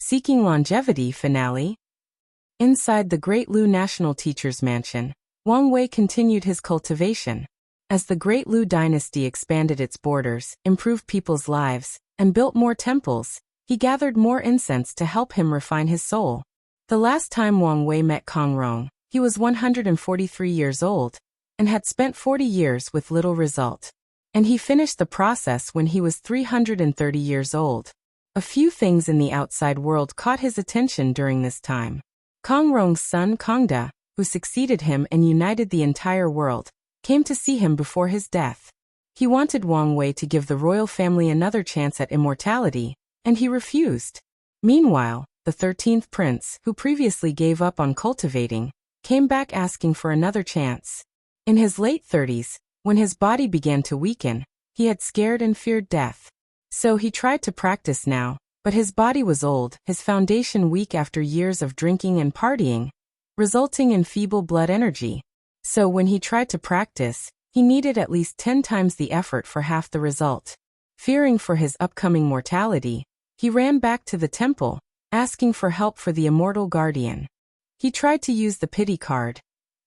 Seeking Longevity finale. Inside the Great Lu National Teacher's Mansion, Wang Wei continued his cultivation. As the Great Lu dynasty expanded its borders, improved people's lives, and built more temples, he gathered more incense to help him refine his soul. The last time Wang Wei met Kong Rong, he was 143 years old, and had spent 40 years with little result. And he finished the process when he was 330 years old. A few things in the outside world caught his attention during this time. Kong Rong's son Kongda, who succeeded him and united the entire world, came to see him before his death. He wanted Wang Wei to give the royal family another chance at immortality, and he refused. Meanwhile, the 13th prince, who previously gave up on cultivating, came back asking for another chance. In his late 30s, when his body began to weaken, he had scared and feared death. So he tried to practice now, but his body was old, his foundation weak after years of drinking and partying, resulting in feeble blood energy. So when he tried to practice, he needed at least 10 times the effort for half the result. Fearing for his upcoming mortality, he ran back to the temple, asking for help for the immortal guardian. He tried to use the pity card,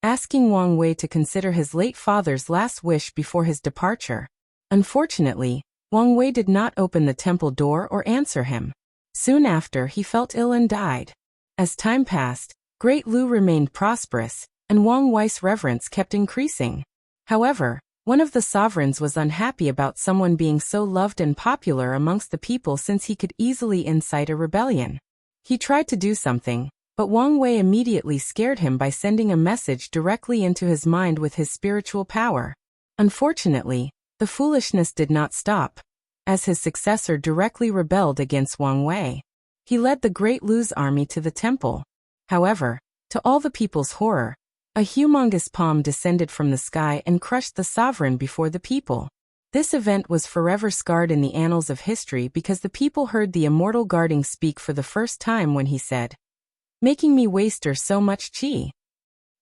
asking Wang Wei to consider his late father's last wish before his departure. Unfortunately, Wang Wei did not open the temple door or answer him. Soon after, he felt ill and died. As time passed, Great Lu remained prosperous, and Wang Wei's reverence kept increasing. However, one of the sovereigns was unhappy about someone being so loved and popular amongst the people since he could easily incite a rebellion. He tried to do something, but Wang Wei immediately scared him by sending a message directly into his mind with his spiritual power. Unfortunately, the foolishness did not stop, as his successor directly rebelled against Wang Wei. He led the Great Lu's army to the temple. However, to all the people's horror, a humongous palm descended from the sky and crushed the sovereign before the people. This event was forever scarred in the annals of history because the people heard the immortal guardian speak for the first time when he said, "Making me waster so much qi."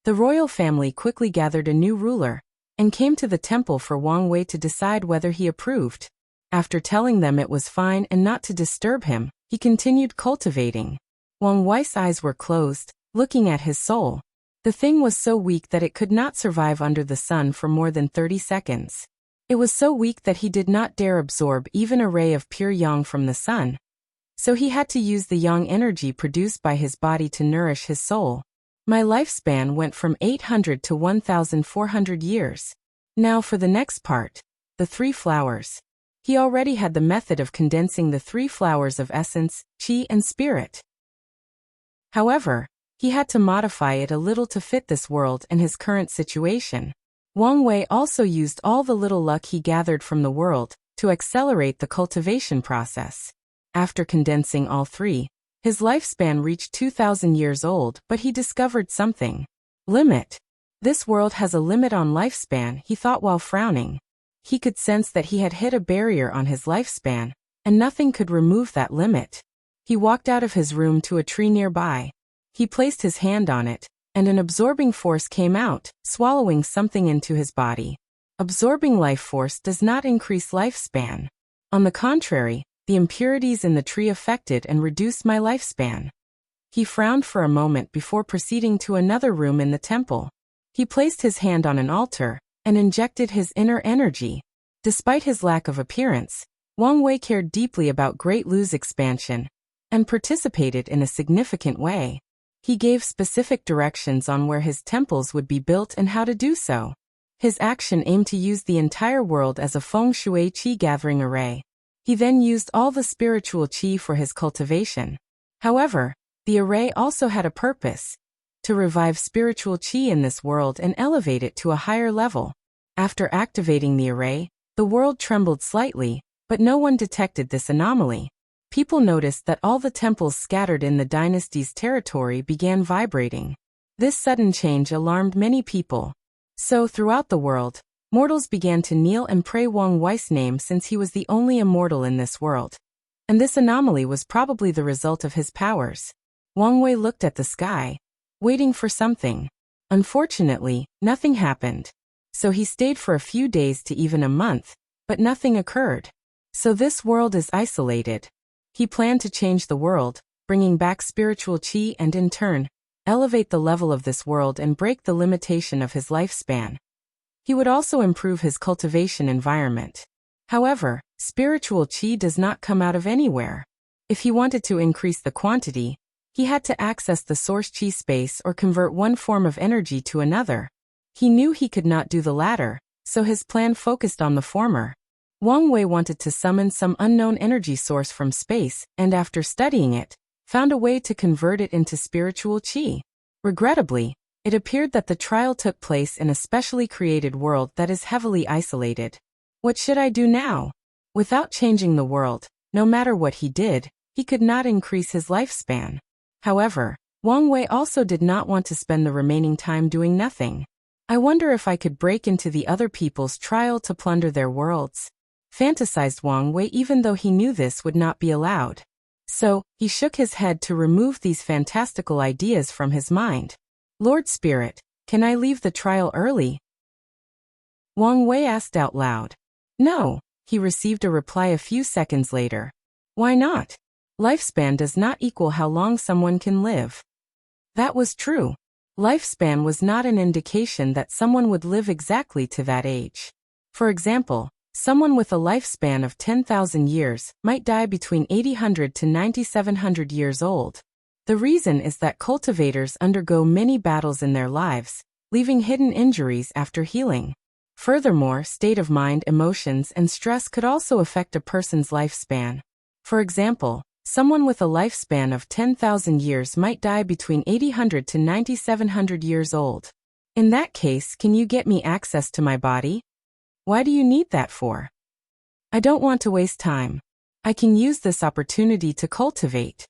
The royal family quickly gathered a new ruler, and came to the temple for Wang Wei to decide whether he approved. After telling them it was fine and not to disturb him, he continued cultivating. Wang Wei's eyes were closed, looking at his soul. The thing was so weak that it could not survive under the sun for more than 30 seconds. It was so weak that he did not dare absorb even a ray of pure yang from the sun. So he had to use the yang energy produced by his body to nourish his soul. My lifespan went from 800 to 1,400 years. Now for the next part, the 3 flowers. He already had the method of condensing the 3 flowers of essence, qi and spirit. However, he had to modify it a little to fit this world and his current situation. Wang Wei also used all the little luck he gathered from the world to accelerate the cultivation process. After condensing all 3, his lifespan reached 2,000 years old, but he discovered something. Limit. This world has a limit on lifespan, he thought while frowning. He could sense that he had hit a barrier on his lifespan, and nothing could remove that limit. He walked out of his room to a tree nearby. He placed his hand on it, and an absorbing force came out, swallowing something into his body. Absorbing life force does not increase lifespan. On the contrary, the impurities in the tree affected and reduced my lifespan. He frowned for a moment before proceeding to another room in the temple. He placed his hand on an altar, and injected his inner energy. Despite his lack of appearance, Wang Wei cared deeply about Great Lu's expansion, and participated in a significant way. He gave specific directions on where his temples would be built and how to do so. His action aimed to use the entire world as a feng shui qi gathering array. He then used all the spiritual qi for his cultivation. However, the array also had a purpose: to revive spiritual qi in this world and elevate it to a higher level. After activating the array, the world trembled slightly, but no one detected this anomaly. People noticed that all the temples scattered in the dynasty's territory began vibrating. This sudden change alarmed many people. So throughout the world, mortals began to kneel and pray Wang Wei's name since he was the only immortal in this world. And this anomaly was probably the result of his powers. Wang Wei looked at the sky, waiting for something. Unfortunately, nothing happened. So he stayed for a few days to even a month, but nothing occurred. So this world is isolated. He planned to change the world, bringing back spiritual qi and in turn, elevate the level of this world and break the limitation of his lifespan. He would also improve his cultivation environment. However, spiritual qi does not come out of anywhere. If he wanted to increase the quantity, he had to access the source qi space or convert one form of energy to another. He knew he could not do the latter, so his plan focused on the former. Wang Wei wanted to summon some unknown energy source from space and after studying it, found a way to convert it into spiritual qi. Regrettably, it appeared that the trial took place in a specially created world that is heavily isolated. What should I do now? Without changing the world, no matter what he did, he could not increase his lifespan. However, Wang Wei also did not want to spend the remaining time doing nothing. I wonder if I could break into the other people's trial to plunder their worlds. Fantasized Wang Wei even though he knew this would not be allowed. So, he shook his head to remove these fantastical ideas from his mind. Lord Spirit, can I leave the trial early? Wang Wei asked out loud. No, he received a reply a few seconds later. Why not? Lifespan does not equal how long someone can live. That was true. Lifespan was not an indication that someone would live exactly to that age. For example, someone with a lifespan of 10,000 years might die between 800 to 9,700 years old. The reason is that cultivators undergo many battles in their lives, leaving hidden injuries after healing. Furthermore, state of mind, emotions, and stress could also affect a person's lifespan. For example, someone with a lifespan of 10,000 years might die between 800 to 9,700 years old. In that case, can you get me access to my body? Why do you need that for? I don't want to waste time. I can use this opportunity to cultivate.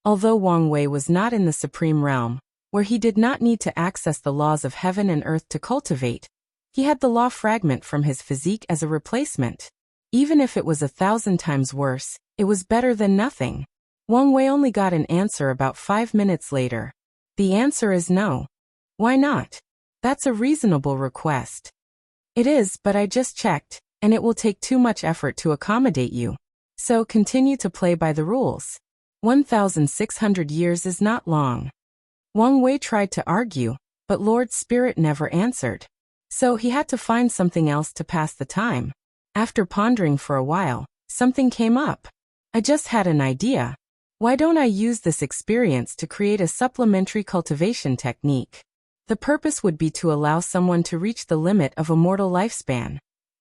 Although Wang Wei was not in the supreme realm, where he did not need to access the laws of heaven and earth to cultivate, he had the law fragment from his physique as a replacement. Even if it was 1,000 times worse, it was better than nothing. Wang Wei only got an answer about 5 minutes later. The answer is no. Why not? That's a reasonable request. It is, but I just checked, and it will take too much effort to accommodate you. So continue to play by the rules. 1,600 years is not long. Wang Wei tried to argue, but Lord Spirit never answered. So he had to find something else to pass the time. After pondering for a while, something came up. I just had an idea. Why don't I use this experience to create a supplementary cultivation technique? The purpose would be to allow someone to reach the limit of a mortal lifespan.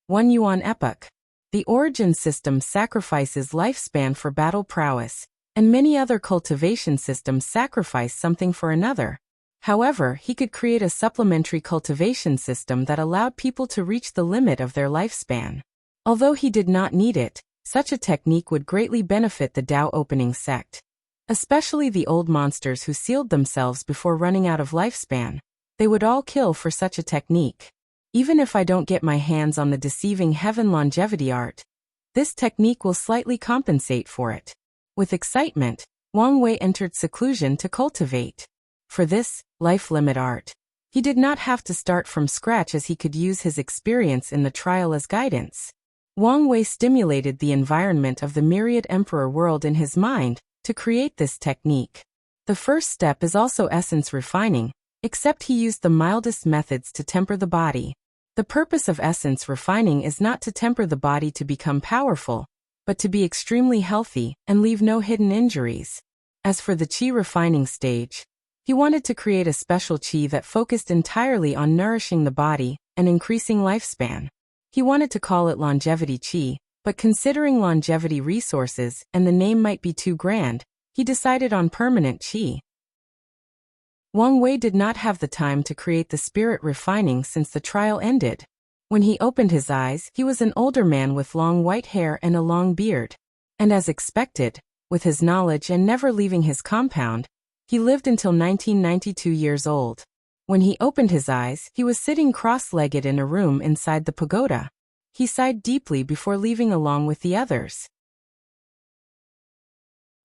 1 Yuan Epoch. The origin system sacrifices lifespan for battle prowess, and many other cultivation systems sacrifice something for another. However, he could create a supplementary cultivation system that allowed people to reach the limit of their lifespan. Although he did not need it, such a technique would greatly benefit the Dao opening sect. Especially the old monsters who sealed themselves before running out of lifespan. They would all kill for such a technique. Even if I don't get my hands on the deceiving heaven longevity art, this technique will slightly compensate for it. With excitement, Wang Wei entered seclusion to cultivate. For this, life limit art, he did not have to start from scratch as he could use his experience in the trial as guidance. Wang Wei stimulated the environment of the myriad emperor world in his mind to create this technique. The first step is also essence refining, except he used the mildest methods to temper the body. The purpose of essence refining is not to temper the body to become powerful, but to be extremely healthy and leave no hidden injuries. As for the qi refining stage, he wanted to create a special qi that focused entirely on nourishing the body and increasing lifespan. He wanted to call it longevity qi, but considering longevity resources and the name might be too grand, he decided on permanent qi. Wang Wei did not have the time to create the spirit refining since the trial ended. When he opened his eyes, he was an older man with long white hair and a long beard. And as expected, with his knowledge and never leaving his compound, he lived until 1992 years old. When he opened his eyes, he was sitting cross-legged in a room inside the pagoda. He sighed deeply before leaving along with the others.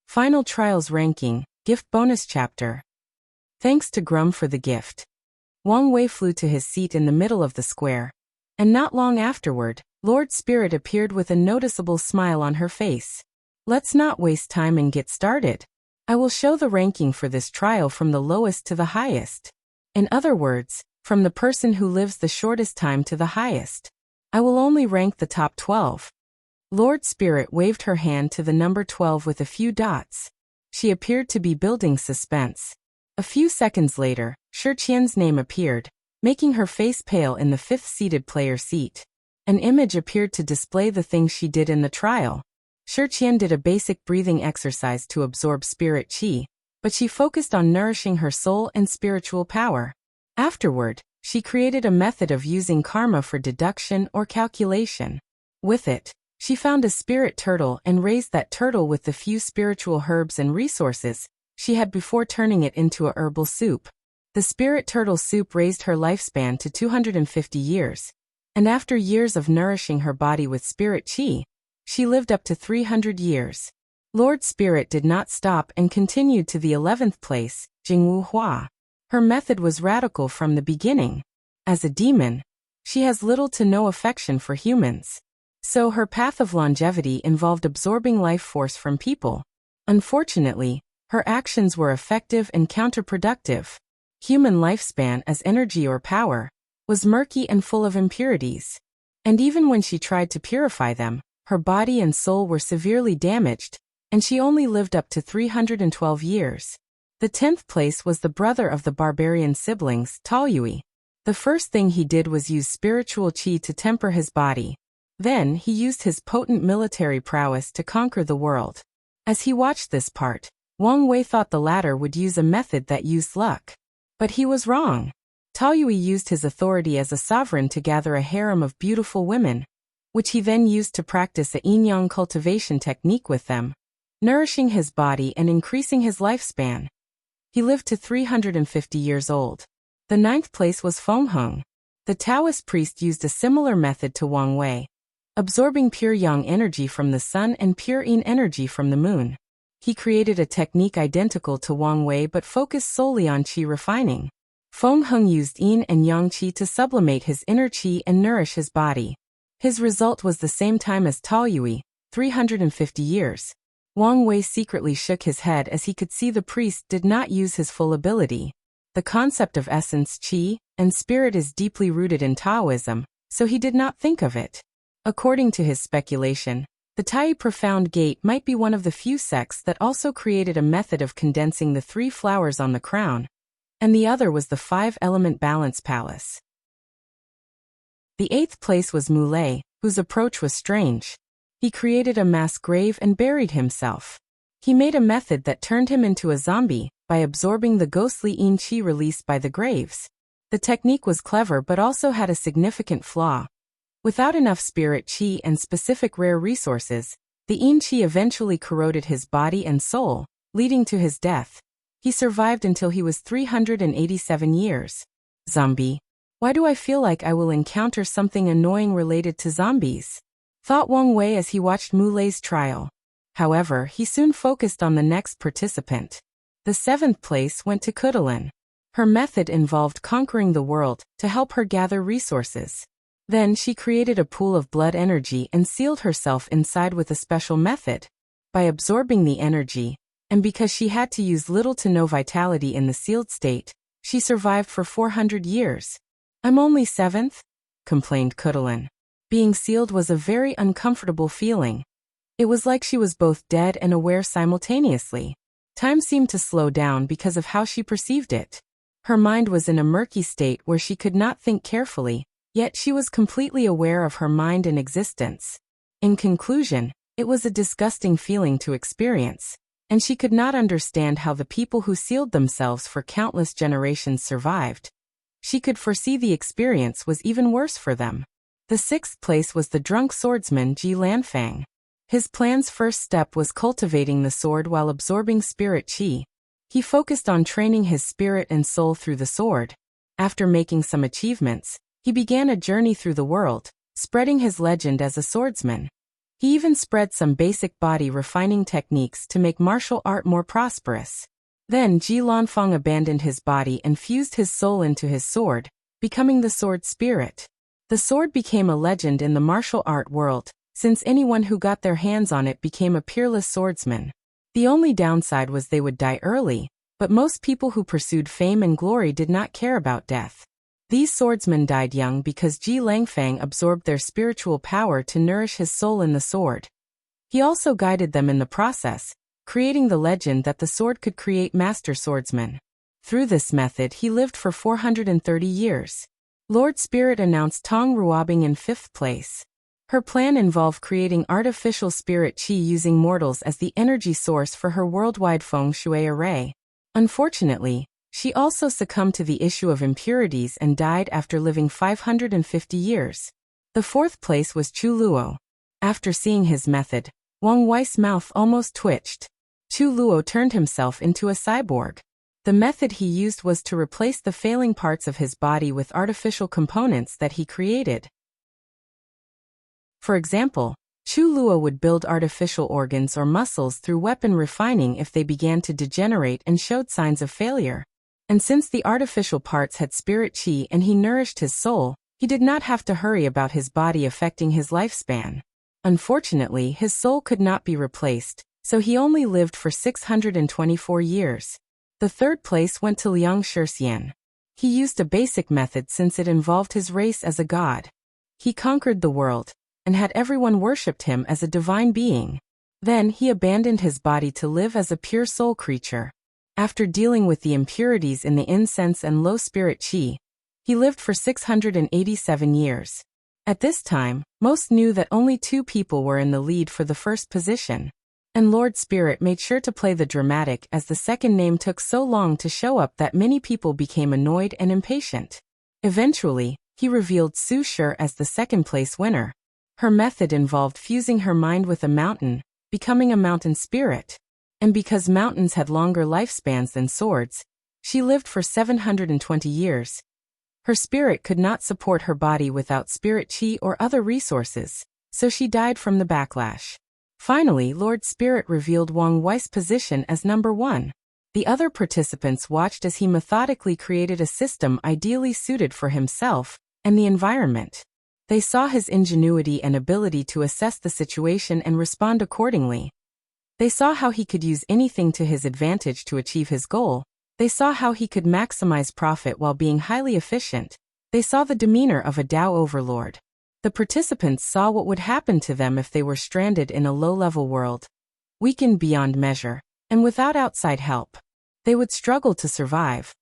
Final Trials Ranking, Gift Bonus Chapter. Thanks to Grum for the gift. Wang Wei flew to his seat in the middle of the square. And not long afterward, Lord Spirit appeared with a noticeable smile on her face. Let's not waste time and get started. I will show the ranking for this trial from the lowest to the highest. In other words, from the person who lives the shortest time to the highest. I will only rank the top 12. Lord Spirit waved her hand to the number 12 with a few dots. She appeared to be building suspense. A few seconds later, Shiqian's name appeared, making her face pale in the fifth-seated player seat. An image appeared to display the things she did in the trial. Shiqian did a basic breathing exercise to absorb spirit qi, but she focused on nourishing her soul and spiritual power. Afterward, she created a method of using karma for deduction or calculation. With it, she found a spirit turtle and raised that turtle with the few spiritual herbs and resources she had before turning it into a herbal soup. The spirit turtle soup raised her lifespan to 250 years, and after years of nourishing her body with spirit qi, she lived up to 300 years. Lord Spirit did not stop and continued to the 11th place, Jingwu Hua. Her method was radical from the beginning. As a demon, she has little to no affection for humans. So her path of longevity involved absorbing life force from people. Unfortunately, her actions were effective and counterproductive. Human lifespan as energy or power was murky and full of impurities. And even when she tried to purify them, her body and soul were severely damaged, and she only lived up to 312 years. The 10th place was the brother of the barbarian siblings, Taoyui. The first thing he did was use spiritual qi to temper his body. Then he used his potent military prowess to conquer the world. As he watched this part, Wang Wei thought the latter would use a method that used luck. But he was wrong. Taoyui used his authority as a sovereign to gather a harem of beautiful women, which he then used to practice a yin-yang cultivation technique with them, nourishing his body and increasing his lifespan. He lived to 350 years old. The 9th place was Feng Heng. The Taoist priest used a similar method to Wang Wei, absorbing pure yang energy from the sun and pure yin energy from the moon. He created a technique identical to Wang Wei but focused solely on qi refining. Feng Heng used yin and yang qi to sublimate his inner qi and nourish his body. His result was the same time as Taoyui, 350 years. Wang Wei secretly shook his head as he could see the priest did not use his full ability. The concept of essence, qi, and spirit is deeply rooted in Taoism, so he did not think of it. According to his speculation, the Tai Profound Gate might be one of the few sects that also created a method of condensing the 3 flowers on the crown, and the other was the 5-element balance palace. The 8th place was Muley, whose approach was strange. He created a mass grave and buried himself. He made a method that turned him into a zombie by absorbing the ghostly yin qi released by the graves. The technique was clever but also had a significant flaw. Without enough spirit qi and specific rare resources, the yin qi eventually corroded his body and soul, leading to his death. He survived until he was 387 years. Zombie. Why do I feel like I will encounter something annoying related to zombies? Thought Wang Wei as he watched Muley's trial. However, he soon focused on the next participant. The 7th place went to Kudalin. Her method involved conquering the world to help her gather resources. Then she created a pool of blood energy and sealed herself inside with a special method. By absorbing the energy, and because she had to use little to no vitality in the sealed state, she survived for 400 years. I'm only 7th? Complained Kudalin. Being sealed was a very uncomfortable feeling. It was like she was both dead and aware simultaneously. Time seemed to slow down because of how she perceived it. Her mind was in a murky state where she could not think carefully, yet she was completely aware of her mind and existence. In conclusion, it was a disgusting feeling to experience, and she could not understand how the people who sealed themselves for countless generations survived. She could foresee the experience was even worse for them. The 6th place was the drunk swordsman Ji Lanfang. His plan's first step was cultivating the sword while absorbing spirit qi. He focused on training his spirit and soul through the sword. After making some achievements, he began a journey through the world, spreading his legend as a swordsman. He even spread some basic body refining techniques to make martial art more prosperous. Then Ji Lanfang abandoned his body and fused his soul into his sword, becoming the sword spirit. The sword became a legend in the martial art world, since anyone who got their hands on it became a peerless swordsman. The only downside was they would die early, but most people who pursued fame and glory did not care about death. These swordsmen died young because Ji Langfang absorbed their spiritual power to nourish his soul in the sword. He also guided them in the process, creating the legend that the sword could create master swordsmen. Through this method he lived for 430 years. Lord Spirit announced Tong Ruobing in 5th place. Her plan involved creating artificial spirit qi using mortals as the energy source for her worldwide feng shui array. Unfortunately, she also succumbed to the issue of impurities and died after living 550 years. The 4th place was Chu Luo. After seeing his method, Wang Wei's mouth almost twitched. Chu Luo turned himself into a cyborg. The method he used was to replace the failing parts of his body with artificial components that he created. For example, Chu Luo would build artificial organs or muscles through weapon refining if they began to degenerate and showed signs of failure. And since the artificial parts had spirit qi and he nourished his soul, he did not have to hurry about his body affecting his lifespan. Unfortunately, his soul could not be replaced, so he only lived for 624 years. The 3rd place went to Liang Shixian. He used a basic method since it involved his race as a god. He conquered the world, and had everyone worshipped him as a divine being. Then he abandoned his body to live as a pure soul creature. After dealing with the impurities in the incense and low spirit qi, he lived for 687 years. At this time, most knew that only 2 people were in the lead for the first position. And Lord Spirit made sure to play the dramatic as the second name took so long to show up that many people became annoyed and impatient. Eventually, he revealed Su Shi as the 2nd place winner. Her method involved fusing her mind with a mountain, becoming a mountain spirit. And because mountains had longer lifespans than swords, she lived for 720 years. Her spirit could not support her body without spirit qi or other resources, so she died from the backlash. Finally, Lord Spirit revealed Wang Wei's position as number 1. The other participants watched as he methodically created a system ideally suited for himself and the environment. They saw his ingenuity and ability to assess the situation and respond accordingly. They saw how he could use anything to his advantage to achieve his goal. They saw how he could maximize profit while being highly efficient. They saw the demeanor of a Tao overlord. The participants saw what would happen to them if they were stranded in a low-level world, weakened beyond measure, and without outside help. They would struggle to survive,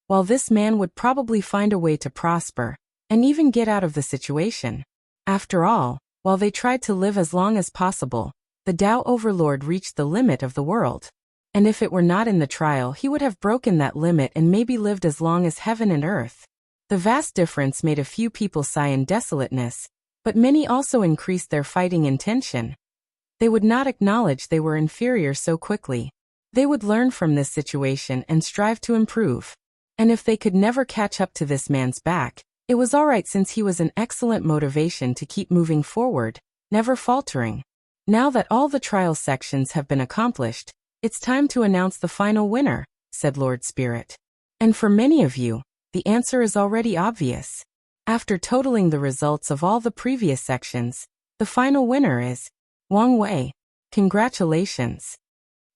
while this man would probably find a way to prosper, and even get out of the situation. After all, while they tried to live as long as possible, the Tao overlord reached the limit of the world. And if it were not in the trial, he would have broken that limit and maybe lived as long as heaven and earth. The vast difference made a few people sigh in desolateness, but many also increased their fighting intention. They would not acknowledge they were inferior so quickly. They would learn from this situation and strive to improve. And if they could never catch up to this man's back, it was alright since he was an excellent motivation to keep moving forward, never faltering. Now that all the trial sections have been accomplished, it's time to announce the final winner, said Lord Spirit. And for many of you, the answer is already obvious. After totaling the results of all the previous sections, the final winner is Wang Wei. Congratulations.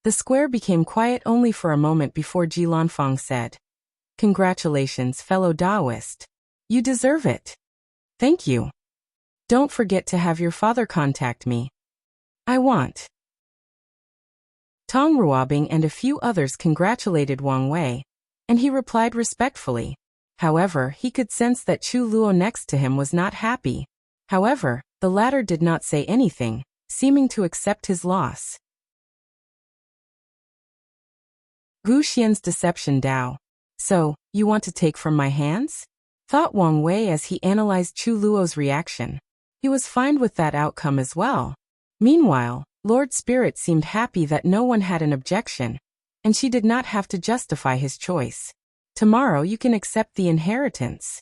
The square became quiet only for a moment before Ji Lanfang said, Congratulations, fellow Taoist. You deserve it. Thank you. Don't forget to have your father contact me. I want. Tong Ruobing and a few others congratulated Wang Wei, and he replied respectfully. However, he could sense that Chu Luo next to him was not happy. However, the latter did not say anything, seeming to accept his loss. Gu Xian's deception Dao. So, you want to take from my hands? Thought Wang Wei as he analyzed Chu Luo's reaction. He was fine with that outcome as well. Meanwhile, Lord Spirit seemed happy that no one had an objection, and she did not have to justify his choice. Tomorrow you can accept the inheritance.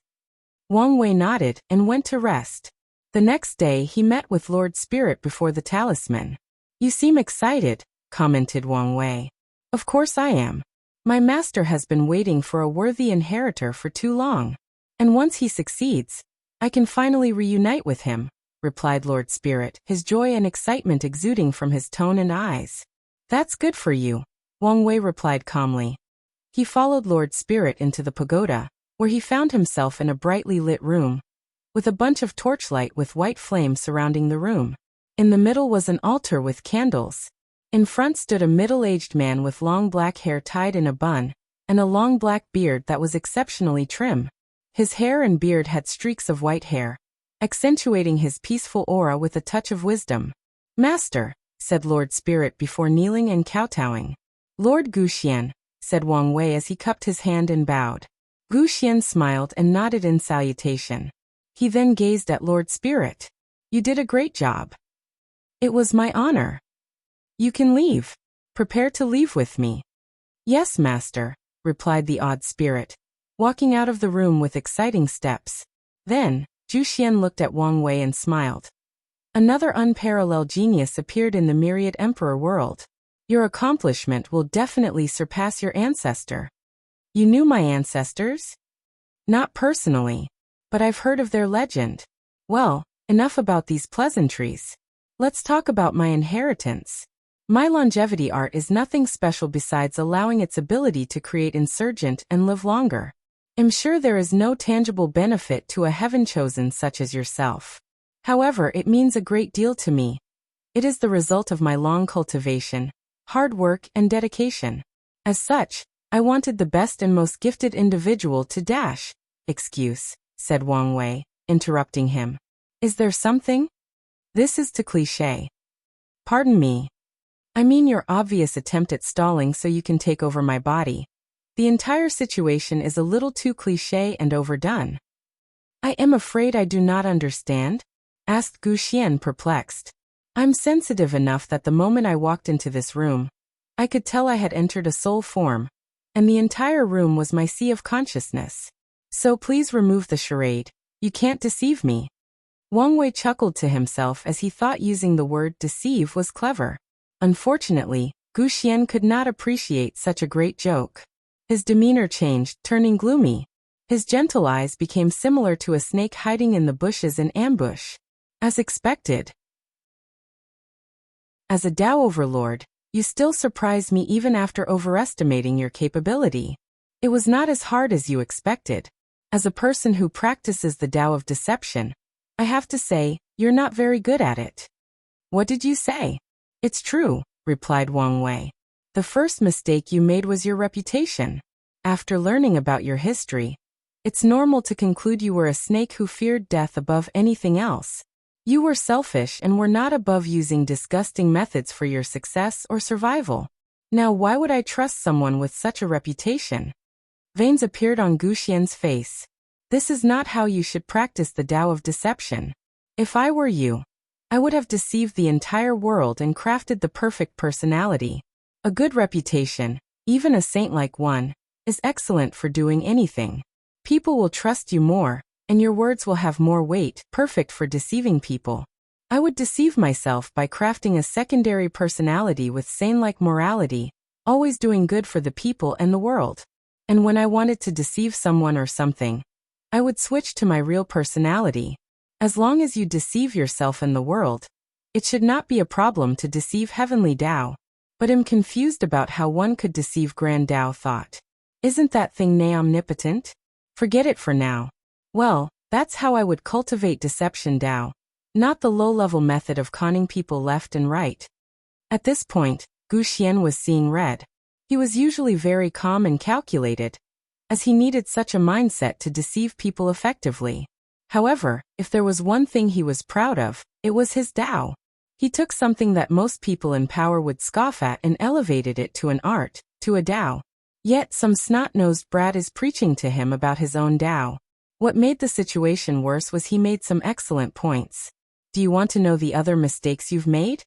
Wang Wei nodded and went to rest. The next day he met with Lord Spirit before the talisman. You seem excited, commented Wang Wei. Of course I am. My master has been waiting for a worthy inheritor for too long. And once he succeeds, I can finally reunite with him, replied Lord Spirit, his joy and excitement exuding from his tone and eyes. That's good for you, Wang Wei replied calmly. He followed Lord Spirit into the pagoda, where he found himself in a brightly lit room, with a bunch of torchlight with white flame surrounding the room. In the middle was an altar with candles. In front stood a middle-aged man with long black hair tied in a bun, and a long black beard that was exceptionally trim. His hair and beard had streaks of white hair, accentuating his peaceful aura with a touch of wisdom. Master, said Lord Spirit before kneeling and kowtowing. Lord Guxian, said Wang Wei as he cupped his hand and bowed. Guxian smiled and nodded in salutation. He then gazed at Lord Spirit. You did a great job. It was my honor. You can leave. Prepare to leave with me. Yes, master, replied the odd spirit, walking out of the room with exciting steps. Then, Guxian looked at Wang Wei and smiled. Another unparalleled genius appeared in the myriad emperor world. Your accomplishment will definitely surpass your ancestor. You knew my ancestors? Not personally, but I've heard of their legend. Well, enough about these pleasantries. Let's talk about my inheritance. My longevity art is nothing special besides allowing its ability to create insurgent and live longer. I'm sure there is no tangible benefit to a heaven-chosen such as yourself. However, it means a great deal to me. It is the result of my long cultivation, hard work, and dedication. As such, I wanted the best and most gifted individual to dash. Excuse, said Wang Wei, interrupting him. Is there something? This is too cliché. Pardon me. I mean your obvious attempt at stalling so you can take over my body. The entire situation is a little too cliché and overdone. I am afraid I do not understand, asked Guxian perplexed. I'm sensitive enough that the moment I walked into this room, I could tell I had entered a soul form, and the entire room was my sea of consciousness. So please remove the charade. You can't deceive me. Wang Wei chuckled to himself as he thought using the word deceive was clever. Unfortunately, Guxian could not appreciate such a great joke. His demeanor changed, turning gloomy. His gentle eyes became similar to a snake hiding in the bushes in ambush. As expected. As a Tao overlord, you still surprise me even after overestimating your capability. It was not as hard as you expected. As a person who practices the Tao of deception, I have to say, you're not very good at it. What did you say? It's true, replied Wang Wei. The first mistake you made was your reputation. After learning about your history, it's normal to conclude you were a snake who feared death above anything else. You were selfish and were not above using disgusting methods for your success or survival. Now why would I trust someone with such a reputation? Veins appeared on Guxian's face. This is not how you should practice the Tao of deception. If I were you, I would have deceived the entire world and crafted the perfect personality. A good reputation, even a saint-like one, is excellent for doing anything. People will trust you more, and your words will have more weight, perfect for deceiving people. I would deceive myself by crafting a secondary personality with sane-like morality, always doing good for the people and the world. And when I wanted to deceive someone or something, I would switch to my real personality. As long as you deceive yourself and the world, it should not be a problem to deceive heavenly Tao. But I'm confused about how one could deceive grand Tao thought. Isn't that thing omnipotent? Forget it for now. Well, that's how I would cultivate deception Tao, not the low-level method of conning people left and right. At this point, Guxian was seeing red. He was usually very calm and calculated, as he needed such a mindset to deceive people effectively. However, if there was one thing he was proud of, it was his Tao. He took something that most people in power would scoff at and elevated it to an art, to a Tao. Yet some snot-nosed brat is preaching to him about his own Tao. What made the situation worse was he made some excellent points. Do you want to know the other mistakes you've made?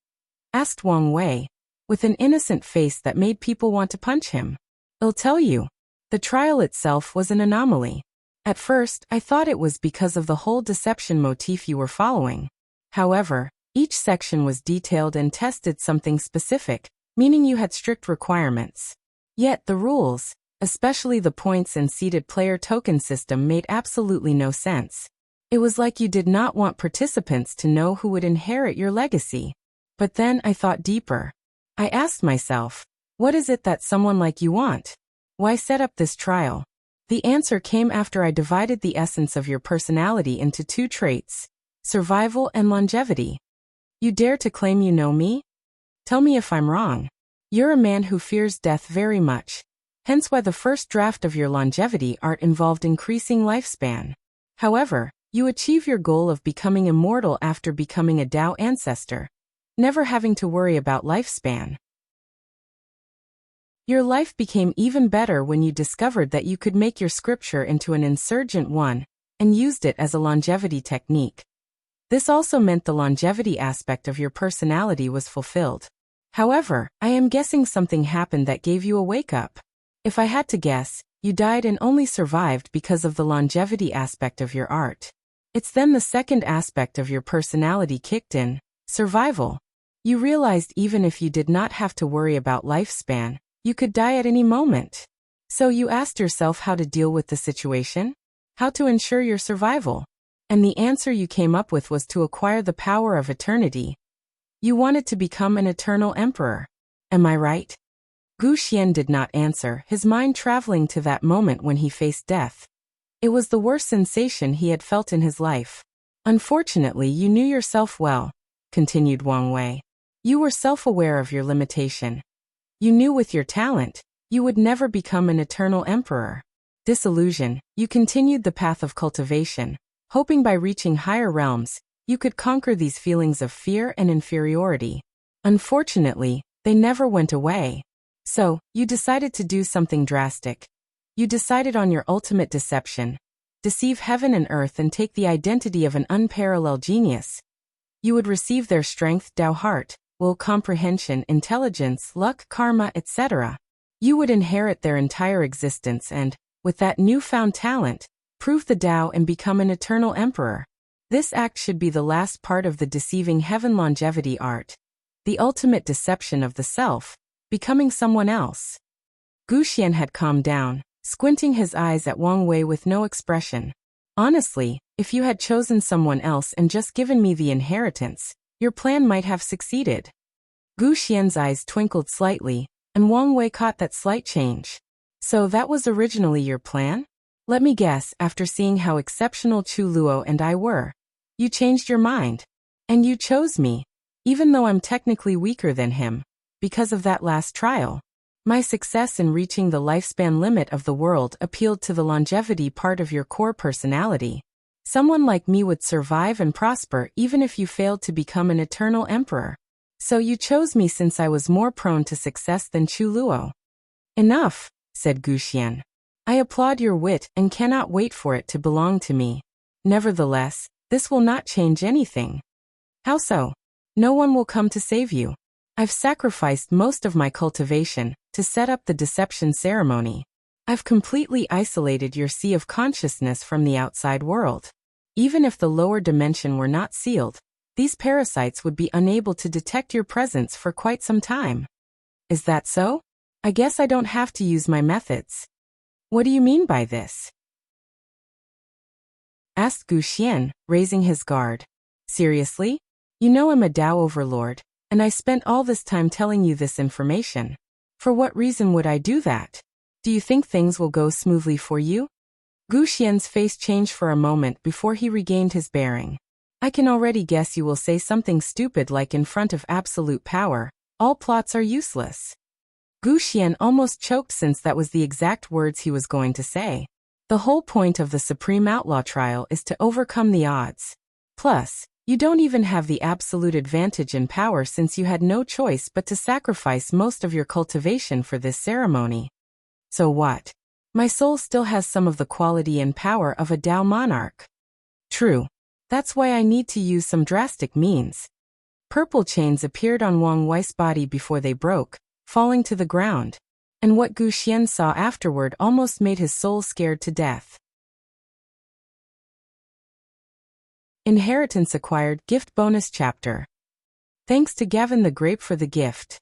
Asked Wang Wei, with an innocent face that made people want to punch him. I'll tell you. The trial itself was an anomaly. At first, I thought it was because of the whole deception motif you were following. However, each section was detailed and tested something specific, meaning you had strict requirements. Yet the rules, especially the points and seeded player token system, made absolutely no sense. It was like you did not want participants to know who would inherit your legacy. But then I thought deeper. I asked myself, what is it that someone like you want? Why set up this trial? The answer came after I divided the essence of your personality into two traits: survival and longevity. You dare to claim you know me? Tell me if I'm wrong. You're a man who fears death very much, hence why the first draft of your longevity art involved increasing lifespan. However, you achieve your goal of becoming immortal after becoming a Tao ancestor, never having to worry about lifespan. Your life became even better when you discovered that you could make your scripture into an insurgent one, and used it as a longevity technique. This also meant the longevity aspect of your personality was fulfilled. However, I am guessing something happened that gave you a wake-up. If I had to guess, you died and only survived because of the longevity aspect of your art. It's then the second aspect of your personality kicked in, survival. You realized even if you did not have to worry about lifespan, you could die at any moment. So you asked yourself how to deal with the situation? How to ensure your survival? And the answer you came up with was to acquire the power of eternity. You wanted to become an eternal emperor. Am I right? Gu Xian did not answer, his mind traveling to that moment when he faced death. It was the worst sensation he had felt in his life. Unfortunately, you knew yourself well, continued Wang Wei. You were self-aware of your limitation. You knew with your talent, you would never become an eternal emperor. Disillusioned, you continued the path of cultivation, hoping by reaching higher realms, you could conquer these feelings of fear and inferiority. Unfortunately, they never went away. So, you decided to do something drastic. You decided on your ultimate deception. Deceive heaven and earth and take the identity of an unparalleled genius. You would receive their strength, Tao heart, will, comprehension, intelligence, luck, karma, etc. You would inherit their entire existence and, with that newfound talent, prove the Tao and become an eternal emperor. This act should be the last part of the deceiving heaven longevity art. The ultimate deception of the self, becoming someone else. Gu Xian had calmed down, squinting his eyes at Wang Wei with no expression. Honestly, if you had chosen someone else and just given me the inheritance, your plan might have succeeded. Gu Xian's eyes twinkled slightly, and Wang Wei caught that slight change. So that was originally your plan? Let me guess, after seeing how exceptional Chu Luo and I were, you changed your mind. And you chose me, even though I'm technically weaker than him, because of that last trial. My success in reaching the lifespan limit of the world appealed to the longevity part of your core personality. Someone like me would survive and prosper even if you failed to become an eternal emperor. So you chose me since I was more prone to success than Chu Luo. Enough, said Gu Xian. I applaud your wit and cannot wait for it to belong to me. Nevertheless, this will not change anything. How so? No one will come to save you. I've sacrificed most of my cultivation to set up the deception ceremony. I've completely isolated your sea of consciousness from the outside world. Even if the lower dimension were not sealed, these parasites would be unable to detect your presence for quite some time. Is that so? I guess I don't have to use my methods. What do you mean by this? Asked Gu Xian, raising his guard. Seriously? You know I'm a Tao overlord, and I spent all this time telling you this information. For what reason would I do that? Do you think things will go smoothly for you? Gu Xian's face changed for a moment before he regained his bearing. I can already guess you will say something stupid like in front of absolute power, all plots are useless. Gu Xian almost choked since that was the exact words he was going to say. The whole point of the Supreme Outlaw trial is to overcome the odds. Plus, you don't even have the absolute advantage in power since you had no choice but to sacrifice most of your cultivation for this ceremony. So what? My soul still has some of the quality and power of a Tao monarch. True. That's why I need to use some drastic means. Purple chains appeared on Wang Wei's body before they broke, falling to the ground. And what Gu Xian saw afterward almost made his soul scared to death. Inheritance acquired, gift bonus chapter. Thanks to Gavin the Grape for the gift.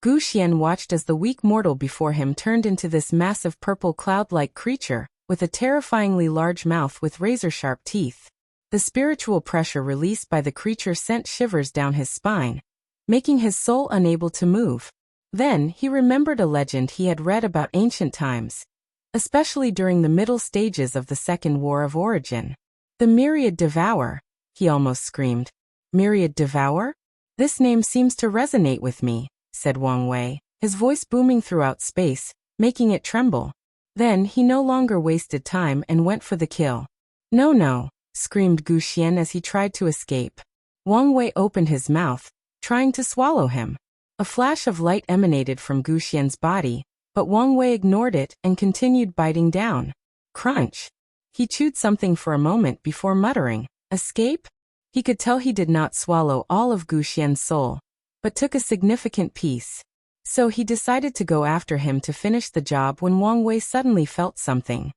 Gu Xian watched as the weak mortal before him turned into this massive purple cloud-like creature, with a terrifyingly large mouth with razor-sharp teeth. The spiritual pressure released by the creature sent shivers down his spine, making his soul unable to move. Then, he remembered a legend he had read about ancient times, especially during the middle stages of the Second War of Origin. The Myriad Devourer, he almost screamed. Myriad Devourer? This name seems to resonate with me, said Wang Wei, his voice booming throughout space, making it tremble. Then he no longer wasted time and went for the kill. No, no, screamed Gu Xian as he tried to escape. Wang Wei opened his mouth, trying to swallow him. A flash of light emanated from Gu Xian's body, but Wang Wei ignored it and continued biting down. Crunch! He chewed something for a moment before muttering, "Escape?" He could tell he did not swallow all of Gu Xian's soul, but took a significant piece. So he decided to go after him to finish the job when Wang Wei suddenly felt something.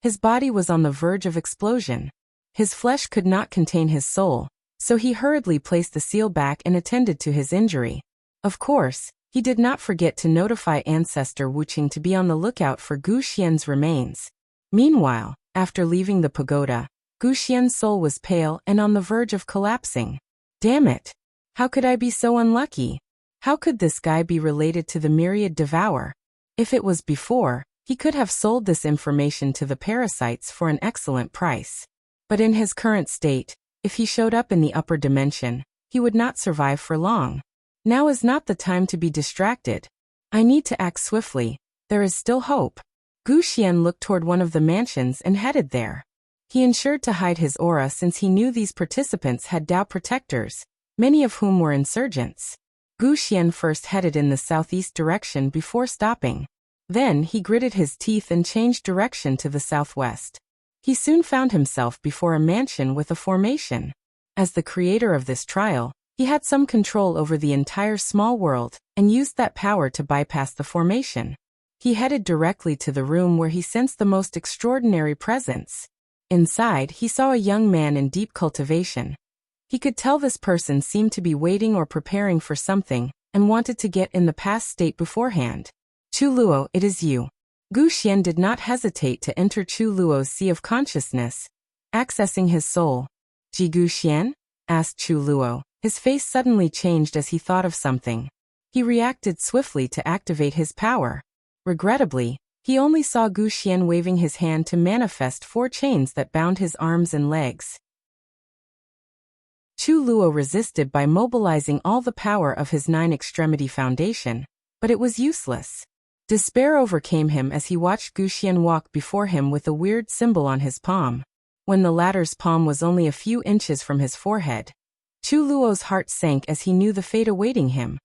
His body was on the verge of explosion. His flesh could not contain his soul, so he hurriedly placed the seal back and attended to his injury. Of course, he did not forget to notify Ancestor Wuqing to be on the lookout for Gu Xian's remains. Meanwhile, after leaving the pagoda, Gu Xian's soul was pale and on the verge of collapsing. Damn it! How could I be so unlucky? How could this guy be related to the Myriad Devourer? If it was before, he could have sold this information to the parasites for an excellent price. But in his current state, if he showed up in the upper dimension, he would not survive for long. Now is not the time to be distracted. I need to act swiftly. There is still hope. Gu Xian looked toward one of the mansions and headed there. He ensured to hide his aura since he knew these participants had Dao protectors, many of whom were insurgents. Gu Xian first headed in the southeast direction before stopping. Then he gritted his teeth and changed direction to the southwest. He soon found himself before a mansion with a formation. As the creator of this trial, he had some control over the entire small world and used that power to bypass the formation. He headed directly to the room where he sensed the most extraordinary presence. Inside, he saw a young man in deep cultivation. He could tell this person seemed to be waiting or preparing for something and wanted to get in the past state beforehand. Chu Luo, it is you. Gu Xian did not hesitate to enter Chu Luo's sea of consciousness, accessing his soul. Ji Gu Xian? Asked Chu Luo. His face suddenly changed as he thought of something. He reacted swiftly to activate his power. Regrettably, he only saw Gu Xian waving his hand to manifest 4 chains that bound his arms and legs. Chu Luo resisted by mobilizing all the power of his 9-extremity foundation, but it was useless. Despair overcame him as he watched Gu Xian walk before him with a weird symbol on his palm. When the latter's palm was only a few inches from his forehead, Chu Luo's heart sank as he knew the fate awaiting him.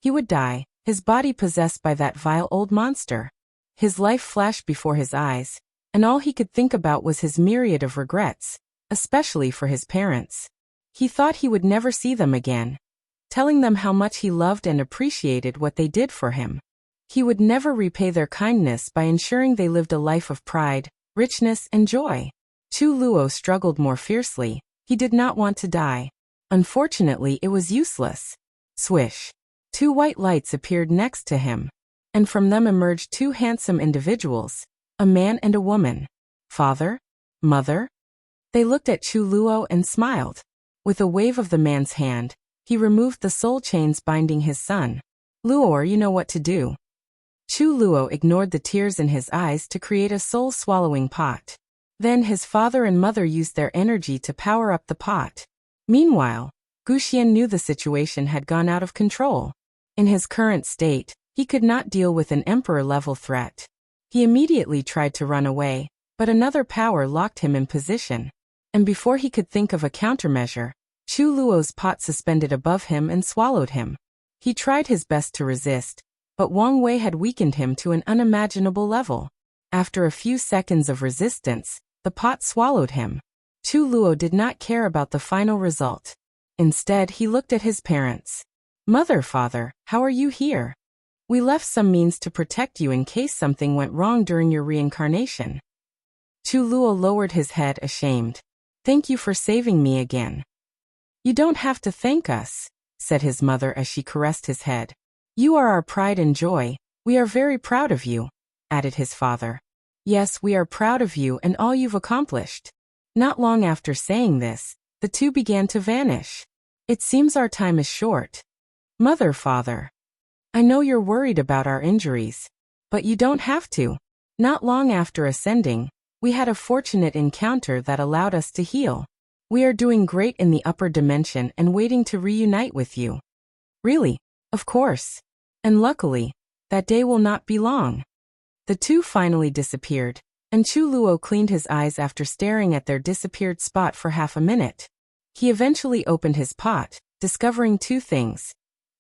He would die, his body possessed by that vile old monster. His life flashed before his eyes, and all he could think about was his myriad of regrets, especially for his parents. He thought he would never see them again, telling them how much he loved and appreciated what they did for him. He would never repay their kindness by ensuring they lived a life of pride, richness, and joy. Chu Luo struggled more fiercely. He did not want to die. Unfortunately, it was useless. Swish. 2 white lights appeared next to him, and from them emerged 2 handsome individuals, a man and a woman. Father? Mother? They looked at Chu Luo and smiled. With a wave of the man's hand, he removed the soul chains binding his son. Luo, you know what to do. Chu Luo ignored the tears in his eyes to create a soul-swallowing pot. Then his father and mother used their energy to power up the pot. Meanwhile, Gu Xian knew the situation had gone out of control. In his current state, he could not deal with an emperor-level threat. He immediately tried to run away, but another power locked him in position. And before he could think of a countermeasure, Chu Luo's pot suspended above him and swallowed him. He tried his best to resist, but Wang Wei had weakened him to an unimaginable level. After a few seconds of resistance, the pot swallowed him. Chu Luo did not care about the final result. Instead, he looked at his parents. Mother, father, how are you here? We left some means to protect you in case something went wrong during your reincarnation. Chu Luo lowered his head ashamed. Thank you for saving me again. You don't have to thank us, said his mother as she caressed his head. You are our pride and joy. We are very proud of you, added his father. Yes, we are proud of you and all you've accomplished. Not long after saying this, the 2 began to vanish. It seems our time is short. Mother, father. I know you're worried about our injuries. But you don't have to. Not long after ascending, we had a fortunate encounter that allowed us to heal. We are doing great in the upper dimension and waiting to reunite with you. Really? Of course. And luckily, that day will not be long. The two finally disappeared, and Chu Luo cleaned his eyes after staring at their disappeared spot for half a minute. He eventually opened his pot, discovering two things: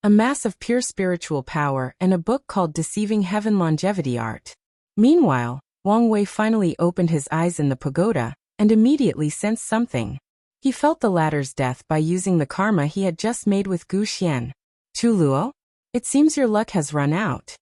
a mass of pure spiritual power and a book called Deceiving Heaven Longevity Art. Meanwhile, Wang Wei finally opened his eyes in the pagoda, and immediately sensed something. He felt the latter's death by using the karma he had just made with Gu Xian. Chu Luo? It seems your luck has run out.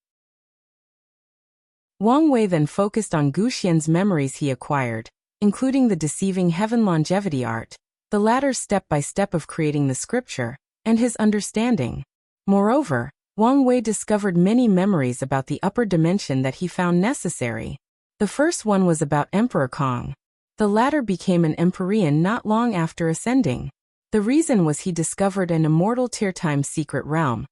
Wang Wei then focused on Gu Xian's memories he acquired, including the Deceiving Heaven Longevity Art, the latter's step-by-step of creating the scripture, and his understanding. Moreover, Wang Wei discovered many memories about the upper dimension that he found necessary. The first one was about Emperor Kong. The latter became an Empyrean not long after ascending. The reason was he discovered an immortal Tyrant secret realm,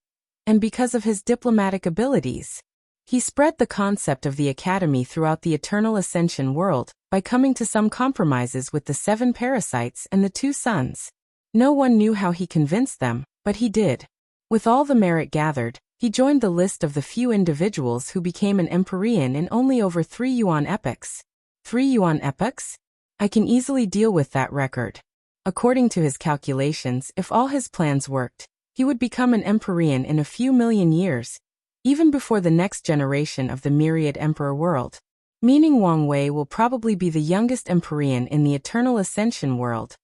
and because of his diplomatic abilities, he spread the concept of the academy throughout the eternal ascension world by coming to some compromises with the 7 parasites and the 2 sons. No one knew how he convinced them, but he did. With all the merit gathered, he joined the list of the few individuals who became an Empyrean in only over 3 yuan epochs. 3 yuan epochs? I can easily deal with that record. According to his calculations, if all his plans worked, he would become an Empyrean in a few million years, even before the next generation of the myriad emperor world. Meaning Wang Wei will probably be the youngest Empyrean in the eternal ascension world,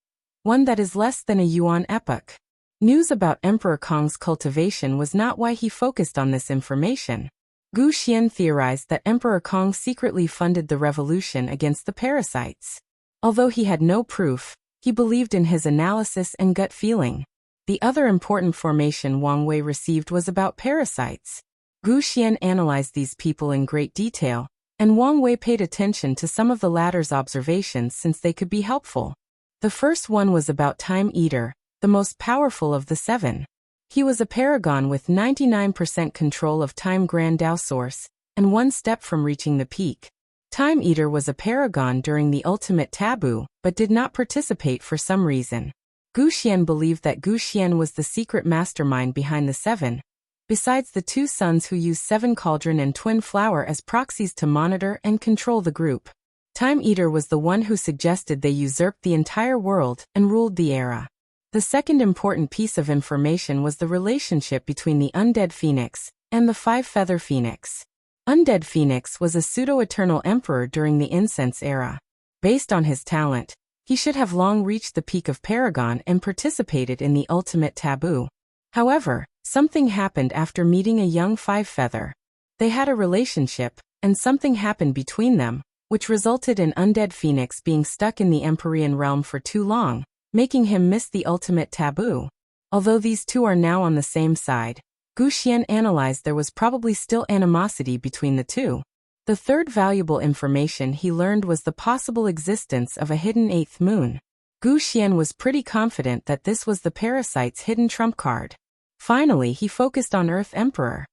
one that is less than a yuan epoch. News about Emperor Kong's cultivation was not why he focused on this information. Gu Xian theorized that Emperor Kong secretly funded the revolution against the parasites. Although he had no proof, he believed in his analysis and gut feeling. The other important information Wang Wei received was about parasites. Gu Xian analyzed these people in great detail, and Wang Wei paid attention to some of the latter's observations since they could be helpful. The first one was about Time Eater, the most powerful of the 7. He was a paragon with 99% control of Time Grand Dao Source, and one step from reaching the peak. Time Eater was a paragon during the ultimate taboo, but did not participate for some reason. Gu Xian believed that Gu Xian was the secret mastermind behind the 7, besides the 2 sons who used 7 Cauldron and Twin Flower as proxies to monitor and control the group. Time Eater was the one who suggested they usurped the entire world and ruled the era. The second important piece of information was the relationship between the Undead Phoenix and the 5-Feather Phoenix. Undead Phoenix was a pseudo-eternal emperor during the Incense era. Based on his talent, he should have long reached the peak of Paragon and participated in the ultimate taboo. However, something happened after meeting a young 5-Feather. They had a relationship, and something happened between them, which resulted in Undead Phoenix being stuck in the Empyrean realm for too long, making him miss the ultimate taboo. Although these two are now on the same side, Gu Xian analyzed there was probably still animosity between the two. The third valuable information he learned was the possible existence of a hidden 8th moon. Gu Xian was pretty confident that this was the parasite's hidden trump card. Finally, he focused on Earth Emperor.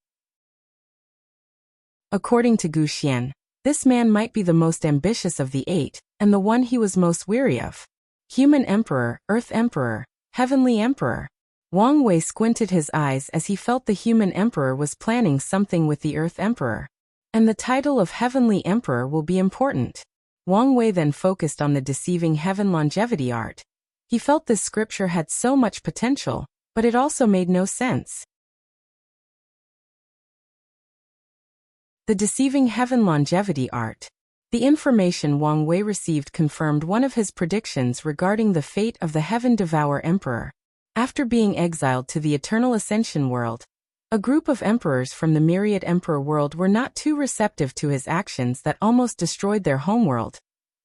According to Gu Xian, this man might be the most ambitious of the 8, and the one he was most weary of. Human Emperor, Earth Emperor, Heavenly Emperor. Wang Wei squinted his eyes as he felt the Human Emperor was planning something with the Earth Emperor. And the title of Heavenly Emperor will be important. Wang Wei then focused on the Deceiving Heaven Longevity Art. He felt this scripture had so much potential, but it also made no sense. The Deceiving Heaven Longevity Art. The information Wang Wei received confirmed one of his predictions regarding the fate of the Heaven Devour Emperor. After being exiled to the Eternal Ascension world, a group of emperors from the Myriad Emperor world were not too receptive to his actions that almost destroyed their homeworld,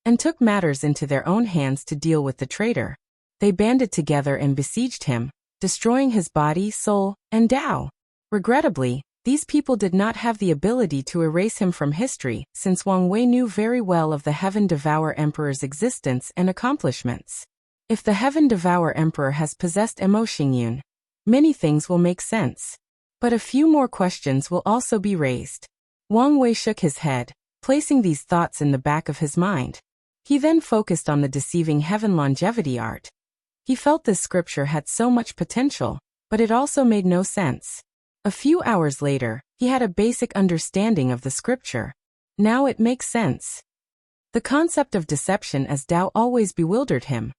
and took matters into their own hands to deal with the traitor. They banded together and besieged him, destroying his body, soul, and Tao. Regrettably, these people did not have the ability to erase him from history, since Wang Wei knew very well of the Heaven Devour Emperor's existence and accomplishments. If the Heaven Devour Emperor has possessed Emo Xingyun, many things will make sense. But a few more questions will also be raised. Wang Wei shook his head, placing these thoughts in the back of his mind. He then focused on the deceiving heaven longevity art. He felt this scripture had so much potential, but it also made no sense. A few hours later, he had a basic understanding of the scripture. Now it makes sense. The concept of deception as Tao always bewildered him,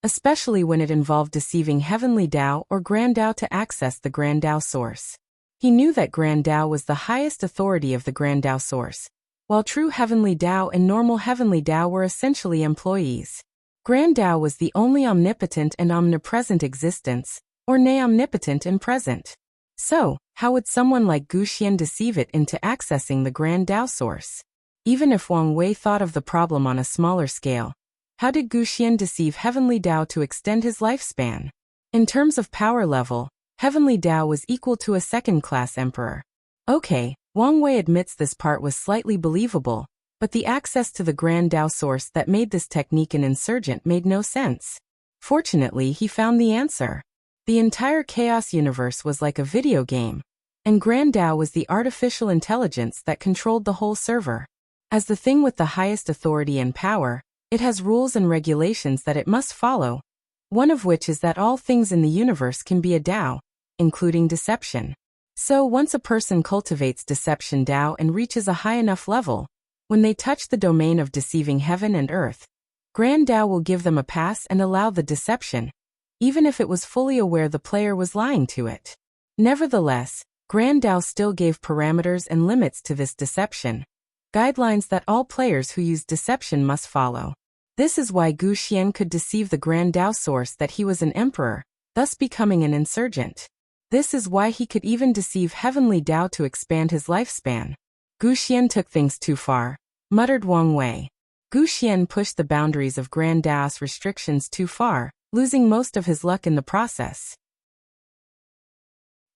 especially when it involved deceiving heavenly Tao or Grand Tao to access the Grand Tao source. He knew that Grand Tao was the highest authority of the Grand Tao source, while true heavenly Tao and normal heavenly Tao were essentially employees. Grand Tao was the only omnipotent and omnipresent existence, or nay omnipotent and present. So, how would someone like Gu Xian deceive it into accessing the Grand Tao source? Even if Wang Wei thought of the problem on a smaller scale, how did Gu Xian deceive heavenly Tao to extend his lifespan? In terms of power level, heavenly Tao was equal to a second-class emperor. Okay, Wang Wei admits this part was slightly believable, but the access to the Grand Tao source that made this technique an insurgent made no sense. Fortunately, he found the answer. The entire chaos universe was like a video game, and Grand Tao was the artificial intelligence that controlled the whole server. As the thing with the highest authority and power, it has rules and regulations that it must follow, one of which is that all things in the universe can be a Tao, including deception. So once a person cultivates deception Tao and reaches a high enough level, when they touch the domain of deceiving heaven and earth, Grand Tao will give them a pass and allow the deception, even if it was fully aware the player was lying to it. Nevertheless, Grand Tao still gave parameters and limits to this deception, guidelines that all players who use deception must follow. This is why Gu Xian could deceive the Grand Tao source that he was an emperor, thus becoming an insurgent. This is why he could even deceive heavenly Tao to expand his lifespan. Gu Xian took things too far, muttered Wang Wei. Gu Xian pushed the boundaries of Grand Tao's restrictions too far, losing most of his luck in the process.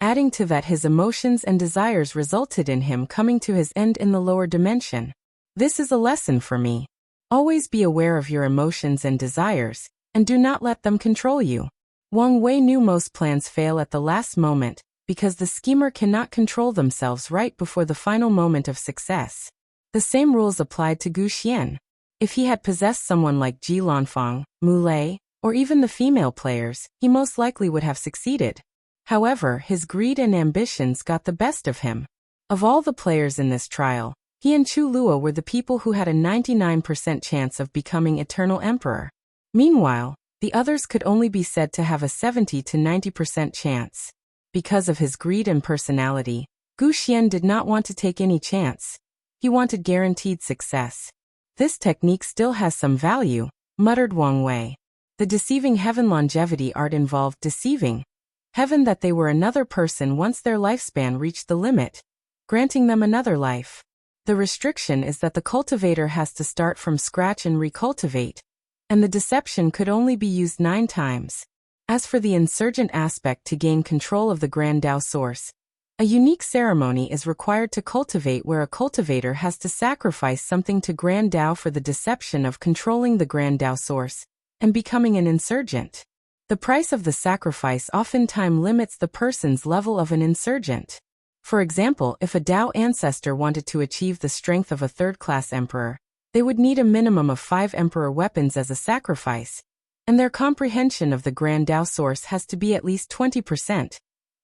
Adding to that, his emotions and desires resulted in him coming to his end in the lower dimension. This is a lesson for me. Always be aware of your emotions and desires, and do not let them control you. Wang Wei knew most plans fail at the last moment, because the schemer cannot control themselves right before the final moment of success. The same rules applied to Gu Xian. If he had possessed someone like Ji Lanfang, Mu Lei, or even the female players, he most likely would have succeeded. However, his greed and ambitions got the best of him. Of all the players in this trial, he and Chu Luo were the people who had a 99% chance of becoming eternal emperor. Meanwhile, the others could only be said to have a 70 to 90% chance. Because of his greed and personality, Gu Xian did not want to take any chance. He wanted guaranteed success. This technique still has some value, muttered Wang Wei. The deceiving heaven longevity art involved deceiving heaven that they were another person once their lifespan reached the limit, granting them another life. The restriction is that the cultivator has to start from scratch and recultivate, and the deception could only be used 9 times. As for the insurgent aspect to gain control of the Grand Tao source, a unique ceremony is required to cultivate where a cultivator has to sacrifice something to Grand Tao for the deception of controlling the Grand Tao source and becoming an insurgent. The price of the sacrifice oftentimes limits the person's level of an insurgent. For example, if a Tao ancestor wanted to achieve the strength of a third-class emperor, they would need a minimum of 5 emperor weapons as a sacrifice, and their comprehension of the Grand Tao source has to be at least 20%,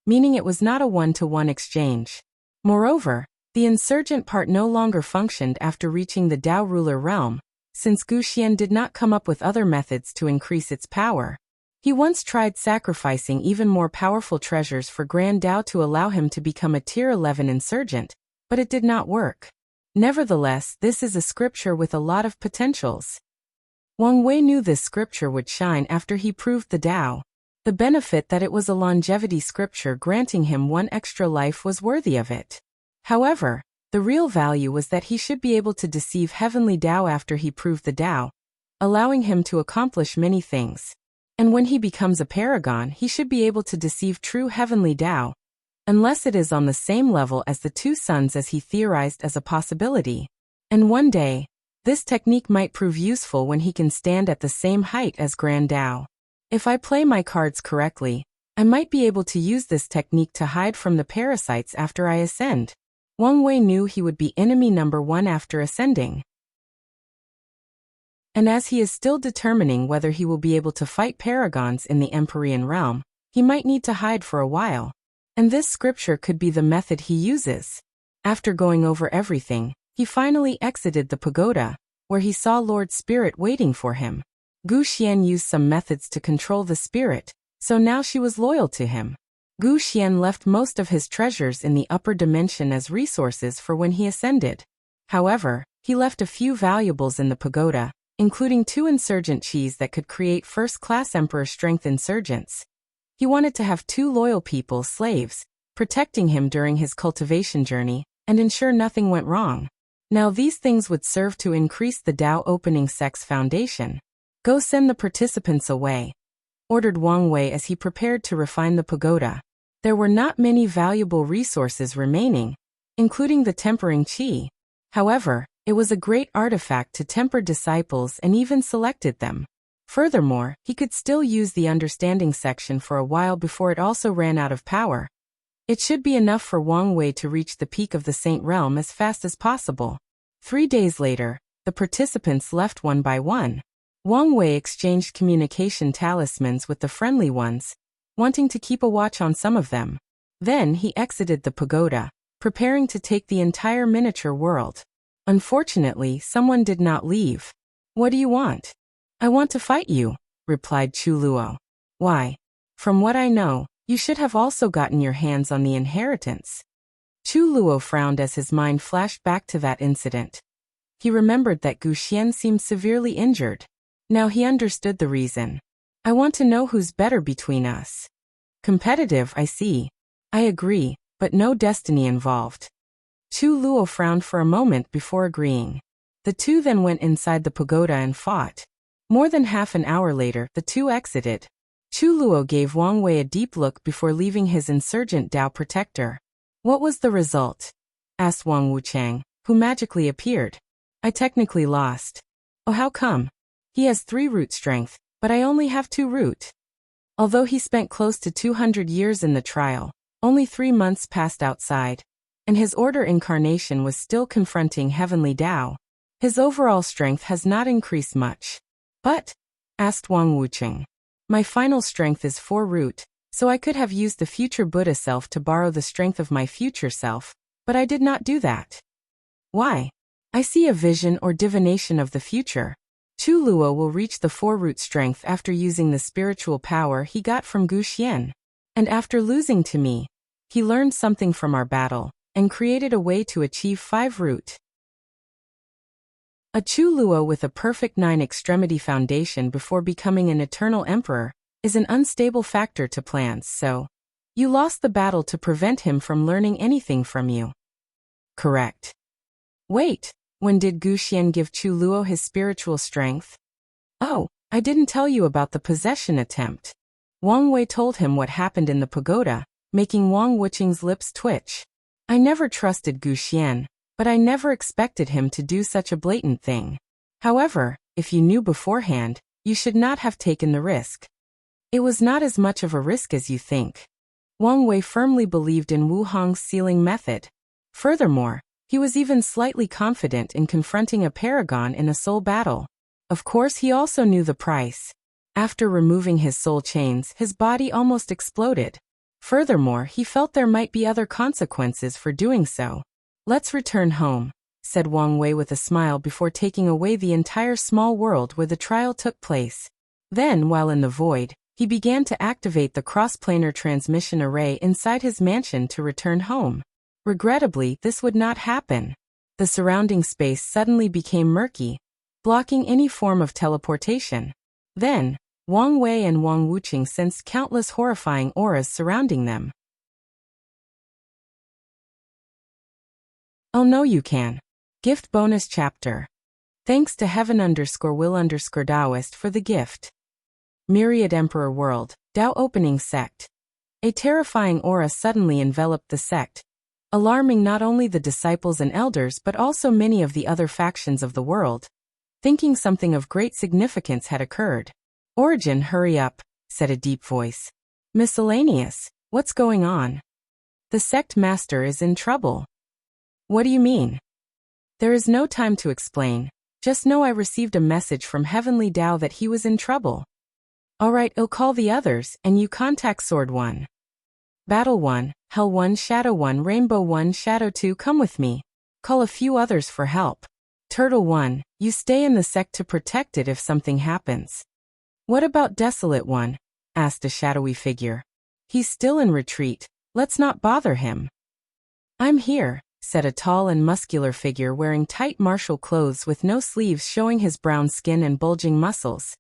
meaning it was not a one-to-one exchange. Moreover, the insurgent part no longer functioned after reaching the Tao ruler realm, since Gu Xian did not come up with other methods to increase its power. He once tried sacrificing even more powerful treasures for Grand Tao to allow him to become a tier 11 insurgent, but it did not work. Nevertheless, this is a scripture with a lot of potentials. Wang Wei knew this scripture would shine after he proved the Tao. The benefit that it was a longevity scripture granting him 1 extra life was worthy of it. However, the real value was that he should be able to deceive heavenly Tao after he proved the Tao, allowing him to accomplish many things. And when he becomes a paragon, he should be able to deceive true heavenly Tao, unless it is on the same level as the 2 suns as he theorized as a possibility. And one day, this technique might prove useful when he can stand at the same height as Grand Tao. If I play my cards correctly, I might be able to use this technique to hide from the parasites after I ascend. Wang Wei knew he would be enemy number one after ascending. And as he is still determining whether he will be able to fight paragons in the Empyrean realm, he might need to hide for a while. And this scripture could be the method he uses. After going over everything, he finally exited the pagoda, where he saw Lord Spirit waiting for him. Gu Xian used some methods to control the spirit, so now she was loyal to him. Gu Xian left most of his treasures in the upper dimension as resources for when he ascended. However, he left a few valuables in the pagoda, including 2 insurgent chis that could create first-class emperor strength insurgents. He wanted to have 2 loyal people, slaves, protecting him during his cultivation journey, and ensure nothing went wrong. Now these things would serve to increase the Dao opening sect's foundation. Go send the participants away, ordered Wang Wei as he prepared to refine the pagoda. There were not many valuable resources remaining, including the tempering qi. However, it was a great artifact to temper disciples and even selected them. Furthermore, he could still use the understanding section for a while before it also ran out of power. It should be enough for Wang Wei to reach the peak of the Saint Realm as fast as possible. 3 days later, the participants left one by one. Wang Wei exchanged communication talismans with the friendly ones, wanting to keep a watch on some of them. Then he exited the pagoda, preparing to take the entire miniature world. Unfortunately, someone did not leave. What do you want? I want to fight you, replied Chu Luo. Why? From what I know, you should have also gotten your hands on the inheritance. Chu Luo frowned as his mind flashed back to that incident. He remembered that Gu Xian seemed severely injured. Now he understood the reason. I want to know who's better between us. Competitive, I see. I agree, but no destiny involved. Chu Luo frowned for a moment before agreeing. The two then went inside the pagoda and fought. More than half an hour later, the two exited. Chu Luo gave Wang Wei a deep look before leaving his insurgent Dao protector. What was the result? Asked Wang Wuchang, who magically appeared. I technically lost. Oh, how come? He has 3 root strength, but I only have 2 root. Although he spent close to 200 years in the trial, only 3 months passed outside, and his order incarnation was still confronting heavenly Dao. His overall strength has not increased much. But? Asked Wang Wucheng. My final strength is 4 root, so I could have used the future Buddha self to borrow the strength of my future self, but I did not do that. Why? I see a vision or divination of the future. Chu Luo will reach the 4 root strength after using the spiritual power he got from Gu Xian. And after losing to me, he learned something from our battle, and created a way to achieve 5 root. A Chu Luo with a perfect 9 extremity foundation before becoming an eternal emperor is an unstable factor to plans, so you lost the battle to prevent him from learning anything from you. Correct. Wait, when did Gu Xian give Chu Luo his spiritual strength? Oh, I didn't tell you about the possession attempt. Wang Wei told him what happened in the pagoda, making Wang Wucheng's lips twitch. I never trusted Gu Xian, but I never expected him to do such a blatant thing. However, if you knew beforehand, you should not have taken the risk. It was not as much of a risk as you think. Wang Wei firmly believed in Wu Hong's sealing method. Furthermore, he was even slightly confident in confronting a paragon in a soul battle. Of course, he also knew the price. After removing his soul chains, his body almost exploded. Furthermore, he felt there might be other consequences for doing so. Let's return home, said Wang Wei with a smile before taking away the entire small world where the trial took place. Then, while in the void, he began to activate the cross-planar transmission array inside his mansion to return home. Regrettably, this would not happen. The surrounding space suddenly became murky, blocking any form of teleportation. Then, Wang Wei and Wang Wucheng sensed countless horrifying auras surrounding them. Oh no, you can. Gift bonus chapter. Thanks to Heaven_Will_Daoist for the gift. Myriad Emperor World, Dao Opening Sect. A terrifying aura suddenly enveloped the sect, alarming not only the disciples and elders but also many of the other factions of the world. Thinking something of great significance had occurred. Origin, hurry up, said a deep voice. Miscellaneous, what's going on? The sect master is in trouble. What do you mean? There is no time to explain. Just know I received a message from Heavenly Tao that he was in trouble. Alright, I'll call the others, and you contact Sword 1. Battle 1, Hell 1, Shadow 1, Rainbow 1, Shadow 2, come with me. Call a few others for help. Turtle 1, you stay in the sect to protect it if something happens. What about Desolate 1? Asked a shadowy figure. He's still in retreat. Let's not bother him. I'm here, said a tall and muscular figure wearing tight martial clothes with no sleeves showing his brown skin and bulging muscles.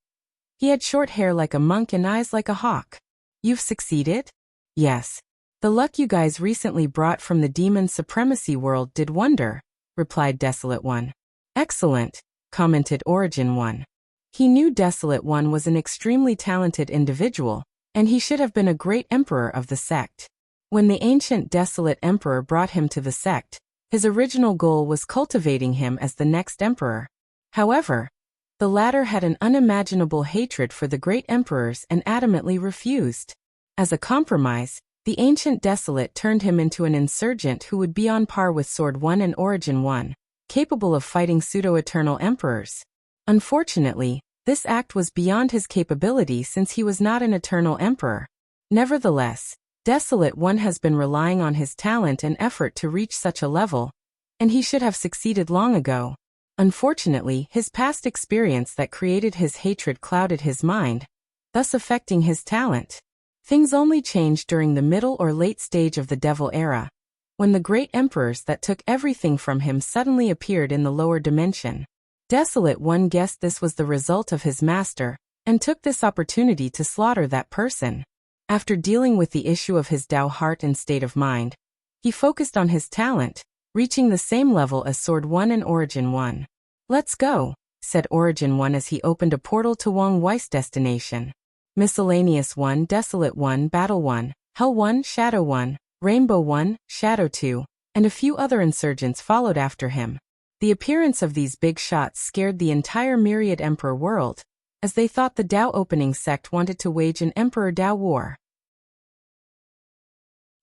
He had short hair like a monk and eyes like a hawk. You've succeeded? Yes. The luck you guys recently brought from the demon supremacy world did wonder, replied Desolate 1. Excellent, commented Origin 1. He knew Desolate 1 was an extremely talented individual, and he should have been a great emperor of the sect. When the ancient Desolate Emperor brought him to the sect, his original goal was cultivating him as the next emperor. However, the latter had an unimaginable hatred for the great emperors and adamantly refused. As a compromise, the ancient Desolate turned him into an insurgent who would be on par with Sword 1 and Origin 1, capable of fighting pseudo-eternal emperors. Unfortunately, this act was beyond his capability since he was not an eternal emperor. Nevertheless, Desolate 1 has been relying on his talent and effort to reach such a level, and he should have succeeded long ago. Unfortunately, his past experience that created his hatred clouded his mind, thus affecting his talent. Things only changed during the middle or late stage of the Devil Era, when the great emperors that took everything from him suddenly appeared in the lower dimension. Desolate 1 guessed this was the result of his master, and took this opportunity to slaughter that person. After dealing with the issue of his Tao heart and state of mind, he focused on his talent, reaching the same level as Sword 1 and Origin 1. Let's go, said Origin 1 as he opened a portal to Wang Wei's destination. Miscellaneous 1, Desolate 1, Battle 1, Hell 1, Shadow 1, Rainbow 1, Shadow 2, and a few other insurgents followed after him. The appearance of these big shots scared the entire Myriad Emperor world, as they thought the Tao opening sect wanted to wage an Emperor Tao war.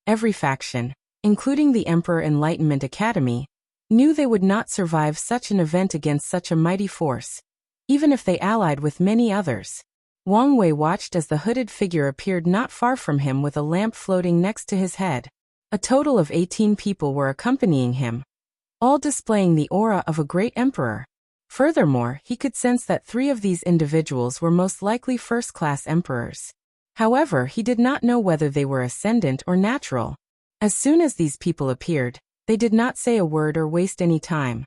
Every faction, including the Emperor Enlightenment Academy, knew they would not survive such an event against such a mighty force, even if they allied with many others. Wang Wei watched as the hooded figure appeared not far from him with a lamp floating next to his head. A total of 18 people were accompanying him, all displaying the aura of a great emperor. Furthermore, he could sense that 3 of these individuals were most likely first-class emperors. However, he did not know whether they were ascendant or natural. As soon as these people appeared, they did not say a word or waste any time.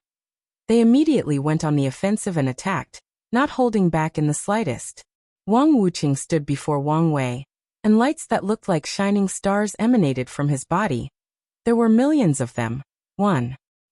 They immediately went on the offensive and attacked, not holding back in the slightest. Wang Wuqing stood before Wang Wei, and lights that looked like shining stars emanated from his body. There were millions of them.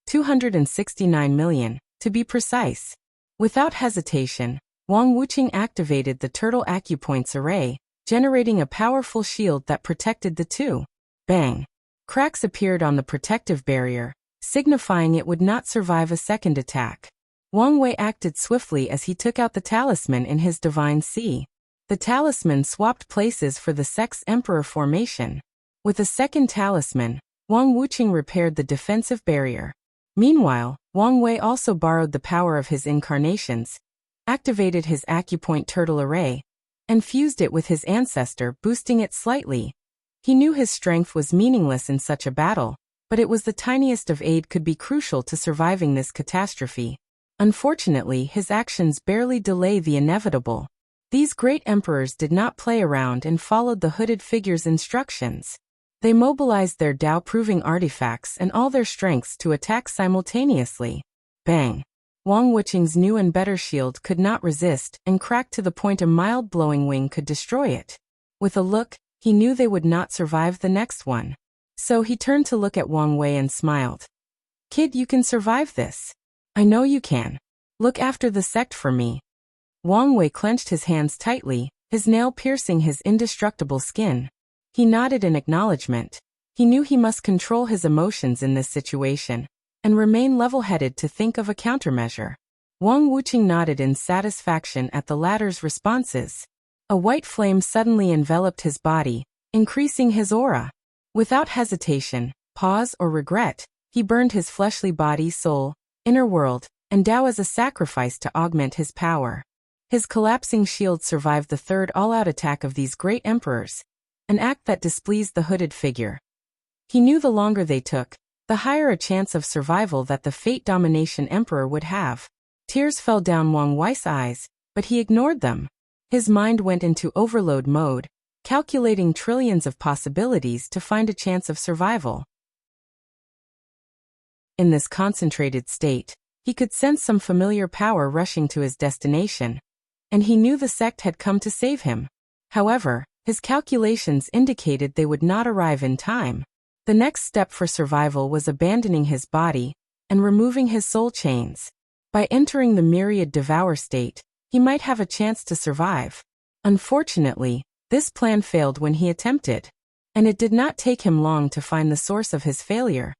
269 million, to be precise. Without hesitation, Wang Wuqing activated the turtle acupoints array, generating a powerful shield that protected the two. Bang! Cracks appeared on the protective barrier, signifying it would not survive a second attack. Wang Wei acted swiftly as he took out the talisman in his divine sea. The talisman swapped places for the Sex Emperor formation. With a second talisman, Wang Wuqing repaired the defensive barrier. Meanwhile, Wang Wei also borrowed the power of his incarnations, activated his acupoint turtle array, and fused it with his ancestor, boosting it slightly. He knew his strength was meaningless in such a battle, but it was the tiniest of aid could be crucial to surviving this catastrophe. Unfortunately, his actions barely delay the inevitable. These great emperors did not play around and followed the hooded figure's instructions. They mobilized their Tao-proving artifacts and all their strengths to attack simultaneously. Bang! Wang Wuqing's new and better shield could not resist and cracked to the point a mild blowing wing could destroy it. With a look, he knew they would not survive the next one. So he turned to look at Wang Wei and smiled. "Kid, you can survive this. I know you can. Look after the sect for me." Wang Wei clenched his hands tightly, his nail piercing his indestructible skin. He nodded in acknowledgement. He knew he must control his emotions in this situation, and remain level-headed to think of a countermeasure. Wang Wuqing nodded in satisfaction at the latter's responses. A white flame suddenly enveloped his body, increasing his aura. Without hesitation, pause, or regret, he burned his fleshly body, soul, inner world, and Tao as a sacrifice to augment his power. His collapsing shield survived the third all-out attack of these great emperors, an act that displeased the hooded figure. He knew the longer they took, the higher a chance of survival that the Fate Domination Emperor would have. Tears fell down Wang Wei's eyes, but he ignored them. His mind went into overload mode, calculating trillions of possibilities to find a chance of survival. In this concentrated state, he could sense some familiar power rushing to his destination, and he knew the sect had come to save him. However, his calculations indicated they would not arrive in time. The next step for survival was abandoning his body and removing his soul chains. By entering the myriad devour state, he might have a chance to survive. Unfortunately, this plan failed when he attempted, and it did not take him long to find the source of his failure.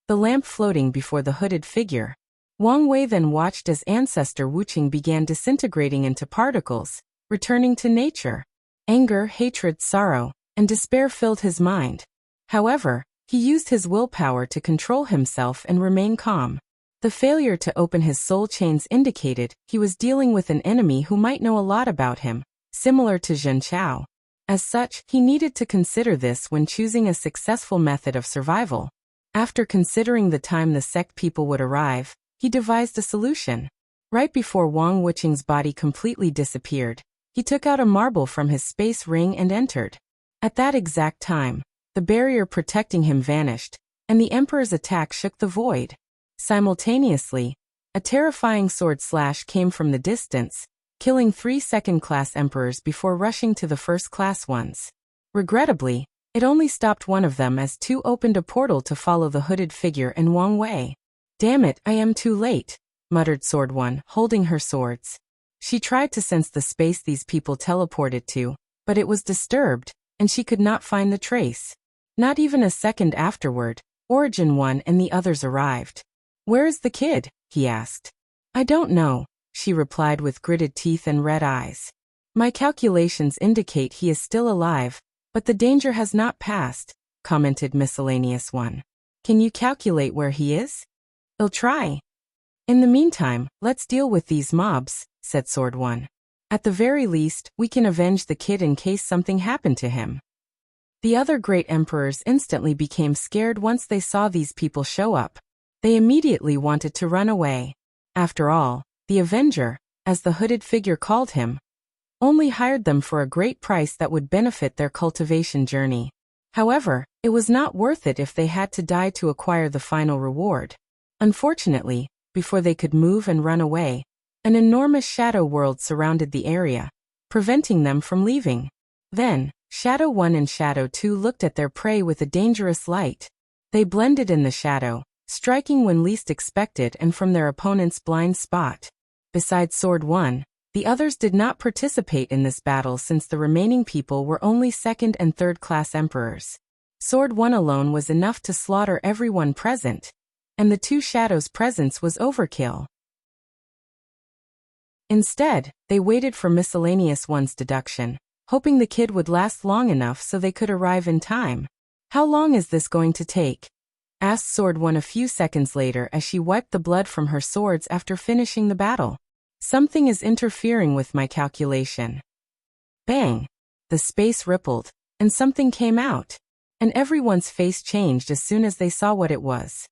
The lamp floating before the hooded figure. Wang Wei then watched as ancestor Wuqing began disintegrating into particles, returning to nature. Anger, hatred, sorrow, and despair filled his mind. However, he used his willpower to control himself and remain calm. The failure to open his soul chains indicated he was dealing with an enemy who might know a lot about him, similar to Zhen Chao. As such, he needed to consider this when choosing a successful method of survival. After considering the time the sect people would arrive, he devised a solution. Right before Wang Wuqing's body completely disappeared, he took out a marble from his space ring and entered. At that exact time, the barrier protecting him vanished, and the Emperor's attack shook the void. Simultaneously, a terrifying sword slash came from the distance, killing 3 second-class emperors before rushing to the first-class ones. Regrettably, it only stopped one of them as 2 opened a portal to follow the hooded figure and Wang Wei. "Damn it, I am too late," muttered Sword One, holding her swords. She tried to sense the space these people teleported to, but it was disturbed, and she could not find the trace. Not even a second afterward, Origin One and the others arrived. "Where is the kid?" he asked. "I don't know," she replied with gritted teeth and red eyes. "My calculations indicate he is still alive, but the danger has not passed," commented Miscellaneous One. "Can you calculate where he is?" "I'll try." "In the meantime, let's deal with these mobs," said Sword One. "At the very least, we can avenge the kid in case something happened to him." The other great emperors instantly became scared once they saw these people show up. They immediately wanted to run away. After all, the Avenger, as the hooded figure called him, only hired them for a great price that would benefit their cultivation journey. However, it was not worth it if they had to die to acquire the final reward. Unfortunately, before they could move and run away, an enormous shadow world surrounded the area, preventing them from leaving. Then, Shadow 1 and Shadow 2 looked at their prey with a dangerous light. They blended in the shadow, striking when least expected and from their opponent's blind spot. Besides Sword 1, the others did not participate in this battle since the remaining people were only second and third class emperors. Sword 1 alone was enough to slaughter everyone present, and the 2 shadows' presence was overkill. Instead, they waited for Miscellaneous One's deduction, hoping the kid would last long enough so they could arrive in time. "How long is this going to take?" asked Sword One a few seconds later as she wiped the blood from her swords after finishing the battle. "Something is interfering with my calculation." Bang! The space rippled, and something came out, and everyone's face changed as soon as they saw what it was.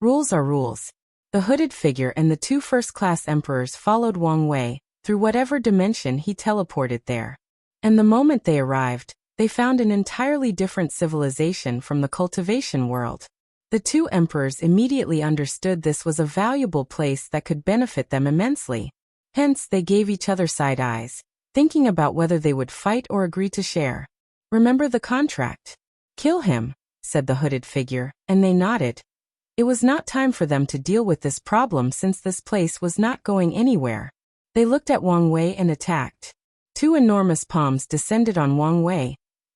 Rules are rules. The hooded figure and the 2 first-class emperors followed Wang Wei through whatever dimension he teleported there. And the moment they arrived, they found an entirely different civilization from the cultivation world. The 2 emperors immediately understood this was a valuable place that could benefit them immensely. Hence, they gave each other side eyes, thinking about whether they would fight or agree to share. "Remember the contract." "Kill him," said the hooded figure, and they nodded. It was not time for them to deal with this problem since this place was not going anywhere. They looked at Wang Wei and attacked. 2 enormous palms descended on Wang Wei,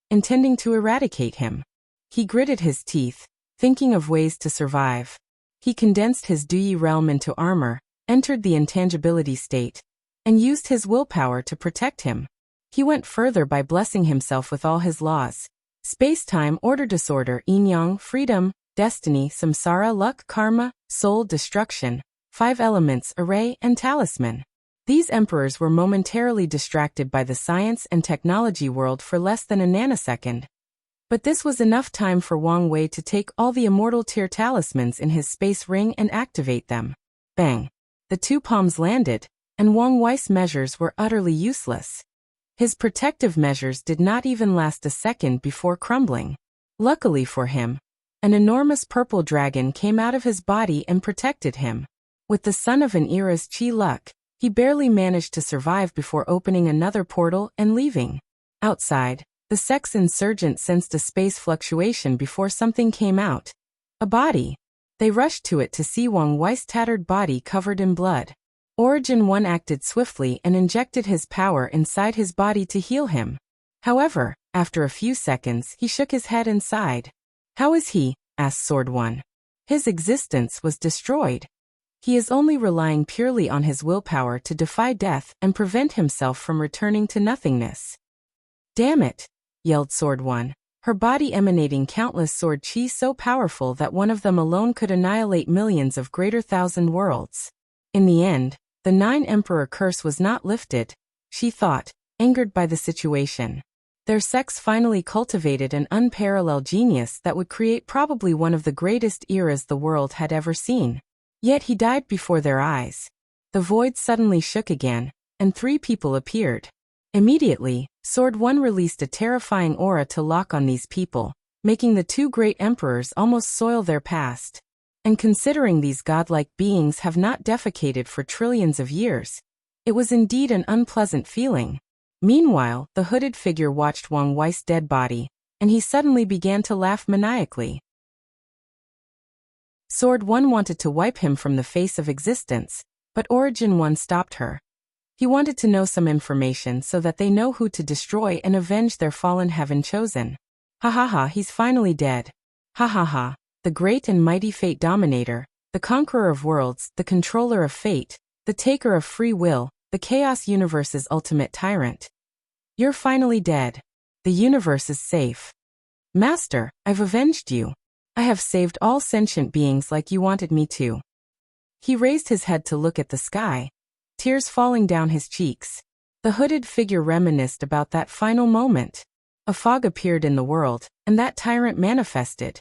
intending to eradicate him. He gritted his teeth, thinking of ways to survive. He condensed his Duyi realm into armor, entered the intangibility state, and used his willpower to protect him. He went further by blessing himself with all his laws: space-time, order, disorder, yin-yang, freedom, destiny, samsara, luck, karma, soul, destruction, 5 elements, array, and talisman. These emperors were momentarily distracted by the science and technology world for less than a nanosecond. But this was enough time for Wang Wei to take all the immortal tier talismans in his space ring and activate them. Bang! The 2 palms landed, and Wang Wei's measures were utterly useless. His protective measures did not even last a second before crumbling. Luckily for him, an enormous purple dragon came out of his body and protected him. With the son of an era's chi luck, he barely managed to survive before opening another portal and leaving. Outside, the sex insurgent sensed a space fluctuation before something came out. A body. They rushed to it to see Wang Wei's tattered body covered in blood. Origin 1 acted swiftly and injected his power inside his body to heal him. However, after a few seconds, he shook his head and sighed. "How is he?" asked Sword 1. "His existence was destroyed. He is only relying purely on his willpower to defy death and prevent himself from returning to nothingness." "Damn it!" yelled Sword 1, her body emanating countless sword chi so powerful that one of them alone could annihilate millions of greater thousand worlds. In the end, the 9 Emperor curse was not lifted, she thought, angered by the situation. Their sex finally cultivated an unparalleled genius that would create probably one of the greatest eras the world had ever seen. Yet he died before their eyes. The void suddenly shook again, and 3 people appeared. Immediately, Sword 1 released a terrifying aura to lock on these people, making the 2 great emperors almost soil their past. And considering these godlike beings have not defecated for trillions of years, it was indeed an unpleasant feeling. Meanwhile, the hooded figure watched Wang Wei's dead body, and he suddenly began to laugh maniacally. Sword 1 wanted to wipe him from the face of existence, but Origin 1 stopped her. He wanted to know some information so that they know who to destroy and avenge their fallen heaven chosen. Ha ha ha, he's finally dead. Ha ha ha, the great and mighty Fate Dominator, the conqueror of worlds, the controller of fate, the taker of free will, the Chaos Universe's ultimate tyrant. You're finally dead. The universe is safe. Master, I've avenged you. I have saved all sentient beings like you wanted me to. He raised his head to look at the sky, tears falling down his cheeks. The hooded figure reminisced about that final moment. A fog appeared in the world, and that tyrant manifested.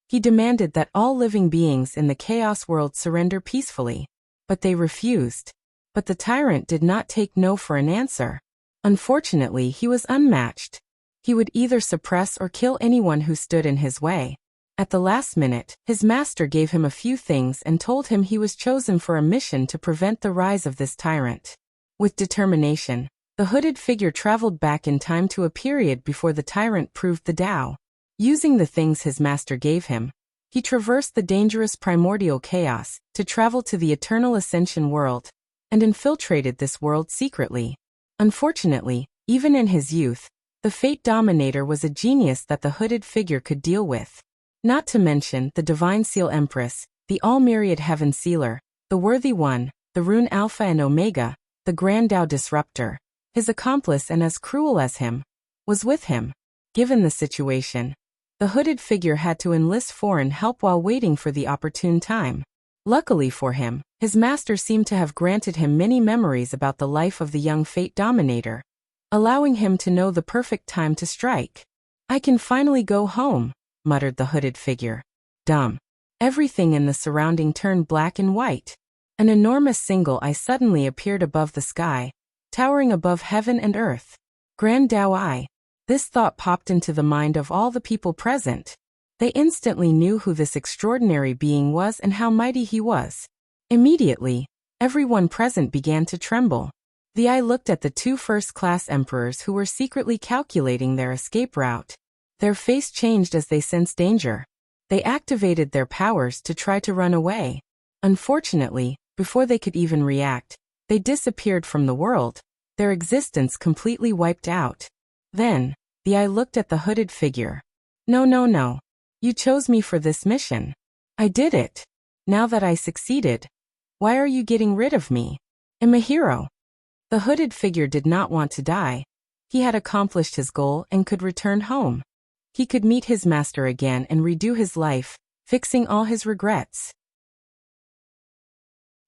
He demanded that all living beings in the chaos world surrender peacefully. But they refused. But the tyrant did not take no for an answer. Unfortunately, he was unmatched. He would either suppress or kill anyone who stood in his way. At the last minute, his master gave him a few things and told him he was chosen for a mission to prevent the rise of this tyrant. With determination, the hooded figure traveled back in time to a period before the tyrant proved the Tao. Using the things his master gave him, he traversed the dangerous primordial chaos to travel to the eternal ascension world, and infiltrated this world secretly. Unfortunately, even in his youth, the Fate Dominator was a genius that the hooded figure could deal with. Not to mention the Divine Seal Empress, the All-Myriad Heaven Sealer, the Worthy One, the Rune Alpha and Omega, the Grand Tao Disruptor, his accomplice and as cruel as him, was with him. Given the situation, the hooded figure had to enlist foreign help while waiting for the opportune time. Luckily for him, his master seemed to have granted him many memories about the life of the young Fate Dominator, allowing him to know the perfect time to strike. "I can finally go home," muttered the hooded figure. Dumb. Everything in the surrounding turned black and white. An enormous single eye suddenly appeared above the sky, towering above heaven and earth. Grand Tao Eye. This thought popped into the mind of all the people present. They instantly knew who this extraordinary being was and how mighty he was. Immediately, everyone present began to tremble. The eye looked at the 2 first-class emperors who were secretly calculating their escape route. Their face changed as they sensed danger. They activated their powers to try to run away. Unfortunately, before they could even react, they disappeared from the world, their existence completely wiped out. Then, the eye looked at the hooded figure. "No, no, no. You chose me for this mission. I did it. Now that I succeeded, why are you getting rid of me? I'm a hero." The hooded figure did not want to die. He had accomplished his goal and could return home. He could meet his master again and redo his life, fixing all his regrets.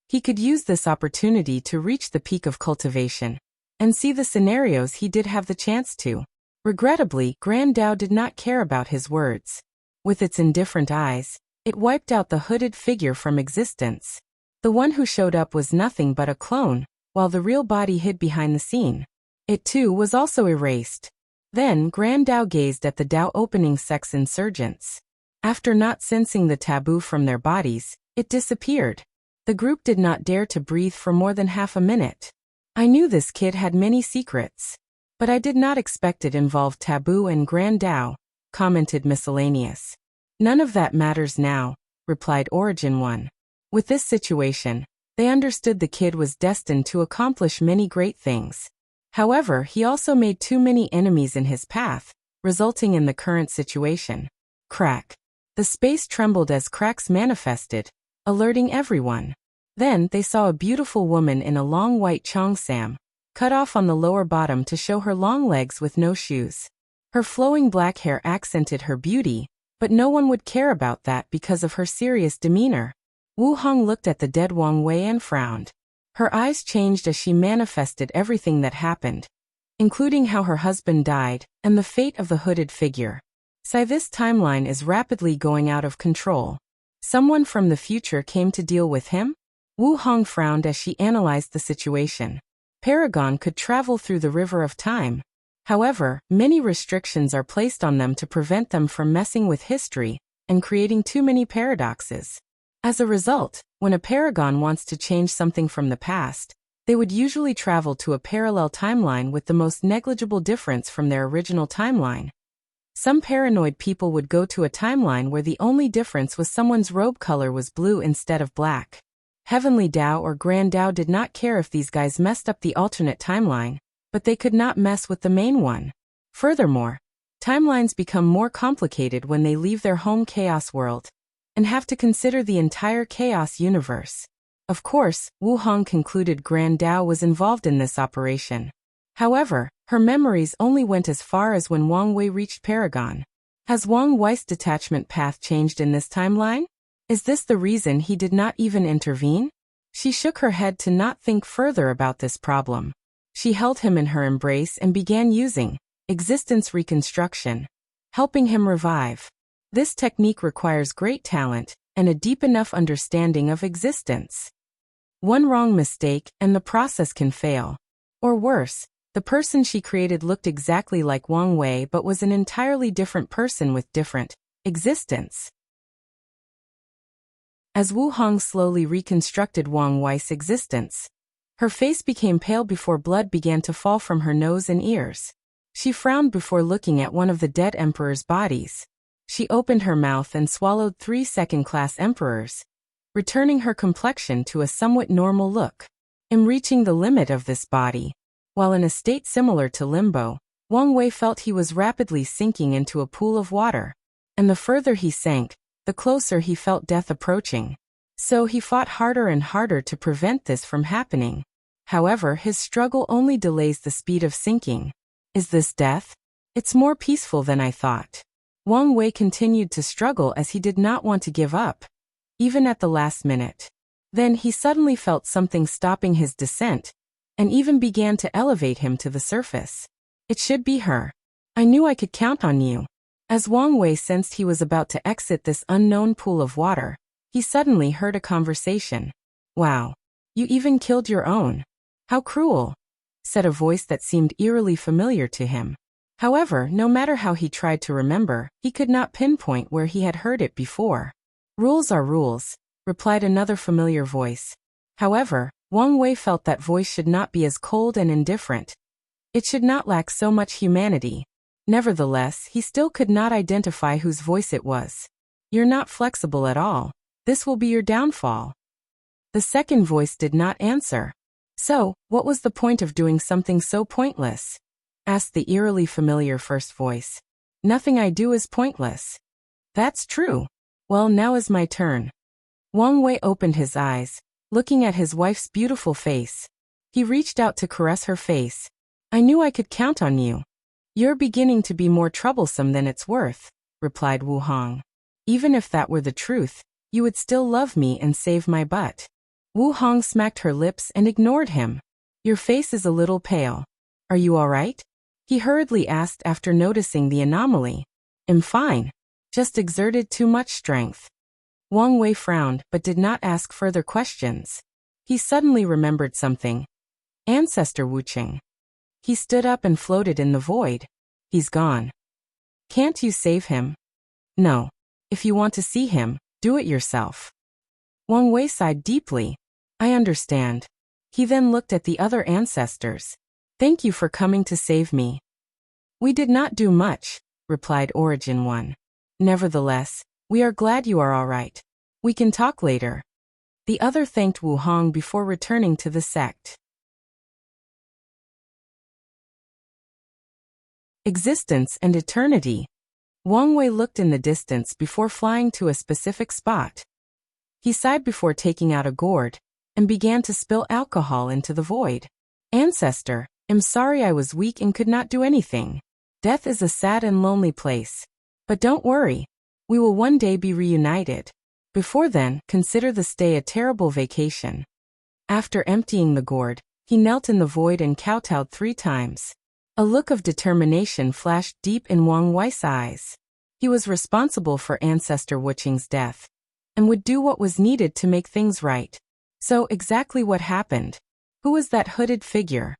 He could use this opportunity to reach the peak of cultivation and see the scenarios he did have the chance to. Regrettably, Grand Tao did not care about his words. With its indifferent eyes, it wiped out the hooded figure from existence. The one who showed up was nothing but a clone, while the real body hid behind the scene. It too was also erased. Then Grand Tao gazed at the Tao opening sex insurgents. After not sensing the taboo from their bodies, it disappeared. The group did not dare to breathe for more than half a minute. I knew this kid had many secrets, but I did not expect it involved taboo and Grand Tao, commented Miscellaneous. None of that matters now, replied Origin 1. With this situation, they understood the kid was destined to accomplish many great things. However, he also made too many enemies in his path, resulting in the current situation. Crack. The space trembled as cracks manifested, alerting everyone. Then they saw a beautiful woman in a long white cheongsam, cut off on the lower bottom to show her long legs with no shoes. Her flowing black hair accented her beauty, but no one would care about that because of her serious demeanor. Wu Hong looked at the dead Wang Wei and frowned. Her eyes changed as she manifested everything that happened, including how her husband died and the fate of the hooded figure. This timeline is rapidly going out of control. Someone from the future came to deal with him? Wu Hong frowned as she analyzed the situation. Paragon could travel through the river of time. However, many restrictions are placed on them to prevent them from messing with history and creating too many paradoxes. As a result, when a paragon wants to change something from the past, they would usually travel to a parallel timeline with the most negligible difference from their original timeline. Some paranoid people would go to a timeline where the only difference was someone's robe color was blue instead of black. Heavenly Tao or Grand Tao did not care if these guys messed up the alternate timeline, but they could not mess with the main one. Furthermore, timelines become more complicated when they leave their home chaos world and have to consider the entire chaos universe. Of course, Wu Hong concluded Grand Tao was involved in this operation. However, her memories only went as far as when Wang Wei reached Paragon. Has Wang Wei's detachment path changed in this timeline? Is this the reason he did not even intervene? She shook her head to not think further about this problem. She held him in her embrace and began using existence reconstruction, helping him revive. This technique requires great talent and a deep enough understanding of existence. One wrong mistake and the process can fail. Or worse, the person she created looked exactly like Wang Wei but was an entirely different person with different existence. As Wu Hong slowly reconstructed Wang Wei's existence, her face became pale before blood began to fall from her nose and ears. She frowned before looking at one of the dead emperor's bodies. She opened her mouth and swallowed 3 second-class emperors, returning her complexion to a somewhat normal look. In reaching the limit of this body, while in a state similar to limbo, Wang Wei felt he was rapidly sinking into a pool of water. And the further he sank, the closer he felt death approaching. So he fought harder and harder to prevent this from happening. However, his struggle only delays the speed of sinking. Is this death? It's more peaceful than I thought. Wang Wei continued to struggle as he did not want to give up, even at the last minute. Then he suddenly felt something stopping his descent, and even began to elevate him to the surface. It should be her. I knew I could count on you. As Wang Wei sensed he was about to exit this unknown pool of water, he suddenly heard a conversation. Wow. You even killed your own. How cruel, said a voice that seemed eerily familiar to him. However, no matter how he tried to remember, he could not pinpoint where he had heard it before. Rules are rules, replied another familiar voice. However, Wang Wei felt that voice should not be as cold and indifferent. It should not lack so much humanity. Nevertheless, he still could not identify whose voice it was. You're not flexible at all. This will be your downfall. The second voice did not answer. So, what was the point of doing something so pointless? Asked the eerily familiar first voice. Nothing I do is pointless. That's true. Well, now is my turn. Wang Wei opened his eyes, looking at his wife's beautiful face. He reached out to caress her face. I knew I could count on you. You're beginning to be more troublesome than it's worth, replied Wu Hong. Even if that were the truth, you would still love me and save my butt. Wu Hong smacked her lips and ignored him. Your face is a little pale. Are you all right? He hurriedly asked after noticing the anomaly. I'm fine. Just exerted too much strength. Wang Wei frowned but did not ask further questions. He suddenly remembered something. Ancestor Wucheng. He stood up and floated in the void. He's gone. Can't you save him? No. If you want to see him, do it yourself. Wang Wei sighed deeply. I understand. He then looked at the other ancestors. Thank you for coming to save me. We did not do much, replied Origin One. Nevertheless, we are glad you are all right. We can talk later. The other thanked Wu Hong before returning to the sect. Existence and eternity. Wang Wei looked in the distance before flying to a specific spot. He sighed before taking out a gourd and began to spill alcohol into the void. Ancestor, I'm sorry I was weak and could not do anything. Death is a sad and lonely place. But don't worry. We will one day be reunited. Before then, consider the stay a terrible vacation. After emptying the gourd, he knelt in the void and kowtowed 3 times. A look of determination flashed deep in Wang Wei's eyes. He was responsible for Ancestor Wucheng's death and would do what was needed to make things right. So exactly what happened? Who was that hooded figure?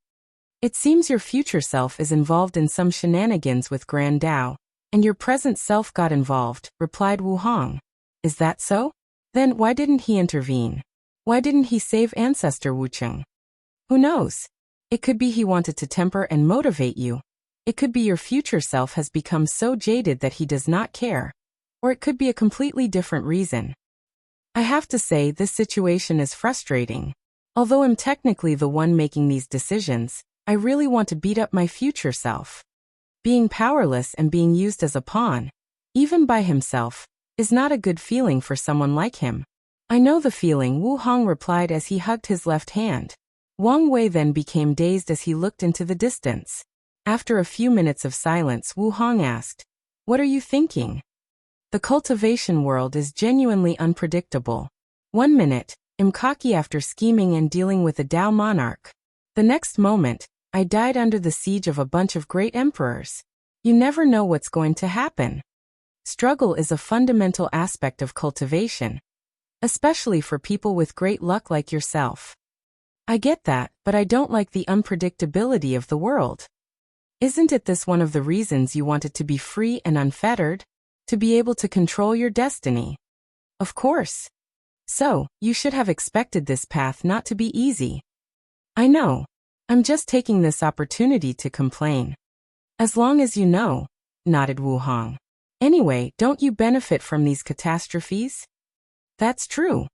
It seems your future self is involved in some shenanigans with Grand Dao, and your present self got involved, replied Wu Hong. Is that so? Then why didn't he intervene? Why didn't he save Ancestor Wucheng? Who knows? It could be he wanted to temper and motivate you. It could be your future self has become so jaded that he does not care. Or it could be a completely different reason. I have to say this situation is frustrating. Although I'm technically the one making these decisions, I really want to beat up my future self. Being powerless and being used as a pawn, even by himself, is not a good feeling for someone like him. I know the feeling, Wu Hong replied as he hugged his left hand. Wang Wei then became dazed as he looked into the distance. After a few minutes of silence, Wu Hong asked, What are you thinking? The cultivation world is genuinely unpredictable. 1 minute, I'm cocky after scheming and dealing with a Dao monarch. The next moment, I died under the siege of a bunch of great emperors. You never know what's going to happen. Struggle is a fundamental aspect of cultivation, especially for people with great luck like yourself. I get that, but I don't like the unpredictability of the world. Isn't it this one of the reasons you wanted to be free and unfettered? To be able to control your destiny? Of course. So, you should have expected this path not to be easy. I know. I'm just taking this opportunity to complain. As long as you know, nodded Wu Hong. Anyway, don't you benefit from these catastrophes? That's true.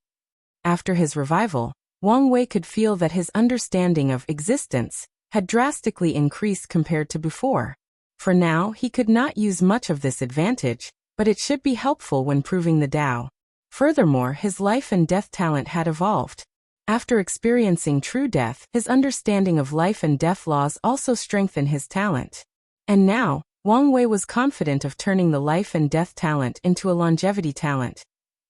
After his revival, Wang Wei could feel that his understanding of existence had drastically increased compared to before. For now, he could not use much of this advantage, but it should be helpful when proving the Dao. Furthermore, his life and death talent had evolved. After experiencing true death, his understanding of life and death laws also strengthened his talent. And now, Wang Wei was confident of turning the life and death talent into a longevity talent,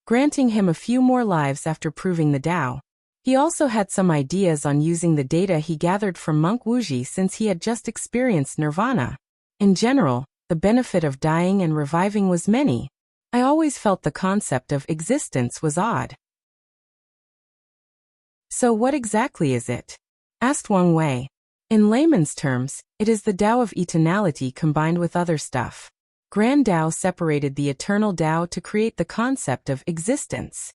granting him a few more lives after proving the Dao. He also had some ideas on using the data he gathered from Monk Wuji since he had just experienced nirvana. In general, the benefit of dying and reviving was many. I always felt the concept of existence was odd. So what exactly is it? Asked Wang Wei. In layman's terms, it is the Dao of eternality combined with other stuff. Grand Dao separated the eternal Dao to create the concept of existence.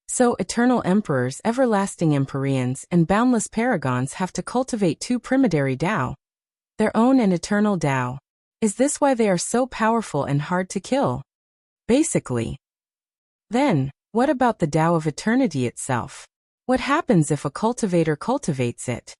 So eternal emperors, everlasting empyreans, and boundless paragons have to cultivate 2 primary Dao, their own and eternal Dao. Is this why they are so powerful and hard to kill? Basically. Then, what about the Dao of eternity itself? What happens if a cultivator cultivates it?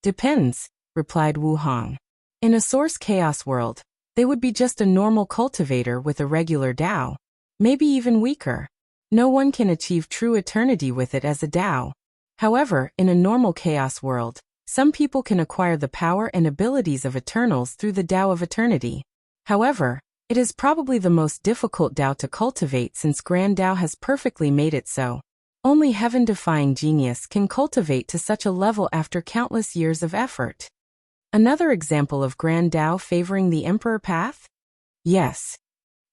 Depends, replied Wu Hong. In a source chaos world, they would be just a normal cultivator with a regular Dao, maybe even weaker. No one can achieve true eternity with it as a Dao. However, in a normal chaos world, some people can acquire the power and abilities of Eternals through the Tao of Eternity. However, it is probably the most difficult Tao to cultivate since Grand Tao has perfectly made it so. Only heaven-defying genius can cultivate to such a level after countless years of effort. Another example of Grand Tao favoring the Emperor path? Yes.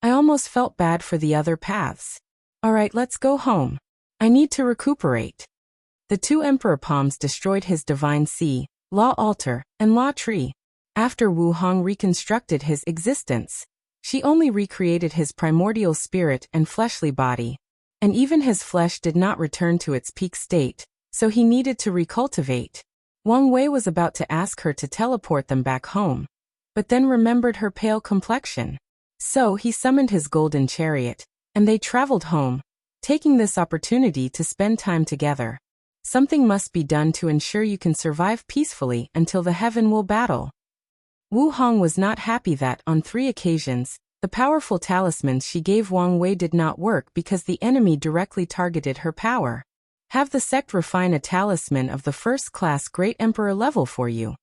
I almost felt bad for the other paths. Alright, let's go home. I need to recuperate. The two Emperor Palms destroyed his Divine Sea, Law Altar, and Law Tree. After Wu Hong reconstructed his existence, she only recreated his primordial spirit and fleshly body. And even his flesh did not return to its peak state, so he needed to recultivate. Wang Wei was about to ask her to teleport them back home, but then remembered her pale complexion. So he summoned his golden chariot, and they traveled home, taking this opportunity to spend time together. Something must be done to ensure you can survive peacefully until the heaven will battle. Wu Hong was not happy that, on 3 occasions, the powerful talismans she gave Wang Wei did not work because the enemy directly targeted her power. Have the sect refine a talisman of the first-class Great Emperor level for you.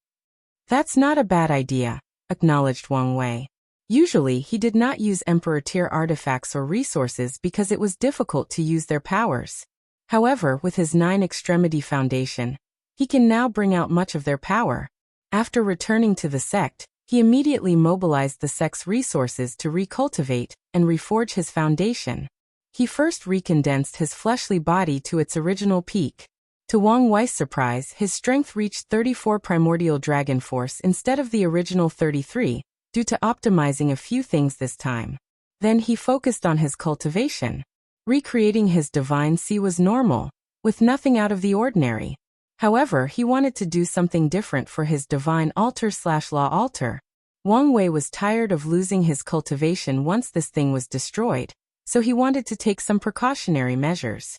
That's not a bad idea, acknowledged Wang Wei. Usually he did not use Emperor-tier artifacts or resources because it was difficult to use their powers. However, with his 9-extremity foundation, he can now bring out much of their power. After returning to the sect, he immediately mobilized the sect's resources to recultivate and reforge his foundation. He first recondensed his fleshly body to its original peak. To Wang Wei's surprise, his strength reached 34 primordial dragon force instead of the original 33, due to optimizing a few things this time. Then he focused on his cultivation. Recreating his Divine Sea was normal, with nothing out of the ordinary. However, he wanted to do something different for his Divine Altar/Law Altar. Wang Wei was tired of losing his cultivation once this thing was destroyed, so he wanted to take some precautionary measures.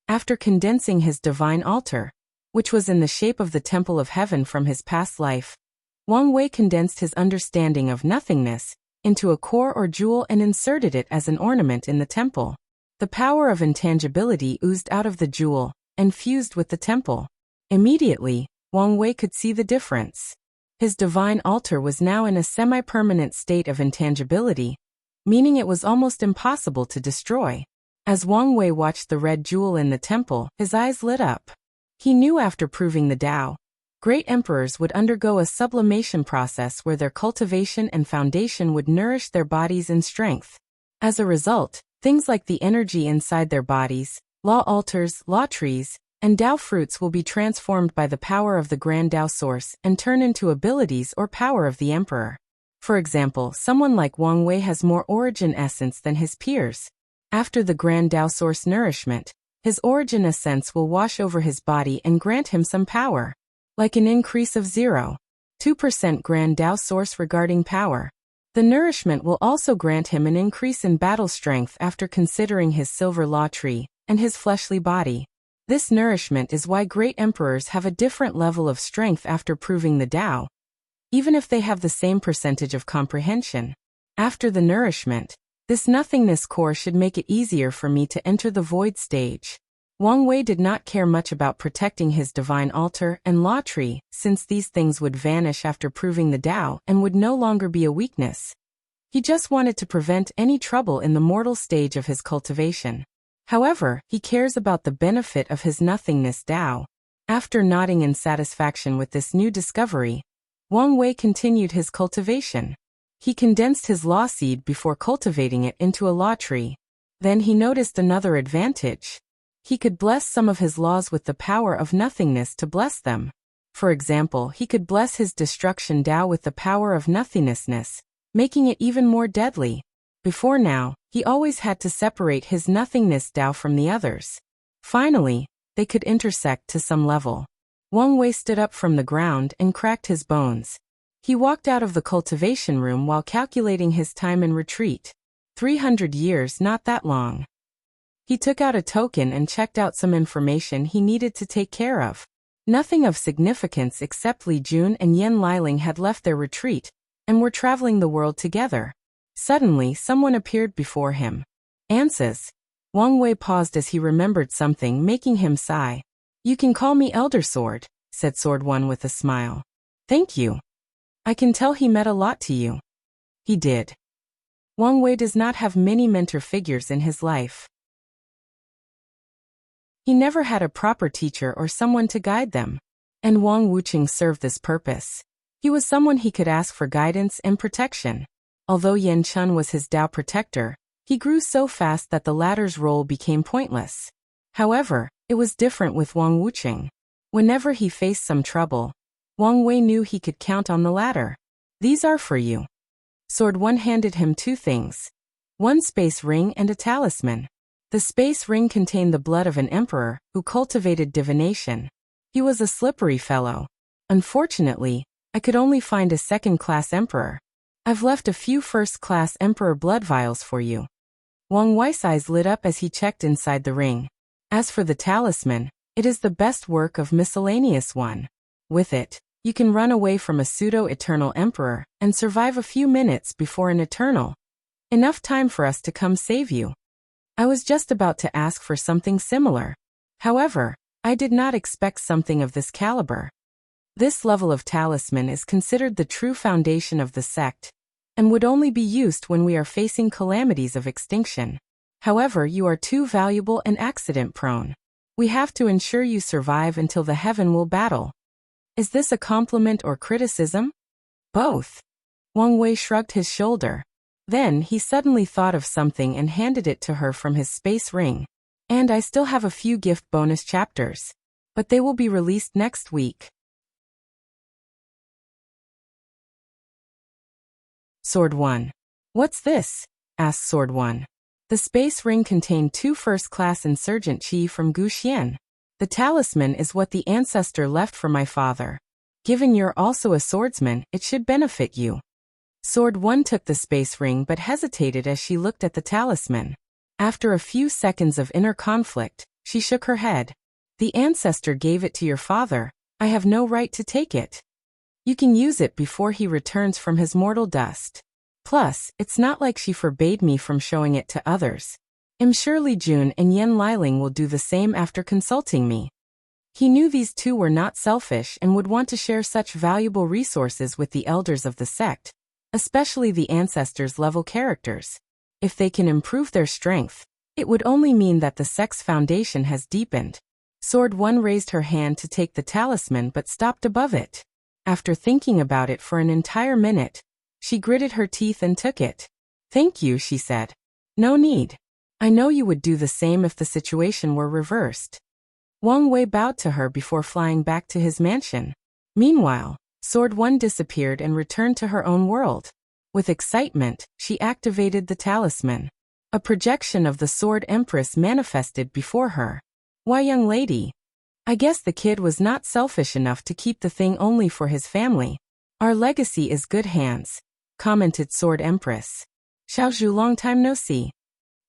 After condensing his Divine Altar, which was in the shape of the Temple of Heaven from his past life, Wang Wei condensed his understanding of nothingness into a core or jewel and inserted it as an ornament in the temple. The power of intangibility oozed out of the jewel and fused with the temple. Immediately, Wang Wei could see the difference. His Divine Altar was now in a semi-permanent state of intangibility, meaning it was almost impossible to destroy. As Wang Wei watched the red jewel in the temple, his eyes lit up. He knew after proving the Tao, great emperors would undergo a sublimation process where their cultivation and foundation would nourish their bodies in strength. As a result, things like the energy inside their bodies, law altars, law trees, and Tao fruits will be transformed by the power of the Grand Tao Source and turn into abilities or power of the Emperor. For example, someone like Wang Wei has more origin essence than his peers. After the Grand Tao Source nourishment, his origin essence will wash over his body and grant him some power. Like an increase of 0.2% Grand Tao Source regarding power. The nourishment will also grant him an increase in battle strength after considering his silver law tree and his fleshly body. This nourishment is why great emperors have a different level of strength after proving the Tao, even if they have the same percentage of comprehension. After the nourishment, this nothingness core should make it easier for me to enter the void stage. Wang Wei did not care much about protecting his Divine Altar and Law Tree, since these things would vanish after proving the Tao and would no longer be a weakness. He just wanted to prevent any trouble in the mortal stage of his cultivation. However, he cares about the benefit of his nothingness Tao. After nodding in satisfaction with this new discovery, Wang Wei continued his cultivation. He condensed his law seed before cultivating it into a law tree. Then he noticed another advantage. He could bless some of his laws with the power of nothingness to bless them. For example, he could bless his destruction Tao with the power of nothingnessness, making it even more deadly. Before now, he always had to separate his nothingness Tao from the others. Finally, they could intersect to some level. Wang Wei stood up from the ground and cracked his bones. He walked out of the cultivation room while calculating his time in retreat. 300 years, not that long. He took out a token and checked out some information he needed to take care of. Nothing of significance except Li Jun and Yan Liling had left their retreat and were traveling the world together. Suddenly, someone appeared before him. Answers. Wang Wei paused as he remembered something, making him sigh. You can call me Elder Sword, said Sword One with a smile. Thank you. I can tell he meant a lot to you. He did. Wang Wei does not have many mentor figures in his life. He never had a proper teacher or someone to guide them. And Wang Wuqing served this purpose. He was someone he could ask for guidance and protection. Although Yan Chun was his Dao protector, he grew so fast that the latter's role became pointless. However, it was different with Wang Wuqing. Whenever he faced some trouble, Wang Wei knew he could count on the latter. These are for you. Sword One handed him two things. One space ring and a talisman. The space ring contained the blood of an emperor who cultivated divination. He was a slippery fellow. Unfortunately, I could only find a second-class emperor. I've left a few first-class emperor blood vials for you. Wang Wei's eyes lit up as he checked inside the ring. As for the talisman, it is the best work of miscellaneous one. With it, you can run away from a pseudo-eternal emperor and survive a few minutes before an eternal. Enough time for us to come save you. I was just about to ask for something similar. However, I did not expect something of this caliber. This level of talisman is considered the true foundation of the sect, and would only be used when we are facing calamities of extinction. However, you are too valuable and accident-prone. We have to ensure you survive until the heaven will battle. Is this a compliment or criticism? Both. Wang Wei shrugged his shoulder. Then he suddenly thought of something and handed it to her from his space ring. And I still have a few gift bonus chapters. But they will be released next week. Sword One. What's this? Asked Sword One. The space ring contained 2 first-class insurgent chi from Guxian. The talisman is what the ancestor left for my father. Given you're also a swordsman, it should benefit you. Sword One took the space ring but hesitated as she looked at the talisman. After a few seconds of inner conflict, she shook her head. The ancestor gave it to your father. I have no right to take it. You can use it before he returns from his mortal dust. Plus, it's not like she forbade me from showing it to others. I'm sure Li Jun and Yan Liling will do the same after consulting me. He knew these two were not selfish and would want to share such valuable resources with the elders of the sect, especially the ancestors' level characters. If they can improve their strength, it would only mean that the sect's foundation has deepened. Sword One raised her hand to take the talisman but stopped above it. After thinking about it for an entire minute, she gritted her teeth and took it. Thank you, she said. No need. I know you would do the same if the situation were reversed. Wang Wei bowed to her before flying back to his mansion. Meanwhile, Sword One disappeared and returned to her own world. With excitement, she activated the talisman. A projection of the Sword Empress manifested before her. Why, young lady? I guess the kid was not selfish enough to keep the thing only for his family. Our legacy is good hands, commented Sword Empress. Xiaozhu, long time no see.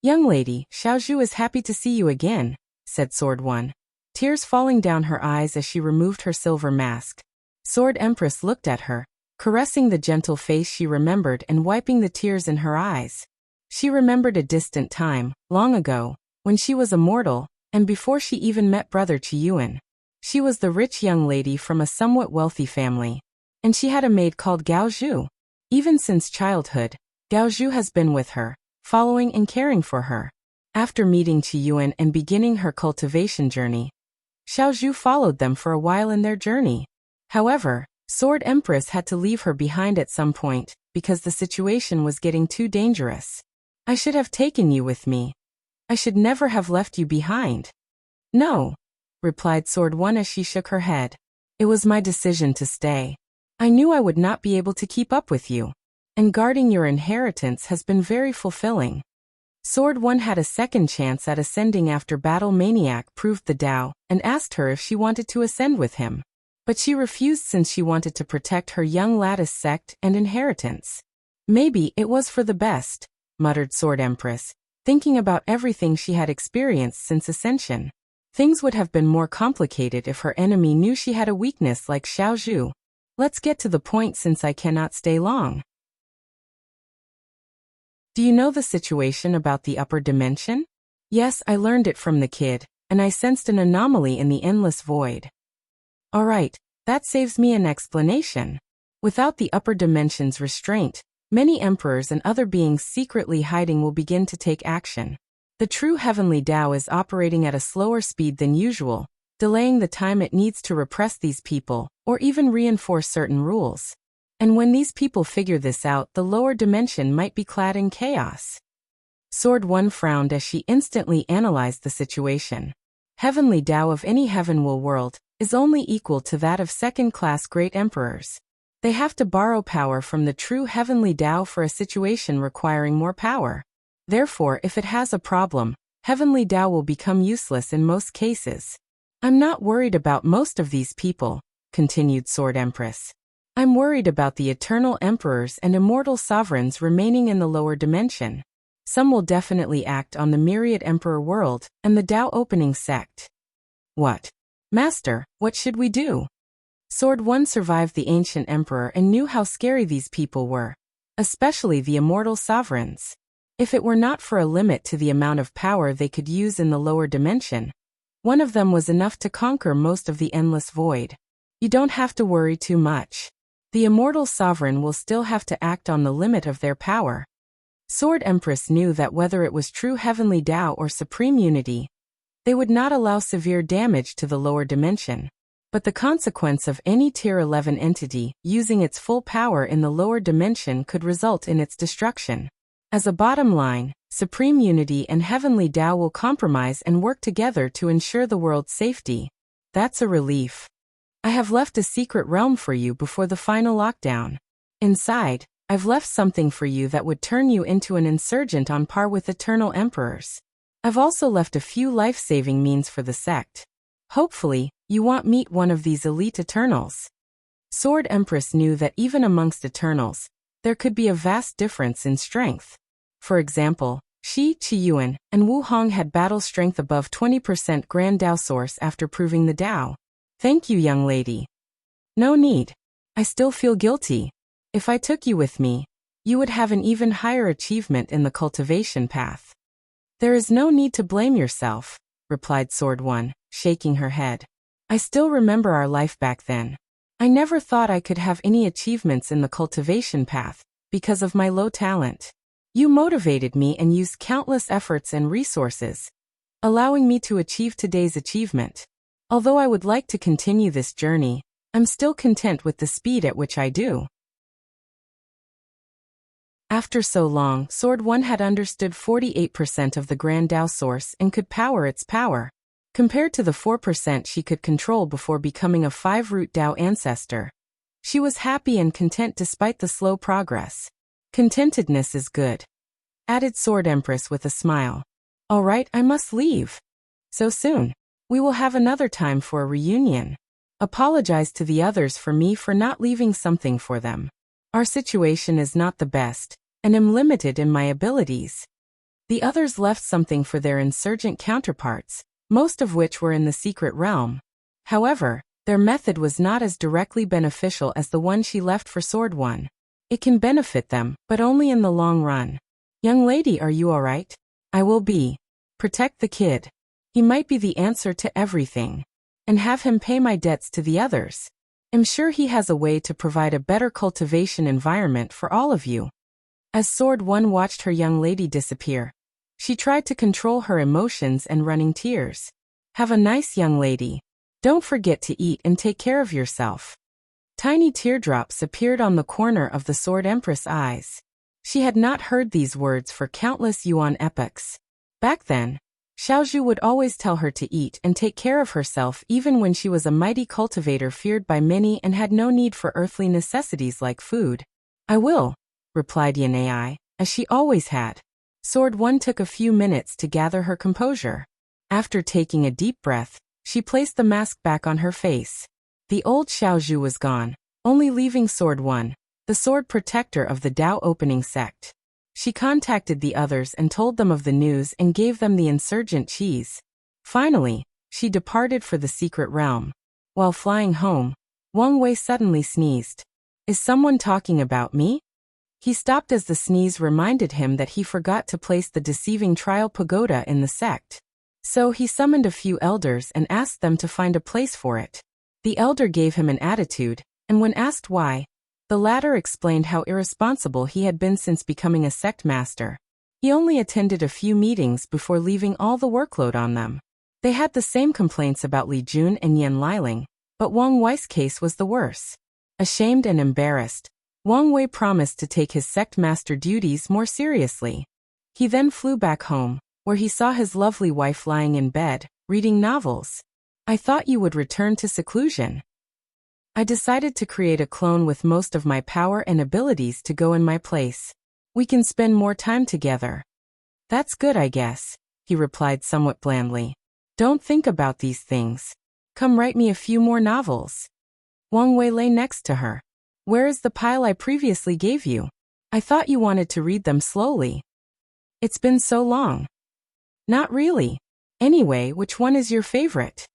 Young lady, Xiaozhu is happy to see you again, said Sword One, tears falling down her eyes as she removed her silver mask. Sword Empress looked at her, caressing the gentle face she remembered and wiping the tears in her eyes. She remembered a distant time, long ago, when she was a mortal, and before she even met brother Qiyuan. She was the rich young lady from a somewhat wealthy family, and she had a maid called Gao Zhu. Even since childhood, Gao Zhu has been with her, following and caring for her. After meeting Qiyuan and beginning her cultivation journey, Xiao Zhu followed them for a while in their journey. However, Sword Empress had to leave her behind at some point, because the situation was getting too dangerous. I should have taken you with me. I should never have left you behind. No, replied Sword One as she shook her head. It was my decision to stay. I knew I would not be able to keep up with you, and guarding your inheritance has been very fulfilling. Sword One had a second chance at ascending after Battle Maniac proved the Tao and asked her if she wanted to ascend with him. But she refused since she wanted to protect her young lattice sect and inheritance. Maybe it was for the best, muttered Sword Empress, thinking about everything she had experienced since ascension. Things would have been more complicated if her enemy knew she had a weakness like Xiao Zhu. Let's get to the point since I cannot stay long. Do you know the situation about the upper dimension? Yes, I learned it from the kid, and I sensed an anomaly in the endless void. All right, that saves me an explanation. Without the upper dimension's restraint, many emperors and other beings secretly hiding will begin to take action. The true heavenly Tao is operating at a slower speed than usual, delaying the time it needs to repress these people, or even reinforce certain rules. And when these people figure this out, the lower dimension might be clad in chaos. Sword One frowned as she instantly analyzed the situation. Heavenly Tao of any heavenward world is only equal to that of second-class great emperors. They have to borrow power from the true heavenly Tao for a situation requiring more power. Therefore, if it has a problem, heavenly Tao will become useless in most cases. I'm not worried about most of these people, continued Sword Empress. I'm worried about the eternal emperors and immortal sovereigns remaining in the lower dimension. Some will definitely act on the myriad emperor world and the Tao opening sect. What? Master, what should we do? Sword One survived the ancient emperor and knew how scary these people were, especially the immortal sovereigns. If it were not for a limit to the amount of power they could use in the lower dimension, one of them was enough to conquer most of the endless void. You don't have to worry too much. The immortal sovereign will still have to act on the limit of their power. Sword Empress knew that whether it was true heavenly Tao or supreme unity, they would not allow severe damage to the lower dimension. But the consequence of any Tier 11 entity using its full power in the lower dimension could result in its destruction. As a bottom line, supreme unity and heavenly Tao will compromise and work together to ensure the world's safety. That's a relief. I have left a secret realm for you before the final lockdown. Inside, I've left something for you that would turn you into an insurgent on par with eternal emperors. I've also left a few life-saving means for the sect. Hopefully, you won't meet one of these elite Eternals. Sword Empress knew that even amongst Eternals, there could be a vast difference in strength. For example, Shi Qiyuan and Wu Hong had battle strength above 20% Grand Tao Source after proving the Tao. Thank you, young lady. No need. I still feel guilty. If I took you with me, you would have an even higher achievement in the cultivation path. There is no need to blame yourself, replied Sword One, shaking her head. I still remember our life back then. I never thought I could have any achievements in the cultivation path because of my low talent. You motivated me and used countless efforts and resources, allowing me to achieve today's achievement. Although I would like to continue this journey, I'm still content with the speed at which I do. After so long, Sword One had understood 48% of the Grand Tao Source and could power its power, compared to the 4% she could control before becoming a 5-root Tao ancestor. She was happy and content despite the slow progress. Contentedness is good, added Sword Empress with a smile. All right, I must leave. So soon. We will have another time for a reunion. Apologize to the others for me for not leaving something for them. Our situation is not the best, and am limited in my abilities. The others left something for their insurgent counterparts, most of which were in the secret realm. However, their method was not as directly beneficial as the one she left for Sword One. It can benefit them, but only in the long run. Young lady, are you all right? I will be. Protect the kid. He might be the answer to everything. And have him pay my debts to the others. I'm sure he has a way to provide a better cultivation environment for all of you. As Sword One watched her young lady disappear, she tried to control her emotions and running tears. Have a nice young lady. Don't forget to eat and take care of yourself. Tiny teardrops appeared on the corner of the Sword Empress' eyes. She had not heard these words for countless Yuan epochs. Back then, Xiaozhu would always tell her to eat and take care of herself even when she was a mighty cultivator feared by many and had no need for earthly necessities like food. I will, replied Yanai, as she always had. Sword One took a few minutes to gather her composure. After taking a deep breath, she placed the mask back on her face. The old Xiaozhu was gone, only leaving Sword One, the sword protector of the Tao opening sect. She contacted the others and told them of the news and gave them the insurgent cheese. Finally, she departed for the secret realm. While flying home, Wang Wei suddenly sneezed. Is someone talking about me? He stopped as the sneeze reminded him that he forgot to place the deceiving trial pagoda in the sect. So he summoned a few elders and asked them to find a place for it. The elder gave him an attitude, and when asked why, the latter explained how irresponsible he had been since becoming a sect master. He only attended a few meetings before leaving all the workload on them. They had the same complaints about Li Jun and Yan Liling, but Wang Wei's case was the worse. Ashamed and embarrassed, Wang Wei promised to take his sect master duties more seriously. He then flew back home, where he saw his lovely wife lying in bed, reading novels. I thought you would return to seclusion. I decided to create a clone with most of my power and abilities to go in my place. We can spend more time together. That's good, I guess, he replied somewhat blandly. Don't think about these things. Come write me a few more novels. Wang Wei lay next to her. Where is the pile I previously gave you? I thought you wanted to read them slowly. It's been so long. Not really. Anyway, which one is your favorite?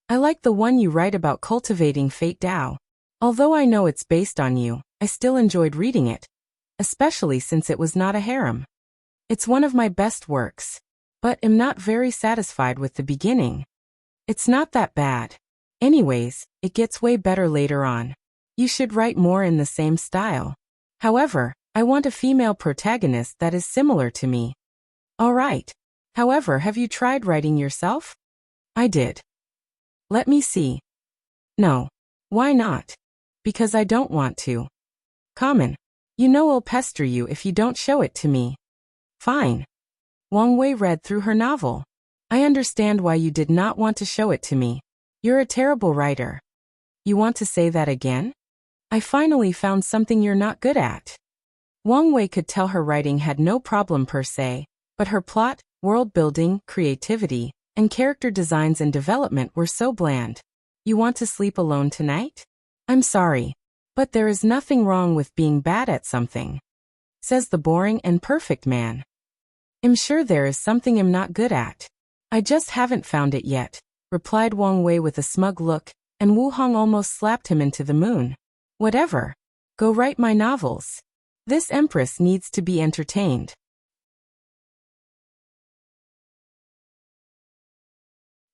I like the one you write about cultivating Fate Dao. Although I know it's based on you, I still enjoyed reading it, especially since it was not a harem. It's one of my best works, but am not very satisfied with the beginning. It's not that bad. Anyways, it gets way better later on. You should write more in the same style. However, I want a female protagonist that is similar to me. Alright. However, have you tried writing yourself? I did. Let me see. No. Why not? Because I don't want to. Common. You know I'll pester you if you don't show it to me. Fine. Wang Wei read through her novel. I understand why you did not want to show it to me. You're a terrible writer. You want to say that again? I finally found something you're not good at. Wang Wei could tell her writing had no problem per se, but her plot, world building, creativity, and character designs and development were so bland. You want to sleep alone tonight? I'm sorry, but there is nothing wrong with being bad at something, says the boring and perfect man. I'm sure there is something I'm not good at. I just haven't found it yet, replied Wang Wei with a smug look, and Wu Hong almost slapped him into the moon. Whatever. Go write my novels. This empress needs to be entertained.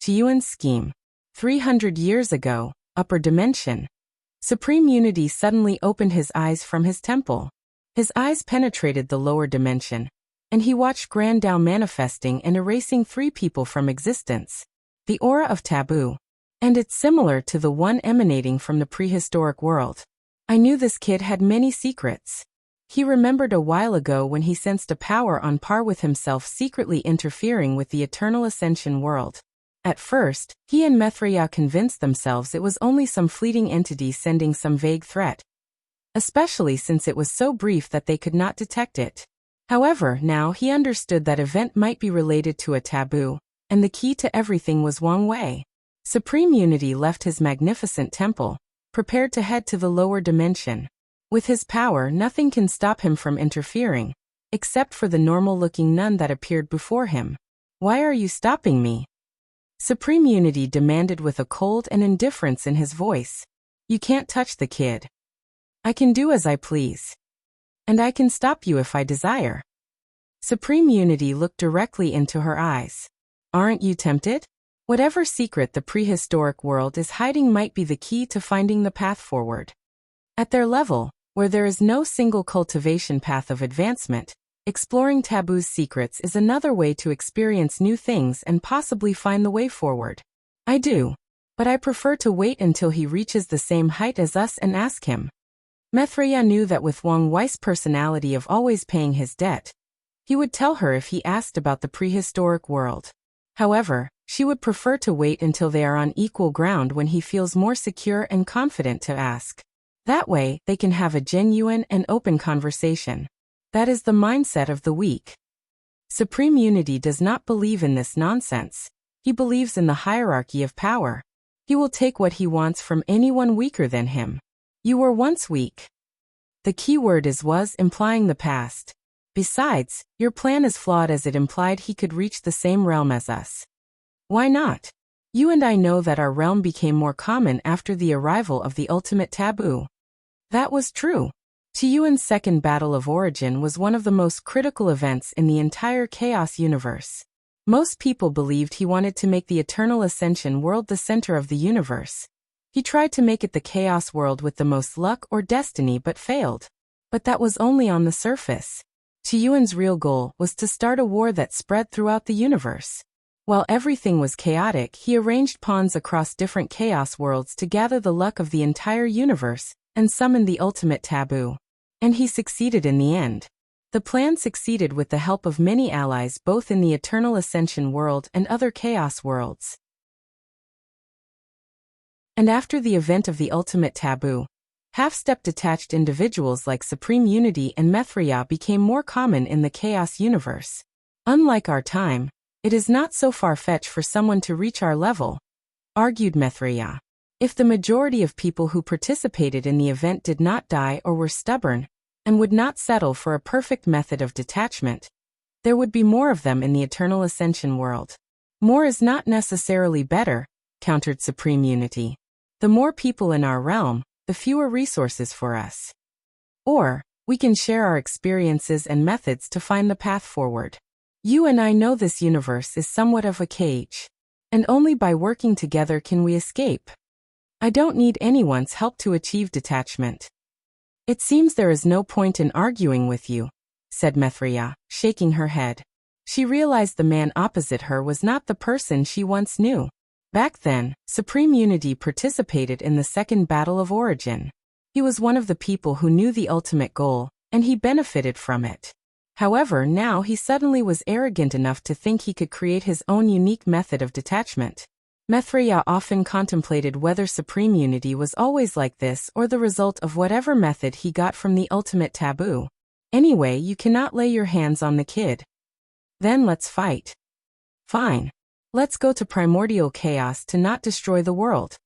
Tiyuan's scheme. 300 years ago, upper dimension. Supreme Unity suddenly opened his eyes from his temple. His eyes penetrated the lower dimension, and he watched Grand Tao manifesting and erasing 3 people from existence. The aura of taboo. And it's similar to the one emanating from the prehistoric world. I knew this kid had many secrets. He remembered a while ago when he sensed a power on par with himself secretly interfering with the eternal ascension world. At first, he and Methreya convinced themselves it was only some fleeting entity sending some vague threat, especially since it was so brief that they could not detect it. However, now he understood that event might be related to a taboo, and the key to everything was Wang Wei. Supreme Unity left his magnificent temple, prepared to head to the lower dimension. With his power, nothing can stop him from interfering, except for the normal-looking nun that appeared before him. Why are you stopping me? Supreme Unity demanded with a cold and indifference in his voice. You can't touch the kid. I can do as I please. And I can stop you if I desire. Supreme Unity looked directly into her eyes. Aren't you tempted? Whatever secret the prehistoric world is hiding might be the key to finding the path forward. At their level, where there is no single cultivation path of advancement, exploring taboo's secrets is another way to experience new things and possibly find the way forward. I do. But I prefer to wait until he reaches the same height as us and ask him. Methreya knew that with Wang Wei's personality of always paying his debt, he would tell her if he asked about the prehistoric world. However, she would prefer to wait until they are on equal ground when he feels more secure and confident to ask. That way, they can have a genuine and open conversation. That is the mindset of the weak. Supreme Unity does not believe in this nonsense. He believes in the hierarchy of power. He will take what he wants from anyone weaker than him. You were once weak. The key word is was, implying the past. Besides, your plan is flawed as it implied he could reach the same realm as us. Why not? You and I know that our realm became more common after the arrival of the ultimate taboo. That was true. Tiyuan's second battle of origin was one of the most critical events in the entire Chaos universe. Most people believed he wanted to make the Eternal Ascension world the center of the universe. He tried to make it the Chaos world with the most luck or destiny but failed. But that was only on the surface. Tiyuan's real goal was to start a war that spread throughout the universe. While everything was chaotic, he arranged pawns across different Chaos worlds to gather the luck of the entire universe and summon the ultimate taboo. And he succeeded in the end. The plan succeeded with the help of many allies both in the Eternal Ascension world and other Chaos worlds. And after the event of the ultimate taboo, half-step detached individuals like Supreme Unity and Mithria became more common in the Chaos universe. Unlike our time, it is not so far-fetched for someone to reach our level, argued Mithria. If the majority of people who participated in the event did not die or were stubborn, and would not settle for a perfect method of detachment, there would be more of them in the Eternal Ascension world. More is not necessarily better, countered Supreme Unity. The more people in our realm, the fewer resources for us. Or, we can share our experiences and methods to find the path forward. You and I know this universe is somewhat of a cage, and only by working together can we escape. I don't need anyone's help to achieve detachment. It seems there is no point in arguing with you, said Mithria, shaking her head. She realized the man opposite her was not the person she once knew. Back then, Supreme Unity participated in the second battle of origin. He was one of the people who knew the ultimate goal, and he benefited from it. However, now he suddenly was arrogant enough to think he could create his own unique method of detachment. Mithria often contemplated whether Supreme Unity was always like this or the result of whatever method he got from the ultimate taboo. Anyway, you cannot lay your hands on the kid. Then let's fight. Fine. Let's go to primordial chaos to not destroy the world.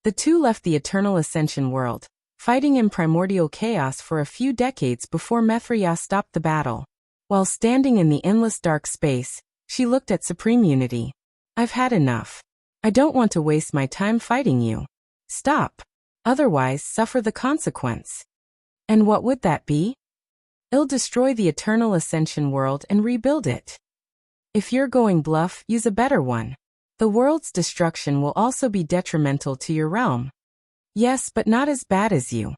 The two left the Eternal Ascension world, fighting in primordial chaos for a few decades before Mithria stopped the battle. While standing in the endless dark space, she looked at Supreme Unity. I've had enough. I don't want to waste my time fighting you. Stop. Otherwise, suffer the consequence. And what would that be? I'll destroy the Eternal Ascension world and rebuild it. If you're going bluff, use a better one. The world's destruction will also be detrimental to your realm. Yes, but not as bad as you.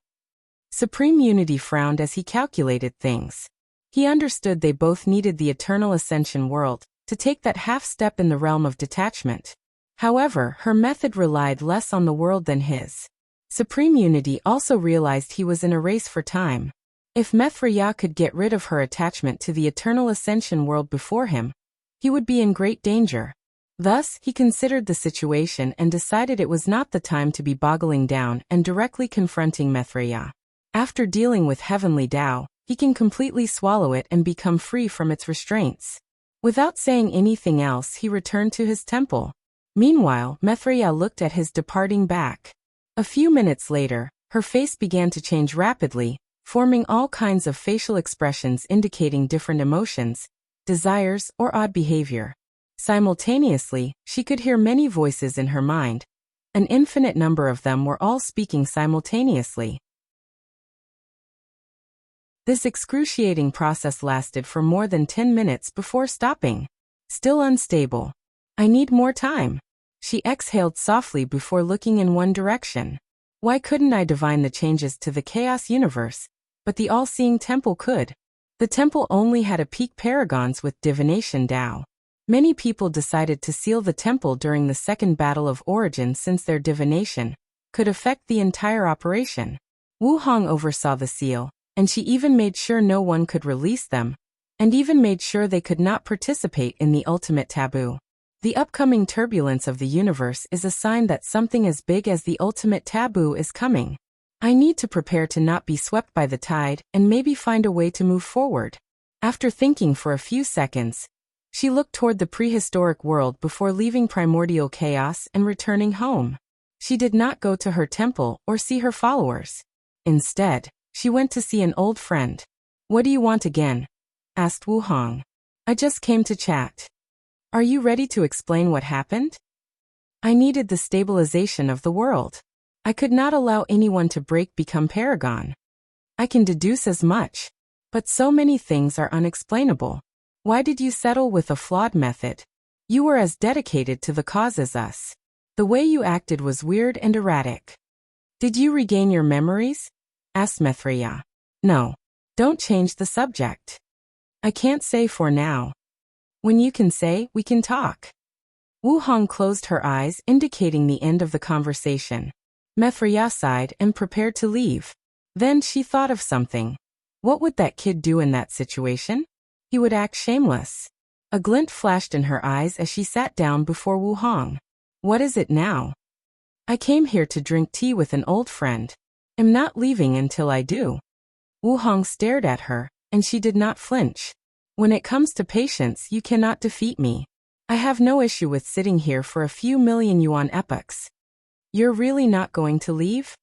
Supreme Unity frowned as he calculated things. He understood they both needed the Eternal Ascension world to take that half step in the realm of detachment. However, her method relied less on the world than his. Supreme Unity also realized he was in a race for time. If Mithria could get rid of her attachment to the Eternal Ascension world before him, he would be in great danger. Thus, he considered the situation and decided it was not the time to be boggling down and directly confronting Mithria. After dealing with Heavenly Tao, he can completely swallow it and become free from its restraints. Without saying anything else, he returned to his temple. Meanwhile, Mithria looked at his departing back. A few minutes later, her face began to change rapidly, forming all kinds of facial expressions indicating different emotions, desires, or odd behavior. Simultaneously, she could hear many voices in her mind. An infinite number of them were all speaking simultaneously. This excruciating process lasted for more than 10 minutes before stopping. Still unstable. I need more time. She exhaled softly before looking in one direction. Why couldn't I divine the changes to the Chaos universe? But the all-seeing temple could. The temple only had a peak paragons with divination Tao. Many people decided to seal the temple during the second battle of origin since their divination could affect the entire operation. Wu Hong oversaw the seal, and she even made sure no one could release them, and even made sure they could not participate in the ultimate taboo. The upcoming turbulence of the universe is a sign that something as big as the ultimate taboo is coming. I need to prepare to not be swept by the tide and maybe find a way to move forward. After thinking for a few seconds, she looked toward the prehistoric world before leaving primordial chaos and returning home. She did not go to her temple or see her followers. Instead, she went to see an old friend. What do you want again? Asked Wu Hong. I just came to chat. Are you ready to explain what happened? I needed the stabilization of the world. I could not allow anyone to become paragon. I can deduce as much. But so many things are unexplainable. Why did you settle with a flawed method? You were as dedicated to the cause as us. The way you acted was weird and erratic. Did you regain your memories? Asked Mithriya. No. Don't change the subject. I can't say for now. When you can say, we can talk. Wu Hong closed her eyes, indicating the end of the conversation. Mithriya sighed and prepared to leave. Then she thought of something. What would that kid do in that situation? He would act shameless. A glint flashed in her eyes as she sat down before Wu Hong. What is it now? I came here to drink tea with an old friend. Am not leaving until I do. Wu Hong stared at her, and she did not flinch. When it comes to patience, you cannot defeat me. I have no issue with sitting here for a few million yuan epochs. You're really not going to leave?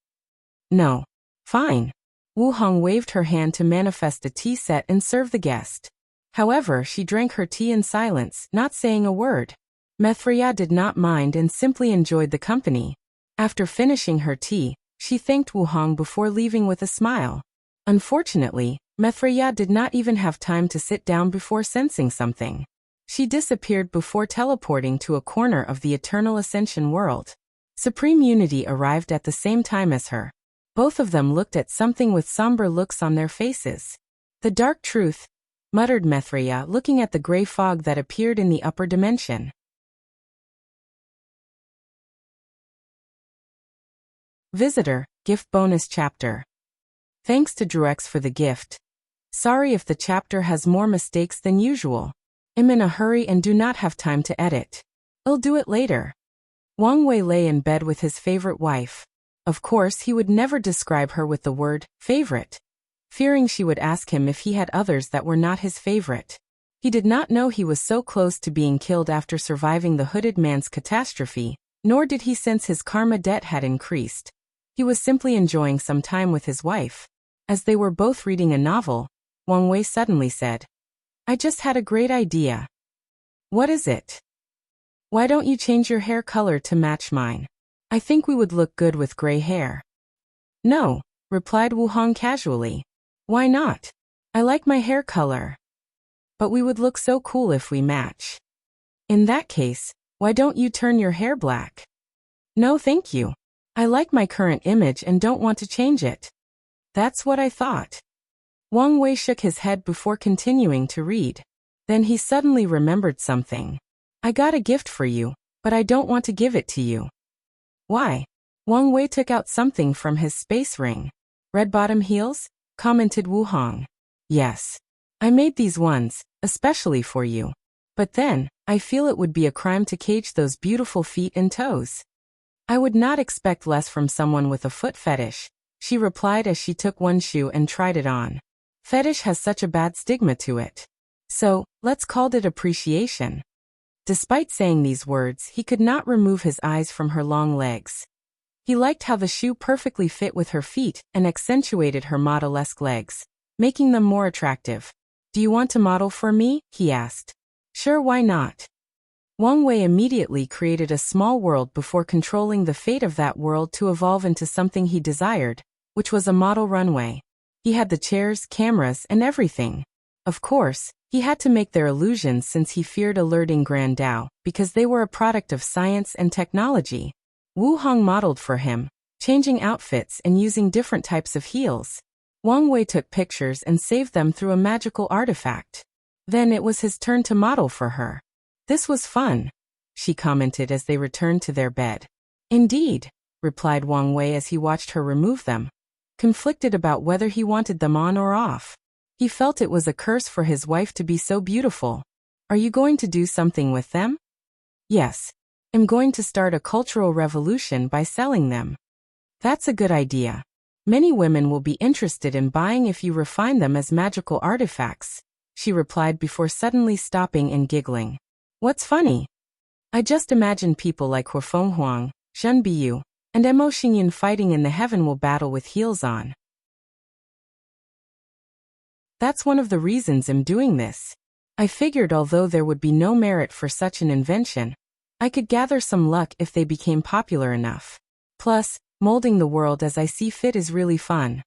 No. Fine. Wu Hong waved her hand to manifest a tea set and serve the guest. However, she drank her tea in silence, not saying a word. Mithriya did not mind and simply enjoyed the company. After finishing her tea, she thanked Wu Hong before leaving with a smile. Unfortunately, Mithriya did not even have time to sit down before sensing something. She disappeared before teleporting to a corner of the Eternal Ascension world. Supreme Unity arrived at the same time as her. Both of them looked at something with somber looks on their faces. The dark truth, muttered Mithriya, looking at the gray fog that appeared in the upper dimension. Visitor, gift bonus chapter. Thanks to Druex for the gift. Sorry if the chapter has more mistakes than usual. I'm in a hurry and do not have time to edit. I'll do it later. Wang Wei lay in bed with his favorite wife. Of course, he would never describe her with the word favorite, fearing she would ask him if he had others that were not his favorite. He did not know he was so close to being killed after surviving the hooded man's catastrophe, nor did he sense his karma debt had increased. He was simply enjoying some time with his wife. As they were both reading a novel, Wang Wei suddenly said, I just had a great idea. What is it? Why don't you change your hair color to match mine? I think we would look good with gray hair. No, replied Wu Hong casually. Why not? I like my hair color. But we would look so cool if we match. In that case, why don't you turn your hair black? No thank you. I like my current image and don't want to change it. That's what I thought. Wang Wei shook his head before continuing to read. Then he suddenly remembered something. I got a gift for you, but I don't want to give it to you. Why? Wang Wei took out something from his space ring. Red bottom heels? Commented Wu Hong. Yes. I made these ones, especially for you. But then, I feel it would be a crime to cage those beautiful feet and toes. I would not expect less from someone with a foot fetish, she replied as she took one shoe and tried it on. Fetish has such a bad stigma to it. So, let's call it appreciation. Despite saying these words, he could not remove his eyes from her long legs. He liked how the shoe perfectly fit with her feet and accentuated her model-esque legs, making them more attractive. Do you want to model for me? He asked. Sure, why not? Wang Wei immediately created a small world before controlling the fate of that world to evolve into something he desired, which was a model runway. He had the chairs, cameras, and everything. Of course, he had to make their illusions since he feared alerting Grand Dao, because they were a product of science and technology. Wu Hong modeled for him, changing outfits and using different types of heels. Wang Wei took pictures and saved them through a magical artifact. Then it was his turn to model for her. This was fun, she commented as they returned to their bed. Indeed, replied Wang Wei as he watched her remove them, conflicted about whether he wanted them on or off. He felt it was a curse for his wife to be so beautiful. Are you going to do something with them? Yes. I'm going to start a cultural revolution by selling them. That's a good idea. Many women will be interested in buying if you refine them as magical artifacts, she replied before suddenly stopping and giggling. What's funny? I just imagine people like Huafeng Huang, Zhen Biyu, and Mo Xingyan fighting in the heaven will battle with heels on. That's one of the reasons I'm doing this. I figured although there would be no merit for such an invention, I could gather some luck if they became popular enough. Plus, Molding the world as I see fit is really fun.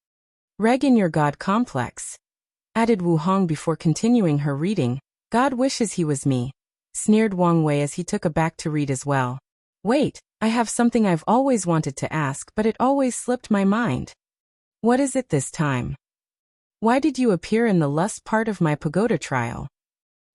Reg in your God complex, added Wu Hong before continuing her reading. God wishes he was me, sneered Wang Wei as he took a back to read as well. Wait, I have something I've always wanted to ask, but it always slipped my mind. What is it this time? Why did you appear in the lust part of my pagoda trial?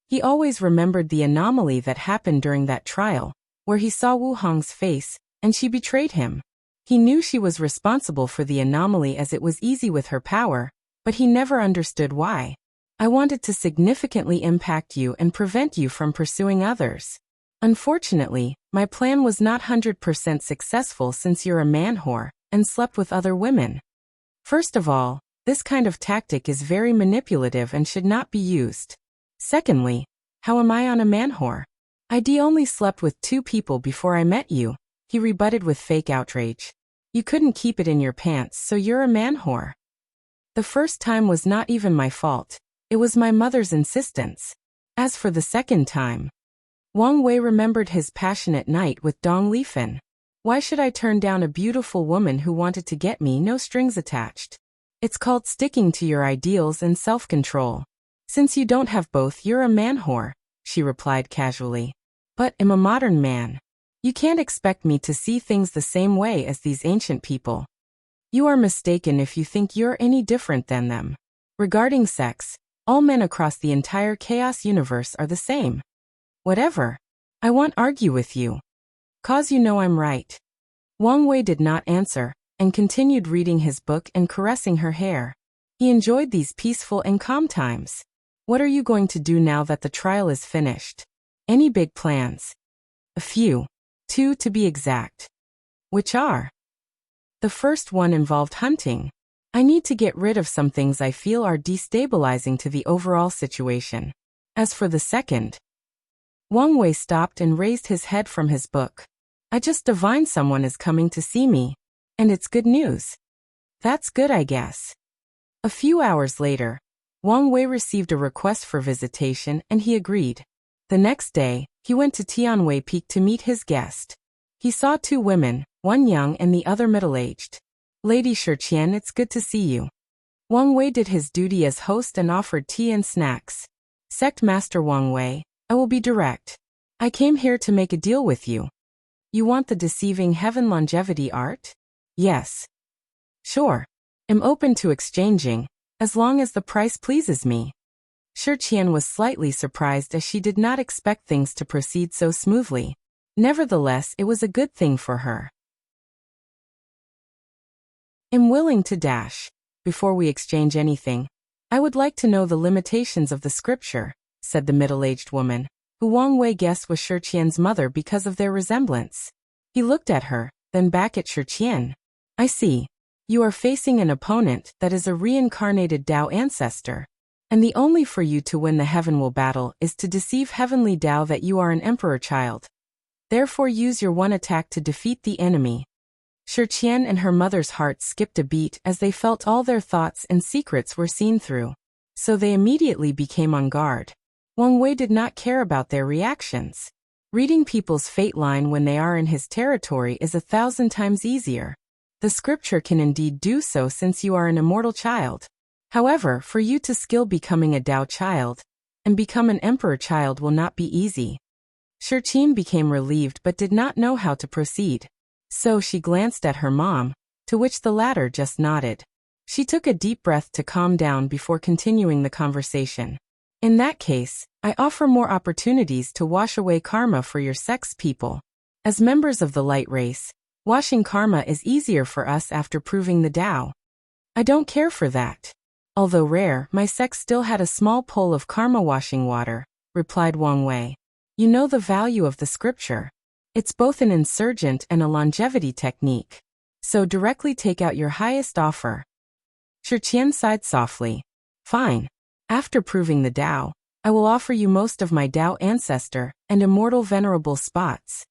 He always remembered the anomaly that happened during that trial, where he saw Wu Hong's face, and she betrayed him. He knew she was responsible for the anomaly as it was easy with her power, but he never understood why. I wanted to significantly impact you and prevent you from pursuing others. Unfortunately, my plan was not 100% successful since you're a man-whore and slept with other women. First of all, this kind of tactic is very manipulative and should not be used. Secondly, how am I on a man-whore? I only slept with 2 people before I met you, he rebutted with fake outrage. You couldn't keep it in your pants, so you're a man-whore. The first time was not even my fault. It was my mother's insistence. As for the second time, Wang Wei remembered his passionate night with Dong Lifan. Why should I turn down a beautiful woman who wanted to get me, no strings attached? It's called sticking to your ideals and self-control. Since you don't have both, you're a man-whore, she replied casually. But I'm a modern man. You can't expect me to see things the same way as these ancient people. You are mistaken if you think you're any different than them. Regarding sex, all men across the entire chaos universe are the same. Whatever. I won't argue with you. 'Cause you know I'm right. Wang Wei did not answer, and continued reading his book and caressing her hair. He enjoyed these peaceful and calm times. What are you going to do now that the trial is finished? Any big plans? A few. 2 to be exact. Which are? The first one involved hunting. I need to get rid of some things I feel are destabilizing to the overall situation. As for the second, Wang Wei stopped and raised his head from his book. I just divined someone is coming to see me. And it's good news. That's good, I guess. A few hours later, Wang Wei received a request for visitation and he agreed. The next day, he went to Tianwei Peak to meet his guest. He saw 2 women, one young and the other middle-aged. Lady Shiqian, it's good to see you. Wang Wei did his duty as host and offered tea and snacks. Sect Master Wang Wei, I will be direct. I came here to make a deal with you. You want the deceiving heaven longevity art? Yes. Sure. I'm open to exchanging, as long as the price pleases me. Shiqian was slightly surprised as she did not expect things to proceed so smoothly. Nevertheless, it was a good thing for her. I'm willing to dash. Before we exchange anything, I would like to know the limitations of the scripture, said the middle-aged woman, who Wang Wei guessed was Shiqian's mother because of their resemblance. He looked at her, then back at Shiqian. I see. You are facing an opponent that is a reincarnated Tao ancestor. And the only for you to win the heavenly battle is to deceive heavenly Tao that you are an emperor child. Therefore use your one attack to defeat the enemy. Shiqian and her mother's hearts skipped a beat as they felt all their thoughts and secrets were seen through. So they immediately became on guard. Wang Wei did not care about their reactions. Reading people's fate line when they are in his territory is 1,000 times easier. The scripture can indeed do so since you are an immortal child. However, for you to skill becoming a Tao child and become an emperor child will not be easy. Shiqian became relieved but did not know how to proceed. So she glanced at her mom, to which the latter just nodded. She took a deep breath to calm down before continuing the conversation. In that case, I offer more opportunities to wash away karma for your sex people. As members of the light race, washing karma is easier for us after proving the Tao. I don't care for that. Although rare, my sex still had a small pool of karma washing water, replied Wang Wei. You know the value of the scripture. It's both an insurgent and a longevity technique. So directly take out your highest offer. Shiqian sighed softly. Fine. After proving the Tao, I will offer you most of my Tao ancestor and immortal venerable spots.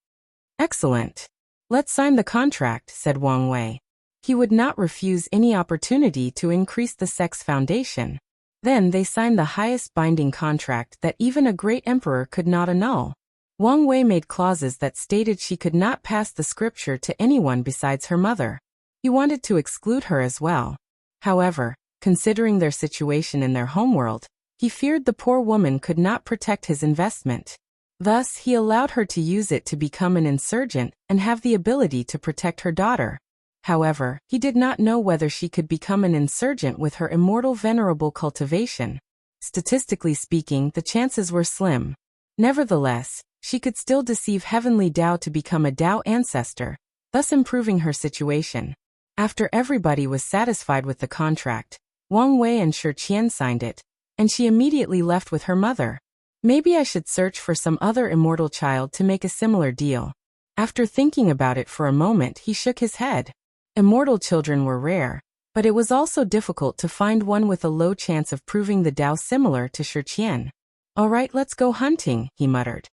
Excellent. Let's sign the contract, said Wang Wei. He would not refuse any opportunity to increase the sex foundation. Then they signed the highest binding contract that even a great emperor could not annul. Wang Wei made clauses that stated she could not pass the scripture to anyone besides her mother. He wanted to exclude her as well. However, considering their situation in their homeworld, he feared the poor woman could not protect his investment. Thus, he allowed her to use it to become an insurgent and have the ability to protect her daughter. However, he did not know whether she could become an insurgent with her immortal venerable cultivation. Statistically speaking, the chances were slim. Nevertheless, she could still deceive Heavenly Tao to become a Tao ancestor, thus improving her situation. After everybody was satisfied with the contract, Wang Wei and Shi Qian signed it, and she immediately left with her mother. Maybe I should search for some other immortal child to make a similar deal. After thinking about it for a moment, he shook his head. Immortal children were rare, but it was also difficult to find one with a low chance of proving the Tao similar to Shi Qian. All right, let's go hunting, he muttered.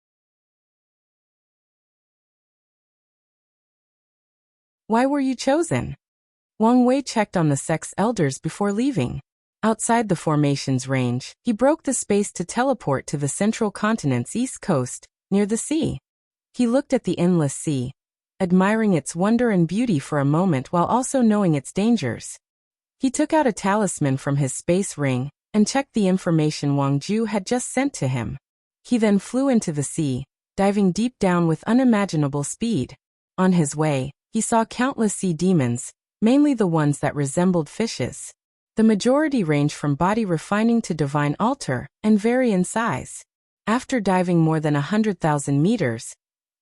Why were you chosen? Wang Wei checked on the sect's elders before leaving. Outside the formation's range, he broke the space to teleport to the central continent's east coast, near the sea. He looked at the endless sea, admiring its wonder and beauty for a moment while also knowing its dangers. He took out a talisman from his space ring and checked the information Wang Ju had just sent to him. He then flew into the sea, diving deep down with unimaginable speed. On his way, he saw countless sea demons, mainly the ones that resembled fishes. The majority range from body refining to divine altar and vary in size. After diving more than 100,000 meters,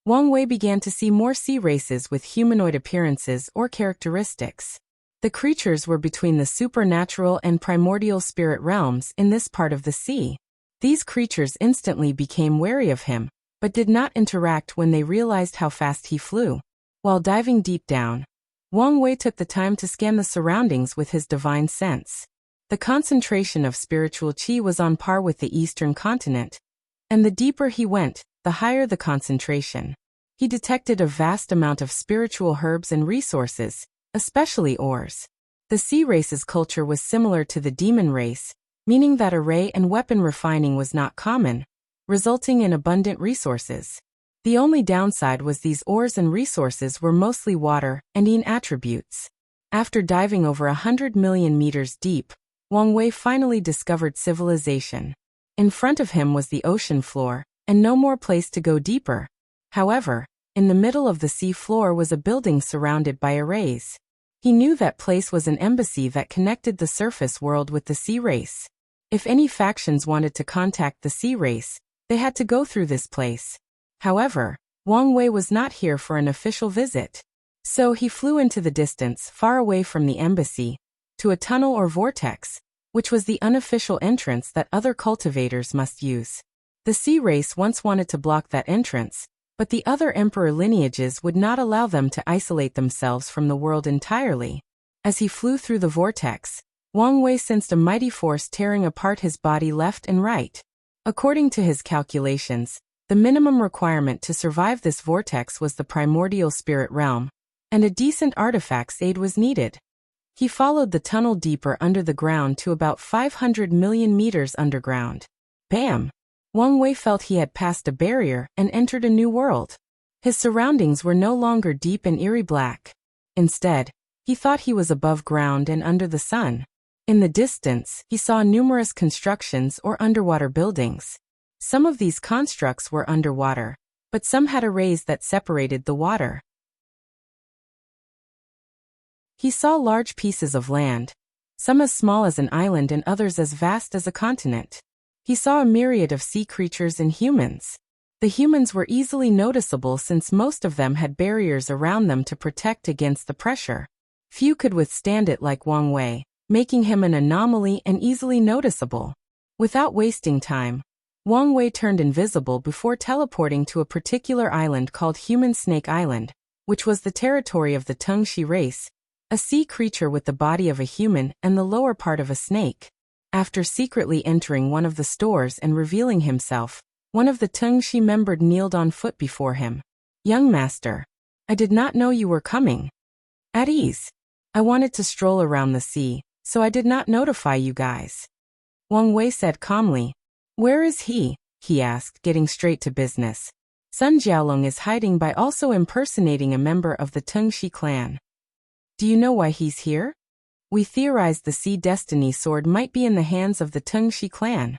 Wang Wei began to see more sea races with humanoid appearances or characteristics. The creatures were between the supernatural and primordial spirit realms in this part of the sea. These creatures instantly became wary of him, but did not interact when they realized how fast he flew. While diving deep down, Wang Wei took the time to scan the surroundings with his divine sense. The concentration of spiritual qi was on par with the eastern continent, and the deeper he went, the higher the concentration. He detected a vast amount of spiritual herbs and resources, especially ores. The sea race's culture was similar to the demon race, meaning that array and weapon refining was not common, resulting in abundant resources. The only downside was these ores and resources were mostly water and yin attributes. After diving over 100 million meters deep, Wang Wei finally discovered civilization. In front of him was the ocean floor, and no more place to go deeper. However, in the middle of the sea floor was a building surrounded by arrays. He knew that place was an embassy that connected the surface world with the sea race. If any factions wanted to contact the sea race, they had to go through this place. However, Wang Wei was not here for an official visit. So he flew into the distance, far away from the embassy, to a tunnel or vortex, which was the unofficial entrance that other cultivators must use. The sea race once wanted to block that entrance, but the other emperor lineages would not allow them to isolate themselves from the world entirely. As he flew through the vortex, Wang Wei sensed a mighty force tearing apart his body left and right. According to his calculations, the minimum requirement to survive this vortex was the primordial spirit realm, and a decent artifact's aid was needed. He followed the tunnel deeper under the ground to about 500 million meters underground. Bam! Wang Wei felt he had passed a barrier and entered a new world. His surroundings were no longer deep and eerie black. Instead, he thought he was above ground and under the sun. In the distance, he saw numerous constructions or underwater buildings. Some of these constructs were underwater, but some had arrays that separated the water. He saw large pieces of land, some as small as an island and others as vast as a continent. He saw a myriad of sea creatures and humans. The humans were easily noticeable since most of them had barriers around them to protect against the pressure. Few could withstand it like Wang Wei, making him an anomaly and easily noticeable. Without wasting time, Wang Wei turned invisible before teleporting to a particular island called Human Snake Island, which was the territory of the Tengxi race, a sea creature with the body of a human and the lower part of a snake. After secretly entering one of the stores and revealing himself, one of the Tengxi members kneeled on foot before him. "Young master, I did not know you were coming." "At ease. I wanted to stroll around the sea, so I did not notify you guys." Wang Wei said calmly. "Where is he?" he asked, getting straight to business. "Sun Jiaolong is hiding by also impersonating a member of the Tengxi clan." Do you know why he's here? We theorized the Sea Destiny sword might be in the hands of the Tengxi clan.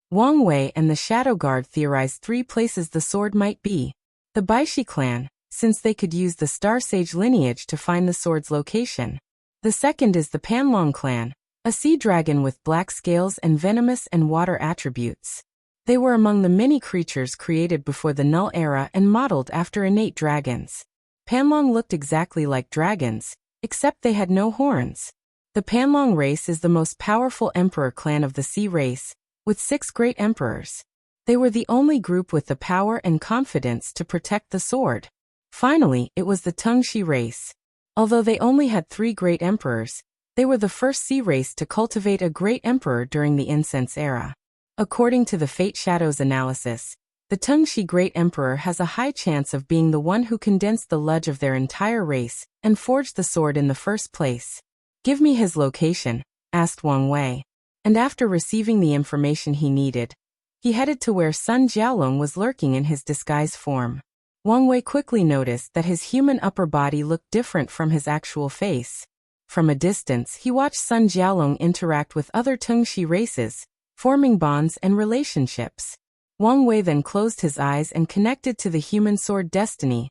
Wang Wei and the Shadow Guard theorized 3 places the sword might be. The Baishi clan, since they could use the Star Sage lineage to find the sword's location. The second is the Panlong clan, a sea dragon with black scales and venomous and water attributes. They were among the many creatures created before the Null Era and modeled after innate dragons. Panlong looked exactly like dragons, except they had no horns. The Panlong race is the most powerful emperor clan of the sea race, with 6 great emperors. They were the only group with the power and confidence to protect the sword. Finally, it was the Tengxi race. Although they only had 3 great emperors, they were the first sea race to cultivate a great emperor during the Incense Era. According to the Fate Shadows analysis, the Tengxi Great Emperor has a high chance of being the one who condensed the lineage of their entire race and forged the sword in the first place. Give me his location, asked Wang Wei. And after receiving the information he needed, he headed to where Sun Jiaolong was lurking in his disguise form. Wang Wei quickly noticed that his human upper body looked different from his actual face. From a distance, he watched Sun Jiaolong interact with other Tengxi races, forming bonds and relationships. Wang Wei then closed his eyes and connected to the human sword Destiny,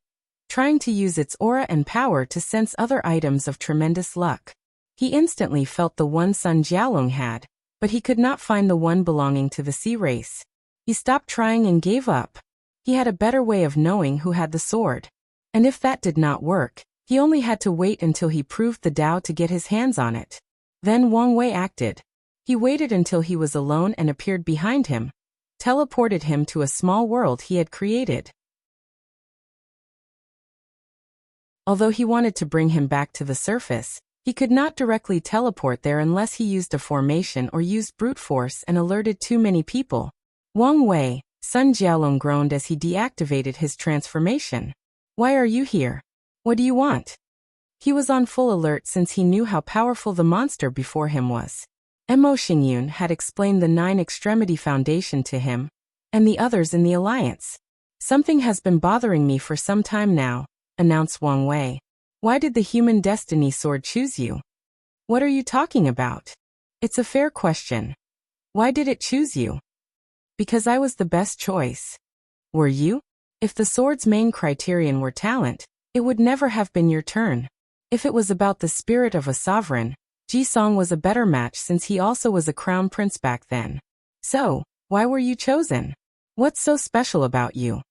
trying to use its aura and power to sense other items of tremendous luck. He instantly felt the one Sun Jiaolong had, but he could not find the one belonging to the sea race. He stopped trying and gave up. He had a better way of knowing who had the sword. And if that did not work, he only had to wait until he proved the Tao to get his hands on it. Then Wang Wei acted. He waited until he was alone and appeared behind him, teleported him to a small world he had created. Although he wanted to bring him back to the surface, he could not directly teleport there unless he used a formation or used brute force and alerted too many people. Wang Wei, Sun Jiaolong groaned as he deactivated his transformation. Why are you here? What do you want? He was on full alert since he knew how powerful the monster before him was. Mo Xingyun had explained the 9 Extremity Foundation to him, and the others in the alliance. Something has been bothering me for some time now, announced Wang Wei. Why did the human destiny sword choose you? What are you talking about? It's a fair question. Why did it choose you? Because I was the best choice. Were you? If the sword's main criterion were talent, it would never have been your turn. If it was about the spirit of a sovereign, Ji Song was a better match since he also was a crown prince back then. So, why were you chosen? What's so special about you?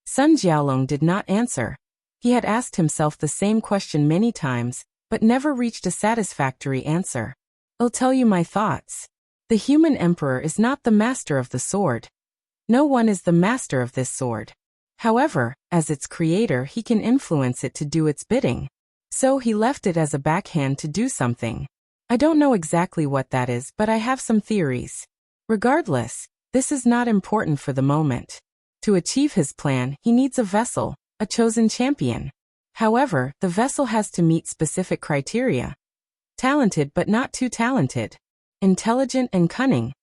Sun Jiaolong did not answer. He had asked himself the same question many times, but never reached a satisfactory answer. I'll tell you my thoughts. The human emperor is not the master of the sword. No one is the master of this sword. However, as its creator, he can influence it to do its bidding. So he left it as a backhand to do something. I don't know exactly what that is, but I have some theories. Regardless, this is not important for the moment. To achieve his plan, he needs a vessel, a chosen champion. However, the vessel has to meet specific criteria. Talented but not too talented. Intelligent and cunning,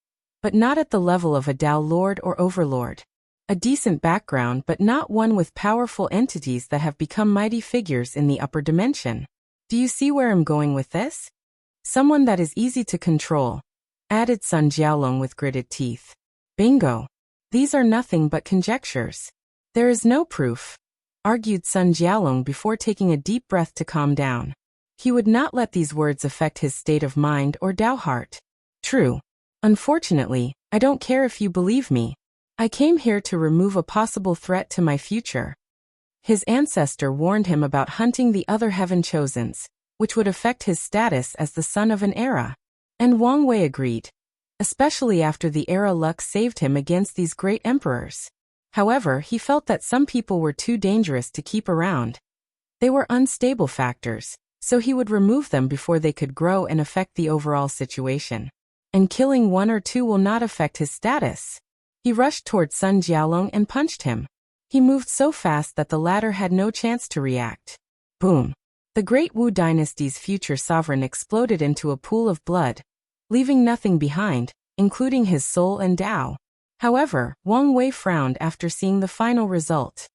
but not at the level of a Tao Lord or Overlord. A decent background but not one with powerful entities that have become mighty figures in the upper dimension. Do you see where I'm going with this? Someone that is easy to control, added Sun Jiaolong with gritted teeth. Bingo. These are nothing but conjectures. There is no proof, argued Sun Jiaolong before taking a deep breath to calm down. He would not let these words affect his state of mind or Tao heart. True. Unfortunately, I don't care if you believe me. I came here to remove a possible threat to my future. His ancestor warned him about hunting the other Heaven Chosens, which would affect his status as the son of an era. And Wang Wei agreed, especially after the era luck saved him against these great emperors. However, he felt that some people were too dangerous to keep around. They were unstable factors, so he would remove them before they could grow and affect the overall situation. And killing 1 or 2 will not affect his status. He rushed towards Sun Jiaolong and punched him. He moved so fast that the latter had no chance to react. Boom! The Great Wu Dynasty's future sovereign exploded into a pool of blood, leaving nothing behind, including his soul and Tao. However, Wang Wei frowned after seeing the final result.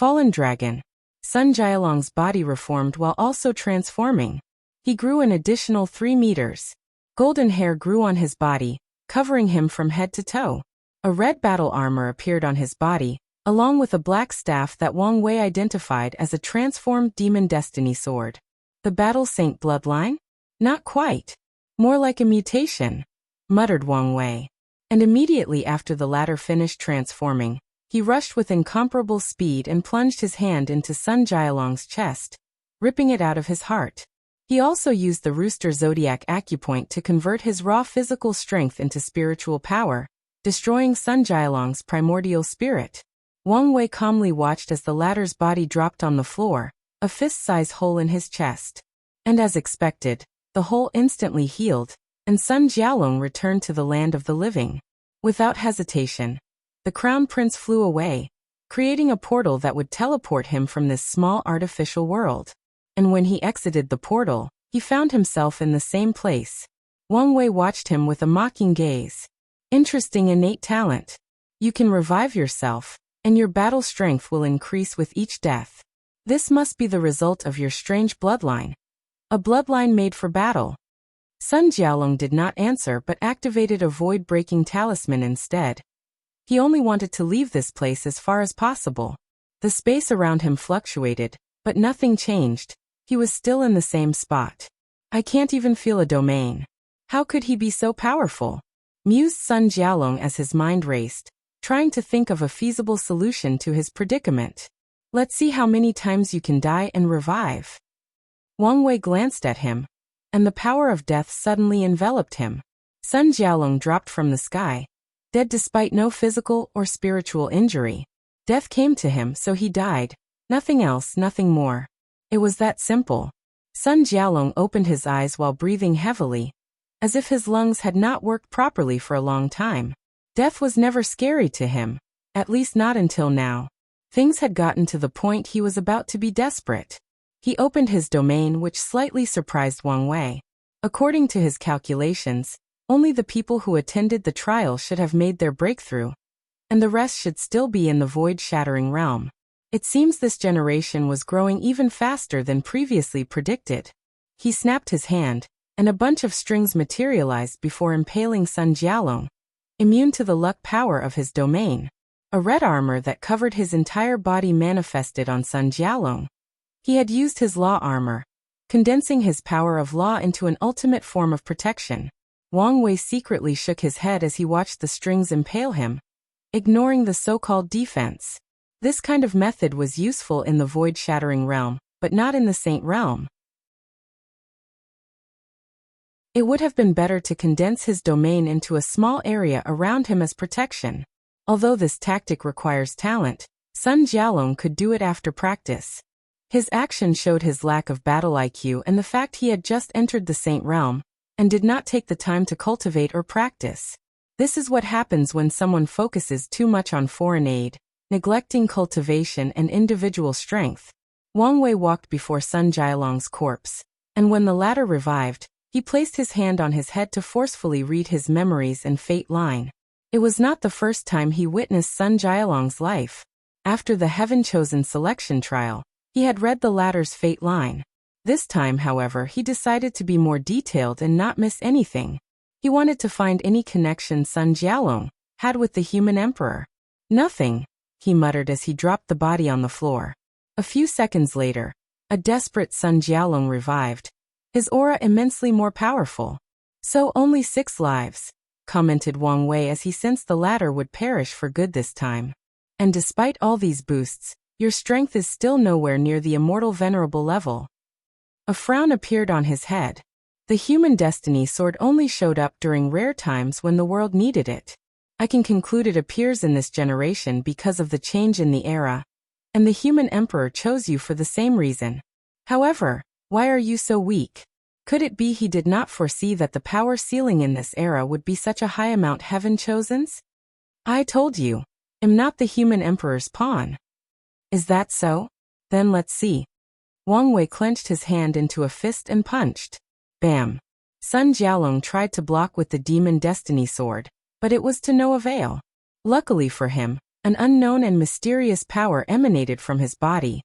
Fallen dragon. Sun Jialong's body reformed while also transforming. He grew an additional 3 meters. Golden hair grew on his body, covering him from head to toe. A red battle armor appeared on his body, along with a black staff that Wang Wei identified as a transformed demon destiny sword. The Battle Saint bloodline? Not quite. More like a mutation, muttered Wang Wei. And immediately after the latter finished transforming, he rushed with incomparable speed and plunged his hand into Sun Jialong's chest, ripping it out of his heart. He also used the Rooster Zodiac Acupoint to convert his raw physical strength into spiritual power, destroying Sun Jialong's primordial spirit. Wang Wei calmly watched as the latter's body dropped on the floor, a fist-size hole in his chest. And as expected, the hole instantly healed, and Sun Jialong returned to the land of the living. Without hesitation, the Crown Prince flew away, creating a portal that would teleport him from this small artificial world. And when he exited the portal, he found himself in the same place. Wang Wei watched him with a mocking gaze. Interesting innate talent. You can revive yourself, and your battle strength will increase with each death. This must be the result of your strange bloodline. A bloodline made for battle. Sun Jialong did not answer but activated a void-breaking talisman instead. He only wanted to leave this place as far as possible. The space around him fluctuated, but nothing changed. He was still in the same spot. I can't even feel a domain. How could he be so powerful? Mused Sun Jialong as his mind raced, trying to think of a feasible solution to his predicament. Let's see how many times you can die and revive. Wang Wei glanced at him, and the power of death suddenly enveloped him. Sun Jialong dropped from the sky, dead despite no physical or spiritual injury. Death came to him, so he died. Nothing else, nothing more. It was that simple. Sun Jialong opened his eyes while breathing heavily, as if his lungs had not worked properly for a long time. Death was never scary to him, at least not until now. Things had gotten to the point he was about to be desperate. He opened his domain, which slightly surprised Wang Wei. According to his calculations, only the people who attended the trial should have made their breakthrough, and the rest should still be in the void-shattering realm. It seems this generation was growing even faster than previously predicted. He snapped his hand, and a bunch of strings materialized before impaling Sun Jialong, immune to the luck power of his domain. A red armor that covered his entire body manifested on Sun Jialong. He had used his law armor, condensing his power of law into an ultimate form of protection. Wang Wei secretly shook his head as he watched the strings impale him, ignoring the so-called defense. This kind of method was useful in the void-shattering realm, but not in the Saint realm. It would have been better to condense his domain into a small area around him as protection. Although this tactic requires talent, Sun Jialong could do it after practice. His action showed his lack of battle IQ and the fact he had just entered the Saint realm, and did not take the time to cultivate or practice. This is what happens when someone focuses too much on foreign aid, neglecting cultivation and individual strength. Wang Wei walked before Sun Jialong's corpse, and when the latter revived, he placed his hand on his head to forcefully read his memories and fate line. It was not the first time he witnessed Sun Jialong's life. After the heaven-chosen selection trial, he had read the latter's fate line. This time, however, he decided to be more detailed and not miss anything. He wanted to find any connection Sun Jialong had with the human emperor. Nothing, he muttered as he dropped the body on the floor. A few seconds later, a desperate Sun Jialong revived, his aura immensely more powerful. So only 6 lives, commented Wang Wei as he sensed the latter would perish for good this time. And despite all these boosts, your strength is still nowhere near the immortal venerable level. A frown appeared on his head. The human destiny sword only showed up during rare times when the world needed it. I can conclude it appears in this generation because of the change in the era, and the human emperor chose you for the same reason. However, why are you so weak? Could it be he did not foresee that the power ceiling in this era would be such a high amount heaven chosens? I told you, am not the human emperor's pawn. Is that so? Then let's see. Wang Wei clenched his hand into a fist and punched. Bam! Sun Jialong tried to block with the demon destiny sword, but it was to no avail. Luckily for him, An unknown and mysterious power emanated from his body,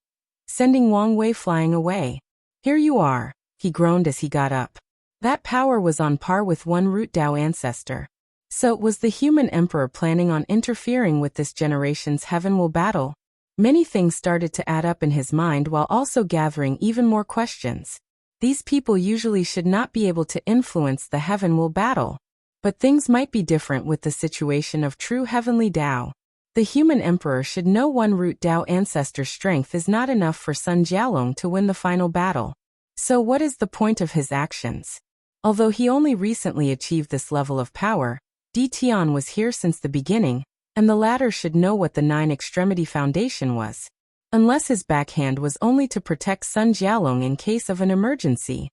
sending Wang Wei flying away. "Here you are," he groaned as he got up. That power was on par with one root Dao ancestor. So was the human emperor planning on interfering with this generation's heaven-will battle? Many things started to add up in his mind while also gathering even more questions. These people usually should not be able to influence the heaven-will battle. But things might be different with the situation of true heavenly Dao. The human emperor should know one root Dao ancestor's strength is not enough for Sun Jialong to win the final battle. So what is the point of his actions? Although he only recently achieved this level of power, Di Tian was here since the beginning, and the latter should know what the Nine Extremity Foundation was. Unless his backhand was only to protect Sun Jialong in case of an emergency.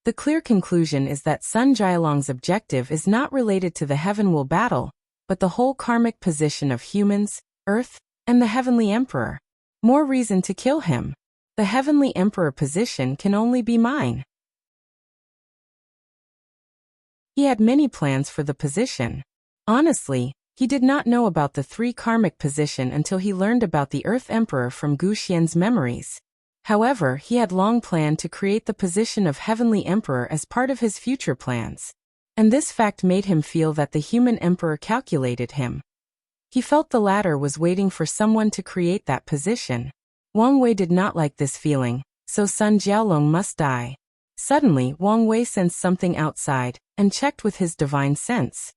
The clear conclusion is that Sun Jialong's objective is not related to the heaven-will battle, but the whole karmic position of humans, Earth, and the Heavenly Emperor. More reason to kill him. The Heavenly Emperor position can only be mine. He had many plans for the position. Honestly, he did not know about the three karmic position until he learned about the Earth Emperor from Gu Xian's memories. However, he had long planned to create the position of Heavenly Emperor as part of his future plans. And this fact made him feel that the human emperor calculated him. He felt the latter was waiting for someone to create that position. Wang Wei did not like this feeling, so Sun Jialong must die. Suddenly, Wang Wei sensed something outside, and checked with his divine sense.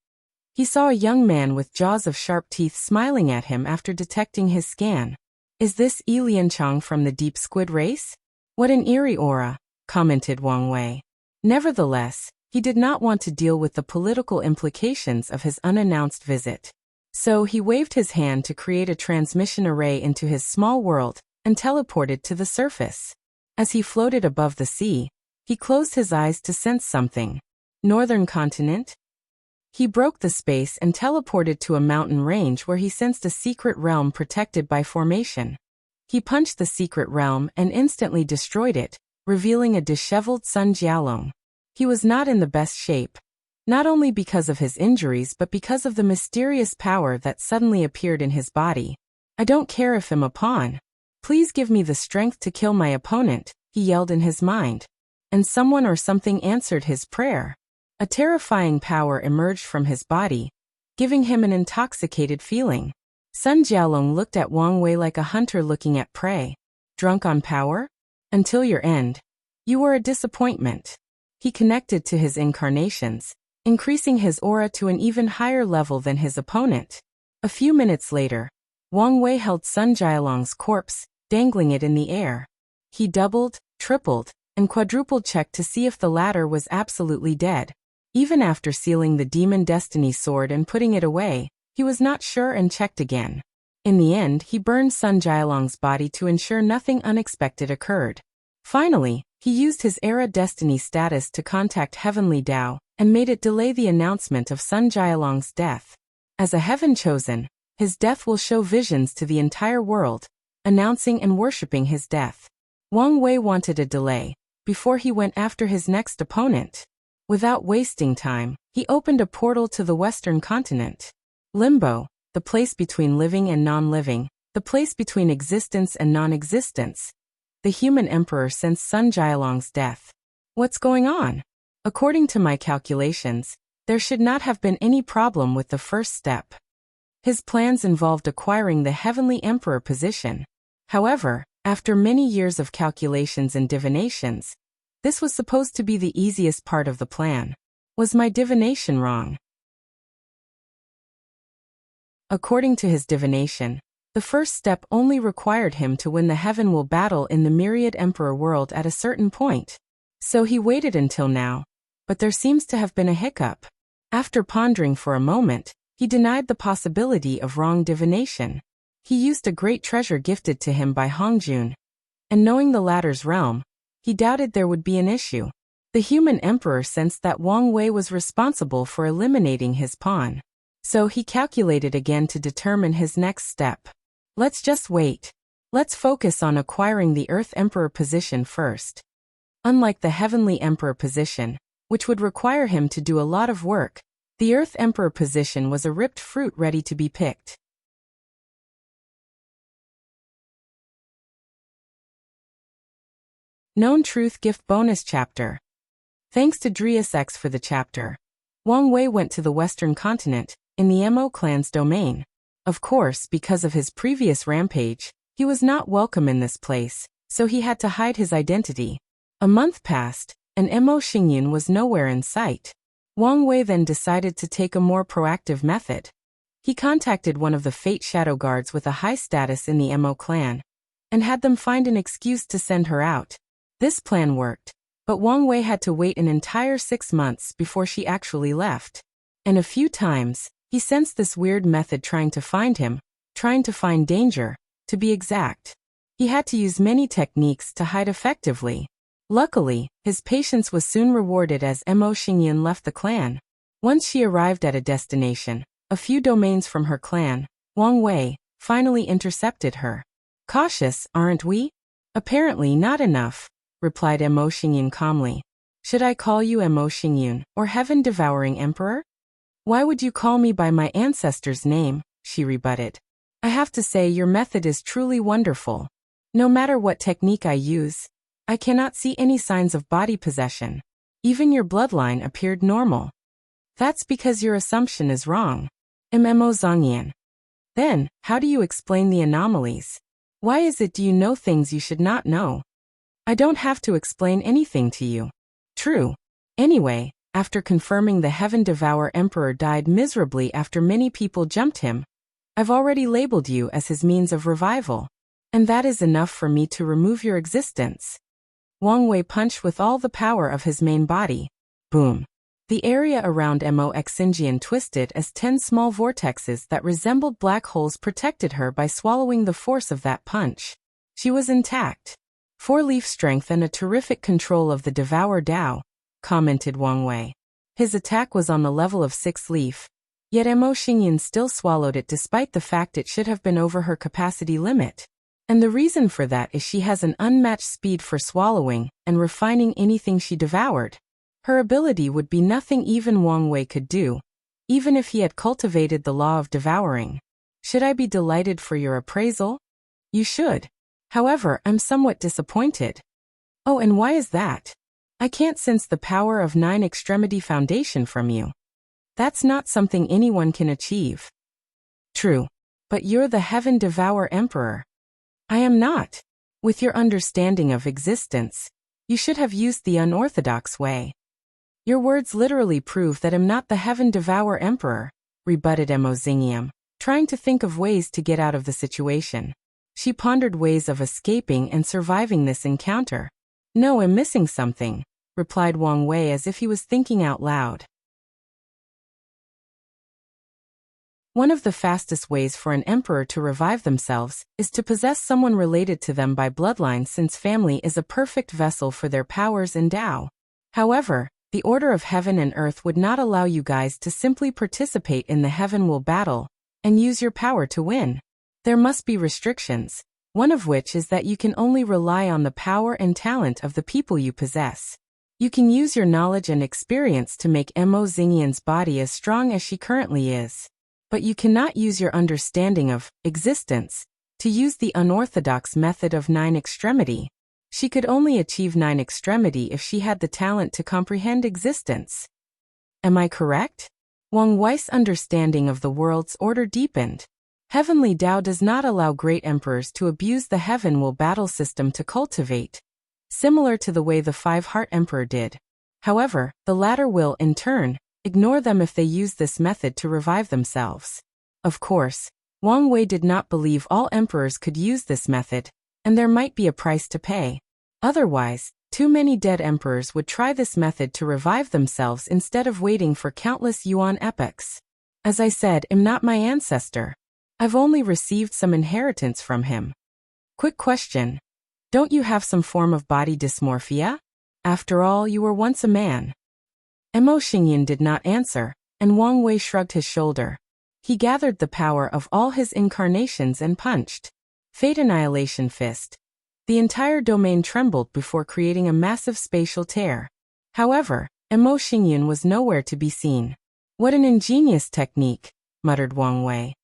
He saw a young man with jaws of sharp teeth smiling at him after detecting his scan. "Is this Yi Lianchang from the Deep Squid race?" "What an eerie aura," commented Wang Wei. Nevertheless, he did not want to deal with the political implications of his unannounced visit. So he waved his hand to create a transmission array into his small world, and teleported to the surface. As he floated above the sea, he closed his eyes to sense something. Northern continent? He broke the space and teleported to a mountain range where he sensed a secret realm protected by formation. He punched the secret realm and instantly destroyed it, revealing a disheveled Sun Jialong. He was not in the best shape, not only because of his injuries but because of the mysterious power that suddenly appeared in his body. "I don't care if I'm a pawn. Please give me the strength to kill my opponent," he yelled in his mind. And someone or something answered his prayer. A terrifying power emerged from his body, giving him an intoxicated feeling. Sun Jialong looked at Wang Wei like a hunter looking at prey. "Drunk on power? Until your end. You were a disappointment." He connected to his incarnations, increasing his aura to an even higher level than his opponent. A few minutes later, Wang Wei held Sun Jialong's corpse, dangling it in the air. He doubled, tripled, and quadrupled checked to see if the latter was absolutely dead. Even after sealing the Demon Destiny sword and putting it away, he was not sure and checked again. In the end, he burned Sun Jialong's body to ensure nothing unexpected occurred. Finally, he used his Era Destiny status to contact Heavenly Dao, and made it delay the announcement of Sun Jialong's death. As a heaven chosen, his death will show visions to the entire world, announcing and worshipping his death. Wang Wei wanted a delay, before he went after his next opponent. Without wasting time, he opened a portal to the Western continent. Limbo, the place between living and non-living, the place between existence and non-existence. The human emperor sensed Sun Jialong's death. What's going on? According to my calculations, there should not have been any problem with the first step. His plans involved acquiring the Heavenly Emperor position. However, after many years of calculations and divinations, this was supposed to be the easiest part of the plan. Was my divination wrong? According to his divination, the first step only required him to win the heaven-will battle in the myriad emperor world at a certain point. So he waited until now, but there seems to have been a hiccup. After pondering for a moment, he denied the possibility of wrong divination. He used a great treasure gifted to him by Hongjun, and knowing the latter's realm, he doubted there would be an issue. The human emperor sensed that Wang Wei was responsible for eliminating his pawn. So he calculated again to determine his next step. Let's just wait. Let's focus on acquiring the Earth Emperor position first. Unlike the Heavenly Emperor position, which would require him to do a lot of work, the Earth Emperor position was a ripped fruit ready to be picked. Known Truth Gift Bonus Chapter. Thanks to Drius X for the chapter. Wang Wei went to the Western continent, in the Mo clan's domain. Of course, because of his previous rampage, he was not welcome in this place, so he had to hide his identity. A month passed, and Mo Xingyun was nowhere in sight. Wang Wei then decided to take a more proactive method. He contacted one of the Fate Shadow Guards with a high status in the Mo clan, and had them find an excuse to send her out. This plan worked, but Wang Wei had to wait an entire 6 months before she actually left. And a few times, he sensed this weird method trying to find him, trying to find danger, to be exact. He had to use many techniques to hide effectively. Luckily, his patience was soon rewarded as Mo Xingyun left the clan. Once she arrived at a destination, a few domains from her clan, Wang Wei finally intercepted her. Cautious, aren't we? Apparently not enough, replied Mo Xingyun calmly. Should I call you Mo Xingyun, or Heaven-Devouring Emperor? Why would you call me by my ancestor's name? She rebutted. I have to say your method is truly wonderful. No matter what technique I use, I cannot see any signs of body possession. Even your bloodline appeared normal. That's because your assumption is wrong. Mo Zongyan. Then, how do you explain the anomalies? Why is it you know things you should not know? I don't have to explain anything to you. True. Anyway, after confirming the Heaven Devour Emperor died miserably after many people jumped him, I've already labeled you as his means of revival. And that is enough for me to remove your existence. Wang Wei punched with all the power of his main body. Boom. The area around Mo Xinjian twisted as 10 small vortexes that resembled black holes protected her by swallowing the force of that punch. She was intact. 4-leaf strength and a terrific control of the Devour Dao, commented Wang Wei. His attack was on the level of 6-leaf, yet Mo Xingyun still swallowed it despite the fact it should have been over her capacity limit. And the reason for that is she has an unmatched speed for swallowing and refining anything she devoured. Her ability would be nothing even Wang Wei could do, even if he had cultivated the law of devouring. Should I be delighted for your appraisal? You should. However, I'm somewhat disappointed. Oh, and why is that? I can't sense the power of 9 Extremity Foundation from you. That's not something anyone can achieve. True. But you're the Heaven Devour Emperor. I am not. With your understanding of existence, you should have used the unorthodox way. Your words literally prove that I'm not the Heaven Devour Emperor, rebutted Mo Xingyun, trying to think of ways to get out of the situation. She pondered ways of escaping and surviving this encounter. No, I'm missing something, replied Wang Wei as if he was thinking out loud. One of the fastest ways for an emperor to revive themselves is to possess someone related to them by bloodline, since family is a perfect vessel for their powers and Tao. However, the order of heaven and earth would not allow you guys to simply participate in the heaven will battle and use your power to win. There must be restrictions, one of which is that you can only rely on the power and talent of the people you possess. You can use your knowledge and experience to make Mo Xingyun's body as strong as she currently is. But you cannot use your understanding of existence to use the unorthodox method of 9 Extremity. She could only achieve 9 Extremity if she had the talent to comprehend existence. Am I correct? Wang Wei's understanding of the world's order deepened. Heavenly Tao does not allow great emperors to abuse the heaven will battle system to cultivate, similar to the way the 5-heart emperor did. However, the latter will, in turn, ignore them if they use this method to revive themselves. Of course, Wang Wei did not believe all emperors could use this method, and there might be a price to pay. Otherwise, too many dead emperors would try this method to revive themselves instead of waiting for countless Yuan epochs. As I said, I'm not my ancestor. I've only received some inheritance from him. Quick question. Don't you have some form of body dysmorphia? After all, you were once a man. Mo Xingyun did not answer, and Wang Wei shrugged his shoulder. He gathered the power of all his incarnations and punched. Fate Annihilation Fist. The entire domain trembled before creating a massive spatial tear. However, Mo Xingyun was nowhere to be seen. What an ingenious technique, muttered Wang Wei.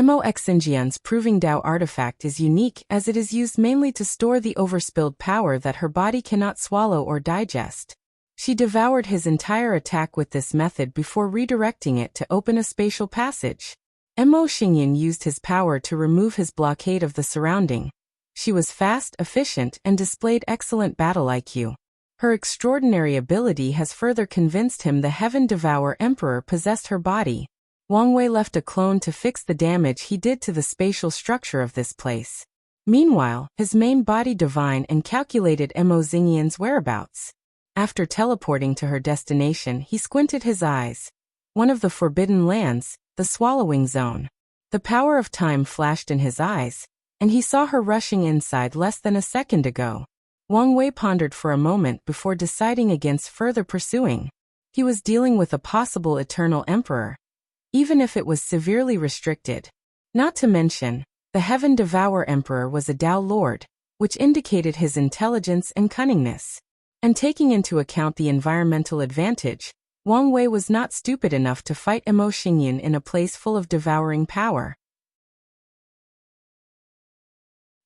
Mo Xinjian's Proving Tao artifact is unique as it is used mainly to store the overspilled power that her body cannot swallow or digest. She devoured his entire attack with this method before redirecting it to open a spatial passage. Mo Xingyan used his power to remove his blockade of the surrounding. She was fast, efficient, and displayed excellent battle IQ. Her extraordinary ability has further convinced him the Heaven Devourer Emperor possessed her body. Wang Wei left a clone to fix the damage he did to the spatial structure of this place. Meanwhile, his main body divined and calculated Mo Xingyan's whereabouts. After teleporting to her destination, he squinted his eyes. One of the forbidden lands, the swallowing zone. The power of time flashed in his eyes, and he saw her rushing inside less than a second ago. Wang Wei pondered for a moment before deciding against further pursuing. He was dealing with a possible eternal emperor, even if it was severely restricted. Not to mention, the Heaven Devourer Emperor was a Tao Lord, which indicated his intelligence and cunningness. And taking into account the environmental advantage, Wang Wei was not stupid enough to fight Mo Xingyan in a place full of devouring power.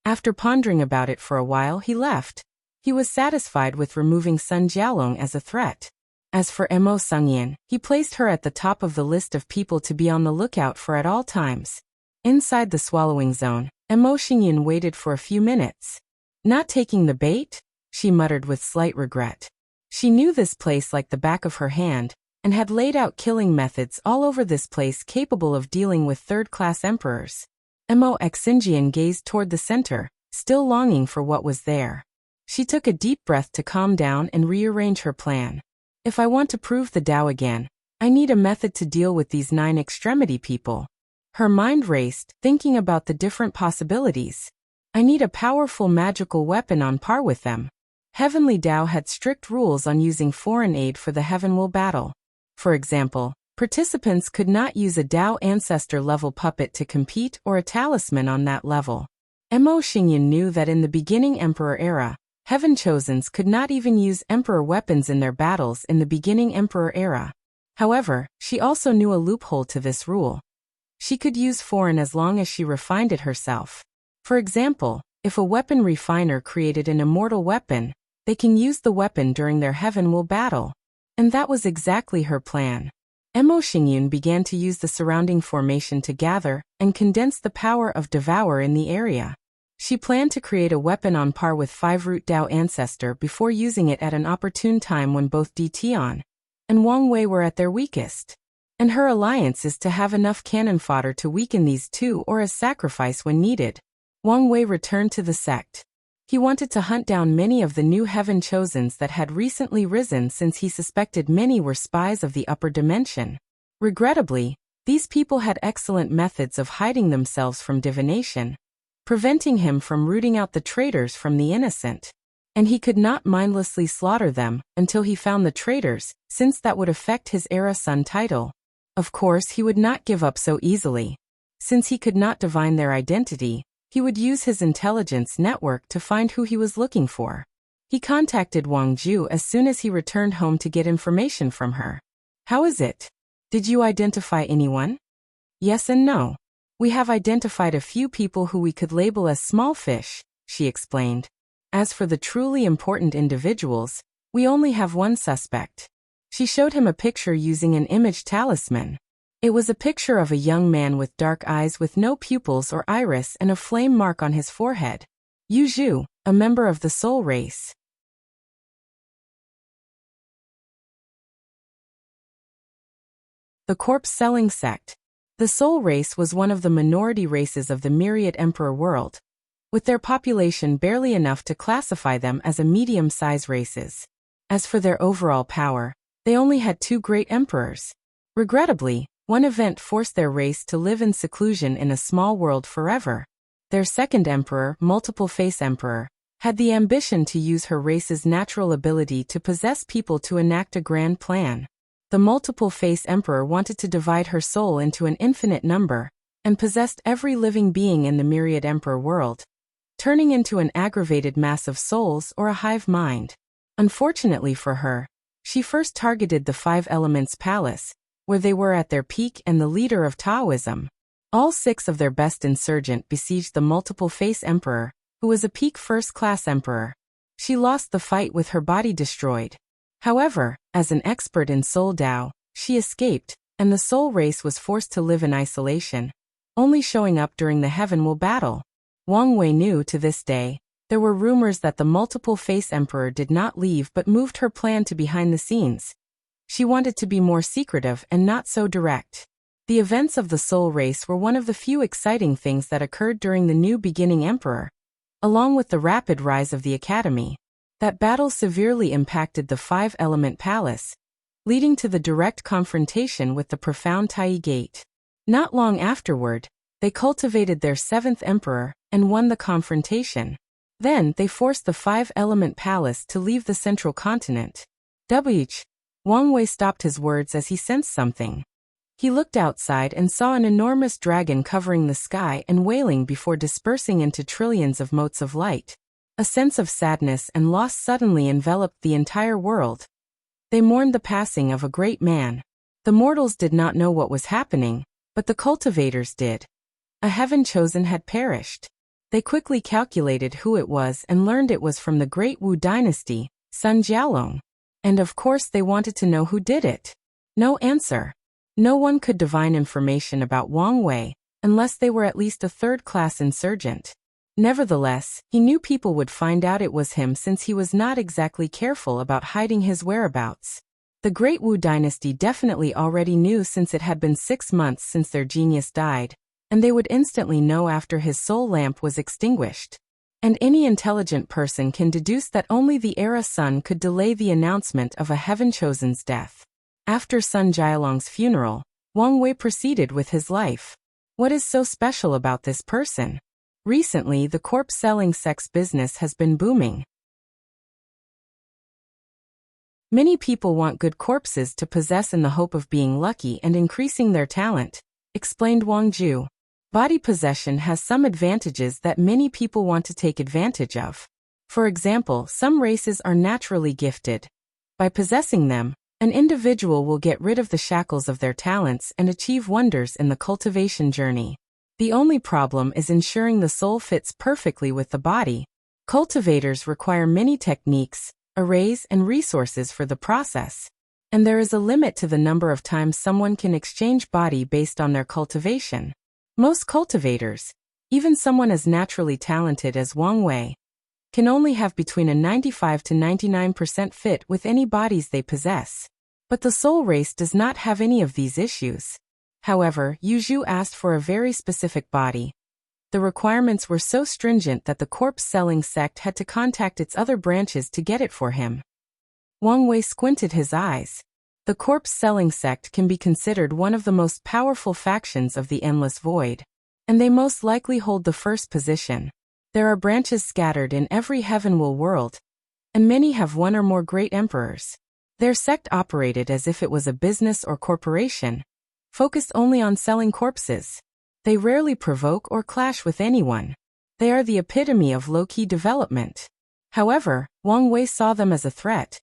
After pondering about it for a while, he left. He was satisfied with removing Sun Jialong as a threat. As for Mo Xingyan, he placed her at the top of the list of people to be on the lookout for at all times. Inside the swallowing zone, Mo Xingyan waited for a few minutes. Not taking the bait? She muttered with slight regret. She knew this place like the back of her hand, and had laid out killing methods all over this place capable of dealing with third-class emperors. Mo Xinjian gazed toward the center, still longing for what was there. She took a deep breath to calm down and rearrange her plan. If I want to prove the Tao again, I need a method to deal with these 9 extremity people. Her mind raced, thinking about the different possibilities. I need a powerful magical weapon on par with them. Heavenly Tao had strict rules on using foreign aid for the Heavenwell battle. For example, participants could not use a Tao ancestor-level puppet to compete or a talisman on that level. Mo Xingyan knew that in the beginning Emperor era, Heaven Chosens could not even use Emperor weapons in their battles in the beginning Emperor era. However, she also knew a loophole to this rule. She could use foreign as long as she refined it herself. For example, if a weapon refiner created an immortal weapon, they can use the weapon during their Heavenwell battle. And that was exactly her plan. Mo Xingyan began to use the surrounding formation to gather and condense the power of Devourer in the area. She planned to create a weapon on par with 5-root Tao ancestor before using it at an opportune time when both Tian and Wang Wei were at their weakest. And her alliance is to have enough cannon fodder to weaken these two or as sacrifice when needed. Wang Wei returned to the sect. He wanted to hunt down many of the new Heaven Chosens that had recently risen since he suspected many were spies of the upper dimension. Regrettably, these people had excellent methods of hiding themselves from divination, preventing him from rooting out the traitors from the innocent. And he could not mindlessly slaughter them until he found the traitors, since that would affect his Era Sun title. Of course, he would not give up so easily. Since he could not divine their identity, he would use his intelligence network to find who he was looking for. He contacted Wang Ju as soon as he returned home to get information from her. How is it? Did you identify anyone? Yes and no. We have identified a few people who we could label as small fish, she explained. As for the truly important individuals, we only have one suspect. She showed him a picture using an image talisman. It was a picture of a young man with dark eyes with no pupils or iris and a flame mark on his forehead. Yu Zhu, a member of the soul race. The corpse-selling sect. The soul race was one of the minority races of the myriad emperor world, with their population barely enough to classify them as a medium-size races. As for their overall power, they only had 2 great emperors. Regrettably, one event forced their race to live in seclusion in a small world forever. Their second emperor, Multiple Face Emperor, had the ambition to use her race's natural ability to possess people to enact a grand plan. The Multiple Face Emperor wanted to divide her soul into an infinite number, and possessed every living being in the myriad emperor world, turning into an aggravated mass of souls or a hive mind. Unfortunately for her, she first targeted the 5 Elements Palace, where they were at their peak and the leader of Taoism. All 6 of their best insurgent besieged the multiple-face emperor, who was a peak first-class emperor. She lost the fight with her body destroyed. However, as an expert in soul Dao, she escaped, and the soul race was forced to live in isolation, only showing up during the Heavenwell battle. Wang Wei knew to this day, there were rumors that the multiple-face emperor did not leave but moved her plan to behind the scenes. She wanted to be more secretive and not so direct. The events of the soul race were one of the few exciting things that occurred during the new beginning emperor. Along with the rapid rise of the academy, that battle severely impacted the 5-element palace, leading to the direct confrontation with the profound Tai Gate. Not long afterward, they cultivated their 7th emperor and won the confrontation. Then they forced the 5-element palace to leave the central continent. Wang Wei stopped his words as he sensed something. He looked outside and saw an enormous dragon covering the sky and wailing before dispersing into trillions of motes of light. A sense of sadness and loss suddenly enveloped the entire world. They mourned the passing of a great man. The mortals did not know what was happening, but the cultivators did. A heaven chosen had perished. They quickly calculated who it was and learned it was from the Great Wu dynasty, Sun Jialong. And of course they wanted to know who did it. No answer. No one could divine information about Wang Wei, unless they were at least a 3rd-class insurgent. Nevertheless, he knew people would find out it was him since he was not exactly careful about hiding his whereabouts. The Great Wu dynasty definitely already knew since it had been 6 months since their genius died, and they would instantly know after his soul lamp was extinguished. And any intelligent person can deduce that only the Era Sun could delay the announcement of a heaven-chosen's death. After Sun Jialong's funeral, Wang Wei proceeded with his life. What is so special about this person? Recently, the corpse-selling sex business has been booming. Many people want good corpses to possess in the hope of being lucky and increasing their talent, explained Wang Ju. Body possession has some advantages that many people want to take advantage of. For example, some races are naturally gifted. By possessing them, an individual will get rid of the shackles of their talents and achieve wonders in the cultivation journey. The only problem is ensuring the soul fits perfectly with the body. Cultivators require many techniques, arrays, and resources for the process. And there is a limit to the number of times someone can exchange body based on their cultivation. Most cultivators, even someone as naturally talented as Wang Wei, can only have between a 95 to 99% fit with any bodies they possess. But the soul race does not have any of these issues. However, Yu Zhu asked for a very specific body. The requirements were so stringent that the corpse-selling sect had to contact its other branches to get it for him. Wang Wei squinted his eyes. The corpse-selling sect can be considered one of the most powerful factions of the Endless Void, and they most likely hold the first position. There are branches scattered in every Heavenwell world, and many have one or more great emperors. Their sect operated as if it was a business or corporation, focused only on selling corpses. They rarely provoke or clash with anyone. They are the epitome of low-key development. However, Wang Wei saw them as a threat,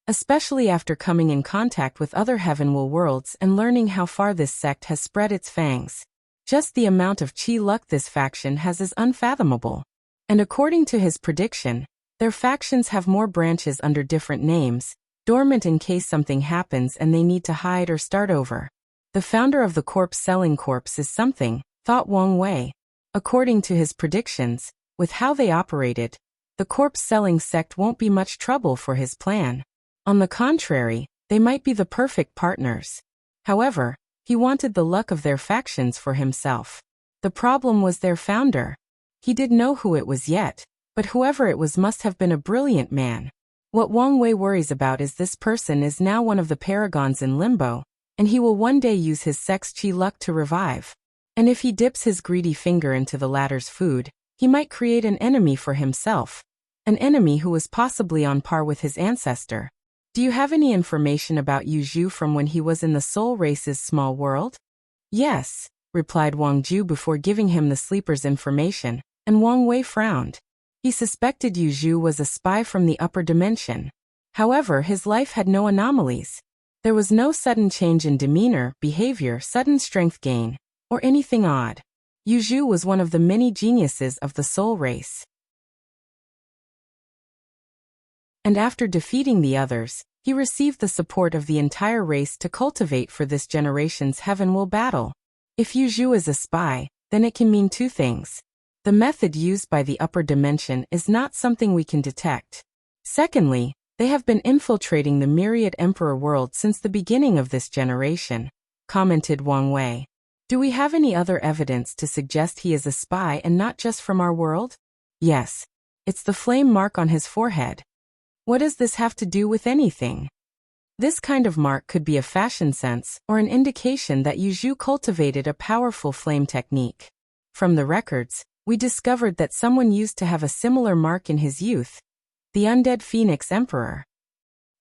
especially after coming in contact with other Heavenwell worlds and learning how far this sect has spread its fangs. Just the amount of chi luck this faction has is unfathomable. And according to his prediction, their factions have more branches under different names, dormant in case something happens and they need to hide or start over. The founder of the corpse-selling corpse is something, thought Wang Wei. According to his predictions, with how they operated, the corpse-selling sect won't be much trouble for his plan. On the contrary, they might be the perfect partners. However, he wanted the luck of their factions for himself. The problem was their founder. He didn't know who it was yet, but whoever it was must have been a brilliant man. What Wang Wei worries about is this person is now one of the paragons in limbo, and he will one day use his sex chi luck to revive. And if he dips his greedy finger into the latter's food, he might create an enemy for himself. An enemy who was possibly on par with his ancestor. Do you have any information about Yu Zhu from when he was in the soul race's small world? Yes, replied Wang Ju before giving him the sleeper's information, and Wang Wei frowned. He suspected Yu Zhu was a spy from the upper dimension. However, his life had no anomalies. There was no sudden change in demeanor, behavior, sudden strength gain. or anything odd. Yu Zhu was one of the many geniuses of the soul race. And after defeating the others, he received the support of the entire race to cultivate for this generation's heaven will battle. If Yu Zhu is a spy, then it can mean two things. The method used by the upper dimension is not something we can detect. Secondly, they have been infiltrating the myriad emperor world since the beginning of this generation, commented Wang Wei. Do we have any other evidence to suggest he is a spy and not just from our world? Yes. It's the flame mark on his forehead. What does this have to do with anything? This kind of mark could be a fashion sense or an indication that Yu Zhu cultivated a powerful flame technique. From the records, we discovered that someone used to have a similar mark in his youth, the undead Phoenix Emperor.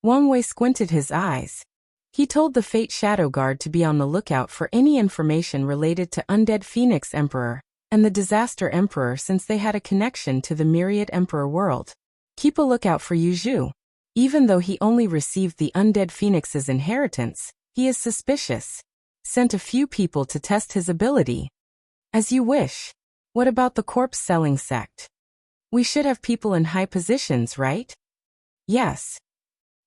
Wang Wei squinted his eyes. He told the Fate Shadow Guard to be on the lookout for any information related to undead Phoenix Emperor and the Disaster Emperor since they had a connection to the Myriad Emperor world. Keep a lookout for Yu Zhu. Even though he only received the undead Phoenix's inheritance, he is suspicious. Sent a few people to test his ability. As you wish. What about the corpse-selling sect? We should have people in high positions, right? Yes.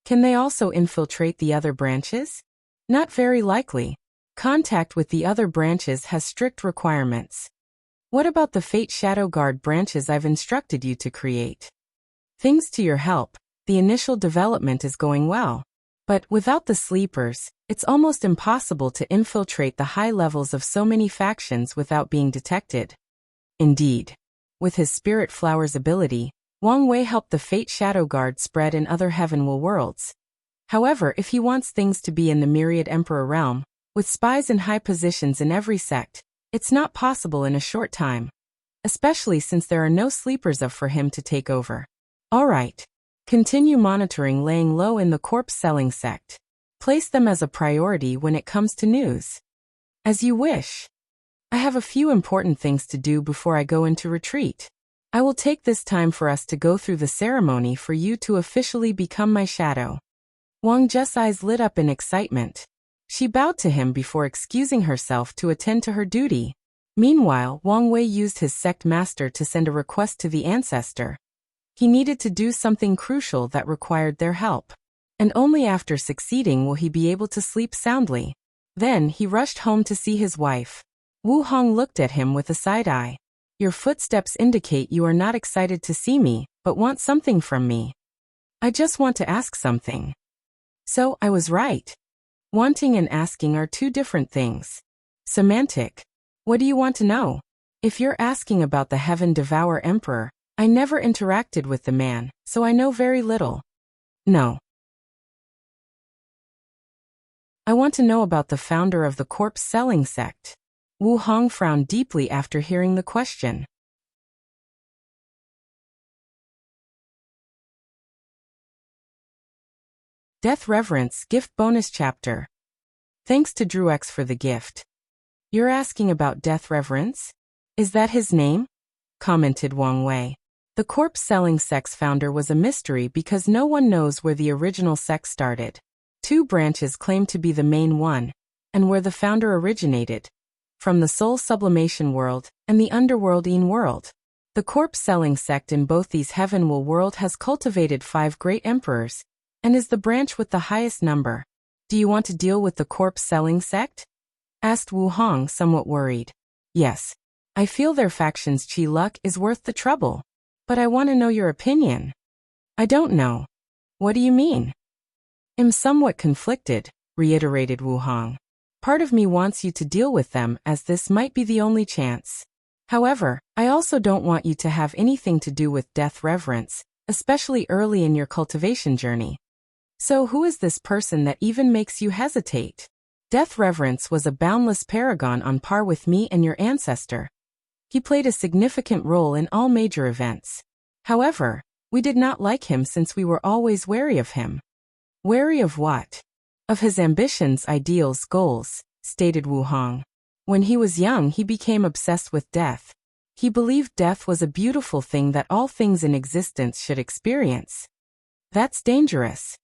Can they also infiltrate the other branches? Not very likely. Contact with the other branches has strict requirements. What about the Fate Shadow Guard branches I've instructed you to create? Thanks to your help, the initial development is going well. But without the sleepers, it's almost impossible to infiltrate the high levels of so many factions without being detected. Indeed. With his Spirit Flower's ability, Wang Wei helped the Fate Shadow Guard spread in other Heavenwell worlds. However, if he wants things to be in the Myriad Emperor realm, with spies in high positions in every sect, it's not possible in a short time. Especially since there are no sleepers for him to take over. Alright. Continue monitoring laying low in the corpse-selling sect. Place them as a priority when it comes to news. As you wish. I have a few important things to do before I go into retreat. I will take this time for us to go through the ceremony for you to officially become my shadow. Wang Zhe's eyes lit up in excitement. She bowed to him before excusing herself to attend to her duty. Meanwhile, Wang Wei used his sect master to send a request to the ancestor. He needed to do something crucial that required their help. And only after succeeding will he be able to sleep soundly. Then he rushed home to see his wife. Wu Hong looked at him with a side eye. Your footsteps indicate you are not excited to see me, but want something from me. I just want to ask something. So, I was right. Wanting and asking are two different things. Semantic. What do you want to know? If you're asking about the Heaven Devourer Emperor, I never interacted with the man, so I know very little. No. I want to know about the founder of the corpse-selling sect. Wu Hong frowned deeply after hearing the question. Death Reverence Gift Bonus Chapter. Thanks to DrewX for the gift. You're asking about Death Reverence? Is that his name? Commented Wang Wei. The corpse-selling sect's founder was a mystery because no one knows where the original sect started. Two branches claim to be the main one, and where the founder originated. From the soul sublimation world and the underworldine world. The corpse-selling sect in both these Heavenwell world has cultivated 5 great emperors, and is the branch with the highest number. Do you want to deal with the corpse-selling sect? Asked Wu Hong, somewhat worried. Yes. I feel their faction's chi luck is worth the trouble. But I want to know your opinion. I don't know. What do you mean? I'm somewhat conflicted, reiterated Wu Hong. Part of me wants you to deal with them as this might be the only chance. However, I also don't want you to have anything to do with Death Reverence, especially early in your cultivation journey. So who is this person that even makes you hesitate? Death Reverence was a boundless paragon on par with me and your ancestor. He played a significant role in all major events. However, we did not like him since we were always wary of him. Wary of what? Of his ambitions, ideals, goals, stated Wu Hong. When he was young, he became obsessed with death. He believed death was a beautiful thing that all things in existence should experience. That's dangerous.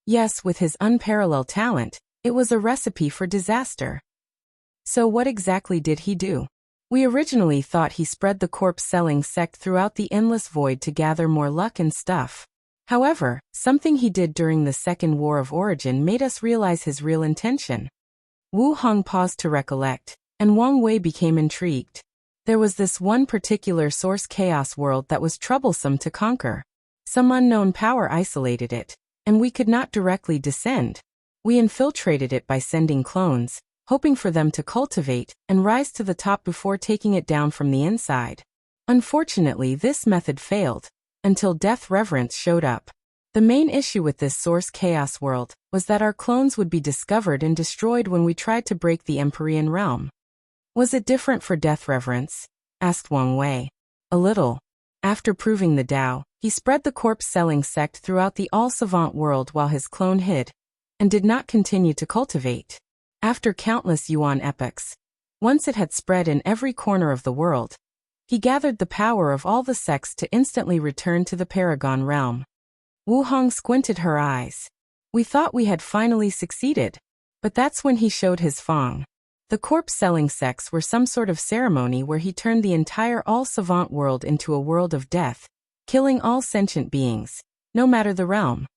Yes, with his unparalleled talent, it was a recipe for disaster. So what exactly did he do? We originally thought he spread the corpse-selling sect throughout the endless void to gather more luck and stuff. However, something he did during the Second War of Origin made us realize his real intention. Wu Hong paused to recollect, and Wang Wei became intrigued. There was this one particular source chaos world that was troublesome to conquer. Some unknown power isolated it, and we could not directly descend. We infiltrated it by sending clones, hoping for them to cultivate and rise to the top before taking it down from the inside. Unfortunately, this method failed, until Death Reverence showed up. The main issue with this source chaos world was that our clones would be discovered and destroyed when we tried to break the Empyrean realm. Was it different for Death Reverence? Asked Wang Wei. A little. After proving the Tao, he spread the corpse-selling sect throughout the all-savant world while his clone hid, and did not continue to cultivate. After countless Yuan epochs, once it had spread in every corner of the world, he gathered the power of all the sects to instantly return to the Paragon realm. Wu Hong squinted her eyes. We thought we had finally succeeded, but that's when he showed his Fong. The corpse-selling sects were some sort of ceremony where he turned the entire all-savant world into a world of death, killing all sentient beings, no matter the realm.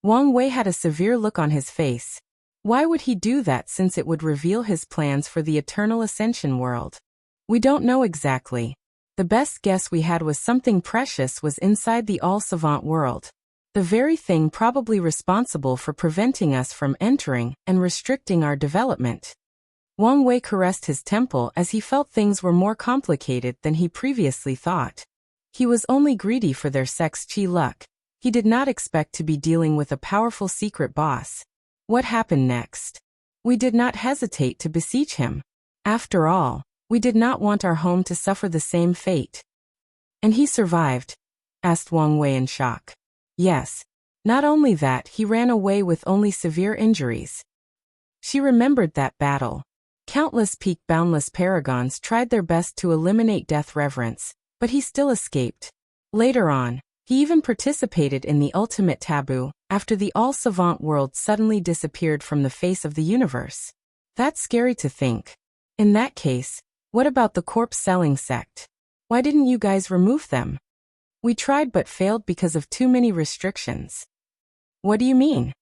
Wang Wei had a severe look on his face. Why would he do that since it would reveal his plans for the Eternal Ascension world? We don't know exactly. The best guess we had was something precious was inside the all-savant world. The very thing probably responsible for preventing us from entering and restricting our development. Wang Wei caressed his temple as he felt things were more complicated than he previously thought. He was only greedy for their sect's chi luck. He did not expect to be dealing with a powerful secret boss. What happened next? We did not hesitate to beseech him. After all, we did not want our home to suffer the same fate. And he survived? Asked Wang Wei in shock. Yes. Not only that, he ran away with only severe injuries. She remembered that battle. Countless peak-boundless paragons tried their best to eliminate Death Reverence, but he still escaped. Later on, he even participated in the ultimate taboo, after the all-savant world suddenly disappeared from the face of the universe. That's scary to think. In that case, what about the corpse-selling sect? Why didn't you guys remove them? We tried but failed because of too many restrictions. What do you mean?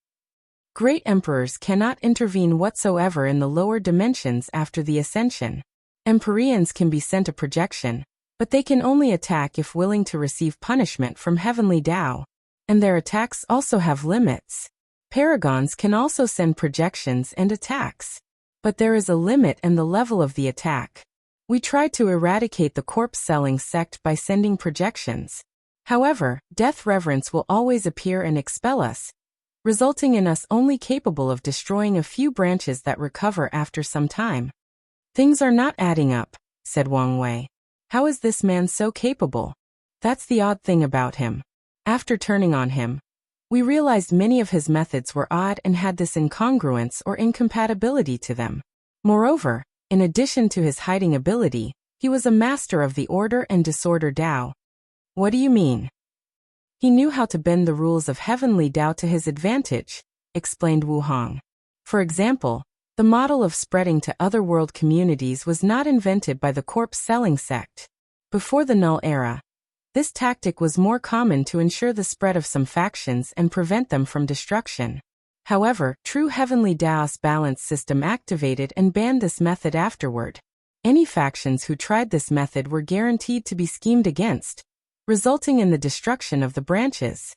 Great emperors cannot intervene whatsoever in the lower dimensions after the ascension. Empyreans can be sent a projection, but they can only attack if willing to receive punishment from heavenly Tao. And their attacks also have limits. Paragons can also send projections and attacks. But there is a limit and the level of the attack. We tried to eradicate the corpse-selling sect by sending projections. However, Death Reverence will always appear and expel us, resulting in us only capable of destroying a few branches that recover after some time. Things are not adding up, said Wang Wei. How is this man so capable? That's the odd thing about him. After turning on him, we realized many of his methods were odd and had this incongruence or incompatibility to them. Moreover, in addition to his hiding ability, he was a master of the order and disorder Tao. What do you mean? He knew how to bend the rules of heavenly Tao to his advantage, explained Wu Hong. For example, the model of spreading to other world communities was not invented by the corpse-selling sect. Before the Null Era, this tactic was more common to ensure the spread of some factions and prevent them from destruction. However, true heavenly Tao's balance system activated and banned this method afterward. Any factions who tried this method were guaranteed to be schemed against, resulting in the destruction of the branches.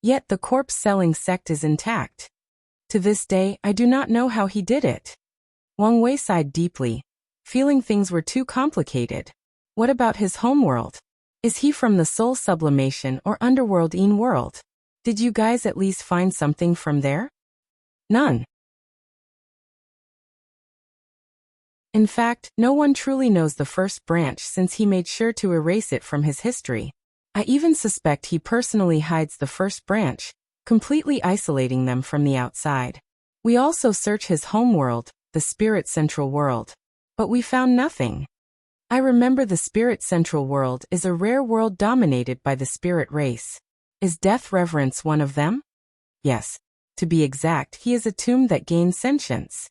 Yet the corpse-selling sect is intact. To this day, I do not know how he did it. Wang Wei sighed deeply, feeling things were too complicated. What about his homeworld? Is he from the soul sublimation or underworld-ine world? Did you guys at least find something from there? None. In fact, no one truly knows the first branch since he made sure to erase it from his history. I even suspect he personally hides the first branch, completely isolating them from the outside. We also search his homeworld, the Spirit Central World. But we found nothing. I remember the Spirit Central World is a rare world dominated by the spirit race. Is Death Reverence one of them? Yes. To be exact, he is a tomb that gains sentience.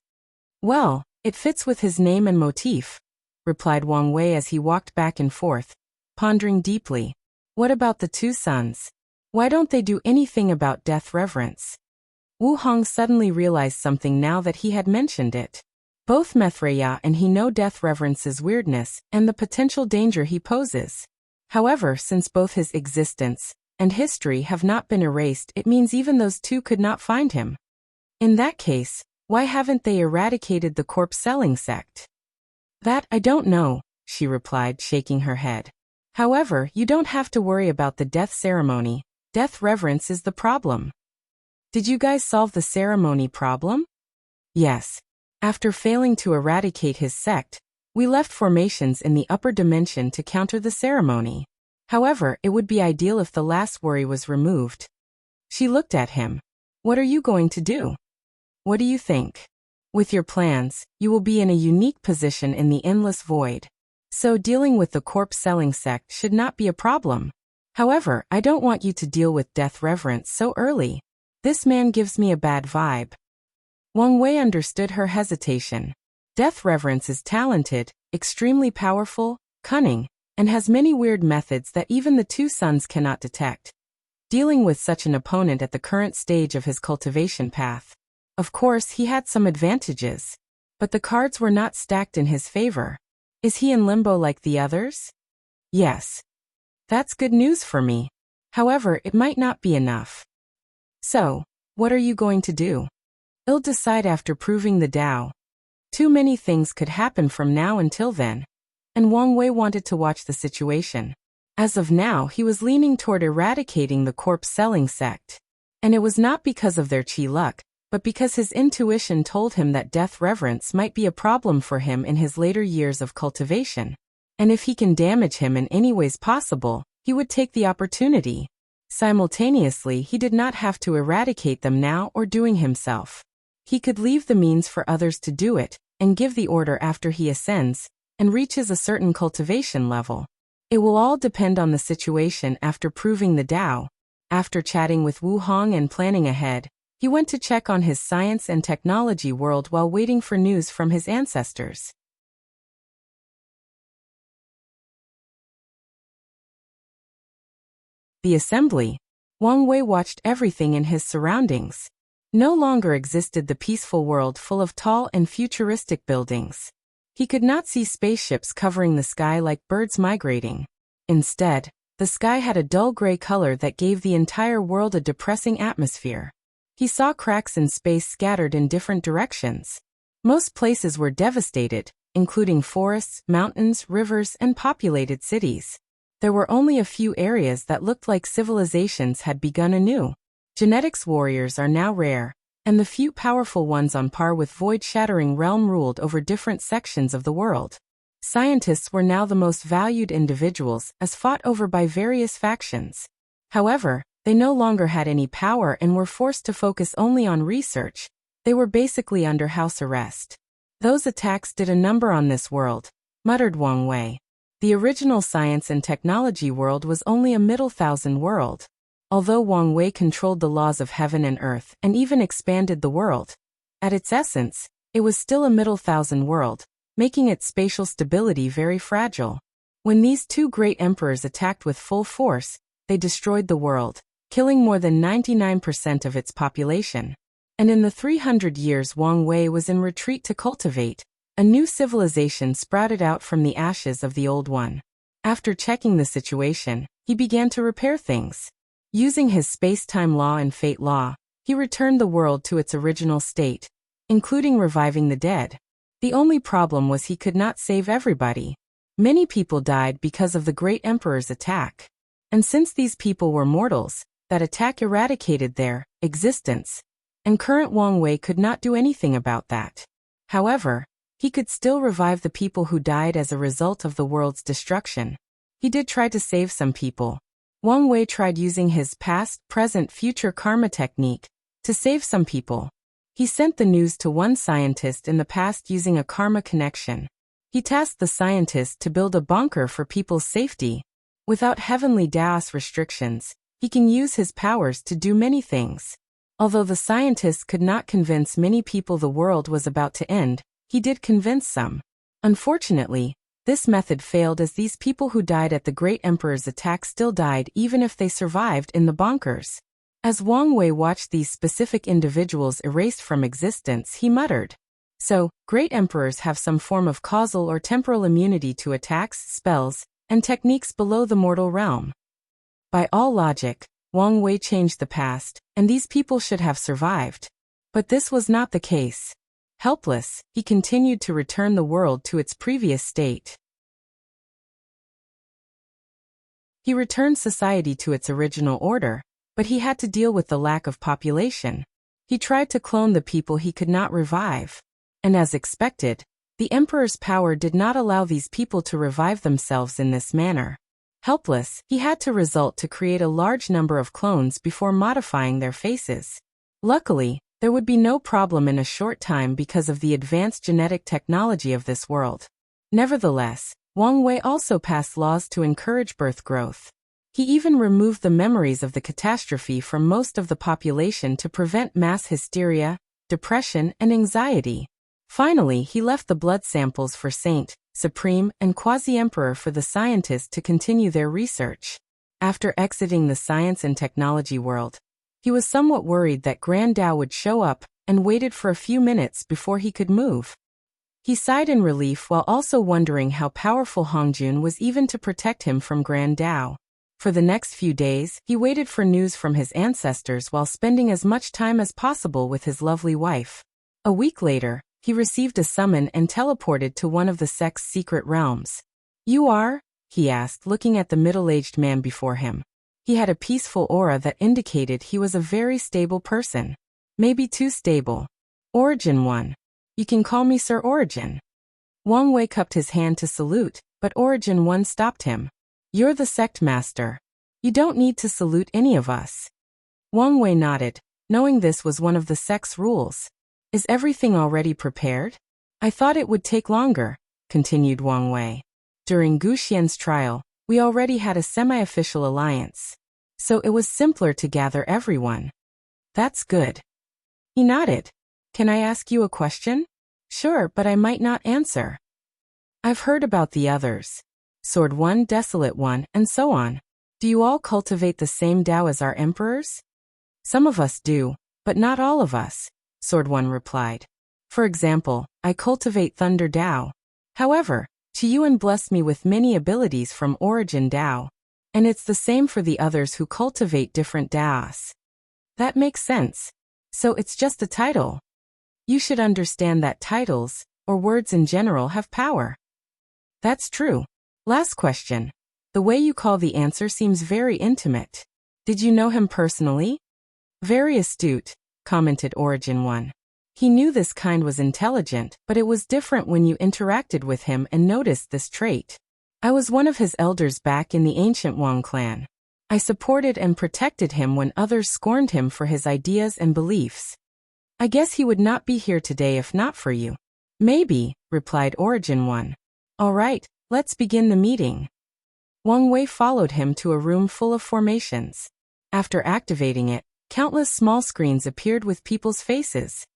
Well, it fits with his name and motif, replied Wang Wei as he walked back and forth, pondering deeply. What about the two sons? Why don't they do anything about death reverence? Wu Hong suddenly realized something now that he had mentioned it. Both Methreya and he know death reverence's weirdness and the potential danger he poses. However, since both his existence and history have not been erased, it means even those two could not find him. In that case, why haven't they eradicated the corpse-selling sect? That I don't know, she replied, shaking her head. However, you don't have to worry about the death ceremony. Death reverence is the problem. Did you guys solve the ceremony problem? Yes. After failing to eradicate his sect, we left formations in the upper dimension to counter the ceremony. However, it would be ideal if the last worry was removed. She looked at him. What are you going to do? What do you think? With your plans, you will be in a unique position in the endless void. So dealing with the corpse-selling sect should not be a problem. However, I don't want you to deal with death reverence so early. This man gives me a bad vibe. Wang Wei understood her hesitation. Death reverence is talented, extremely powerful, cunning, and has many weird methods that even the two sons cannot detect. Dealing with such an opponent at the current stage of his cultivation path. Of course, he had some advantages. But the cards were not stacked in his favor. Is he in limbo like the others? Yes. That's good news for me. However, it might not be enough. So, what are you going to do? I'll decide after proving the Tao. Too many things could happen from now until then. And Wang Wei wanted to watch the situation. As of now, he was leaning toward eradicating the corpse-selling sect. And it was not because of their chi luck, but because his intuition told him that death reverence might be a problem for him in his later years of cultivation. And if he can damage him in any ways possible, he would take the opportunity. Simultaneously, he did not have to eradicate them now or doing himself. He could leave the means for others to do it, and give the order after he ascends, and reaches a certain cultivation level. It will all depend on the situation after proving the Tao. After chatting with Wu Hong and planning ahead, he went to check on his science and technology world while waiting for news from his ancestors. The assembly. Wang Wei watched everything in his surroundings. No longer existed the peaceful world full of tall and futuristic buildings. He could not see spaceships covering the sky like birds migrating. Instead, the sky had a dull gray color that gave the entire world a depressing atmosphere. He saw cracks in space scattered in different directions. Most places were devastated, including forests, mountains, rivers, and populated cities. There were only a few areas that looked like civilizations had begun anew. Genetics warriors are now rare, and the few powerful ones on par with void-shattering realm ruled over different sections of the world. Scientists were now the most valued individuals as fought over by various factions. However, they no longer had any power and were forced to focus only on research. They were basically under house arrest. Those attacks did a number on this world, muttered Wang Wei. The original science and technology world was only a middle thousand world. Although Wang Wei controlled the laws of heaven and earth and even expanded the world, at its essence, it was still a middle thousand world, making its spatial stability very fragile. When these two great emperors attacked with full force, they destroyed the world, killing more than 99% of its population. And in the 300 years Wang Wei was in retreat to cultivate, a new civilization sprouted out from the ashes of the old one. After checking the situation, he began to repair things. Using his space-time law and fate law, he returned the world to its original state, including reviving the dead. The only problem was he could not save everybody. Many people died because of the great emperor's attack. And since these people were mortals, that attack eradicated their existence. And current Wang Wei could not do anything about that. However, he could still revive the people who died as a result of the world's destruction. He did try to save some people. Wang Wei tried using his past, present, future karma technique to save some people. He sent the news to one scientist in the past using a karma connection. He tasked the scientist to build a bunker for people's safety. Without heavenly Daos restrictions, he can use his powers to do many things. Although the scientist could not convince many people the world was about to end, he did convince some. Unfortunately, this method failed as these people who died at the Great Emperor's attack still died even if they survived in the bunkers. As Wang Wei watched these specific individuals erased from existence, he muttered, "So, Great Emperors have some form of causal or temporal immunity to attacks, spells, and techniques below the mortal realm. By all logic, Wang Wei changed the past, and these people should have survived. But this was not the case. Helpless, he continued to return the world to its previous state. He returned society to its original order, but he had to deal with the lack of population. He tried to clone the people he could not revive. And as expected, the emperor's power did not allow these people to revive themselves in this manner. Helpless, he had to resort to create a large number of clones before modifying their faces. Luckily, there would be no problem in a short time because of the advanced genetic technology of this world. Nevertheless, Wang Wei also passed laws to encourage birth growth. He even removed the memories of the catastrophe from most of the population to prevent mass hysteria, depression, and anxiety. Finally, he left the blood samples for Saint, Supreme, and Quasi-Emperor for the scientists to continue their research. After exiting the science and technology world, he was somewhat worried that Grand Dao would show up and waited for a few minutes before he could move. He sighed in relief while also wondering how powerful Hongjun was even to protect him from Grand Dao. For the next few days, he waited for news from his ancestors while spending as much time as possible with his lovely wife. A week later, he received a summon and teleported to one of the sect's secret realms. "You are?" he asked, looking at the middle-aged man before him. He had a peaceful aura that indicated he was a very stable person. Maybe too stable. "Origin 1. You can call me Sir Origin." Wang Wei cupped his hand to salute, but Origin 1 stopped him. "You're the sect master. You don't need to salute any of us." Wang Wei nodded, knowing this was one of the sect's rules. "Is everything already prepared?" "I thought it would take longer," continued Wang Wei. "During Gu Xian's trial, we already had a semi-official alliance. So it was simpler to gather everyone." "That's good." He nodded. "Can I ask you a question?" "Sure, but I might not answer." "I've heard about the others. Sword 1, Desolate 1, and so on. Do you all cultivate the same Tao as our emperors?" "Some of us do, but not all of us," Sword 1 replied. "For example, I cultivate Thunder Tao. However, Qiyuan blessed me with many abilities from Origin Tao. And it's the same for the others who cultivate different Taos." "That makes sense. So it's just a title." "You should understand that titles, or words in general, have power." "That's true. Last question. The way you call the answer seems very intimate. Did you know him personally?" "Very astute," commented Origin 1. He knew this kind was intelligent, but it was different when you interacted with him and noticed this trait. "I was one of his elders back in the ancient Wang clan. I supported and protected him when others scorned him for his ideas and beliefs. I guess he would not be here today if not for you." "Maybe," replied Origin 1. "All right, let's begin the meeting." Wang Wei followed him to a room full of formations. After activating it, countless small screens appeared with people's faces.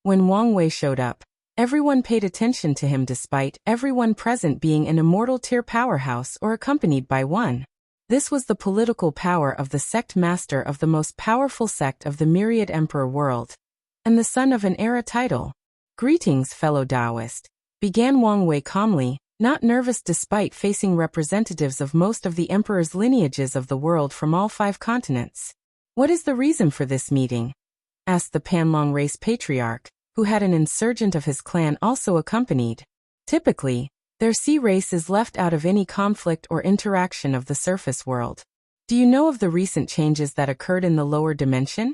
When Wang Wei showed up, everyone paid attention to him despite everyone present being an immortal tier powerhouse or accompanied by one. This was the political power of the sect master of the most powerful sect of the myriad emperor world, and the son of an era title. "Greetings, fellow Taoist," began Wang Wei calmly, not nervous despite facing representatives of most of the emperor's lineages of the world from all 5 continents. "What is the reason for this meeting?" asked the Panlong race patriarch, who had an insurgent of his clan also accompanied. Typically, their sea race is left out of any conflict or interaction of the surface world. "Do you know of the recent changes that occurred in the lower dimension?"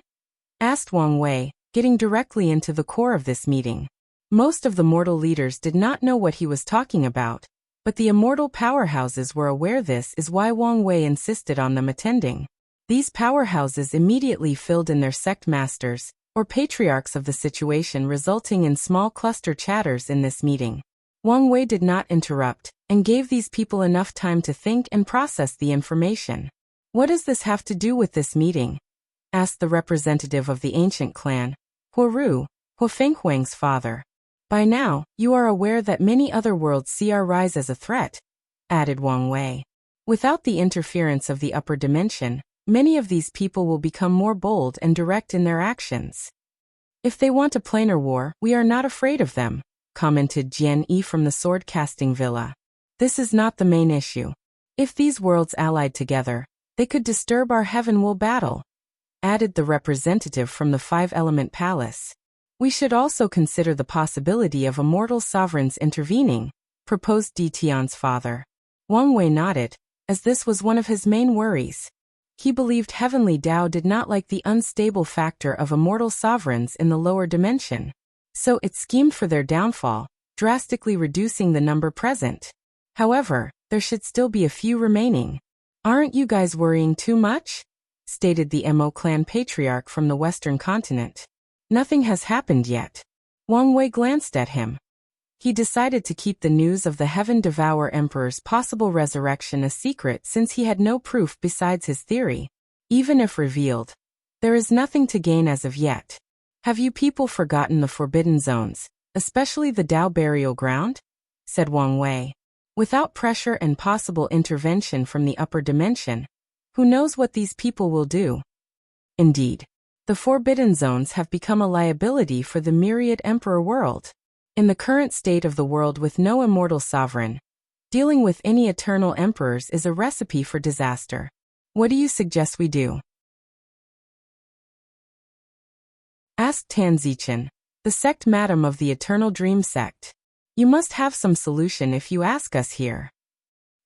asked Wang Wei, getting directly into the core of this meeting. Most of the mortal leaders did not know what he was talking about, but the immortal powerhouses were aware. This is why Wang Wei insisted on them attending. These powerhouses immediately filled in their sect masters, or patriarchs of the situation, resulting in small cluster chatters in this meeting. Wang Wei did not interrupt, and gave these people enough time to think and process the information. What does this have to do with this meeting? Asked the representative of the ancient clan, Huoru, Huofenghuang's father. By now, you are aware that many other worlds see our rise as a threat, added Wang Wei. Without the interference of the upper dimension, many of these people will become more bold and direct in their actions. If they want a planar war, we are not afraid of them, commented Jian Yi from the sword-casting villa. This is not the main issue. If these worlds allied together, they could disturb our heaven-will battle, added the representative from the five-element palace. We should also consider the possibility of immortal sovereigns intervening, proposed Di Tian's father. Wang Wei nodded, as this was one of his main worries. He believed Heavenly Tao did not like the unstable factor of immortal sovereigns in the lower dimension. So it schemed for their downfall, drastically reducing the number present. However, there should still be a few remaining. Aren't you guys worrying too much? Stated the Mo clan patriarch from the western continent. Nothing has happened yet. Wang Wei glanced at him. He decided to keep the news of the Heaven Devourer Emperor's possible resurrection a secret since he had no proof besides his theory. Even if revealed, there is nothing to gain as of yet. Have you people forgotten the forbidden zones, especially the Tao burial ground? Said Wang Wei. Without pressure and possible intervention from the upper dimension, who knows what these people will do? Indeed, the forbidden zones have become a liability for the myriad emperor world. In the current state of the world with no immortal sovereign, dealing with any eternal emperors is a recipe for disaster. What do you suggest we do? Asked Tan Zichen, the sect madam of the Eternal Dream sect. You must have some solution if you ask us here.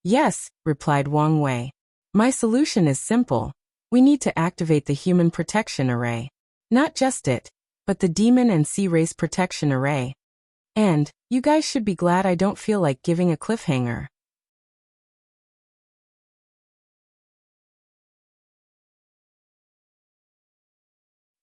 Yes, replied Wang Wei. My solution is simple. We need to activate the Human Protection Array. Not just it, but the Demon and Sea Race Protection Array. And, you guys should be glad I don't feel like giving a cliffhanger.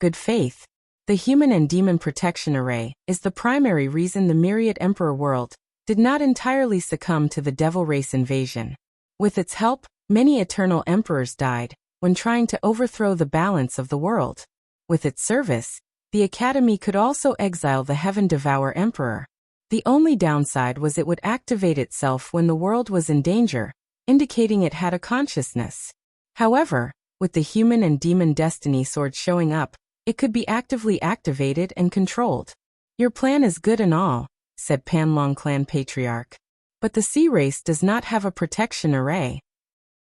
Good faith. The Human and Demon Protection Array is the primary reason the myriad emperor world did not entirely succumb to the devil race invasion. With its help, many eternal emperors died when trying to overthrow the balance of the world. With its service, the Academy could also exile the Heaven Devourer Emperor. The only downside was it would activate itself when the world was in danger, indicating it had a consciousness. However, with the human and demon destiny swords showing up, it could be actively activated and controlled. Your plan is good and all, said Panlong clan patriarch. But the sea race does not have a protection array.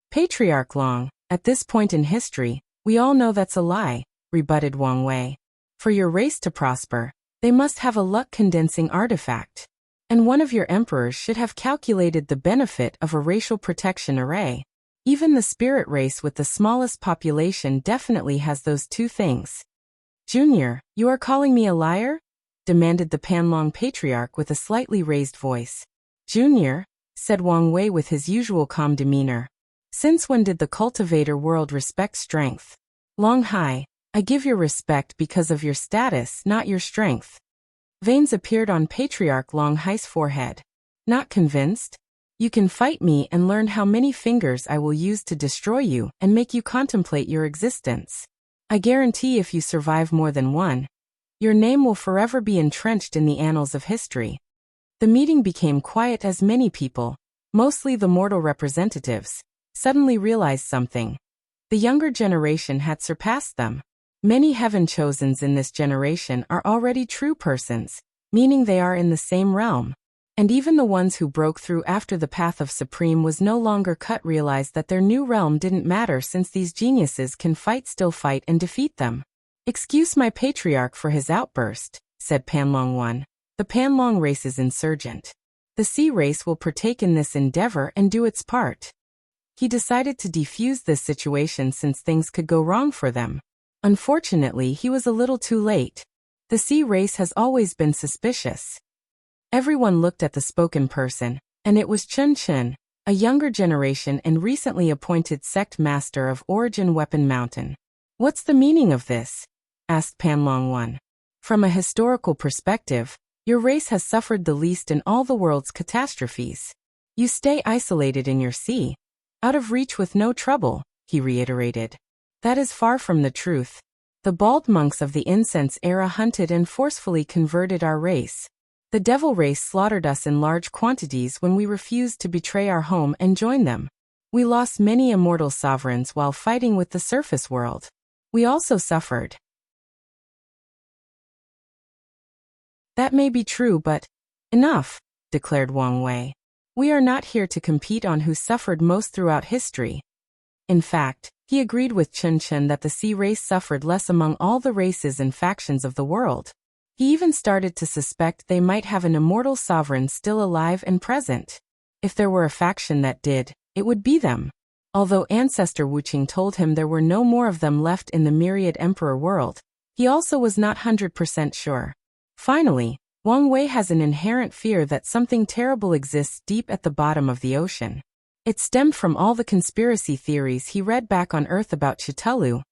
Patriarch Long, at this point in history, we all know that's a lie, rebutted Wang Wei. For your race to prosper, they must have a luck-condensing artifact. And one of your emperors should have calculated the benefit of a racial protection array. Even the spirit race with the smallest population definitely has those two things. Junior, you are calling me a liar? Demanded the Panlong patriarch with a slightly raised voice. Junior, said Wang Wei with his usual calm demeanor. Since when did the cultivator world respect strength? Long Hai, I give your respect because of your status, not your strength. Veins appeared on Patriarch Long Hai's forehead. Not convinced? You can fight me and learn how many fingers I will use to destroy you and make you contemplate your existence. I guarantee if you survive more than one, your name will forever be entrenched in the annals of history. The meeting became quiet as many people, mostly the mortal representatives, suddenly realized something. The younger generation had surpassed them. Many heaven chosens in this generation are already true persons, meaning they are in the same realm. And even the ones who broke through after the path of Supreme was no longer cut realized that their new realm didn't matter since these geniuses can still fight and defeat them. Excuse my patriarch for his outburst, said Panlong One. The Panlong race is insurgent. The sea race will partake in this endeavor and do its part. He decided to defuse this situation since things could go wrong for them. Unfortunately, he was a little too late. The sea race has always been suspicious. Everyone looked at the spoken person, and it was Chun Chun, a younger generation and recently appointed sect master of Origin Weapon Mountain. What's the meaning of this? Asked Panlong One. From a historical perspective, your race has suffered the least in all the world's catastrophes. You stay isolated in your sea, out of reach with no trouble, he reiterated. That is far from the truth. The bald monks of the incense era hunted and forcefully converted our race. The devil race slaughtered us in large quantities when we refused to betray our home and join them. We lost many immortal sovereigns while fighting with the surface world. We also suffered. That may be true, but enough, declared Wang Wei. We are not here to compete on who suffered most throughout history. In fact, he agreed with Chen Chen that the sea race suffered less among all the races and factions of the world. He even started to suspect they might have an immortal sovereign still alive and present. If there were a faction that did, it would be them. Although Ancestor Wuqing told him there were no more of them left in the myriad emperor world, he also was not 100% sure. Finally, Wang Wei has an inherent fear that something terrible exists deep at the bottom of the ocean. It stemmed from all the conspiracy theories he read back on Earth about Chitelu,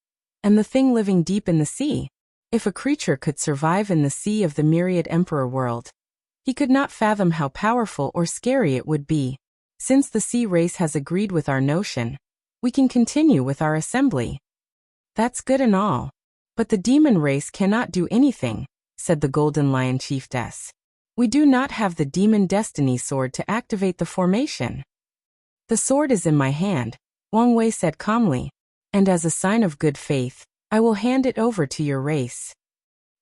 and the thing living deep in the sea. If a creature could survive in the sea of the myriad emperor world, he could not fathom how powerful or scary it would be. Since the sea race has agreed with our notion, we can continue with our assembly. That's good and all. But the demon race cannot do anything, said the Golden Lion Chiefess. We do not have the demon destiny sword to activate the formation. The sword is in my hand, Wang Wei said calmly, and as a sign of good faith, I will hand it over to your race.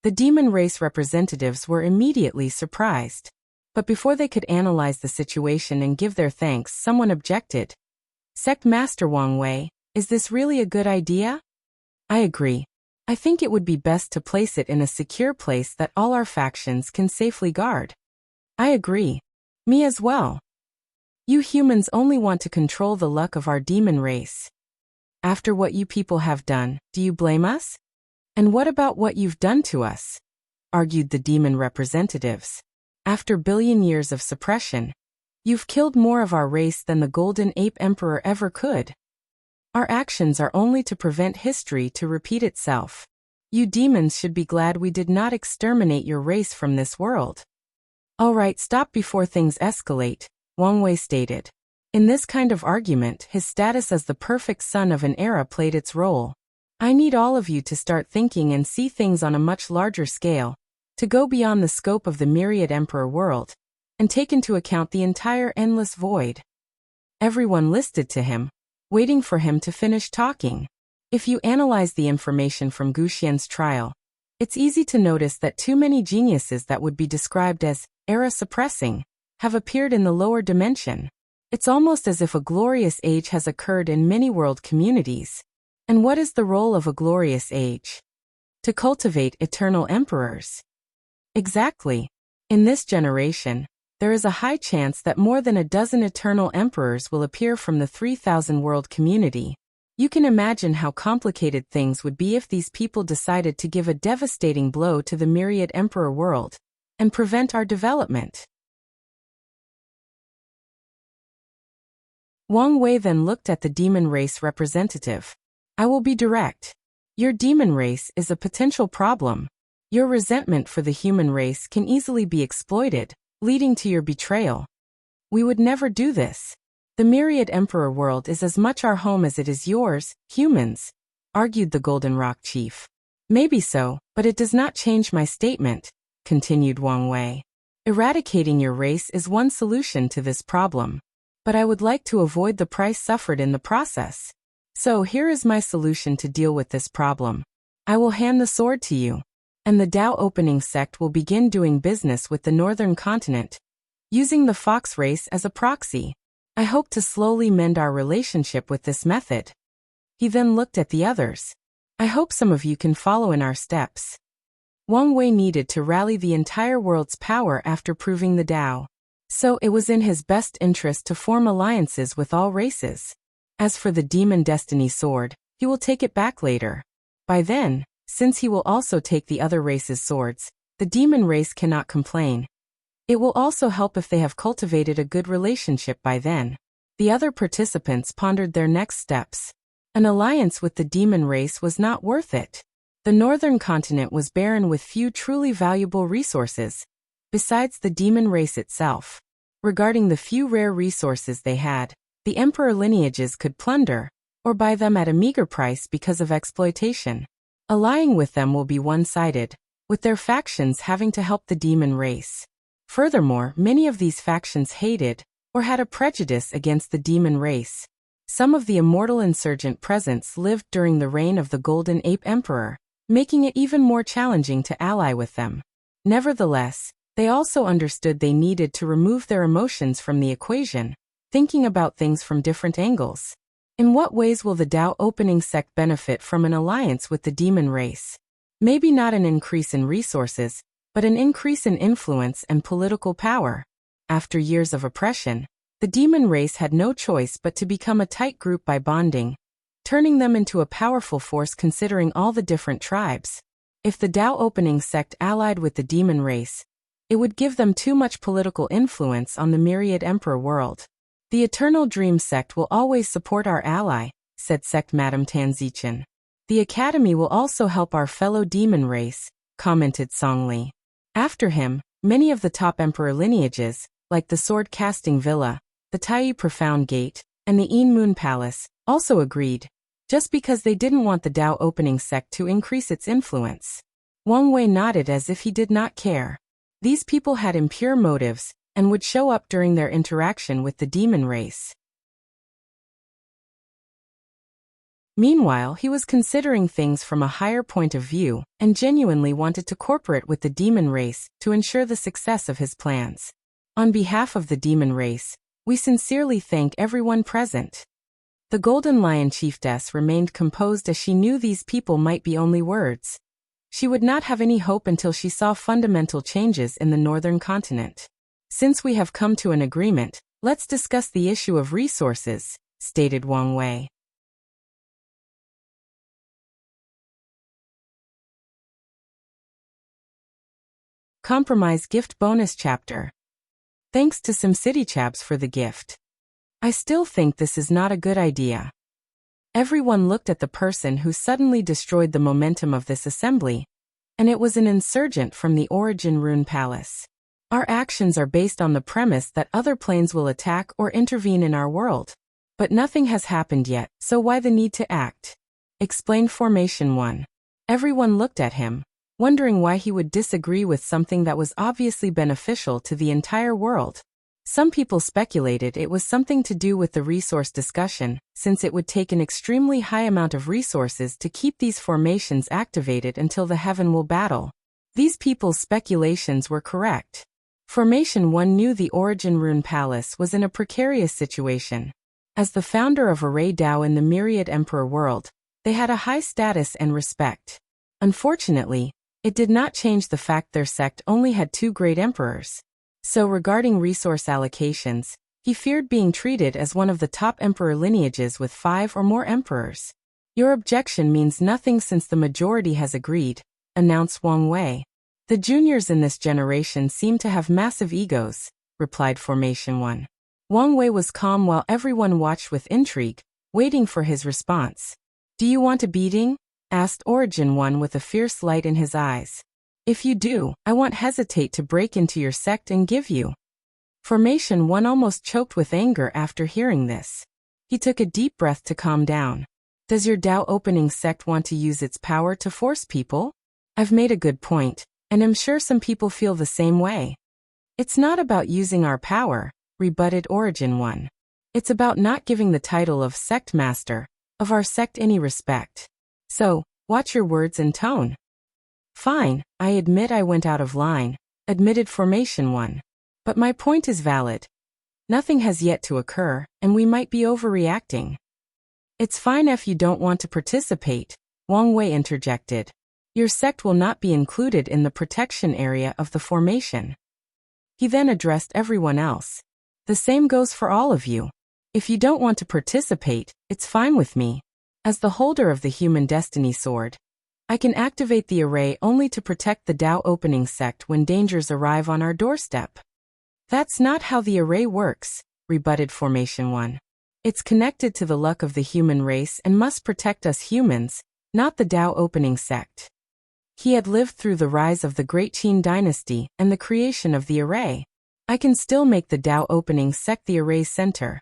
The demon race representatives were immediately surprised. But before they could analyze the situation and give their thanks, someone objected. Sect Master Wang Wei, is this really a good idea? I agree. I think it would be best to place it in a secure place that all our factions can safely guard. I agree. Me as well. You humans only want to control the luck of our demon race. After what you people have done, do you blame us? And what about what you've done to us? Argued the demon representatives. After billion years of suppression, you've killed more of our race than the Golden Ape Emperor ever could. Our actions are only to prevent history to repeat itself. You demons should be glad we did not exterminate your race from this world. All right, stop before things escalate, Wang Wei stated. In this kind of argument, his status as the perfect son of an era played its role. I need all of you to start thinking and see things on a much larger scale, to go beyond the scope of the myriad emperor world, and take into account the entire endless void. Everyone listened to him, waiting for him to finish talking. If you analyze the information from Guxian's trial, it's easy to notice that too many geniuses that would be described as era-suppressing have appeared in the lower dimension. It's almost as if a glorious age has occurred in many world communities. And what is the role of a glorious age? To cultivate eternal emperors. Exactly. In this generation, there is a high chance that more than a dozen eternal emperors will appear from the 3,000 world community. You can imagine how complicated things would be if these people decided to give a devastating blow to the myriad emperor world and prevent our development. Wang Wei then looked at the demon race representative. I will be direct. Your demon race is a potential problem. Your resentment for the human race can easily be exploited, leading to your betrayal. We would never do this. The myriad emperor world is as much our home as it is yours, humans, argued the Golden Rock Chief. Maybe so, but it does not change my statement, continued Wang Wei. Eradicating your race is one solution to this problem. But I would like to avoid the price suffered in the process. So here is my solution to deal with this problem. I will hand the sword to you, and the Tao opening sect will begin doing business with the northern continent, using the fox race as a proxy. I hope to slowly mend our relationship with this method. He then looked at the others. I hope some of you can follow in our steps. Wang Wei needed to rally the entire world's power after proving the Tao. So it was in his best interest to form alliances with all races. As for the demon destiny sword, he will take it back later. By then, since he will also take the other races' swords, the demon race cannot complain. It will also help if they have cultivated a good relationship by then. The other participants pondered their next steps. An alliance with the demon race was not worth it. The northern continent was barren with few truly valuable resources, besides the demon race itself. Regarding the few rare resources they had, the emperor lineages could plunder, or buy them at a meager price because of exploitation. Allying with them will be one-sided, with their factions having to help the demon race. Furthermore, many of these factions hated, or had a prejudice against the demon race. Some of the immortal insurgent presence lived during the reign of the Golden Ape Emperor, making it even more challenging to ally with them. Nevertheless, they also understood they needed to remove their emotions from the equation, thinking about things from different angles. In what ways will the Dao opening sect benefit from an alliance with the demon race? Maybe not an increase in resources, but an increase in influence and political power. After years of oppression, the demon race had no choice but to become a tight group by bonding, turning them into a powerful force considering all the different tribes. If the Dao opening sect allied with the demon race, it would give them too much political influence on the myriad emperor world. The Eternal Dream sect will always support our ally, said Sect Madame Tanzichan. The Academy will also help our fellow demon race, commented Songli. After him, many of the top emperor lineages, like the Sword-Casting Villa, the Tai Profound Gate, and the Een Moon Palace, also agreed, just because they didn't want the Dao opening sect to increase its influence. Wang Wei nodded as if he did not care. These people had impure motives, and would show up during their interaction with the demon race. Meanwhile, he was considering things from a higher point of view, and genuinely wanted to cooperate with the demon race to ensure the success of his plans. On behalf of the demon race, we sincerely thank everyone present. The Golden Lion Chiefess remained composed as she knew these people might be only words. She would not have any hope until she saw fundamental changes in the northern continent. Since we have come to an agreement, let's discuss the issue of resources, stated Wang Wei. Compromise Gift Bonus Chapter. Thanks to SimCityChabs for the gift. I still think this is not a good idea. Everyone looked at the person who suddenly destroyed the momentum of this assembly, and it was an insurgent from the Origin Rune Palace. Our actions are based on the premise that other planes will attack or intervene in our world. But nothing has happened yet, so why the need to act? Explained Formation 1. Everyone looked at him, wondering why he would disagree with something that was obviously beneficial to the entire world. Some people speculated it was something to do with the resource discussion, since it would take an extremely high amount of resources to keep these formations activated until the Heaven will battle. These people's speculations were correct. Formation 1 knew the Origin Rune Palace was in a precarious situation. As the founder of Array Dao in the Myriad Emperor world, they had a high status and respect. Unfortunately, it did not change the fact their sect only had 2 great emperors. So regarding resource allocations, he feared being treated as one of the top emperor lineages with 5 or more emperors. Your objection means nothing since the majority has agreed, announced Wang Wei. The juniors in this generation seem to have massive egos, replied Formation 1. Wang Wei was calm while everyone watched with intrigue, waiting for his response. Do you want a beating? Asked Origin 1 with a fierce light in his eyes. If you do, I won't hesitate to break into your sect and give you. Formation 1 almost choked with anger after hearing this. He took a deep breath to calm down. Does your Dao opening sect want to use its power to force people? I've made a good point, and I'm sure some people feel the same way. It's not about using our power, rebutted Origin 1. It's about not giving the title of sect master of our sect any respect. So, watch your words and tone. Fine, I admit I went out of line, admitted Formation 1. But my point is valid. Nothing has yet to occur, and we might be overreacting. It's fine if you don't want to participate, Wang Wei interjected. Your sect will not be included in the protection area of the formation. He then addressed everyone else. The same goes for all of you. If you don't want to participate, it's fine with me. As the holder of the Human Destiny Sword, I can activate the array only to protect the Dao opening sect when dangers arrive on our doorstep. That's not how the array works, rebutted Formation 1. It's connected to the luck of the human race and must protect us humans, not the Dao opening sect. He had lived through the rise of the Great Qin dynasty and the creation of the array. I can still make the Dao opening sect the array's center.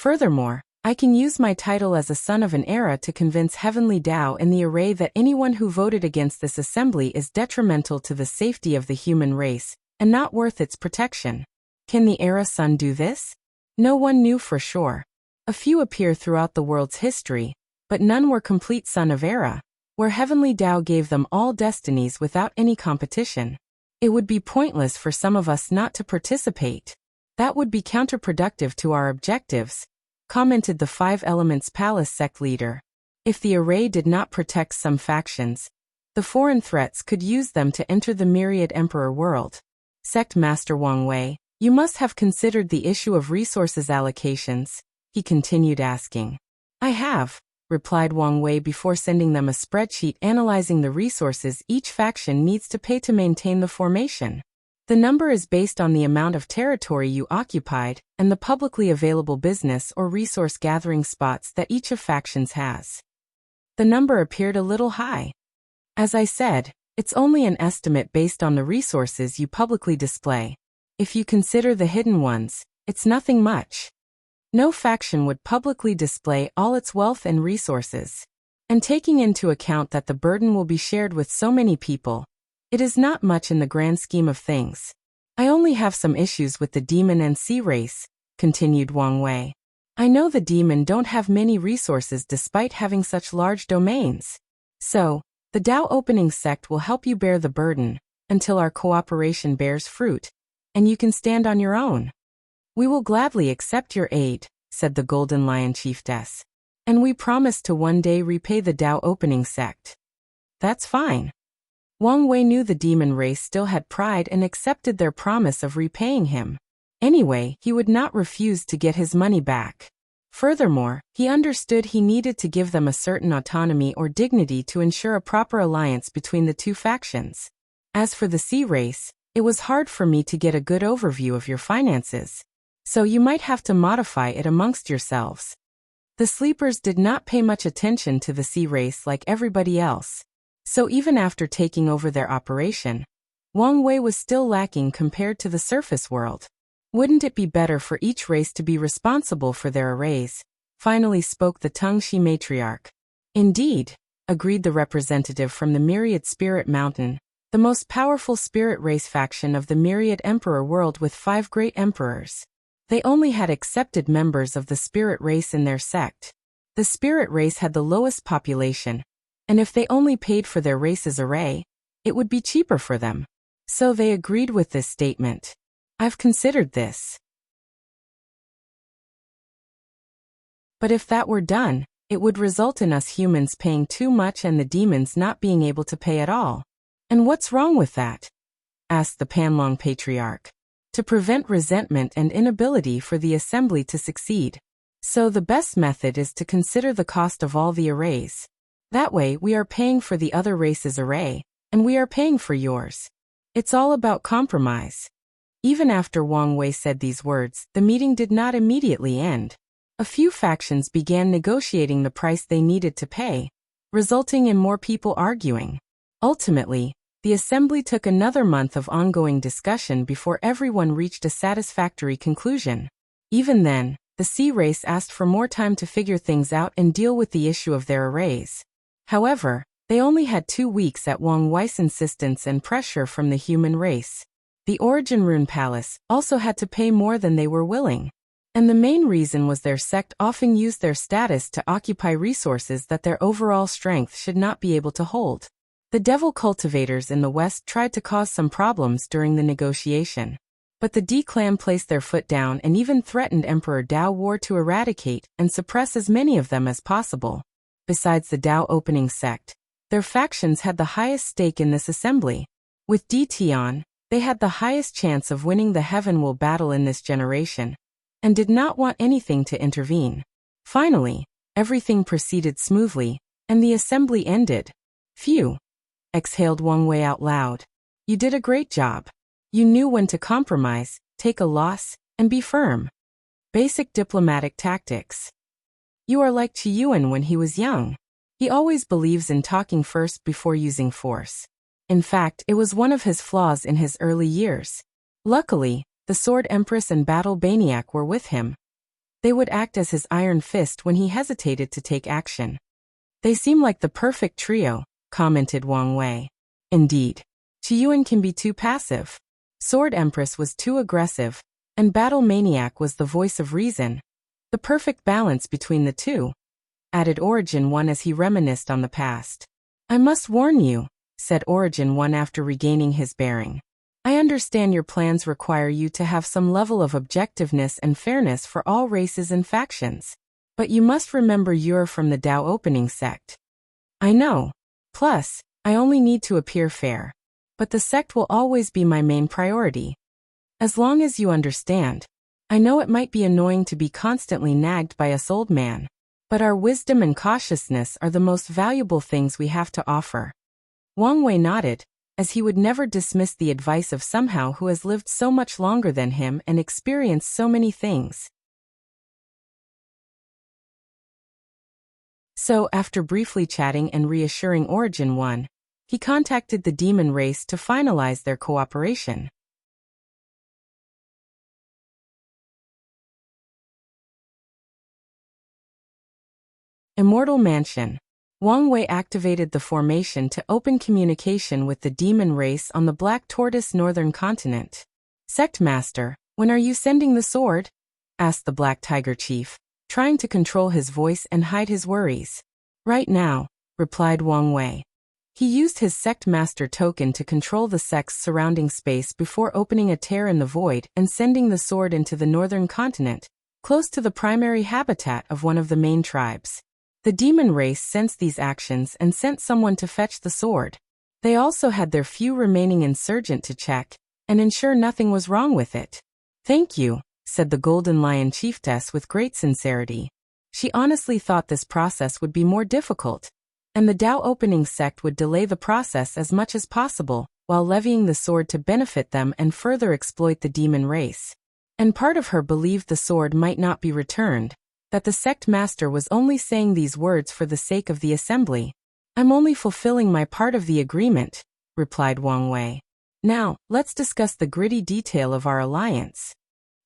Furthermore, I can use my title as a son of an era to convince Heavenly Tao and the array that anyone who voted against this assembly is detrimental to the safety of the human race, and not worth its protection. Can the era son do this? No one knew for sure. A few appear throughout the world's history, but none were complete son of era, where Heavenly Tao gave them all destinies without any competition. It would be pointless for some of us not to participate. That would be counterproductive to our objectives, commented the Five Elements Palace sect leader. If the array did not protect some factions, the foreign threats could use them to enter the myriad emperor world. Sect Master Wang Wei, you must have considered the issue of resources allocations, he continued asking. I have, replied Wang Wei before sending them a spreadsheet analyzing the resources each faction needs to pay to maintain the formation. The number is based on the amount of territory you occupied and the publicly available business or resource gathering spots that each of factions has. The number appeared a little high. As I said, it's only an estimate based on the resources you publicly display. If you consider the hidden ones, it's nothing much. No faction would publicly display all its wealth and resources. And taking into account that the burden will be shared with so many people, it is not much in the grand scheme of things. I only have some issues with the demon and sea race, continued Wang Wei. I know the demon don't have many resources despite having such large domains. So, the Tao opening sect will help you bear the burden, until our cooperation bears fruit, and you can stand on your own. We will gladly accept your aid, said the Golden Lion Chiefess. And we promise to one day repay the Tao opening sect. That's fine. Wang Wei knew the demon race still had pride and accepted their promise of repaying him. Anyway, he would not refuse to get his money back. Furthermore, he understood he needed to give them a certain autonomy or dignity to ensure a proper alliance between the two factions. As for the sea race, it was hard for me to get a good overview of your finances. So you might have to modify it amongst yourselves. The sleepers did not pay much attention to the sea race like everybody else. So even after taking over their operation, Wang Wei was still lacking compared to the surface world. Wouldn't it be better for each race to be responsible for their arrays? Finally spoke the Tungshi matriarch. Indeed, agreed the representative from the Myriad Spirit Mountain, the most powerful spirit race faction of the Myriad Emperor world with 5 great emperors. They only had accepted members of the spirit race in their sect. The spirit race had the lowest population, and if they only paid for their race's array, it would be cheaper for them. So they agreed with this statement. I've considered this. But if that were done, it would result in us humans paying too much and the demons not being able to pay at all. And what's wrong with that? Asked the Panlong Patriarch. To prevent resentment and inability for the assembly to succeed. So the best method is to consider the cost of all the arrays. That way we are paying for the other race's array, and we are paying for yours. It's all about compromise. Even after Wang Wei said these words, the meeting did not immediately end. A few factions began negotiating the price they needed to pay, resulting in more people arguing. Ultimately, the assembly took another month of ongoing discussion before everyone reached a satisfactory conclusion. Even then, the sea race asked for more time to figure things out and deal with the issue of their arrays. However, they only had 2 weeks at Wang Wei's insistence and pressure from the human race. The Origin Rune Palace also had to pay more than they were willing. And the main reason was their sect often used their status to occupy resources that their overall strength should not be able to hold. The devil cultivators in the West tried to cause some problems during the negotiation. But the D-clan placed their foot down and even threatened Emperor Dao War to eradicate and suppress as many of them as possible. Besides the Tao opening sect, their factions had the highest stake in this assembly. With D Tian, they had the highest chance of winning the Heaven Will battle in this generation, and did not want anything to intervene. Finally, everything proceeded smoothly, and the assembly ended. Phew! Exhaled Wang Wei out loud. You did a great job. You knew when to compromise, take a loss, and be firm. Basic diplomatic tactics. You are like Qi Yuan when he was young. He always believes in talking first before using force. In fact, it was one of his flaws in his early years. Luckily, the Sword Empress and Battle Baniac were with him. They would act as his iron fist when he hesitated to take action. They seem like the perfect trio, commented Wang Wei. Indeed. Qiyuan can be too passive. Sword Empress was too aggressive, and Battle Maniac was the voice of reason. The perfect balance between the two, added Origin 1 as he reminisced on the past. I must warn you, said Origin 1 after regaining his bearing. I understand your plans require you to have some level of objectiveness and fairness for all races and factions. But you must remember you're from the Dao opening sect. I know. Plus, I only need to appear fair. But the sect will always be my main priority. As long as you understand. I know it might be annoying to be constantly nagged by us old man. But our wisdom and cautiousness are the most valuable things we have to offer. Wang Wei nodded, as he would never dismiss the advice of someone who has lived so much longer than him and experienced so many things. So, after briefly chatting and reassuring Origin 1, he contacted the demon race to finalize their cooperation. Immortal Mansion. Wang Wei activated the formation to open communication with the demon race on the Black Tortoise Northern Continent. Sect Master, when are you sending the sword? Asked the Black Tiger Chief, trying to control his voice and hide his worries. Right now, replied Wang Wei. He used his Sect Master token to control the sect's surrounding space before opening a tear in the void and sending the sword into the Northern Continent, close to the primary habitat of one of the main tribes. The demon race sensed these actions and sent someone to fetch the sword. They also had their few remaining insurgent to check and ensure nothing was wrong with it. Thank you, said the Golden Lion Chiefess with great sincerity. She honestly thought this process would be more difficult, and the Dao opening sect would delay the process as much as possible, while levying the sword to benefit them and further exploit the demon race. And part of her believed the sword might not be returned, that the sect master was only saying these words for the sake of the assembly. I'm only fulfilling my part of the agreement, replied Wang Wei. Now, let's discuss the gritty detail of our alliance.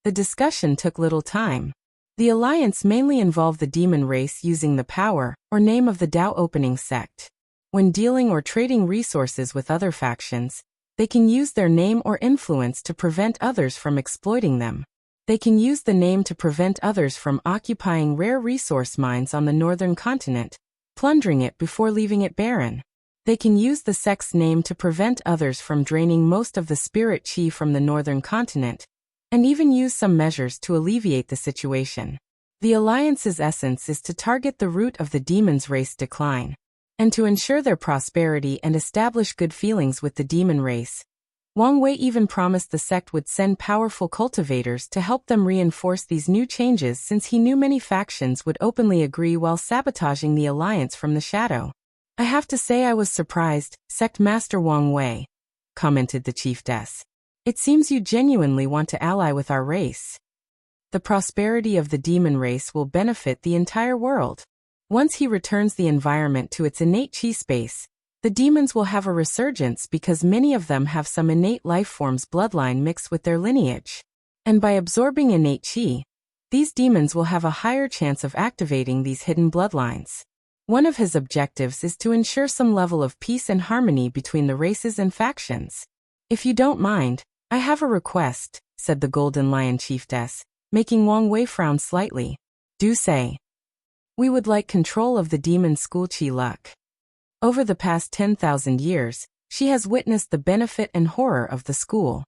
The discussion took little time. The alliance mainly involved the demon race using the power or name of the Dao opening sect. When dealing or trading resources with other factions, they can use their name or influence to prevent others from exploiting them. They can use the name to prevent others from occupying rare resource mines on the Northern Continent, plundering it before leaving it barren. They can use the sect's name to prevent others from draining most of the spirit chi from the Northern Continent, and even use some measures to alleviate the situation. The alliance's essence is to target the root of the demon's race decline, and to ensure their prosperity and establish good feelings with the demon race. Wang Wei even promised the sect would send powerful cultivators to help them reinforce these new changes, since he knew many factions would openly agree while sabotaging the alliance from the shadow. I have to say I was surprised, Sect Master Wang Wei, commented the chiefess. It seems you genuinely want to ally with our race. The prosperity of the demon race will benefit the entire world. Once he returns the environment to its innate chi space, the demons will have a resurgence because many of them have some innate lifeform's bloodline mixed with their lineage. And by absorbing innate chi, these demons will have a higher chance of activating these hidden bloodlines. One of his objectives is to ensure some level of peace and harmony between the races and factions. If you don't mind, I have a request, said the Golden Lion Chiefess, making Wang Wei frown slightly. Do say. We would like control of the demon school Chi Luck. Over the past 10,000 years, she has witnessed the benefit and horror of the school.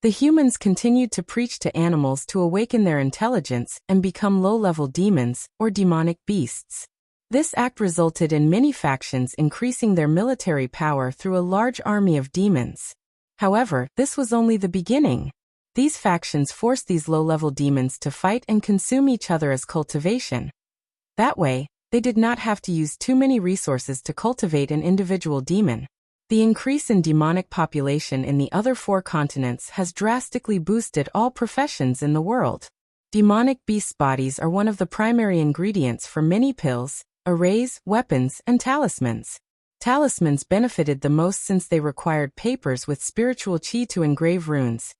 The humans continued to preach to animals to awaken their intelligence and become low-level demons, or demonic beasts. This act resulted in many factions increasing their military power through a large army of demons. However, this was only the beginning. These factions forced these low-level demons to fight and consume each other as cultivation. That way, they did not have to use too many resources to cultivate an individual demon. The increase in demonic population in the other 4 continents has drastically boosted all professions in the world. Demonic beast bodies are one of the primary ingredients for many pills, arrays, weapons, and talismans. Talismans benefited the most since they required papers with spiritual chi to engrave runes.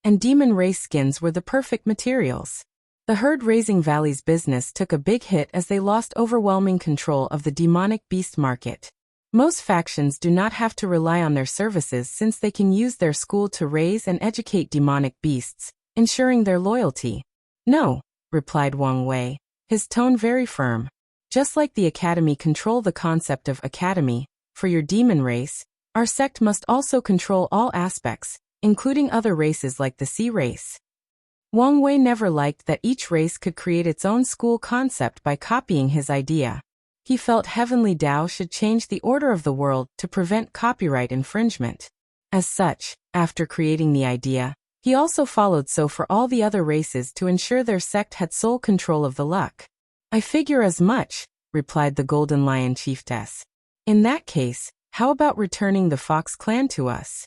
and demon race skins were the perfect materials. The herd-raising valley's business took a big hit as they lost overwhelming control of the demonic beast market. Most factions do not have to rely on their services since they can use their school to raise and educate demonic beasts, ensuring their loyalty. No, replied Wang Wei, his tone very firm. Just like the academy control the concept of academy, for your demon race, our sect must also control all aspects, including other races like the sea race. Wang Wei never liked that each race could create its own school concept by copying his idea. He felt Heavenly Tao should change the order of the world to prevent copyright infringement. As such, after creating the idea, he also followed so for all the other races to ensure their sect had sole control of the luck. I figure as much, replied the Golden Lion Chiefess. In that case, how about returning the Fox clan to us?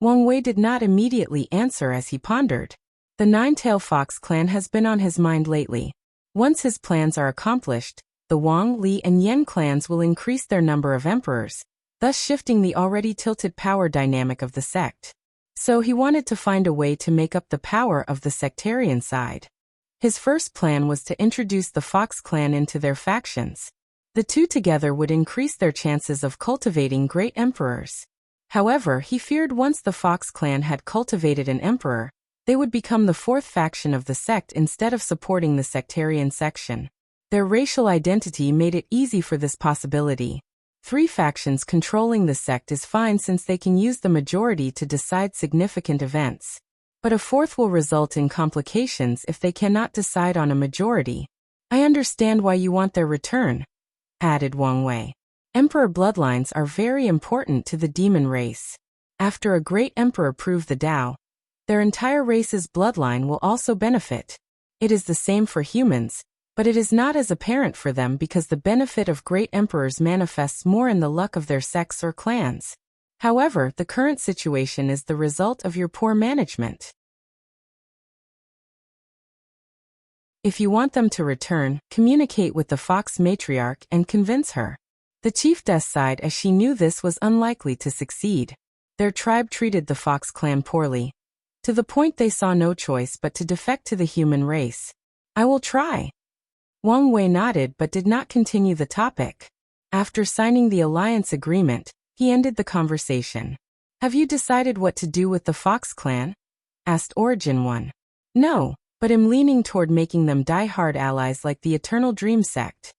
Wang Wei did not immediately answer as he pondered. The Nine-Tail Fox clan has been on his mind lately. Once his plans are accomplished, the Wang, Li, and Yen clans will increase their number of emperors, thus shifting the already tilted power dynamic of the sect. So he wanted to find a way to make up the power of the sectarian side. His first plan was to introduce the Fox clan into their factions. The two together would increase their chances of cultivating great emperors. However, he feared once the Fox clan had cultivated an emperor, they would become the fourth faction of the sect instead of supporting the sectarian section. Their racial identity made it easy for this possibility. 3 factions controlling the sect is fine since they can use the majority to decide significant events. But a fourth will result in complications if they cannot decide on a majority. I understand why you want their return, added Wang Wei. Emperor bloodlines are very important to the demon race. After a great emperor prove the Tao, their entire race's bloodline will also benefit. It is the same for humans, but it is not as apparent for them because the benefit of great emperors manifests more in the luck of their sects or clans. However, the current situation is the result of your poor management. If you want them to return, communicate with the Fox matriarch and convince her. The chiefess sighed as she knew this was unlikely to succeed. Their tribe treated the Fox clan poorly, to the point they saw no choice but to defect to the human race. I will try. Wang Wei nodded but did not continue the topic. After signing the alliance agreement, he ended the conversation. Have you decided what to do with the Fox clan? Asked Origin One. No, but am leaning toward making them die-hard allies like the Eternal Dream sect.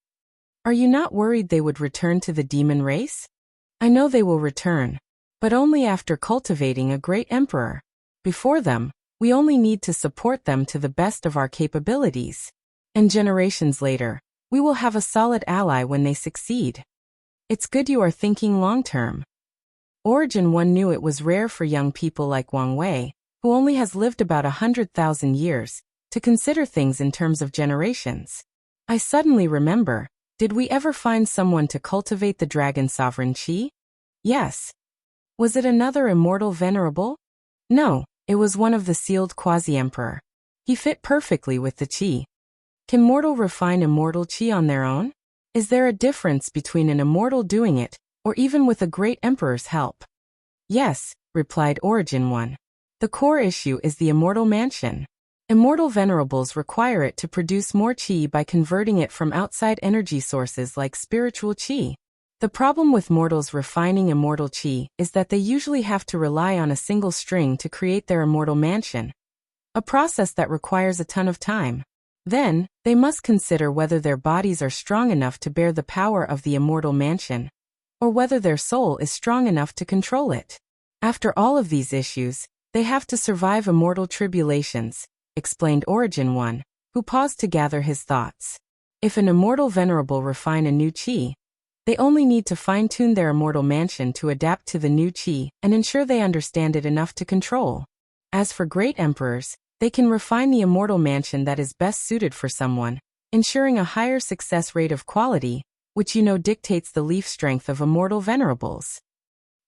Are you not worried they would return to the demon race? I know they will return, but only after cultivating a great emperor. Before them, we only need to support them to the best of our capabilities. And generations later, we will have a solid ally when they succeed. It's good you are thinking long-term. Origin One knew it was rare for young people like Wang Wei, who only has lived about 100,000 years, to consider things in terms of generations. I suddenly remember, did we ever find someone to cultivate the dragon sovereign Qi? Yes. Was it another immortal venerable? No. It was one of the sealed quasi-emperor. He fit perfectly with the Qi. Can mortal refine immortal Qi on their own? Is there a difference between an immortal doing it, or even with a great emperor's help? Yes, replied Origin One. The core issue is the immortal mansion. Immortal venerables require it to produce more Qi by converting it from outside energy sources like spiritual Qi. The problem with mortals refining immortal Qi is that they usually have to rely on a single string to create their immortal mansion, a process that requires a ton of time. Then, they must consider whether their bodies are strong enough to bear the power of the immortal mansion, or whether their soul is strong enough to control it. After all of these issues, they have to survive immortal tribulations, explained Origin One, who paused to gather his thoughts. If an immortal venerable refine a new Qi, they only need to fine-tune their immortal mansion to adapt to the new Qi and ensure they understand it enough to control. As for great emperors, they can refine the immortal mansion that is best suited for someone, ensuring a higher success rate of quality, which dictates the leaf strength of immortal venerables.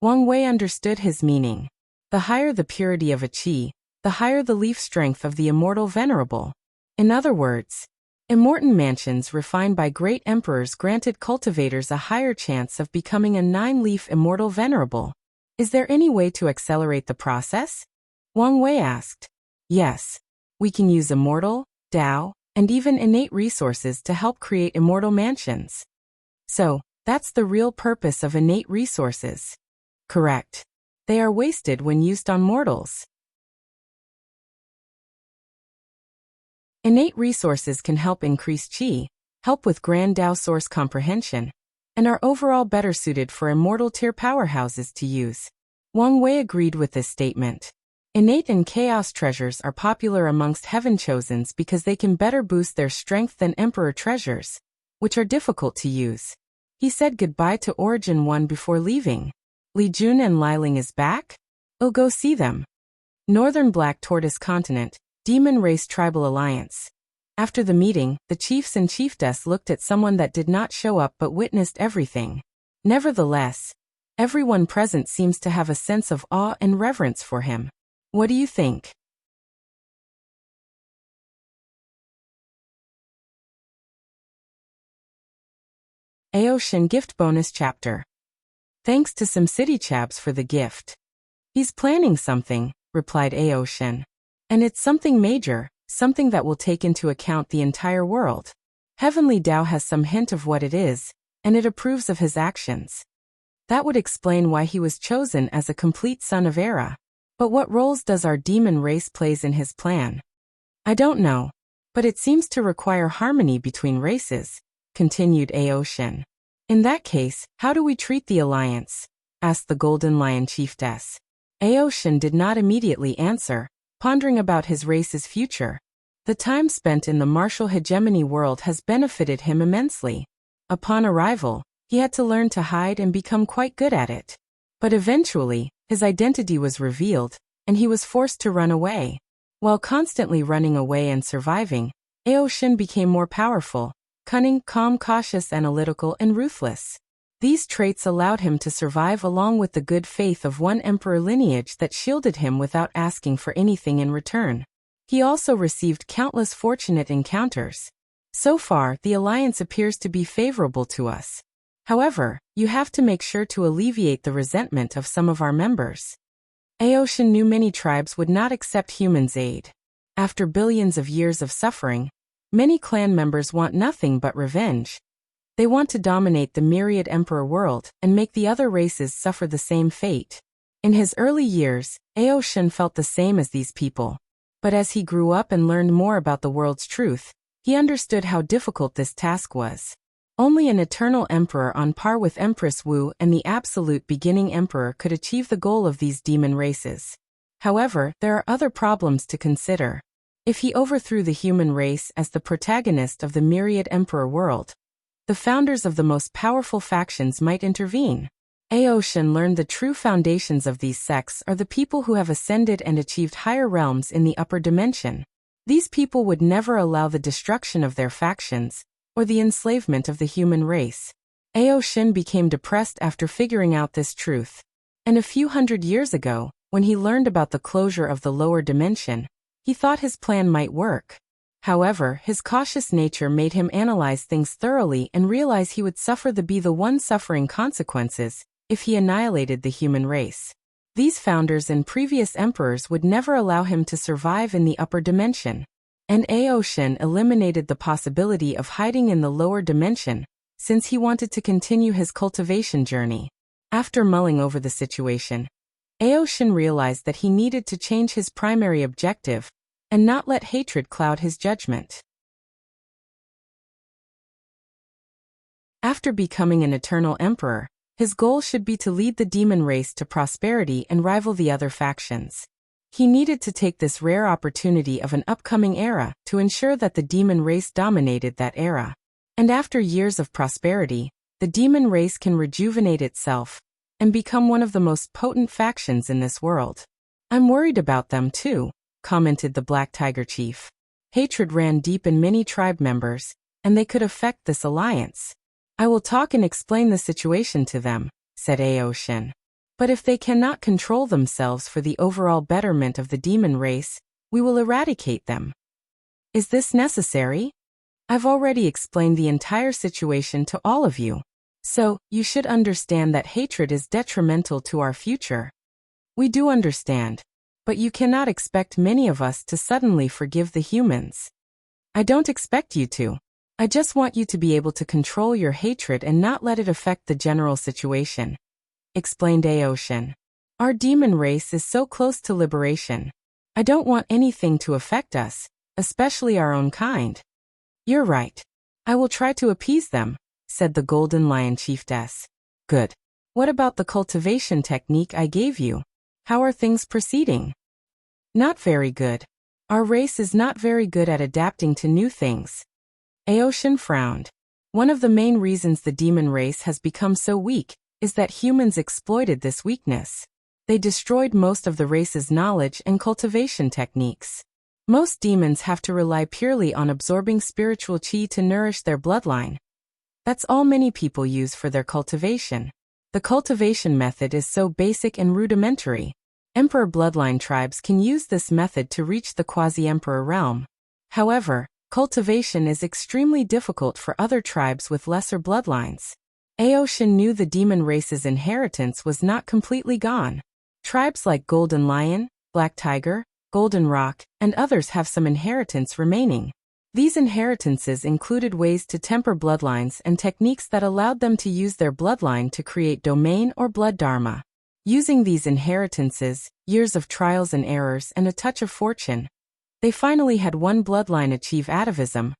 Wang Wei understood his meaning. The higher the purity of a Qi, the higher the leaf strength of the immortal venerable. In other words, immortal mansions refined by great emperors granted cultivators a higher chance of becoming a 9-leaf immortal venerable. Is there any way to accelerate the process? Wang Wei asked. Yes, we can use immortal, Tao, and even innate resources to help create immortal mansions. So, that's the real purpose of innate resources. Correct. They are wasted when used on mortals. Innate resources can help increase Qi, help with grand Tao source comprehension, and are overall better suited for immortal tier powerhouses to use. Wang Wei agreed with this statement. Innate and chaos treasures are popular amongst heaven chosens because they can better boost their strength than emperor treasures, which are difficult to use. He said goodbye to Origin 1 before leaving. Li Jun and Liling is back? Oh, go see them. Northern Black Tortoise Continent, Demon Race Tribal Alliance. After the meeting, the chiefs and chiefess looked at someone that did not show up but witnessed everything. Nevertheless, everyone present seems to have a sense of awe and reverence for him. What do you think? Aoshin Gift Bonus Chapter. Thanks to SimCity Chabs for the gift. He's planning something, replied Aoshin. And it's something major, something that will take into account the entire world. Heavenly Tao has some hint of what it is, and it approves of his actions. That would explain why he was chosen as a complete son of Era. But what roles does our demon race plays in his plan? I don't know, but it seems to require harmony between races, continued Aoshin. In that case, how do we treat the alliance? Asked the Golden Lion Chiefess. Aoshin did not immediately answer, pondering about his race's future. The time spent in the martial hegemony world has benefited him immensely. Upon arrival, he had to learn to hide and become quite good at it. But eventually, his identity was revealed, and he was forced to run away. While constantly running away and surviving, Aoshin became more powerful, cunning, calm, cautious, analytical, and ruthless. These traits allowed him to survive along with the good faith of one emperor lineage that shielded him without asking for anything in return. He also received countless fortunate encounters. So far, the alliance appears to be favorable to us. However, you have to make sure to alleviate the resentment of some of our members. Aoshin knew many tribes would not accept humans' aid. After billions of years of suffering, many clan members want nothing but revenge. They want to dominate the myriad emperor world and make the other races suffer the same fate. In his early years, Aoshin felt the same as these people. But as he grew up and learned more about the world's truth, he understood how difficult this task was. Only an eternal emperor on par with Empress Wu and the absolute beginning emperor could achieve the goal of these demon races. However, there are other problems to consider. If he overthrew the human race as the protagonist of the myriad emperor world, the founders of the most powerful factions might intervene. Aoshin learned the true foundations of these sects are the people who have ascended and achieved higher realms in the upper dimension. These people would never allow the destruction of their factions, or the enslavement of the human race. Aoshin became depressed after figuring out this truth. And a few hundred years ago, when he learned about the closure of the lower dimension, he thought his plan might work. However, his cautious nature made him analyze things thoroughly and realize he would suffer the one suffering consequences if he annihilated the human race. These founders and previous emperors would never allow him to survive in the upper dimension. And Aoshin eliminated the possibility of hiding in the lower dimension, since he wanted to continue his cultivation journey. After mulling over the situation, Aoshin realized that he needed to change his primary objective, and not let hatred cloud his judgment. After becoming an eternal emperor, his goal should be to lead the demon race to prosperity and rival the other factions. He needed to take this rare opportunity of an upcoming era to ensure that the demon race dominated that era. And after years of prosperity, the demon race can rejuvenate itself and become one of the most potent factions in this world. I'm worried about them too, commented the Black Tiger Chief. Hatred ran deep in many tribe members, and they could affect this alliance. I will talk and explain the situation to them, said Aoshin. But if they cannot control themselves for the overall betterment of the demon race, we will eradicate them. Is this necessary? I've already explained the entire situation to all of you. So, you should understand that hatred is detrimental to our future. We do understand. But you cannot expect many of us to suddenly forgive the humans. I don't expect you to. I just want you to be able to control your hatred and not let it affect the general situation," explained Aoshin. "Our demon race is so close to liberation. I don't want anything to affect us, especially our own kind." "You're right. I will try to appease them," said the Golden Lion Chiefess. "Good. What about the cultivation technique I gave you? How are things proceeding?" "Not very good. Our race is not very good at adapting to new things." Aoshin frowned. One of the main reasons the demon race has become so weak is that humans exploited this weakness. They destroyed most of the race's knowledge and cultivation techniques. Most demons have to rely purely on absorbing spiritual chi to nourish their bloodline. That's all many people use for their cultivation. The cultivation method is so basic and rudimentary. Emperor bloodline tribes can use this method to reach the quasi-emperor realm. However, cultivation is extremely difficult for other tribes with lesser bloodlines. Aoshin knew the demon race's inheritance was not completely gone. Tribes like Golden Lion, Black Tiger, Golden Rock, and others have some inheritance remaining. These inheritances included ways to temper bloodlines and techniques that allowed them to use their bloodline to create domain or blood dharma. Using these inheritances, years of trials and errors, and a touch of fortune, they finally had one bloodline achieve atavism,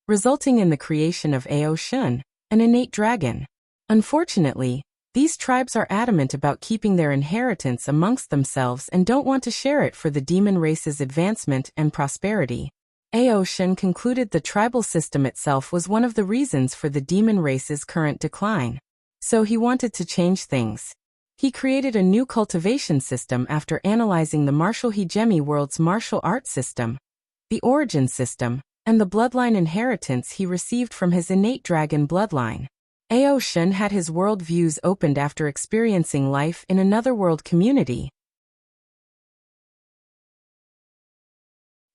resulting in the creation of Aoshin, an innate dragon. Unfortunately, these tribes are adamant about keeping their inheritance amongst themselves and don't want to share it for the demon race's advancement and prosperity. Aoshin concluded the tribal system itself was one of the reasons for the demon race's current decline. So he wanted to change things. He created a new cultivation system after analyzing the martial hegemony world's martial art system, the origin system, and the bloodline inheritance he received from his innate dragon bloodline. Aoshin had his world views opened after experiencing life in another world community.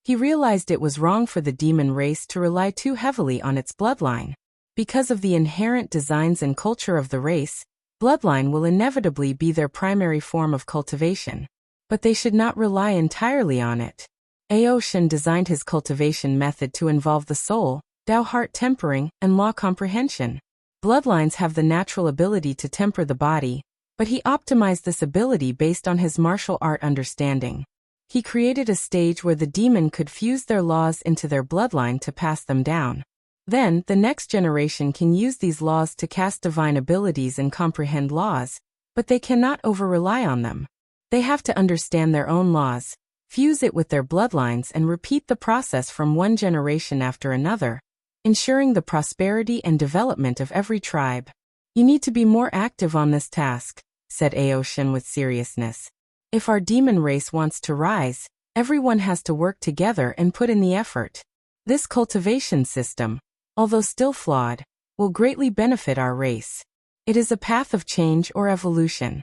He realized it was wrong for the demon race to rely too heavily on its bloodline. Because of the inherent designs and culture of the race, bloodline will inevitably be their primary form of cultivation. But they should not rely entirely on it. Aoshin designed his cultivation method to involve the soul, Tao heart tempering, and law comprehension. Bloodlines have the natural ability to temper the body, but he optimized this ability based on his martial art understanding. He created a stage where the demon could fuse their laws into their bloodline to pass them down. Then, the next generation can use these laws to cast divine abilities and comprehend laws, but they cannot over-rely on them. They have to understand their own laws, fuse it with their bloodlines and repeat the process from one generation after another, ensuring the prosperity and development of every tribe. "You need to be more active on this task," said Aoshin with seriousness. "If our demon race wants to rise, everyone has to work together and put in the effort. This cultivation system, although still flawed, will greatly benefit our race. It is a path of change or evolution.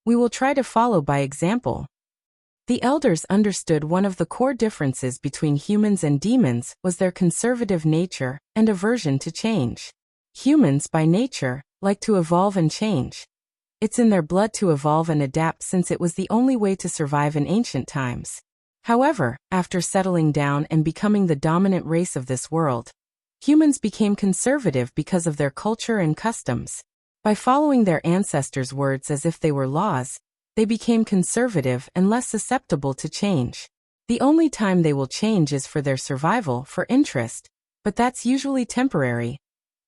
We will try to follow by example." The elders understood one of the core differences between humans and demons was their conservative nature and aversion to change. Humans, by nature, like to evolve and change. It's in their blood to evolve and adapt since it was the only way to survive in ancient times. However, after settling down and becoming the dominant race of this world, humans became conservative because of their culture and customs. By following their ancestors' words as if they were laws, they became conservative and less susceptible to change. The only time they will change is for their survival, for interest, but that's usually temporary,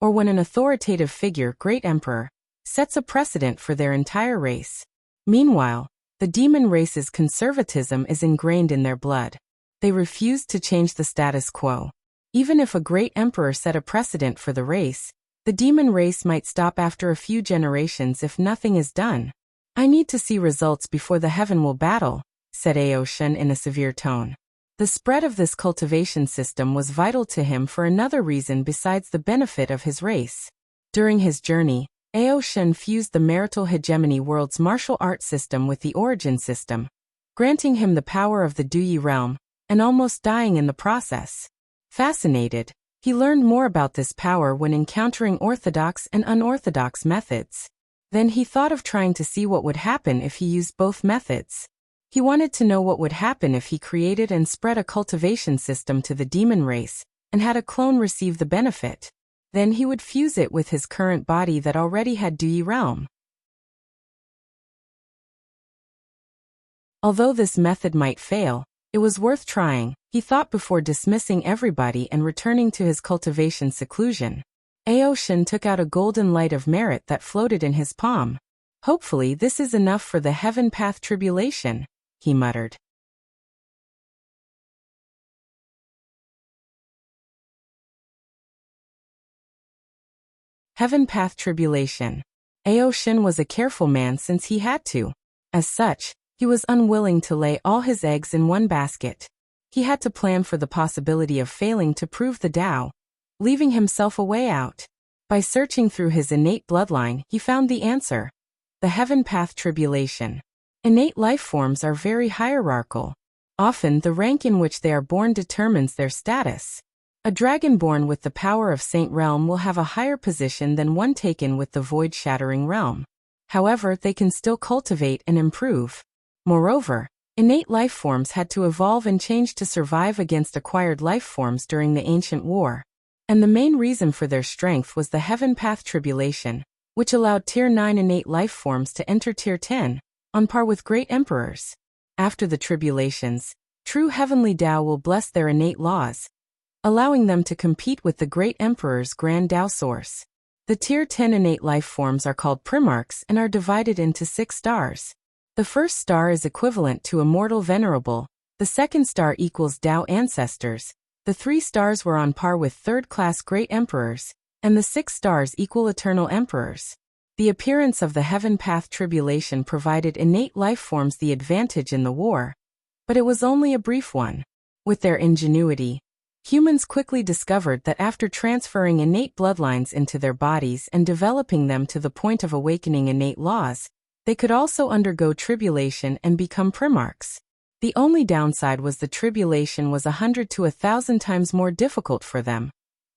or when an authoritative figure, great emperor, sets a precedent for their entire race. Meanwhile, the demon race's conservatism is ingrained in their blood. They refuse to change the status quo. Even if a great emperor set a precedent for the race, the demon race might stop after a few generations if nothing is done. "I need to see results before the heaven will battle," said Aoshin in a severe tone. The spread of this cultivation system was vital to him for another reason besides the benefit of his race. During his journey, Aoshin fused the marital hegemony world's martial art system with the origin system, granting him the power of the Duyi realm, and almost dying in the process. Fascinated, he learned more about this power when encountering orthodox and unorthodox methods. Then he thought of trying to see what would happen if he used both methods. He wanted to know what would happen if he created and spread a cultivation system to the demon race, and had a clone receive the benefit. Then he would fuse it with his current body that already had Dui realm. Although this method might fail, it was worth trying, he thought before dismissing everybody and returning to his cultivation seclusion. Aoshin took out a golden light of merit that floated in his palm. Hopefully this is enough for the heaven path tribulation, he muttered. Heaven path tribulation. Aoshin was a careful man since he had to. As such, he was unwilling to lay all his eggs in one basket. He had to plan for the possibility of failing to prove the Tao, leaving himself a way out. By searching through his innate bloodline, he found the answer. The heaven path tribulation. Innate life forms are very hierarchical. Often the rank in which they are born determines their status. A dragon born with the power of Saint Realm will have a higher position than one taken with the void-shattering realm. However, they can still cultivate and improve. Moreover, innate life forms had to evolve and change to survive against acquired life forms during the ancient war. And the main reason for their strength was the heaven path tribulation, which allowed Tier 9 innate life forms to enter Tier 10, on par with great emperors. After the tribulations, true heavenly Tao will bless their innate laws, allowing them to compete with the great emperor's grand Tao source. The Tier 10 innate life forms are called primarchs and are divided into 6 stars. The first star is equivalent to Immortal Venerable, the second star equals Tao Ancestors, the 3 stars were on par with third-class Great Emperors, and the 6 stars equal Eternal Emperors. The appearance of the Heaven Path Tribulation provided innate life forms the advantage in the war, but it was only a brief one. With their ingenuity, humans quickly discovered that after transferring innate bloodlines into their bodies and developing them to the point of awakening innate laws, they could also undergo tribulation and become primarchs. The only downside was the tribulation was 100 to 1,000 times more difficult for them.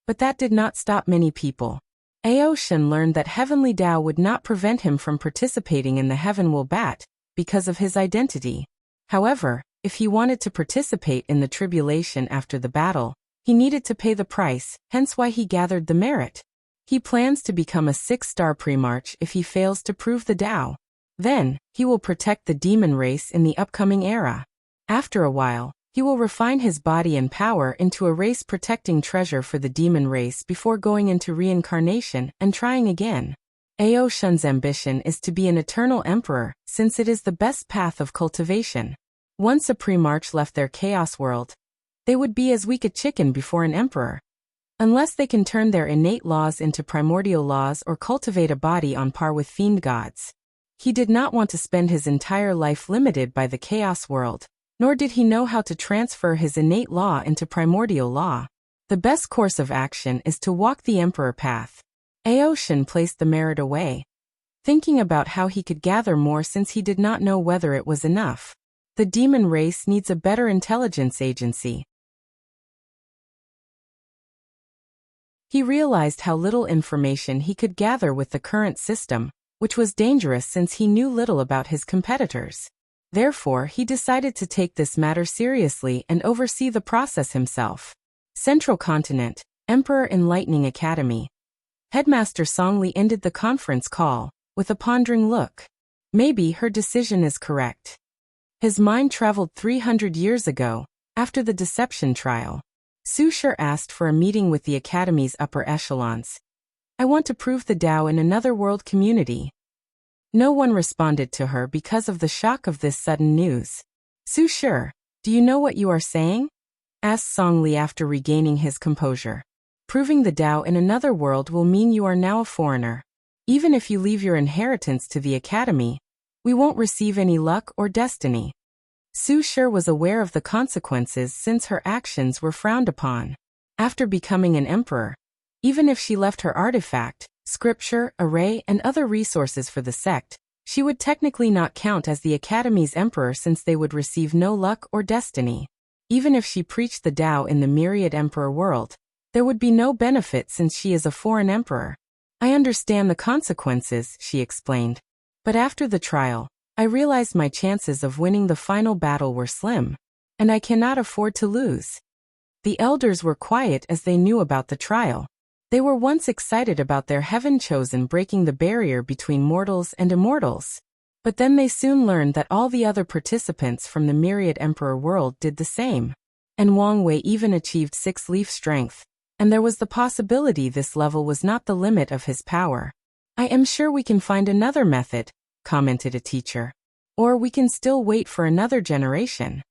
But that did not stop many people. Aoshin learned that Heavenly Tao would not prevent him from participating in the Heaven Will Bat, because of his identity. However, if he wanted to participate in the tribulation after the battle, he needed to pay the price, hence why he gathered the merit. He plans to become a 6-star Primarch if he fails to prove the Tao. Then, he will protect the demon race in the upcoming era. After a while, he will refine his body and power into a race-protecting treasure for the demon race before going into reincarnation and trying again. Aoshin's ambition is to be an eternal emperor, since it is the best path of cultivation. Once a Primarch left their chaos world, they would be as weak a chicken before an emperor. Unless they can turn their innate laws into primordial laws or cultivate a body on par with fiend gods. He did not want to spend his entire life limited by the chaos world, nor did he know how to transfer his innate law into primordial law. The best course of action is to walk the emperor path. Aoshin placed the merit away, thinking about how he could gather more since he did not know whether it was enough. The demon race needs a better intelligence agency. He realized how little information he could gather with the current system, which was dangerous since he knew little about his competitors. Therefore, he decided to take this matter seriously and oversee the process himself. Central Continent, Emperor Enlightening Academy. Headmaster Songli ended the conference call with a pondering look. Maybe her decision is correct. His mind traveled 300 years ago, after the deception trial. Su Shi asked for a meeting with the Academy's upper echelons. I want to prove the Tao in another world community. No one responded to her because of the shock of this sudden news. Su Shi, do you know what you are saying? Asked Songli after regaining his composure. Proving the Tao in another world will mean you are now a foreigner. Even if you leave your inheritance to the Academy, we won't receive any luck or destiny. Su Shi was aware of the consequences since her actions were frowned upon. After becoming an emperor, even if she left her artifact, scripture, array, and other resources for the sect, she would technically not count as the Academy's emperor since they would receive no luck or destiny. Even if she preached the Tao in the myriad emperor world, there would be no benefit since she is a foreign emperor. I understand the consequences, she explained. But after the trial, I realized my chances of winning the final battle were slim, and I cannot afford to lose. The elders were quiet as they knew about the trial. They were once excited about their heaven-chosen breaking the barrier between mortals and immortals. But then they soon learned that all the other participants from the myriad emperor world did the same. And Wang Wei even achieved 6-leaf strength, and there was the possibility this level was not the limit of his power. I am sure we can find another method, commented a teacher. Or we can still wait for another generation.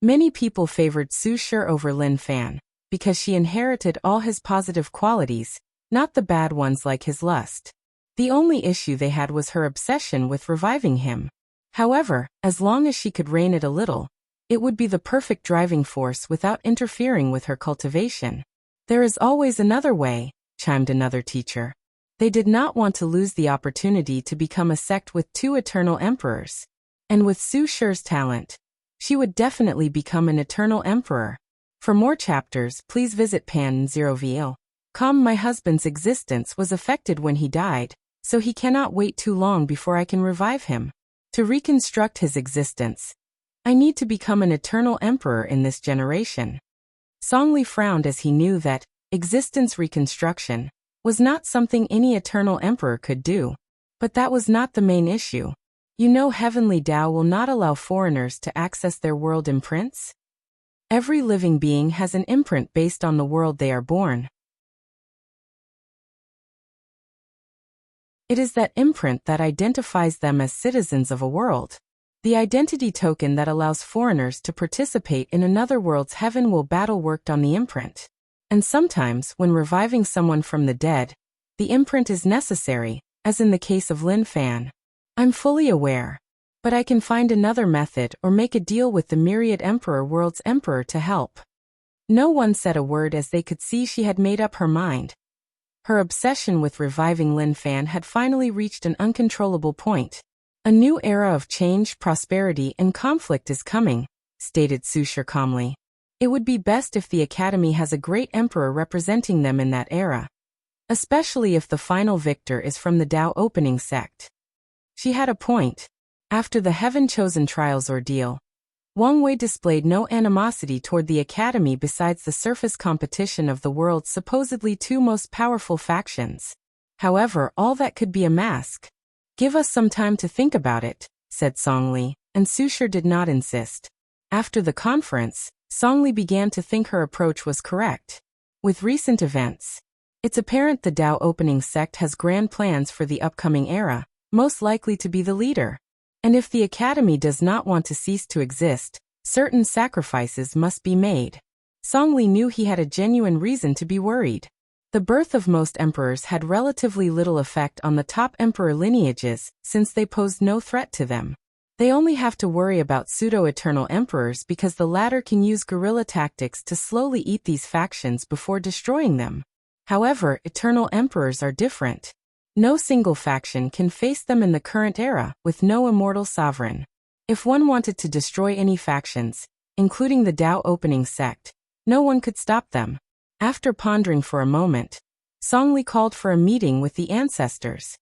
Many people favored Su Shi over Lin Fan, because she inherited all his positive qualities, not the bad ones like his lust. The only issue they had was her obsession with reviving him. However, as long as she could rein it a little, it would be the perfect driving force without interfering with her cultivation. There is always another way, chimed another teacher. They did not want to lose the opportunity to become a sect with 2 eternal emperors. And with Su Shi's talent, she would definitely become an eternal emperor. For more chapters, please visit pan0vl.com. My husband's existence was affected when he died, so he cannot wait too long before I can revive him. To reconstruct his existence, I need to become an eternal emperor in this generation. Songli frowned as he knew that existence reconstruction was not something any eternal emperor could do. But that was not the main issue. You know, Heavenly Tao will not allow foreigners to access their world imprints? Every living being has an imprint based on the world they are born. It is that imprint that identifies them as citizens of a world. The identity token that allows foreigners to participate in another world's heaven will battle worked on the imprint. And sometimes, when reviving someone from the dead, the imprint is necessary, as in the case of Lin Fan. I'm fully aware. But I can find another method or make a deal with the myriad emperor world's emperor to help. No one said a word as they could see she had made up her mind. Her obsession with reviving Lin Fan had finally reached an uncontrollable point. A new era of change, prosperity, and conflict is coming, stated Su Shi calmly. It would be best if the Academy has a great emperor representing them in that era. Especially if the final victor is from the Tao opening sect. She had a point. After the heaven-chosen trials ordeal, Wang Wei displayed no animosity toward the Academy besides the surface competition of the world's supposedly 2 most powerful factions. However, all that could be a mask. Give us some time to think about it, said Songli, and Su Shi did not insist. After the conference, Songli began to think her approach was correct. With recent events, it's apparent the Tao opening sect has grand plans for the upcoming era, most likely to be the leader. And if the Academy does not want to cease to exist, certain sacrifices must be made. Songli knew he had a genuine reason to be worried. The birth of most emperors had relatively little effect on the top emperor lineages, since they posed no threat to them. They only have to worry about pseudo-eternal emperors because the latter can use guerrilla tactics to slowly eat these factions before destroying them. However, eternal emperors are different. No single faction can face them in the current era, with no immortal sovereign. If one wanted to destroy any factions, including the Tao opening sect, no one could stop them. After pondering for a moment, Songli called for a meeting with the ancestors.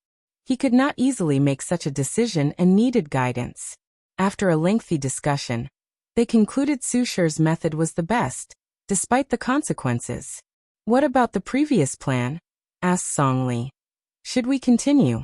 He could not easily make such a decision and needed guidance. After a lengthy discussion, they concluded Su Shi's method was the best, despite the consequences. What about the previous plan? Asked Songli. Should we continue?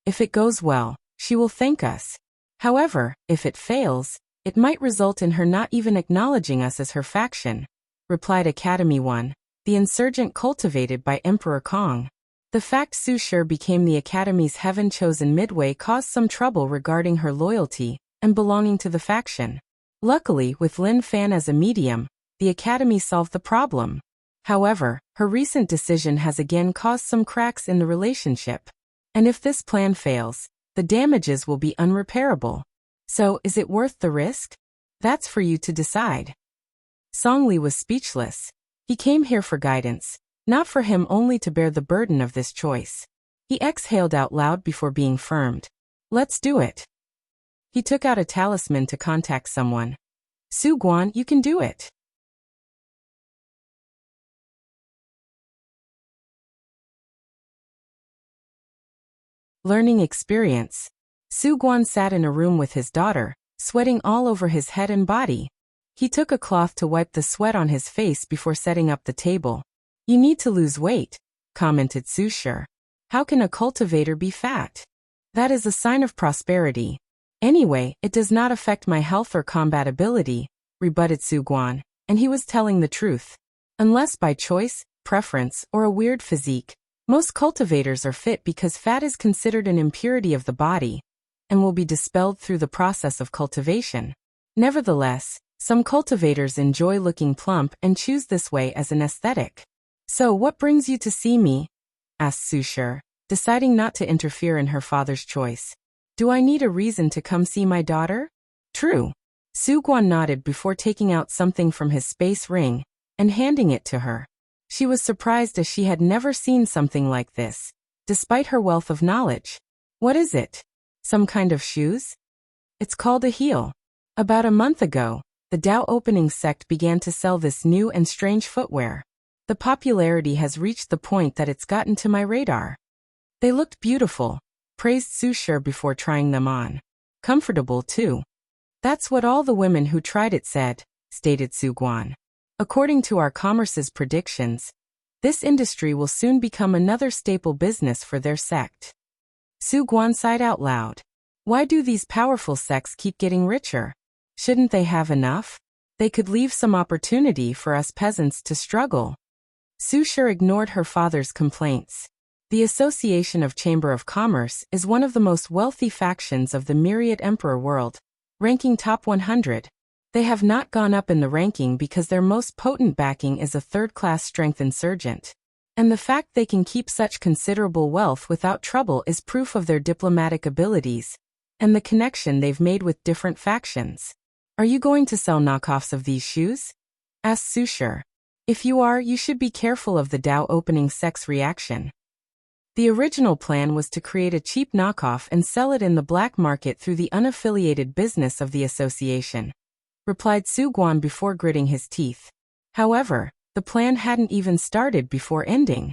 If it goes well, she will thank us. However, if it fails, it might result in her not even acknowledging us as her faction, replied Academy 1, the insurgent cultivated by Emperor Kong. The fact Su Shi became the Academy's heaven-chosen midway caused some trouble regarding her loyalty and belonging to the faction. Luckily, with Lin Fan as a medium, the Academy solved the problem. However, her recent decision has again caused some cracks in the relationship. And if this plan fails, the damages will be unrepairable. So, is it worth the risk? That's for you to decide. Songli was speechless. He came here for guidance, not for him only to bear the burden of this choice. He exhaled out loud before being firmed. Let's do it. He took out a talisman to contact someone. Su Guan, you can do it. Learning experience. Su Guan sat in a room with his daughter, sweating all over his head and body. He took a cloth to wipe the sweat on his face before setting up the table. You need to lose weight, commented Su Shi. How can a cultivator be fat? That is a sign of prosperity. Anyway, it does not affect my health or combat ability, rebutted Su Guan, and he was telling the truth. Unless by choice, preference, or a weird physique, most cultivators are fit because fat is considered an impurity of the body and will be dispelled through the process of cultivation. Nevertheless, some cultivators enjoy looking plump and choose this way as an aesthetic. So what brings you to see me? Asked Su Shi, deciding not to interfere in her father's choice. Do I need a reason to come see my daughter? True. Su Guan nodded before taking out something from his space ring and handing it to her. She was surprised as she had never seen something like this, despite her wealth of knowledge. What is it? Some kind of shoes? It's called a heel. About a month ago, the Dao opening sect began to sell this new and strange footwear. The popularity has reached the point that it's gotten to my radar. They looked beautiful, praised Su Shi before trying them on. Comfortable too. That's what all the women who tried it said, stated Su Guan. According to our commerce's predictions, this industry will soon become another staple business for their sect. Su Guan sighed out loud. Why do these powerful sects keep getting richer? Shouldn't they have enough? They could leave some opportunity for us peasants to struggle. Su Shi ignored her father's complaints. The Association of Chamber of Commerce is one of the most wealthy factions of the myriad emperor world, ranking top 100. They have not gone up in the ranking because their most potent backing is a third-class strength insurgent. And the fact they can keep such considerable wealth without trouble is proof of their diplomatic abilities and the connection they've made with different factions. Are you going to sell knockoffs of these shoes? Asked Su Shi. If you are, you should be careful of the Dao opening sect's reaction. The original plan was to create a cheap knockoff and sell it in the black market through the unaffiliated business of the association, replied Su Guan before gritting his teeth. However, the plan hadn't even started before ending.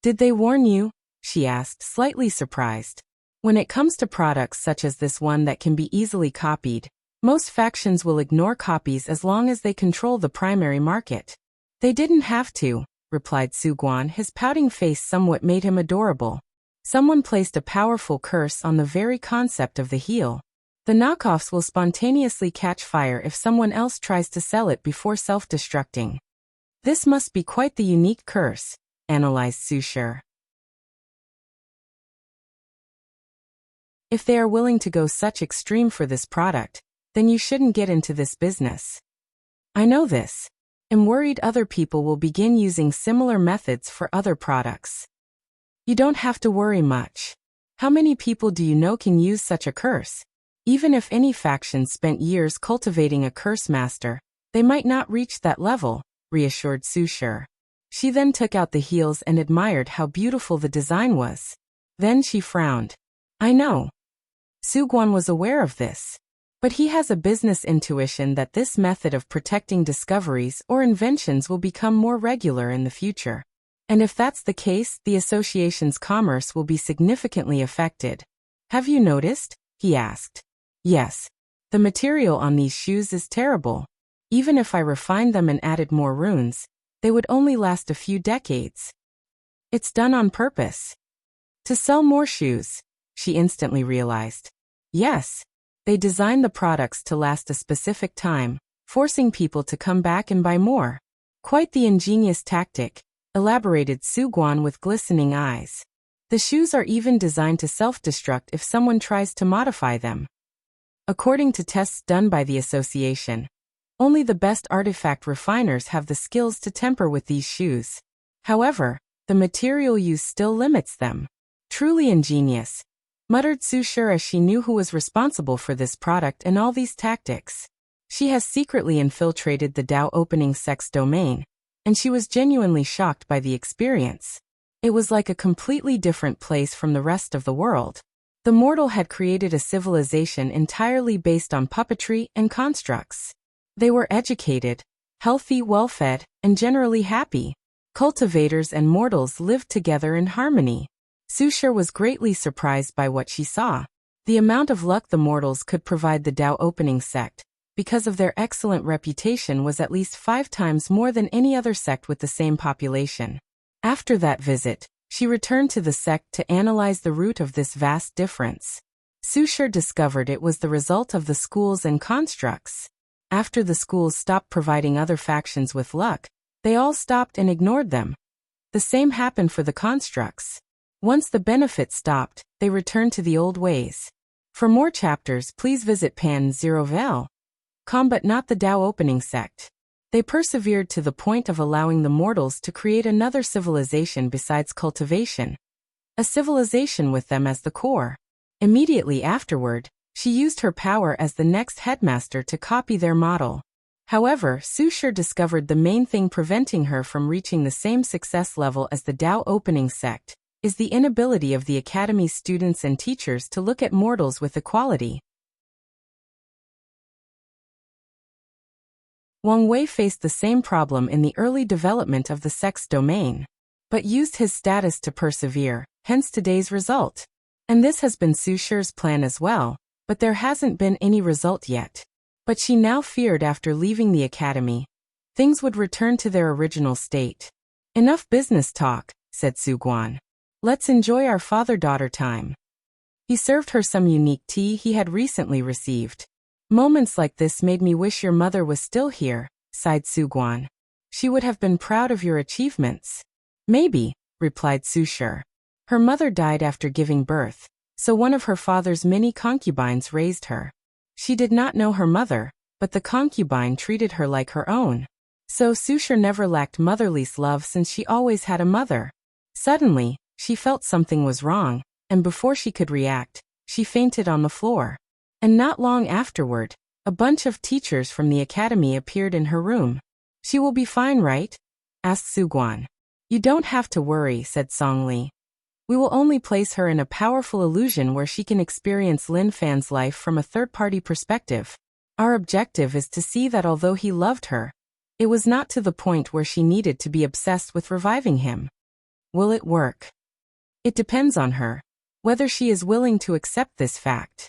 Did they warn you? She asked, slightly surprised. When it comes to products such as this one that can be easily copied, most factions will ignore copies as long as they control the primary market. They didn't have to, replied Su Guan. His pouting face somewhat made him adorable. Someone placed a powerful curse on the very concept of the heel. The knockoffs will spontaneously catch fire if someone else tries to sell it before self-destructing. This must be quite the unique curse, analyzed Su Shi. If they are willing to go such extreme for this product, then you shouldn't get into this business. I know this. I'm worried other people will begin using similar methods for other products. You don't have to worry much. How many people do you know can use such a curse? Even if any faction spent years cultivating a curse master, they might not reach that level, reassured Su Shi. She then took out the heels and admired how beautiful the design was. Then she frowned. I know. Su Guan was aware of this. But he has a business intuition that this method of protecting discoveries or inventions will become more regular in the future. And if that's the case, the association's commerce will be significantly affected. Have you noticed? He asked. Yes. The material on these shoes is terrible. Even if I refined them and added more runes, they would only last a few decades. It's done on purpose. To sell more shoes, she instantly realized. Yes. They design the products to last a specific time, forcing people to come back and buy more. Quite the ingenious tactic, elaborated Su Guan with glistening eyes. The shoes are even designed to self-destruct if someone tries to modify them. According to tests done by the association, only the best artifact refiners have the skills to temper with these shoes. However, the material use still limits them. Truly ingenious, muttered Su Shi as she knew who was responsible for this product and all these tactics. She has secretly infiltrated the Dao opening sect's domain, and she was genuinely shocked by the experience. It was like a completely different place from the rest of the world. The mortal had created a civilization entirely based on puppetry and constructs. They were educated, healthy, well-fed, and generally happy. Cultivators and mortals lived together in harmony. Su Shi was greatly surprised by what she saw. The amount of luck the mortals could provide the Dao opening sect, because of their excellent reputation, was at least 5 times more than any other sect with the same population. After that visit, she returned to the sect to analyze the root of this vast difference. Su Shi discovered it was the result of the schools and constructs. After the schools stopped providing other factions with luck, they all stopped and ignored them. The same happened for the constructs. Once the benefit stopped, they returned to the old ways. For more chapters, please visit pan0vel.com, but not the Dao opening sect. They persevered to the point of allowing the mortals to create another civilization besides cultivation. A civilization with them as the core. Immediately afterward, she used her power as the next headmaster to copy their model. However, Su Shi discovered the main thing preventing her from reaching the same success level as the Dao opening sect is the inability of the academy's students and teachers to look at mortals with equality. Wang Wei faced the same problem in the early development of the sect's domain, but used his status to persevere, hence today's result. And this has been Su Shi's plan as well, but there hasn't been any result yet. But she now feared after leaving the academy, things would return to their original state. Enough business talk, said Su Guan. Let's enjoy our father-daughter time. He served her some unique tea he had recently received. Moments like this made me wish your mother was still here, sighed Su Guan. She would have been proud of your achievements. Maybe, replied Su Shi. Her mother died after giving birth, so one of her father's many concubines raised her. She did not know her mother, but the concubine treated her like her own. So Su Shi never lacked motherly love since she always had a mother. Suddenly, she felt something was wrong, and before she could react, she fainted on the floor. And not long afterward, a bunch of teachers from the academy appeared in her room. She will be fine, right? Asked Su Guan. You don't have to worry, said Song Li. We will only place her in a powerful illusion where she can experience Lin Fan's life from a third-party perspective. Our objective is to see that although he loved her, it was not to the point where she needed to be obsessed with reviving him. Will it work? It depends on her, whether she is willing to accept this fact.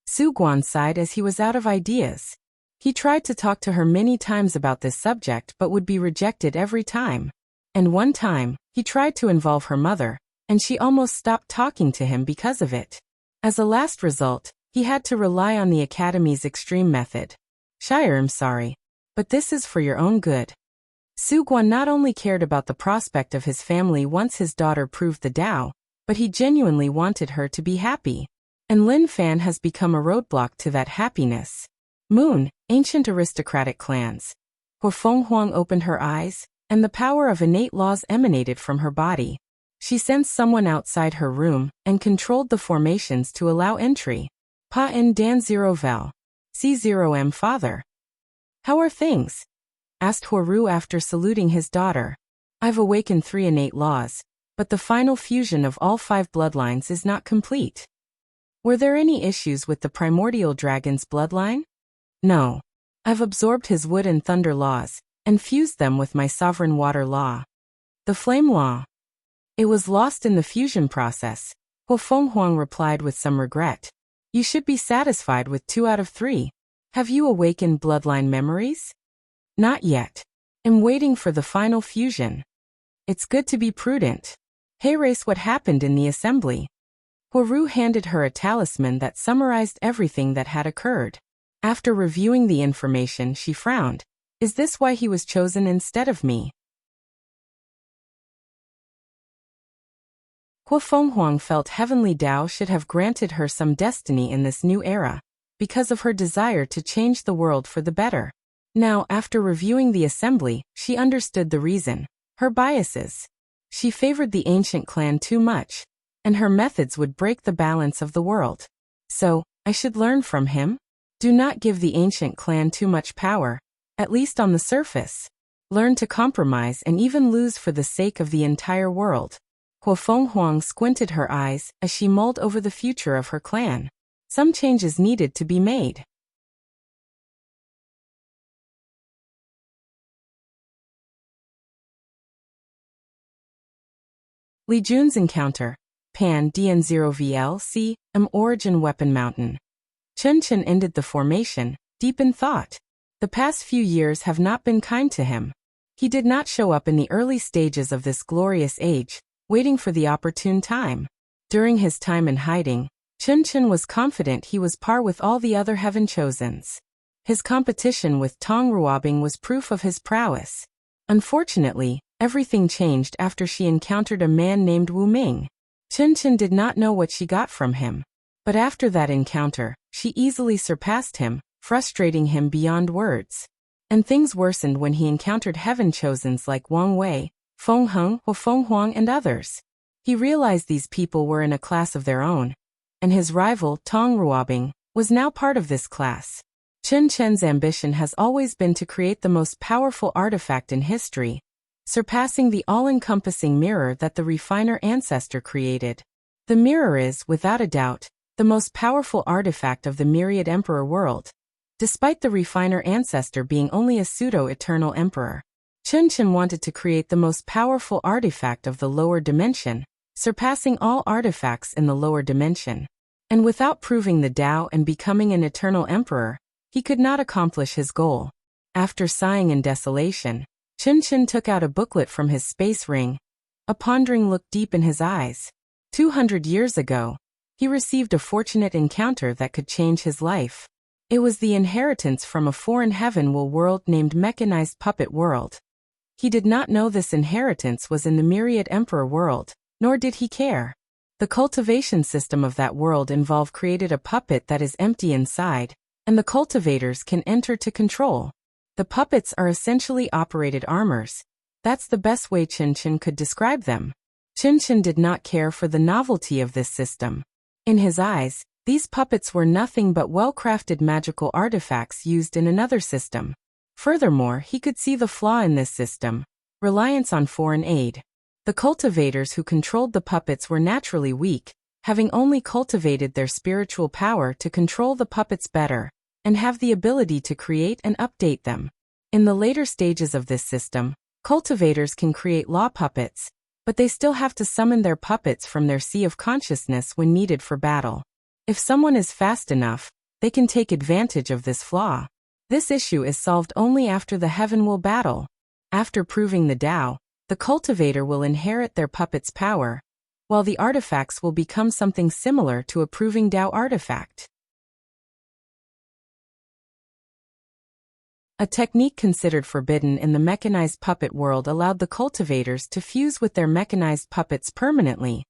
Su Guan sighed as he was out of ideas. He tried to talk to her many times about this subject but would be rejected every time. And one time, he tried to involve her mother, and she almost stopped talking to him because of it. As a last result, he had to rely on the academy's extreme method. Shire, I'm sorry, but this is for your own good. Su Guan not only cared about the prospect of his family once his daughter proved the Dao, but he genuinely wanted her to be happy. And Lin Fan has become a roadblock to that happiness. Moon, ancient aristocratic clans. Hu Fenghuang opened her eyes, and the power of innate laws emanated from her body. She sensed someone outside her room, and controlled the formations to allow entry. Pa en dan 0 vel. C0M father. How are things? Asked Huaru after saluting his daughter. I've awakened 3 innate laws, but the final fusion of all 5 bloodlines is not complete. Were there any issues with the primordial dragon's bloodline? No. I've absorbed his wood and thunder laws, and fused them with my sovereign water law. The flame law. It was lost in the fusion process, Hu Fenghuang replied with some regret. You should be satisfied with 2 out of 3. Have you awakened bloodline memories? Not yet. I'm waiting for the final fusion. It's good to be prudent. Hey Race, what happened in the assembly? Huaru handed her a talisman that summarized everything that had occurred. After reviewing the information, she frowned. Is this why he was chosen instead of me? Hu Fenghuang felt Heavenly Dao should have granted her some destiny in this new era, because of her desire to change the world for the better. Now, after reviewing the assembly, she understood the reason. Her biases. She favored the ancient clan too much, and her methods would break the balance of the world. So, I should learn from him? Do not give the ancient clan too much power, at least on the surface. Learn to compromise and even lose for the sake of the entire world. Hu Fenghuang squinted her eyes as she mulled over the future of her clan. Some changes needed to be made. Li Jun's encounter. Pan DN0VL Origin Weapon Mountain. Chun ended the formation, deep in thought. The past few years have not been kind to him. He did not show up in the early stages of this glorious age, waiting for the opportune time. During his time in hiding, Chun was confident he was par with all the other heaven chosens. His competition with Tong Ruobing was proof of his prowess. Unfortunately, everything changed after she encountered a man named Wu Ming. Chun did not know what she got from him. But after that encounter, she easily surpassed him, frustrating him beyond words. And things worsened when he encountered heaven chosens like Wang Wei, Feng Heng, Hu Feng Huang and others. He realized these people were in a class of their own, and his rival, Tong Ruobing, was now part of this class. Chun's ambition has always been to create the most powerful artifact in history, surpassing the all-encompassing mirror that the refiner ancestor created. The mirror is, without a doubt, the most powerful artifact of the myriad emperor world, despite the refiner ancestor being only a pseudo-eternal emperor. Chun wanted to create the most powerful artifact of the lower dimension, surpassing all artifacts in the lower dimension. And without proving the Tao and becoming an eternal emperor, he could not accomplish his goal. After sighing in desolation, Chun took out a booklet from his space ring. A pondering look deep in his eyes. 200 years ago, he received a fortunate encounter that could change his life. It was the inheritance from a foreign heaven world named Mechanized Puppet World. He did not know this inheritance was in the Myriad Emperor world, nor did he care. The cultivation system of that world involved created a puppet that is empty inside, and the cultivators can enter to control. The puppets are essentially operated armors. That's the best way Chun could describe them. Chun did not care for the novelty of this system. In his eyes, these puppets were nothing but well-crafted magical artifacts used in another system. Furthermore, he could see the flaw in this system: reliance on foreign aid. The cultivators who controlled the puppets were naturally weak, having only cultivated their spiritual power to control the puppets better, and have the ability to create and update them. In the later stages of this system, cultivators can create law puppets, but they still have to summon their puppets from their sea of consciousness when needed for battle. If someone is fast enough, they can take advantage of this flaw. This issue is solved only after the heaven will battle. After proving the Tao, the cultivator will inherit their puppet's power, while the artifacts will become something similar to a proving Tao artifact. A technique considered forbidden in the mechanized puppet world allowed the cultivators to fuse with their mechanized puppets permanently,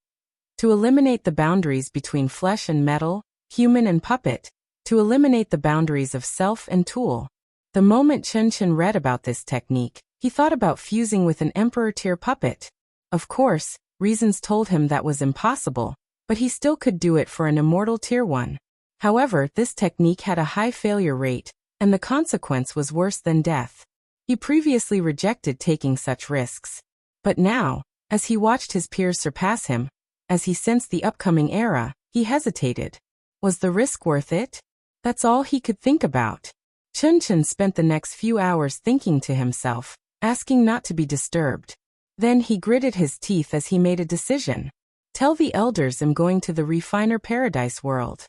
to eliminate the boundaries between flesh and metal, human and puppet, to eliminate the boundaries of self and tool. The moment Chun read about this technique, he thought about fusing with an emperor-tier puppet. Of course, reasons told him that was impossible, but he still could do it for an immortal tier 1. However, this technique had a high failure rate, and the consequence was worse than death. He previously rejected taking such risks. But now, as he watched his peers surpass him, as he sensed the upcoming era, he hesitated. Was the risk worth it? That's all he could think about. Chun spent the next few hours thinking to himself, asking not to be disturbed. Then he gritted his teeth as he made a decision. Tell the elders I'm going to the refiner paradise world.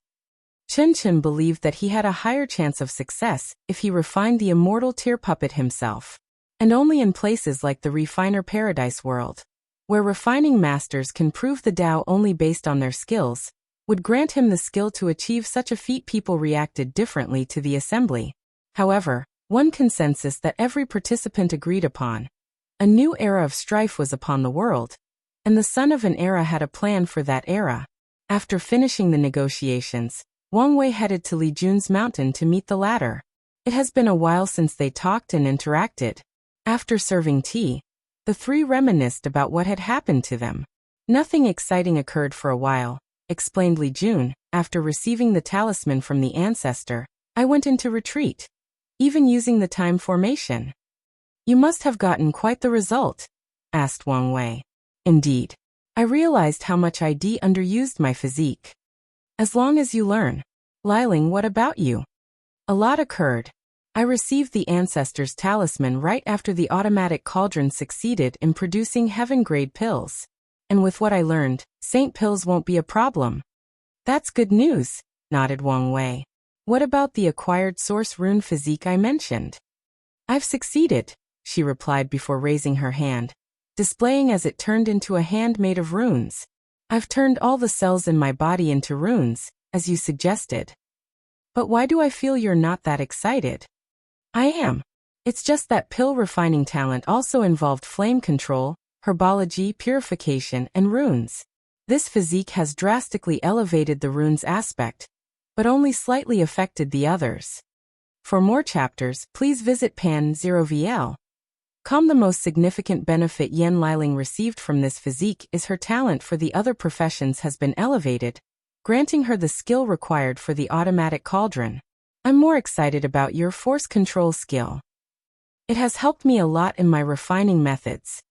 Chun believed that he had a higher chance of success if he refined the immortal tier puppet himself. And only in places like the refiner paradise world, where refining masters can prove the Tao only based on their skills, would grant him the skill to achieve such a feat. People reacted differently to the assembly. However, one consensus that every participant agreed upon: a new era of strife was upon the world, and the son of an era had a plan for that era. After finishing the negotiations, Wang Wei headed to Li Jun's mountain to meet the latter. It has been a while since they talked and interacted. After serving tea, the three reminisced about what had happened to them. Nothing exciting occurred for a while, explained Li Jun. After receiving the talisman from the ancestor, I went into retreat, even using the time formation. You must have gotten quite the result, asked Wang Wei. Indeed. I realized how much I underused my physique. As long as you learn. Liling, what about you? A lot occurred. I received the ancestor's talisman right after the automatic cauldron succeeded in producing heaven-grade pills. And with what I learned, Saint pills won't be a problem. That's good news, nodded Wang Wei. What about the acquired source rune physique I mentioned? I've succeeded, she replied before raising her hand, displaying as it turned into a hand made of runes. I've turned all the cells in my body into runes, as you suggested. But why do I feel you're not that excited? I am. It's just that pill refining talent also involved flame control, herbology, purification, and runes. This physique has drastically elevated the runes aspect, but only slightly affected the others. For more chapters, please visit Pan 0VL. The most significant benefit Yan Liling received from this physique is her talent for the other professions has been elevated, granting her the skill required for the automatic cauldron. I'm more excited about your force control skill. It has helped me a lot in my refining methods.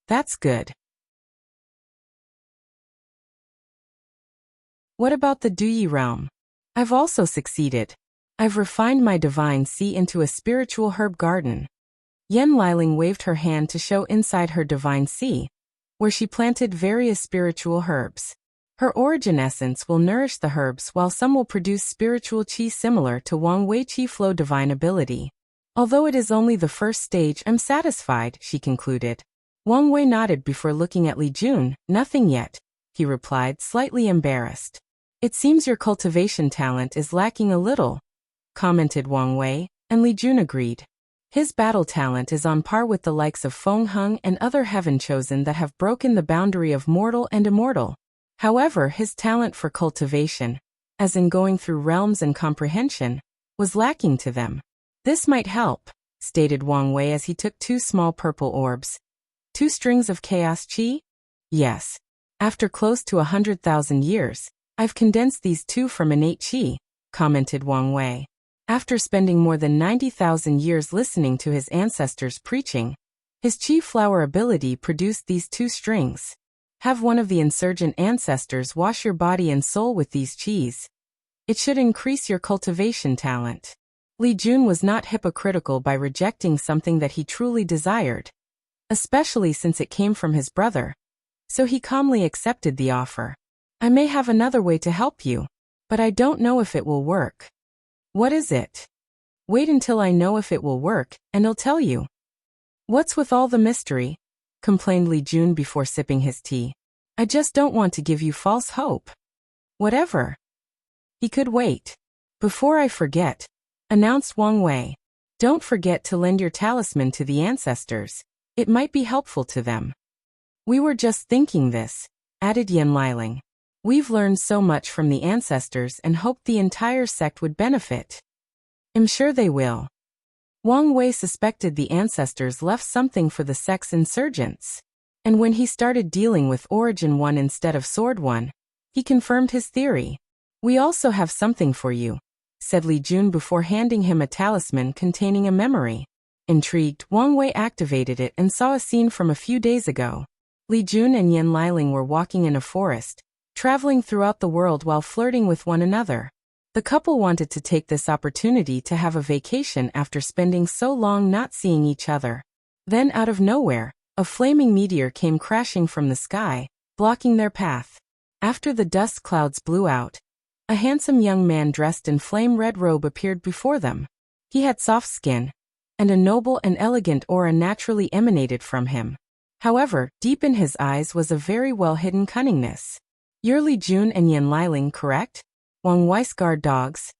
That's good. What about the Duyi realm? I've also succeeded. I've refined my divine sea into a spiritual herb garden. Yan Liling waved her hand to show inside her divine sea, where she planted various spiritual herbs. Her origin essence will nourish the herbs while some will produce spiritual qi similar to Wang Wei qi flow divine ability. Although it is only the first stage, I'm satisfied, she concluded. Wang Wei nodded before looking at Li Jun. Nothing yet, he replied, slightly embarrassed. It seems your cultivation talent is lacking a little, commented Wang Wei, and Li Jun agreed. His battle talent is on par with the likes of Feng Heng and other heaven-chosen that have broken the boundary of mortal and immortal. However, his talent for cultivation, as in going through realms and comprehension, was lacking to them. This might help, stated Wang Wei as he took 2 small purple orbs. 2 strings of chaos qi? Yes. After close to 100,000 years, I've condensed these 2 from innate qi, commented Wang Wei. After spending more than 90,000 years listening to his ancestors preaching, his qi flower ability produced these 2 strings. Have one of the insurgent ancestors wash your body and soul with these qis. It should increase your cultivation talent. Li Jun was not hypocritical by rejecting something that he truly desired, especially since it came from his brother, so he calmly accepted the offer. I may have another way to help you, but I don't know if it will work. What is it? Wait until I know if it will work, and I'll tell you. What's with all the mystery? Complained Li Jun before sipping his tea. I just don't want to give you false hope. Whatever. He could wait. Before I forget, announced Wang Wei. Don't forget to lend your talisman to the ancestors. It might be helpful to them. We were just thinking this, added Yan Liling. We've learned so much from the ancestors and hoped the entire sect would benefit. I'm sure they will. Wang Wei suspected the ancestors left something for the sect's insurgents. And when he started dealing with Origin 1 instead of Sword 1, he confirmed his theory. We also have something for you, said Li Jun before handing him a talisman containing a memory. Intrigued, Wang Wei activated it and saw a scene from a few days ago. Li Jun and Yan Liling were walking in a forest, traveling throughout the world while flirting with one another. The couple wanted to take this opportunity to have a vacation after spending so long not seeing each other. Then out of nowhere, a flaming meteor came crashing from the sky, blocking their path. After the dust clouds blew out, a handsome young man dressed in flame-red robe appeared before them. He had soft skin, and a noble and elegant aura naturally emanated from him. However, deep in his eyes was a very well-hidden cunningness. You're Li Jun and Yan Liling, correct? Wang Wei's guard dogs.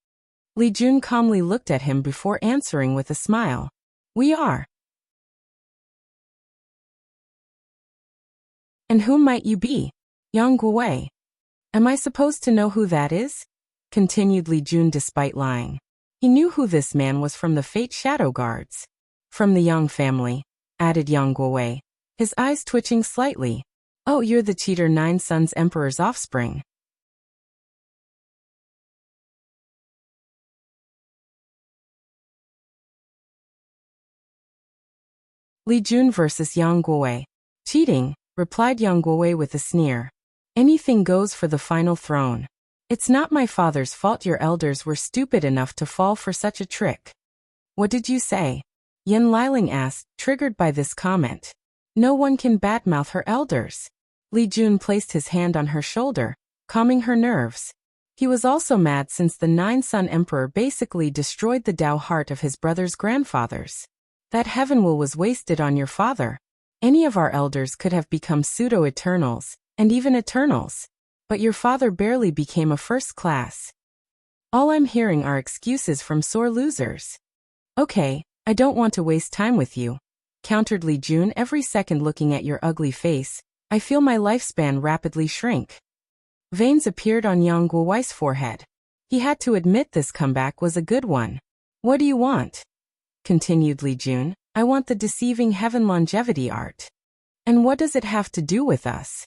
Li Jun calmly looked at him before answering with a smile. We are. And who might you be? Yang Guowei. Am I supposed to know who that is? Continued Li Jun despite lying. He knew who this man was from the Fate Shadow Guards. From the Yang family, added Yang Guowei, his eyes twitching slightly. Oh, you're the cheater 9 Sons Emperor's offspring. Li Jun versus Yang Guowei. Cheating, replied Yang Guowei with a sneer. Anything goes for the final throne. It's not my father's fault your elders were stupid enough to fall for such a trick. What did you say? Yan Liling asked, triggered by this comment. No one can badmouth her elders. Li Jun placed his hand on her shoulder, calming her nerves. He was also mad since the Nine-Sun Emperor basically destroyed the Tao heart of his brother's grandfathers. That heaven will was wasted on your father. Any of our elders could have become pseudo-eternals, and even eternals. But your father barely became a first class. All I'm hearing are excuses from sore losers. Okay, I don't want to waste time with you, countered Li Jun. Every second looking at your ugly face, I feel my lifespan rapidly shrink. Veins appeared on Yang Guowei's forehead. He had to admit this comeback was a good one. What do you want? Continued Li Jun. I want the deceiving heaven longevity art. And what does it have to do with us?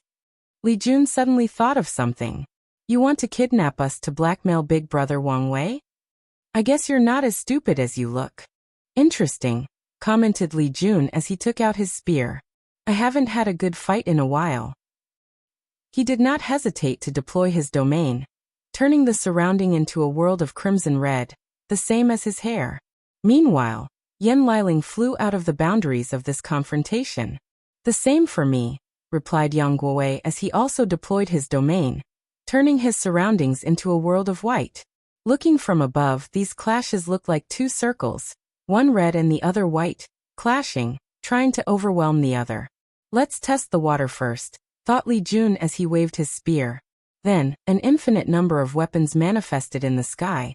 Li Jun suddenly thought of something. You want to kidnap us to blackmail Big Brother Wang Wei? I guess you're not as stupid as you look. Interesting, commented Li Jun as he took out his spear. I haven't had a good fight in a while. He did not hesitate to deploy his domain, turning the surrounding into a world of crimson red, the same as his hair. Meanwhile, Yan Liling flew out of the boundaries of this confrontation. The same for me, replied Yang Guowei as he also deployed his domain, turning his surroundings into a world of white. Looking from above, these clashes look like two circles, one red and the other white, clashing, trying to overwhelm the other. Let's test the water first, thought Li Jun as he waved his spear. Then, an infinite number of weapons manifested in the sky.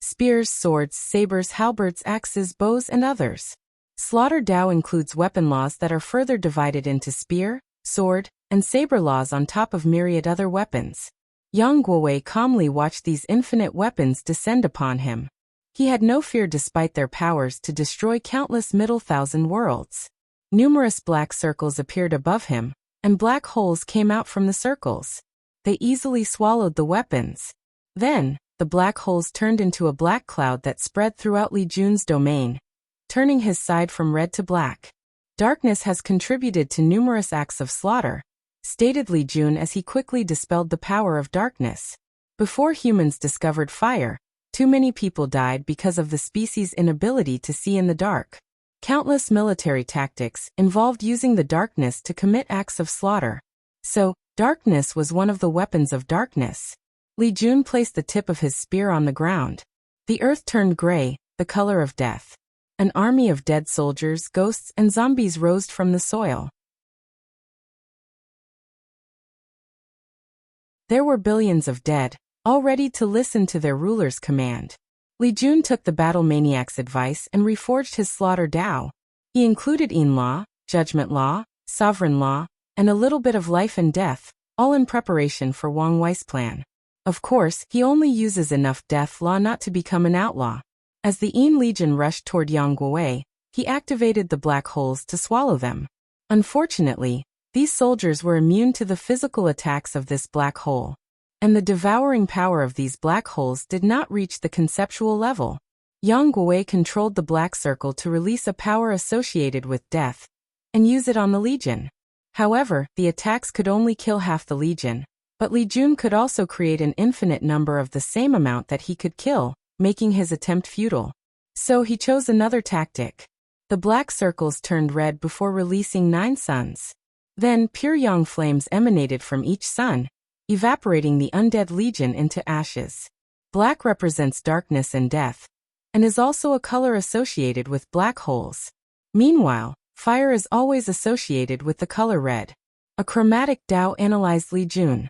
Spears, swords, sabers, halberds, axes, bows, and others. Slaughter Dao includes weapon laws that are further divided into spear, sword, and saber laws on top of myriad other weapons. Yang Guowei calmly watched these infinite weapons descend upon him. He had no fear despite their powers to destroy countless middle thousand worlds. Numerous black circles appeared above him, and black holes came out from the circles. They easily swallowed the weapons. Then, the black holes turned into a black cloud that spread throughout Li Jun's domain, turning his side from red to black. Darkness has contributed to numerous acts of slaughter, stated Li Jun as he quickly dispelled the power of darkness. Before humans discovered fire, too many people died because of the species' inability to see in the dark. Countless military tactics involved using the darkness to commit acts of slaughter. So, darkness was one of the weapons of darkness. Li Jun placed the tip of his spear on the ground. The earth turned gray, the color of death. An army of dead soldiers, ghosts, and zombies rose from the soil. There were billions of dead, all ready to listen to their ruler's command. Li Jun took the battle maniac's advice and reforged his slaughter Dao. He included Yin Law, Judgment Law, Sovereign Law, and a little bit of life and death, all in preparation for Wang Wei's plan. Of course, he only uses enough death law not to become an outlaw. As the Yin Legion rushed toward Yang Guowei, he activated the black holes to swallow them. Unfortunately, these soldiers were immune to the physical attacks of this black hole, and the devouring power of these black holes did not reach the conceptual level. Yang Guowei controlled the black circle to release a power associated with death, and use it on the Legion. However, the attacks could only kill half the Legion, but Li Jun could also create an infinite number of the same amount that he could kill, making his attempt futile. So he chose another tactic. The black circles turned red before releasing 9 suns. Then pure yang flames emanated from each sun, evaporating the undead Legion into ashes. Black represents darkness and death, and is also a color associated with black holes. Meanwhile, fire is always associated with the color red. A chromatic Dao analyzed Li Jun.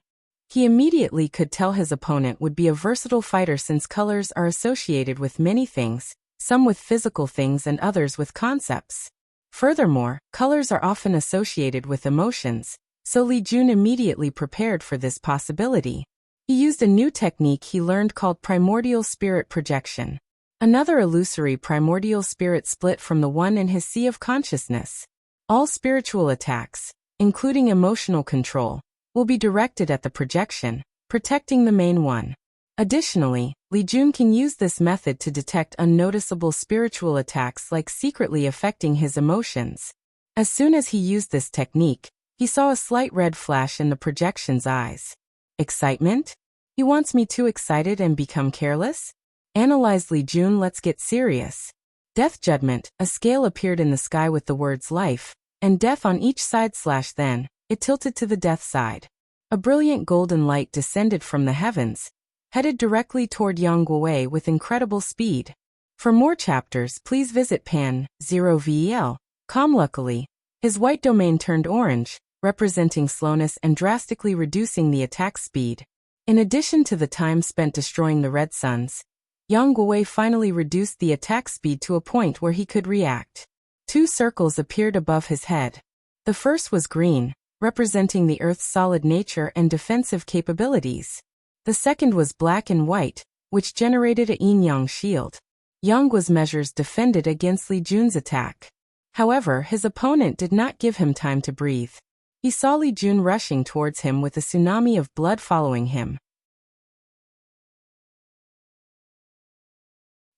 He immediately could tell his opponent would be a versatile fighter since colors are associated with many things, some with physical things and others with concepts. Furthermore, colors are often associated with emotions, so Li Jun immediately prepared for this possibility. He used a new technique he learned called primordial spirit projection. Another illusory primordial spirit split from the one in his sea of consciousness. All spiritual attacks, including emotional control, will be directed at the projection, protecting the main one. Additionally, Li Jun can use this method to detect unnoticeable spiritual attacks like secretly affecting his emotions. As soon as he used this technique, he saw a slight red flash in the projection's eyes. Excitement? He wants me too excited and become careless? Analyzed Li Jun. Let's get serious. Death Judgment, a scale appeared in the sky with the words life and death on each side. Then, it tilted to the death side. A brilliant golden light descended from the heavens, headed directly toward Yang Guowei with incredible speed. For more chapters, please visit pan0vel.com. Luckily, his white domain turned orange, representing slowness and drastically reducing the attack speed. In addition to the time spent destroying the red suns, Yang Guowei finally reduced the attack speed to a point where he could react. 2 circles appeared above his head. The first was green, representing the Earth's solid nature and defensive capabilities. The second was black and white, which generated a yin-yang shield. Yang Guo's measures defended against Li Jun's attack. However, his opponent did not give him time to breathe. He saw Li Jun rushing towards him with a tsunami of blood following him.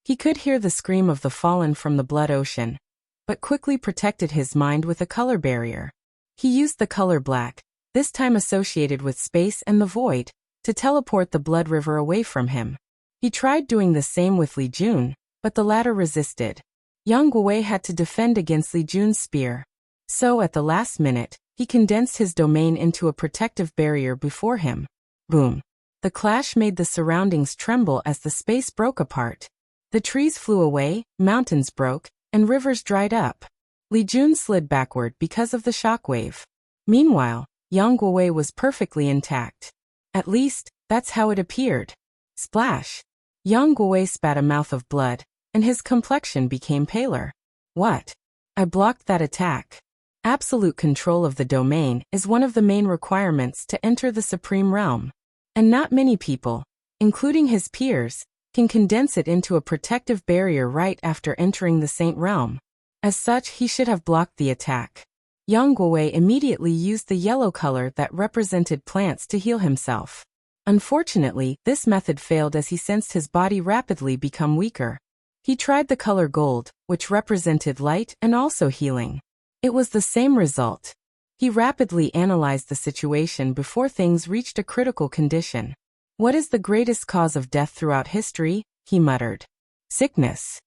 He could hear the scream of the fallen from the blood ocean, but quickly protected his mind with a color barrier. He used the color black, this time associated with space and the void, to teleport the blood river away from him. He tried doing the same with Li Jun, but the latter resisted. Yang Guowei had to defend against Li Jun's spear. So at the last minute, he condensed his domain into a protective barrier before him. Boom! The clash made the surroundings tremble as the space broke apart. The trees flew away, mountains broke, and rivers dried up. Li Jun slid backward because of the shockwave. Meanwhile, Yang Guowei was perfectly intact. At least, that's how it appeared. Splash! Yang Guowei spat a mouth of blood, and his complexion became paler. What? I blocked that attack. Absolute control of the domain is one of the main requirements to enter the Supreme Realm. And not many people, including his peers, can condense it into a protective barrier right after entering the Saint Realm. As such, he should have blocked the attack. Yang Guowei immediately used the yellow color that represented plants to heal himself. Unfortunately, this method failed as he sensed his body rapidly become weaker. He tried the color gold, which represented light and also healing. It was the same result. He rapidly analyzed the situation before things reached a critical condition. What is the greatest cause of death throughout history? He muttered. Sickness.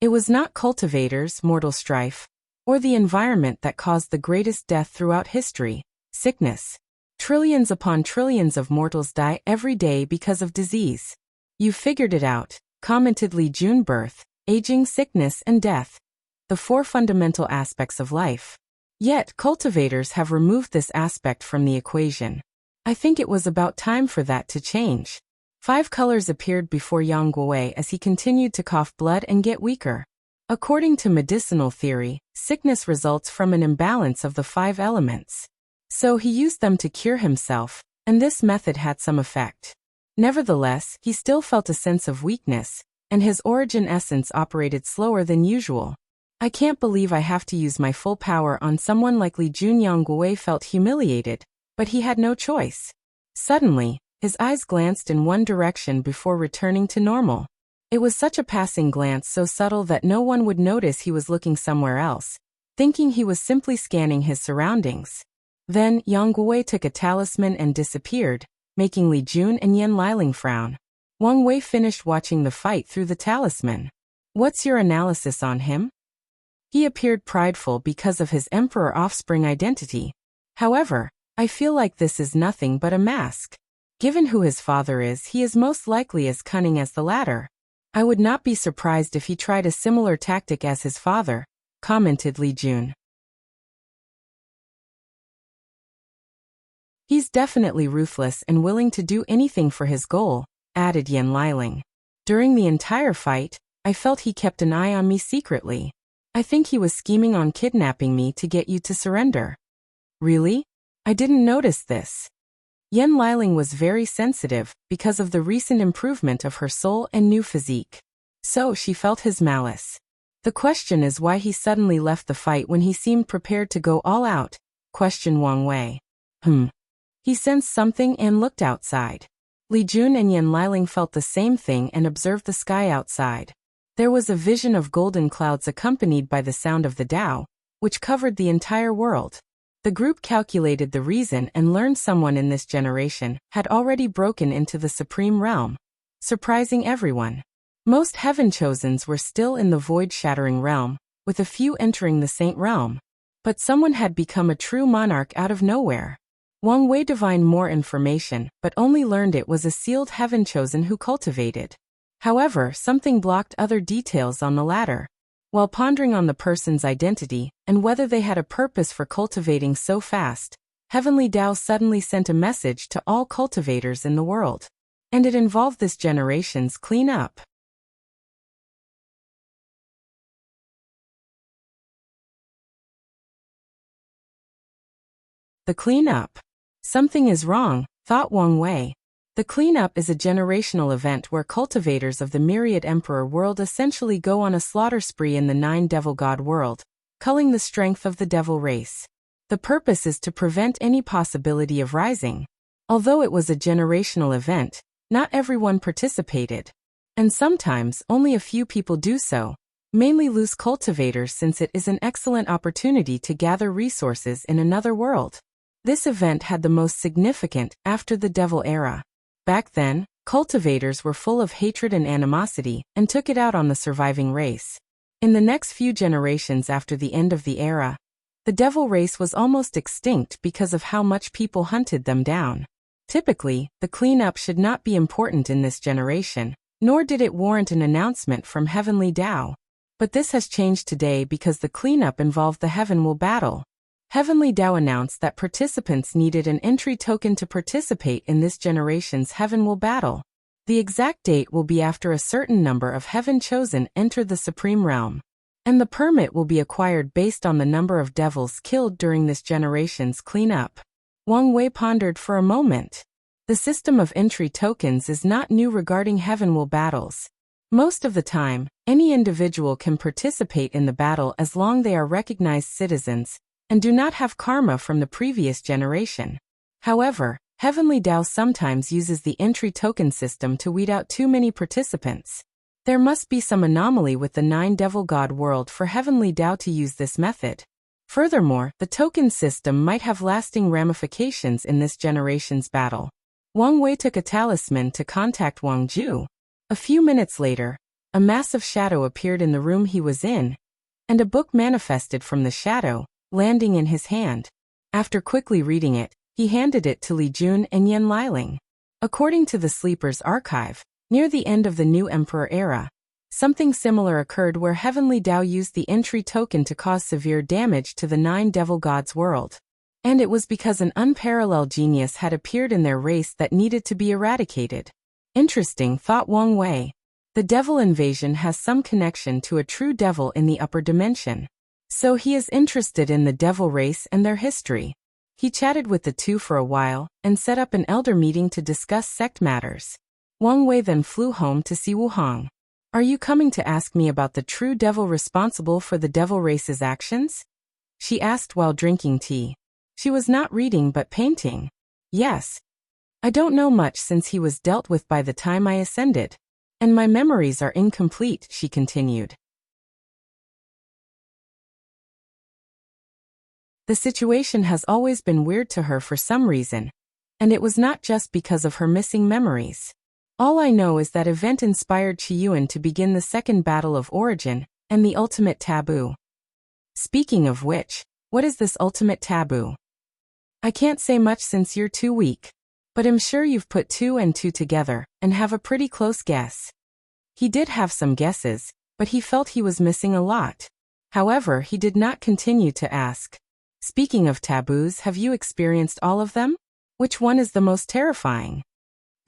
It was not cultivators, mortal strife, or the environment that caused the greatest death throughout history. Sickness. Trillions upon trillions of mortals die every day because of disease. You figured it out, commented Li Jun. Birth, aging, sickness, and death. The 4 fundamental aspects of life. Yet, cultivators have removed this aspect from the equation. I think it was about time for that to change. 5 colors appeared before Yang Guowei as he continued to cough blood and get weaker. According to medicinal theory, sickness results from an imbalance of the 5 elements. So he used them to cure himself, and this method had some effect. Nevertheless, he still felt a sense of weakness, and his origin essence operated slower than usual. I can't believe I have to use my full power on someone like Li Jun. Yang Guowei felt humiliated, but he had no choice. Suddenly, his eyes glanced in one direction before returning to normal. It was such a passing glance, so subtle that no one would notice he was looking somewhere else, thinking he was simply scanning his surroundings. Then, Yang Guowei took a talisman and disappeared, making Li Jun and Yan Liling frown. Wang Wei finished watching the fight through the talisman. What's your analysis on him? He appeared prideful because of his emperor offspring identity. However, I feel like this is nothing but a mask. Given who his father is, he is most likely as cunning as the latter. I would not be surprised if he tried a similar tactic as his father, commented Li Jun. He's definitely ruthless and willing to do anything for his goal, added Yan Liling. During the entire fight, I felt he kept an eye on me secretly. I think he was scheming on kidnapping me to get you to surrender. Really? I didn't notice this. Yan Liling was very sensitive because of the recent improvement of her soul and new physique. So she felt his malice. The question is why he suddenly left the fight when he seemed prepared to go all out, questioned Wang Wei. He sensed something and looked outside. Li Jun and Yan Liling felt the same thing and observed the sky outside. There was a vision of golden clouds accompanied by the sound of the Tao, which covered the entire world. The group calculated the reason and learned someone in this generation had already broken into the Supreme Realm, surprising everyone. Most Heaven Chosens were still in the void-shattering realm, with a few entering the Saint Realm. But someone had become a true monarch out of nowhere. Wang Wei divined more information, but only learned it was a sealed heaven chosen who cultivated. However, something blocked other details on the ladder. While pondering on the person's identity and whether they had a purpose for cultivating so fast, Heavenly Tao suddenly sent a message to all cultivators in the world. And it involved this generation's cleanup. The cleanup. Something is wrong, thought Wang Wei. The cleanup is a generational event where cultivators of the myriad emperor world essentially go on a slaughter spree in the 9 devil god world, culling the strength of the devil race. The purpose is to prevent any possibility of rising. Although it was a generational event, not everyone participated. And sometimes only a few people do so, mainly loose cultivators, since it is an excellent opportunity to gather resources in another world. This event had the most significant after the devil era. Back then, cultivators were full of hatred and animosity and took it out on the surviving race. In the next few generations after the end of the era, the devil race was almost extinct because of how much people hunted them down. Typically, the cleanup should not be important in this generation, nor did it warrant an announcement from Heavenly Tao. But this has changed today because the cleanup involved the Heaven Will battle. Heavenly Tao announced that participants needed an entry token to participate in this generation's Heaven Will battle. The exact date will be after a certain number of Heaven Chosen enter the Supreme Realm. And the permit will be acquired based on the number of devils killed during this generation's cleanup. Wang Wei pondered for a moment. The system of entry tokens is not new regarding Heaven Will battles. Most of the time, any individual can participate in the battle as long as they are recognized citizens and do not have karma from the previous generation. However, Heavenly Tao sometimes uses the entry token system to weed out too many participants. There must be some anomaly with the 9 devil god world for Heavenly Tao to use this method. Furthermore, the token system might have lasting ramifications in this generation's battle. Wang Wei took a talisman to contact Wang Ju. A few minutes later, a massive shadow appeared in the room he was in, and a book manifested from the shadow, landing in his hand. After quickly reading it, he handed it to Li Jun and Yan Liling. According to the Sleeper's archive, near the end of the new Emperor era, something similar occurred where Heavenly Tao used the entry token to cause severe damage to the 9 devil gods world. And it was because an unparalleled genius had appeared in their race that needed to be eradicated. Interesting, thought Wang Wei. The devil invasion has some connection to a true devil in the upper dimension. So he is interested in the devil race and their history. He chatted with the two for a while and set up an elder meeting to discuss sect matters. Wang Wei then flew home to see Wu Hong. Are you coming to ask me about the true devil responsible for the devil race's actions? She asked while drinking tea. She was not reading but painting. Yes. I don't know much since he was dealt with by the time I ascended. And my memories are incomplete, she continued. The situation has always been weird to her for some reason, and it was not just because of her missing memories. All I know is that event inspired Qiyuan to begin the second battle of origin and the ultimate taboo. Speaking of which, what is this ultimate taboo? I can't say much since you're too weak, but I'm sure you've put 2 and 2 together and have a pretty close guess. He did have some guesses, but he felt he was missing a lot. However, he did not continue to ask. Speaking of taboos, have you experienced all of them? Which one is the most terrifying?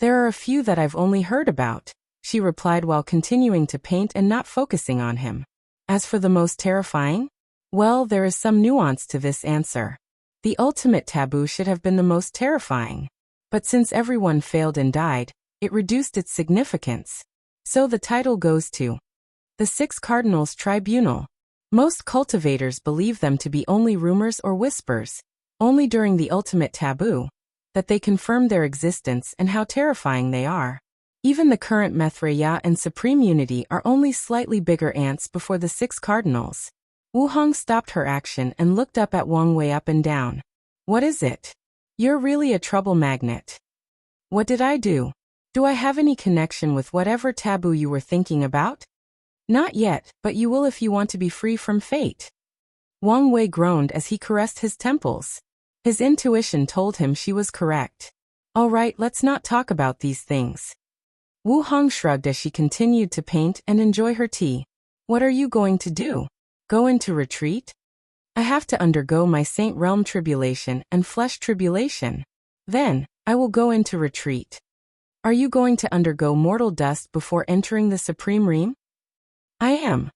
There are a few that I've only heard about, she replied while continuing to paint and not focusing on him. As for the most terrifying? Well, there is some nuance to this answer. The ultimate taboo should have been the most terrifying. But since everyone failed and died, it reduced its significance. So the title goes to the 6 Cardinals Tribunal. Most cultivators believe them to be only rumors or whispers, only during the ultimate taboo, that they confirm their existence and how terrifying they are. Even the current Maitreya and Supreme Unity are only slightly bigger ants before the 6 cardinals. Wu Hong stopped her action and looked up at Wang Wei up and down. What is it? You're really a trouble magnet. What did I do? Do I have any connection with whatever taboo you were thinking about? Not yet, but you will if you want to be free from fate. Wang Wei groaned as he caressed his temples. His intuition told him she was correct. All right, let's not talk about these things. Wu Hong shrugged as she continued to paint and enjoy her tea. What are you going to do? Go into retreat? I have to undergo my Saint Realm tribulation and flesh tribulation. Then, I will go into retreat. Are you going to undergo mortal dust before entering the Supreme Realm? I am.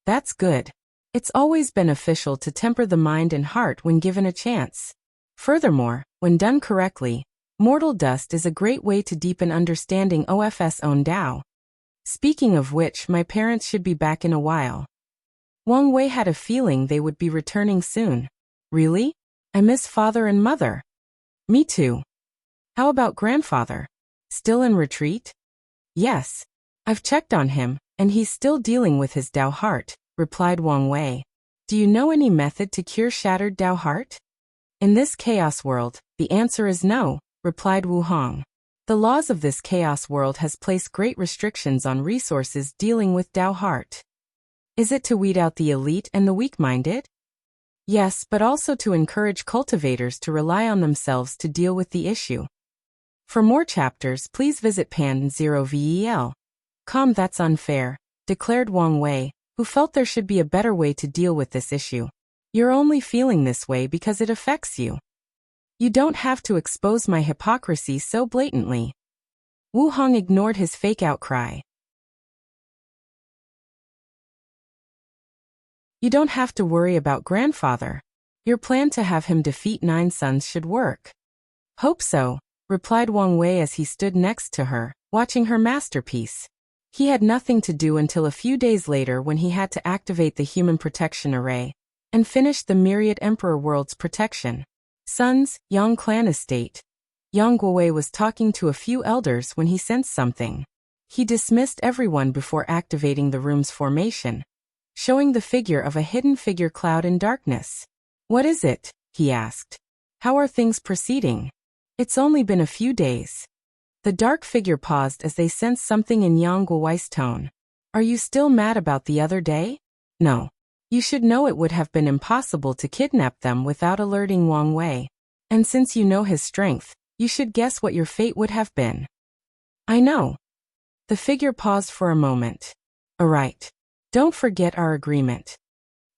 That's good. It's always beneficial to temper the mind and heart when given a chance. Furthermore, when done correctly, mortal dust is a great way to deepen understanding OF's own Tao. Speaking of which, my parents should be back in a while. Wang Wei had a feeling they would be returning soon. Really? I miss father and mother. Me too. How about grandfather? Still in retreat? Yes. I've checked on him, and he's still dealing with his Tao heart, replied Wang Wei. Do you know any method to cure shattered Tao heart? In this chaos world, the answer is no, replied Wu Hong. The laws of this chaos world has placed great restrictions on resources dealing with Tao heart. Is it to weed out the elite and the weak-minded? Yes, but also to encourage cultivators to rely on themselves to deal with the issue. For more chapters, please visit pan0vel. That's unfair, declared Wang Wei, who felt there should be a better way to deal with this issue. You're only feeling this way because it affects you. You don't have to expose my hypocrisy so blatantly. Wu Hong ignored his fake outcry. You don't have to worry about grandfather. Your plan to have him defeat 9 sons should work. Hope so, replied Wang Wei as he stood next to her, watching her masterpiece. He had nothing to do until a few days later when he had to activate the Human Protection Array and finish the Myriad Emperor World's protection. Sons, Yang Clan Estate. Yang Guowei was talking to a few elders when he sensed something. He dismissed everyone before activating the room's formation, showing the figure of a hidden figure cloud in darkness. What is it? He asked. How are things proceeding? It's only been a few days. The dark figure paused as they sensed something in Yang Guowei's tone. Are you still mad about the other day? No. You should know it would have been impossible to kidnap them without alerting Wang Wei. And since you know his strength, you should guess what your fate would have been. I know. The figure paused for a moment. All right. Don't forget our agreement.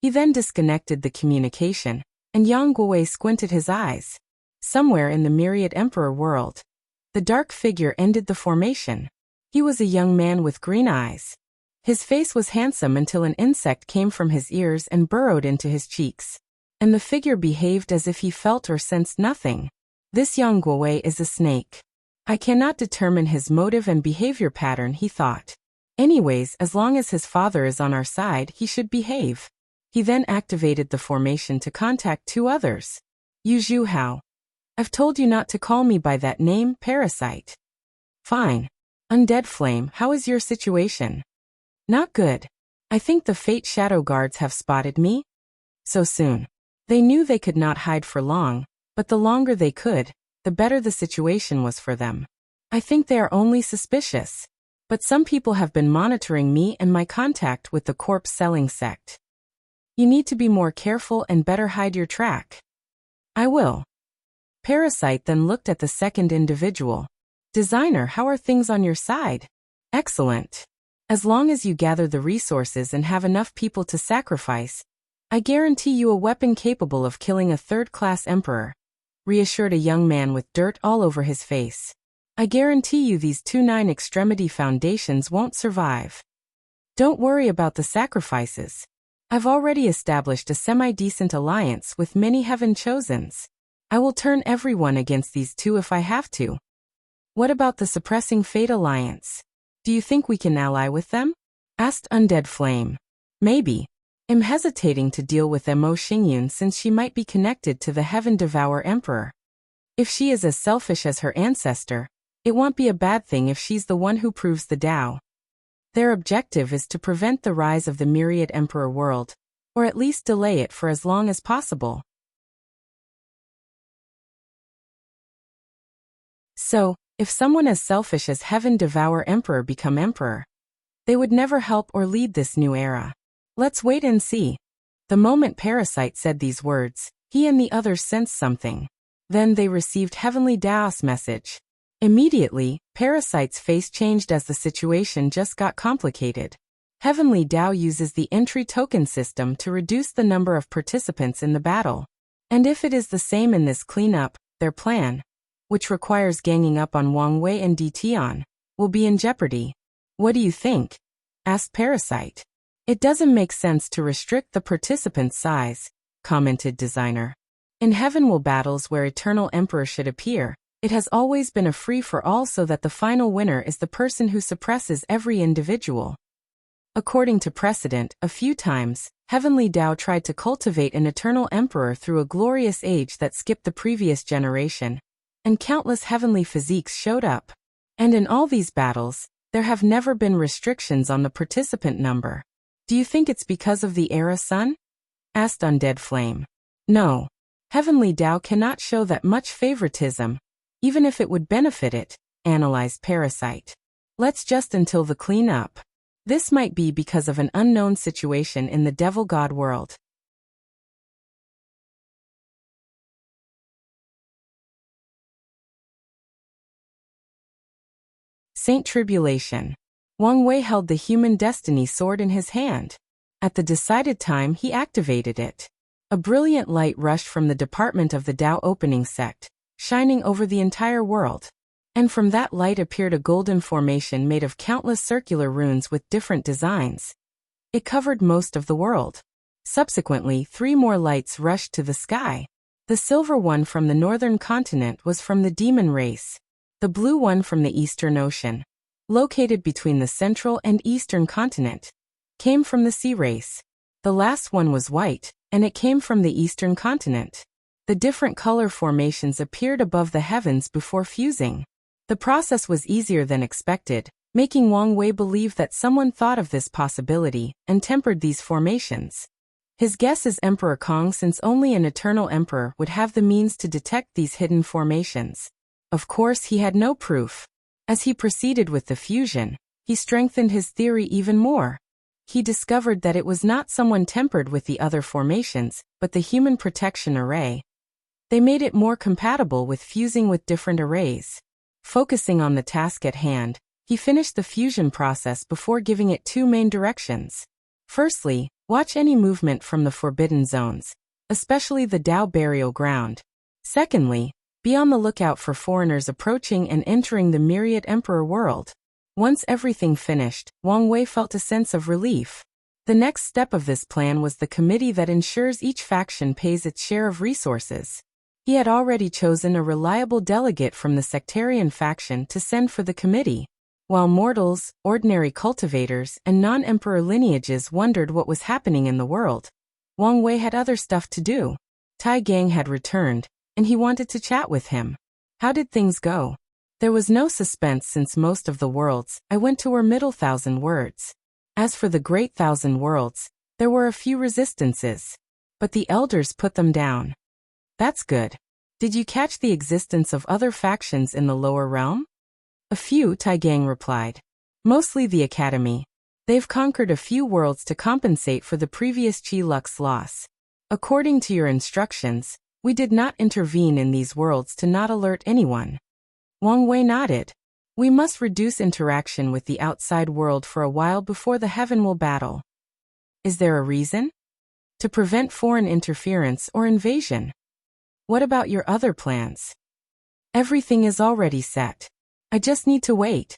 He then disconnected the communication, and Yang Guowei squinted his eyes. Somewhere in the Myriad Emperor world, the dark figure ended the formation. He was a young man with green eyes. His face was handsome until an insect came from his ears and burrowed into his cheeks. And the figure behaved as if he felt or sensed nothing. This Yang Guowei is a snake. I cannot determine his motive and behavior pattern, he thought. Anyways, as long as his father is on our side, he should behave. He then activated the formation to contact 2 others. Yu Zhu Hao. I've told you not to call me by that name, parasite. Fine. Undead Flame, how is your situation? Not good. I think the Fate Shadow Guards have spotted me. So soon. They knew they could not hide for long, but the longer they could, the better the situation was for them. I think they are only suspicious. But some people have been monitoring me and my contact with the corpse selling sect. You need to be more careful and better hide your track. I will. Parasite then looked at the second individual. Designer, how are things on your side? Excellent. As long as you gather the resources and have enough people to sacrifice, I guarantee you a weapon capable of killing a 3rd-class emperor, reassured a young man with dirt all over his face. I guarantee you these 2 9 extremity foundations won't survive. Don't worry about the sacrifices. I've already established a semi-decent alliance with many heaven chosens. I will turn everyone against these 2 if I have to. What about the suppressing fate alliance? Do you think we can ally with them? Asked Undead Flame. Maybe. I'm hesitating to deal with Mo Xingyun since she might be connected to the Heaven Devourer Emperor. If she is as selfish as her ancestor, it won't be a bad thing if she's the one who proves the Tao. Their objective is to prevent the rise of the Myriad Emperor world, or at least delay it for as long as possible. So, if someone as selfish as Heaven Devourer Emperor become emperor, they would never help or lead this new era. Let's wait and see. The moment Parasite said these words, he and the others sensed something. Then they received Heavenly Dao's message. Immediately, Parasite's face changed as the situation just got complicated. Heavenly Dao uses the entry token system to reduce the number of participants in the battle. And if it is the same in this cleanup, their plan, which requires ganging up on Wang Wei and Tian, will be in jeopardy. What do you think? Asked Parasite. It doesn't make sense to restrict the participants' size, commented Designer. In Heavenwell battles where Eternal Emperor should appear, it has always been a free-for-all so that the final winner is the person who suppresses every individual. According to precedent, a few times, Heavenly Dao tried to cultivate an Eternal Emperor through a glorious age that skipped the previous generation, and countless heavenly physiques showed up. And in all these battles, there have never been restrictions on the participant number. Do you think it's because of the Era Sun? Asked Undead Flame. No. Heavenly Dao cannot show that much favoritism, even if it would benefit it, analyzed Parasite. Let's just until the clean-up. This might be because of an unknown situation in the Devil God world. Saint Tribulation. Wang Wei held the human destiny sword in his hand. At the decided time he activated it. A brilliant light rushed from the department of the Dao opening sect, shining over the entire world. And from that light appeared a golden formation made of countless circular runes with different designs. It covered most of the world. Subsequently, 3 more lights rushed to the sky. The silver one from the northern continent was from the demon race. The blue one from the Eastern Ocean, located between the central and eastern continent, came from the sea race. The last one was white, and it came from the eastern continent. The different color formations appeared above the heavens before fusing. The process was easier than expected, making Wang Wei believe that someone thought of this possibility and tempered these formations. His guess is Emperor Kong, since only an eternal emperor would have the means to detect these hidden formations. Of course, he had no proof. As he proceeded with the fusion, he strengthened his theory even more. He discovered that it was not someone tempered with the other formations, but the human protection array. They made it more compatible with fusing with different arrays. Focusing on the task at hand, he finished the fusion process before giving it 2 main directions. Firstly, watch any movement from the forbidden zones, especially the Dao burial ground. Secondly, be on the lookout for foreigners approaching and entering the myriad emperor world. Once everything finished, Wang Wei felt a sense of relief. The next step of this plan was the committee that ensures each faction pays its share of resources. He had already chosen a reliable delegate from the sectarian faction to send for the committee. While mortals, ordinary cultivators, and non-emperor lineages wondered what was happening in the world, Wang Wei had other stuff to do. Tai Gang had returned, and he wanted to chat with him. How did things go? There was no suspense since most of the worlds I went to were middle 1,000 words. As for the great 1,000 worlds, there were a few resistances. But the elders put them down. That's good. Did you catch the existence of other factions in the lower realm? A few, Tai Gang replied. Mostly the Academy. They've conquered a few worlds to compensate for the previous Chi Lux loss. According to your instructions, we did not intervene in these worlds to not alert anyone. Wang Wei nodded. We must reduce interaction with the outside world for a while before the Heavenwell battle. Is there a reason? To prevent foreign interference or invasion. What about your other plans? Everything is already set. I just need to wait.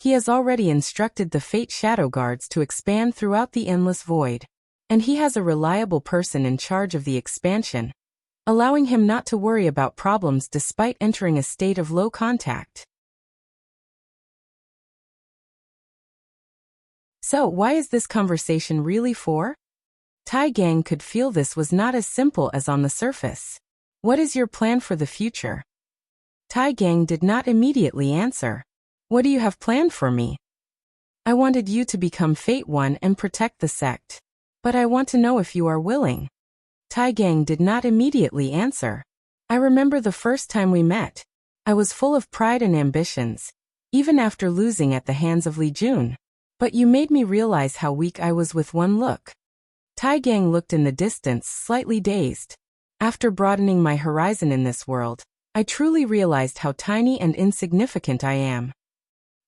He has already instructed the Fate Shadow Guards to expand throughout the Endless Void. And he has a reliable person in charge of the expansion, allowing him not to worry about problems despite entering a state of low contact. So, why is this conversation really for? Tai Gang could feel this was not as simple as on the surface. What is your plan for the future? Tai Gang did not immediately answer. What do you have planned for me? I wanted you to become Fate One and protect the sect. But I want to know if you are willing. Tai Gang did not immediately answer. I remember the first time we met. I was full of pride and ambitions, even after losing at the hands of Li Jun. But you made me realize how weak I was with one look. Taigang looked in the distance, slightly dazed. After broadening my horizon in this world, I truly realized how tiny and insignificant I am.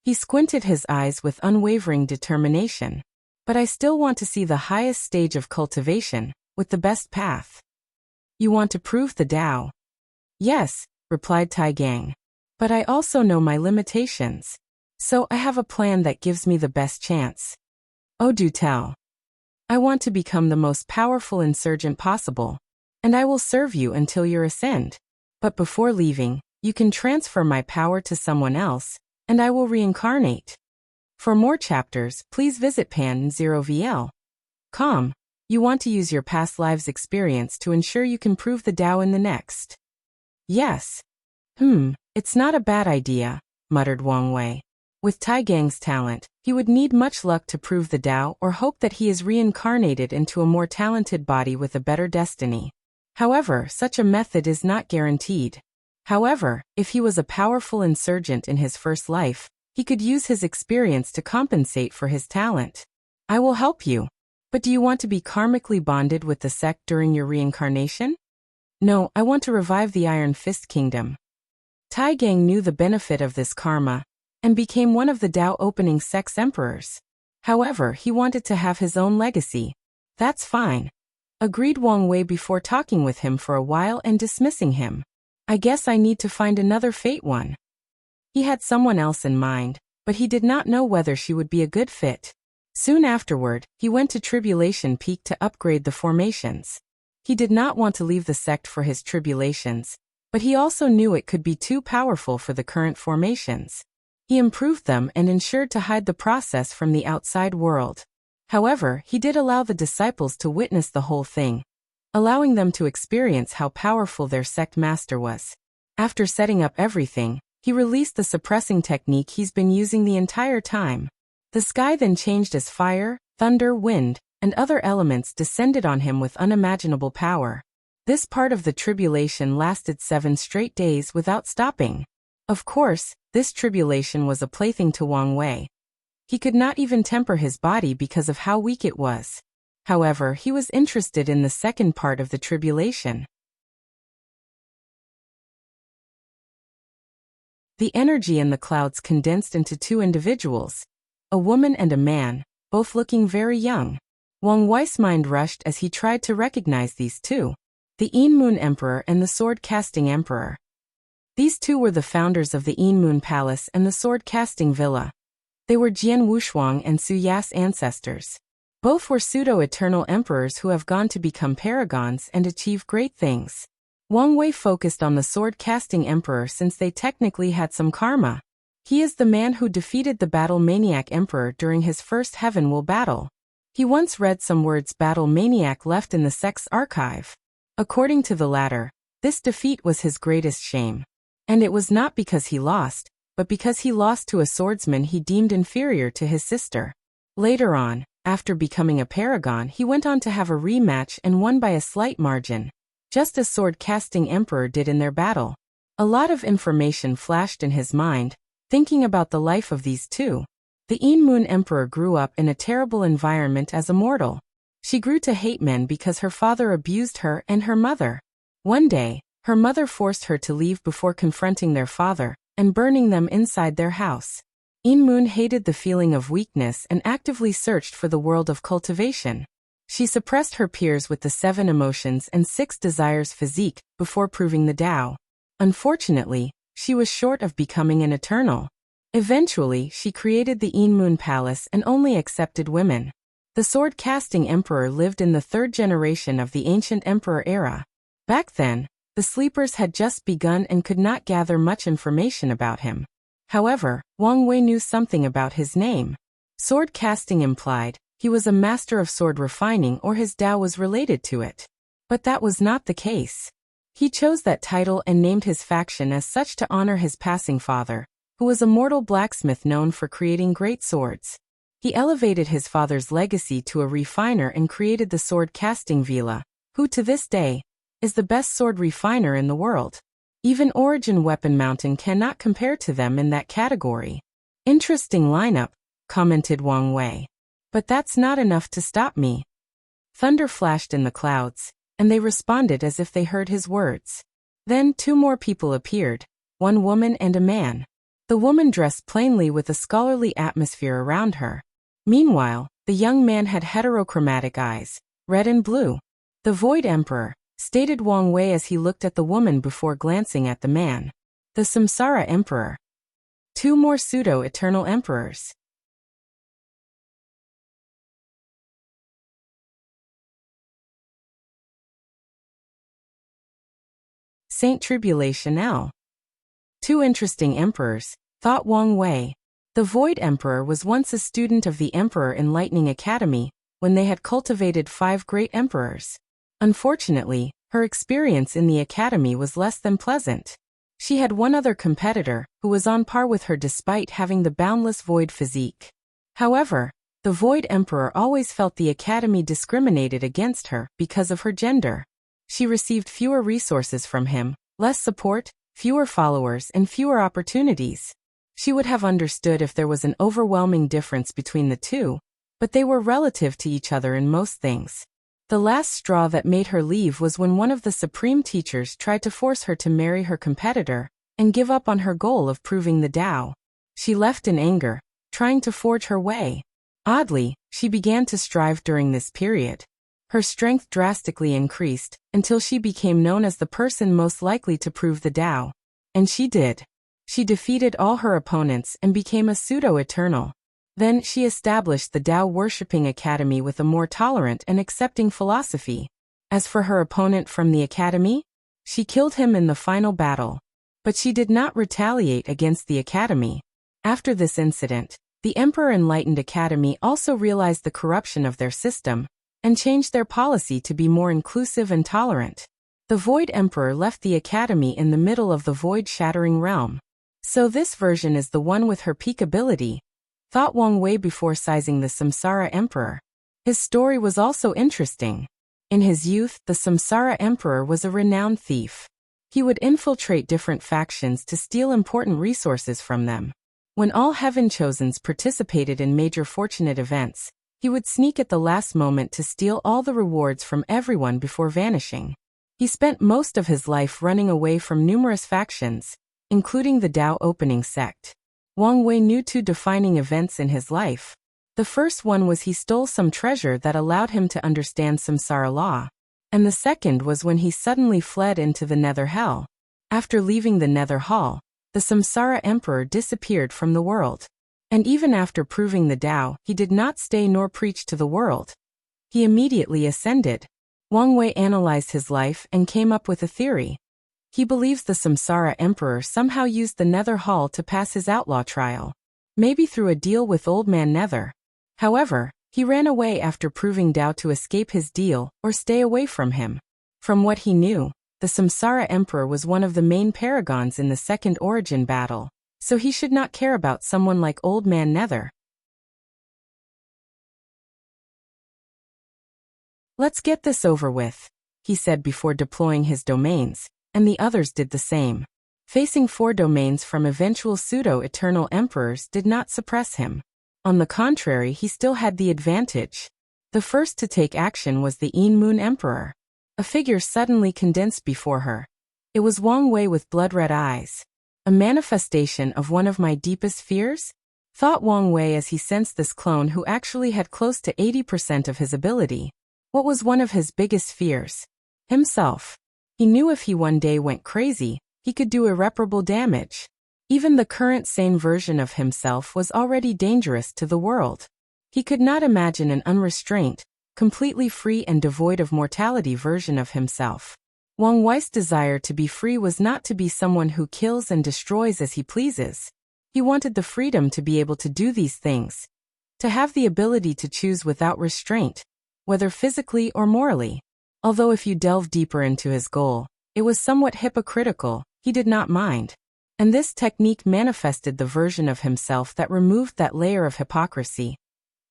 He squinted his eyes with unwavering determination. But I still want to see the highest stage of cultivation, with the best path. You want to prove the Tao? Yes, replied Taigang. But I also know my limitations. So I have a plan that gives me the best chance. Oh, do tell. I want to become the most powerful insurgent possible. And I will serve you until you ascend. But before leaving, you can transfer my power to someone else, and I will reincarnate. For more chapters, please visit pan0vl.com. You want to use your past lives experience to ensure you can prove the Tao in the next. Yes. It's not a bad idea, muttered Wang Wei. With Taigang's talent, he would need much luck to prove the Tao or hope that he is reincarnated into a more talented body with a better destiny. However, such a method is not guaranteed. However, if he was a powerful insurgent in his first life, he could use his experience to compensate for his talent. I will help you. But do you want to be karmically bonded with the sect during your reincarnation? No, I want to revive the Iron Fist Kingdom. Taigang knew the benefit of this karma, and became one of the Tao opening sect's emperors. However, he wanted to have his own legacy. That's fine, agreed Wang Wei before talking with him for a while and dismissing him. I guess I need to find another Fate One. He had someone else in mind, but he did not know whether she would be a good fit. Soon afterward, he went to Tribulation Peak to upgrade the formations. He did not want to leave the sect for his tribulations, but he also knew it could be too powerful for the current formations. He improved them and ensured to hide the process from the outside world. However, he did allow the disciples to witness the whole thing, allowing them to experience how powerful their sect master was. After setting up everything, he released the suppressing technique he's been using the entire time. The sky then changed as fire, thunder, wind, and other elements descended on him with unimaginable power. This part of the tribulation lasted 7 straight days without stopping. Of course, this tribulation was a plaything to Wang Wei. He could not even temper his body because of how weak it was. However, he was interested in the second part of the tribulation. The energy in the clouds condensed into 2 individuals, a woman and a man, both looking very young. Wang Wei's mind rushed as he tried to recognize these two, the Yin Moon Emperor and the Sword-Casting Emperor. These two were the founders of the Yin Moon Palace and the Sword-Casting Villa. They were Jian Wushuang and Su Ya's ancestors. Both were pseudo-eternal emperors who have gone to become paragons and achieve great things. Wang Wei focused on the Sword-Casting Emperor since they technically had some karma. He is the man who defeated the Battle Maniac Emperor during his first Heaven Will battle. He once read some words Battle Maniac left in the sect's archive. According to the latter, this defeat was his greatest shame. And it was not because he lost, but because he lost to a swordsman he deemed inferior to his sister. Later on, after becoming a paragon, he went on to have a rematch and won by a slight margin, just as Sword-Casting Emperor did in their battle. A lot of information flashed in his mind, thinking about the life of these two. The Yin Moon Emperor grew up in a terrible environment as a mortal. She grew to hate men because her father abused her and her mother. One day, her mother forced her to leave before confronting their father and burning them inside their house. Yin Moon hated the feeling of weakness and actively searched for the world of cultivation. She suppressed her peers with the 7 emotions and 6 desires physique before proving the Tao. Unfortunately, she was short of becoming an eternal. Eventually, she created the Yin Moon Palace and only accepted women. The Sword-Casting Emperor lived in the 3rd generation of the ancient emperor era. Back then, the sleepers had just begun and could not gather much information about him. However, Wang Wei knew something about his name. Sword casting implied he was a master of sword refining or his Tao was related to it. But that was not the case. He chose that title and named his faction as such to honor his passing father, who was a mortal blacksmith known for creating great swords. He elevated his father's legacy to a refiner and created the Sword-Casting Villa, who to this day is the best sword refiner in the world. Even Origin Weapon Mountain cannot compare to them in that category. Interesting lineup, commented Wang Wei. But that's not enough to stop me. Thunder flashed in the clouds, and they responded as if they heard his words. Then 2 more people appeared, 1 woman and a man. The woman dressed plainly with a scholarly atmosphere around her. Meanwhile, the young man had heterochromatic eyes, red and blue. "The Void Emperor," stated Wang Wei as he looked at the woman before glancing at the man. "The Samsara Emperor." 2 more pseudo-eternal emperors. Saint Tribulation L. 2 interesting emperors, thought Wang Wei. The Void Emperor was once a student of the Emperor Enlightening Academy, when they had cultivated 5 great emperors. Unfortunately, her experience in the academy was less than pleasant. She had one other competitor, who was on par with her despite having the boundless void physique. However, the Void Emperor always felt the academy discriminated against her because of her gender. She received fewer resources from him, less support, fewer followers and fewer opportunities. She would have understood if there was an overwhelming difference between the two, but they were relative to each other in most things. The last straw that made her leave was when one of the supreme teachers tried to force her to marry her competitor and give up on her goal of proving the Tao. She left in anger, trying to forge her way. Oddly, she began to strive during this period. Her strength drastically increased until she became known as the person most likely to prove the Tao. And she did. She defeated all her opponents and became a pseudo-eternal. Then she established the Tao-worshipping academy with a more tolerant and accepting philosophy. As for her opponent from the academy, she killed him in the final battle. But she did not retaliate against the academy. After this incident, the Emperor Enlightened Academy also realized the corruption of their system and changed their policy to be more inclusive and tolerant. The Void Emperor left the academy in the middle of the void-shattering realm. So this version is the one with her peak ability, thought Wang Wei before sizing the Samsara Emperor. His story was also interesting. In his youth, the Samsara Emperor was a renowned thief. He would infiltrate different factions to steal important resources from them. When all Heaven Chosens participated in major fortunate events, he would sneak at the last moment to steal all the rewards from everyone before vanishing. He spent most of his life running away from numerous factions, including the Tao opening sect. Wang Wei knew 2 defining events in his life. The first one was he stole some treasure that allowed him to understand Samsara law. And the second was when he suddenly fled into the Nether Hell. After leaving the Nether Hall, the Samsara Emperor disappeared from the world. And even after proving the Tao, he did not stay nor preach to the world. He immediately ascended. Wang Wei analyzed his life and came up with a theory. He believes the Samsara Emperor somehow used the Nether Hall to pass his outlaw trial. Maybe through a deal with Old Man Nether. However, he ran away after proving Tao to escape his deal or stay away from him. From what he knew, the Samsara Emperor was one of the main paragons in the Second Origin battle, so he should not care about someone like Old Man Nether. "Let's get this over with," he said before deploying his domains, and the others did the same. Facing 4 domains from eventual pseudo-eternal emperors did not suppress him. On the contrary, he still had the advantage. The first to take action was the Een Moon Emperor. A figure suddenly condensed before her. It was Wang Wei with blood-red eyes. A manifestation of one of my deepest fears? Thought Wang Wei as he sensed this clone who actually had close to 80% of his ability. What was one of his biggest fears? Himself. He knew if he one day went crazy, he could do irreparable damage. Even the current sane version of himself was already dangerous to the world. He could not imagine an unrestrained, completely free and devoid of mortality version of himself. Wang Wei's desire to be free was not to be someone who kills and destroys as he pleases. He wanted the freedom to be able to do these things. To have the ability to choose without restraint, whether physically or morally. Although if you delve deeper into his goal, it was somewhat hypocritical, he did not mind. And this technique manifested the version of himself that removed that layer of hypocrisy.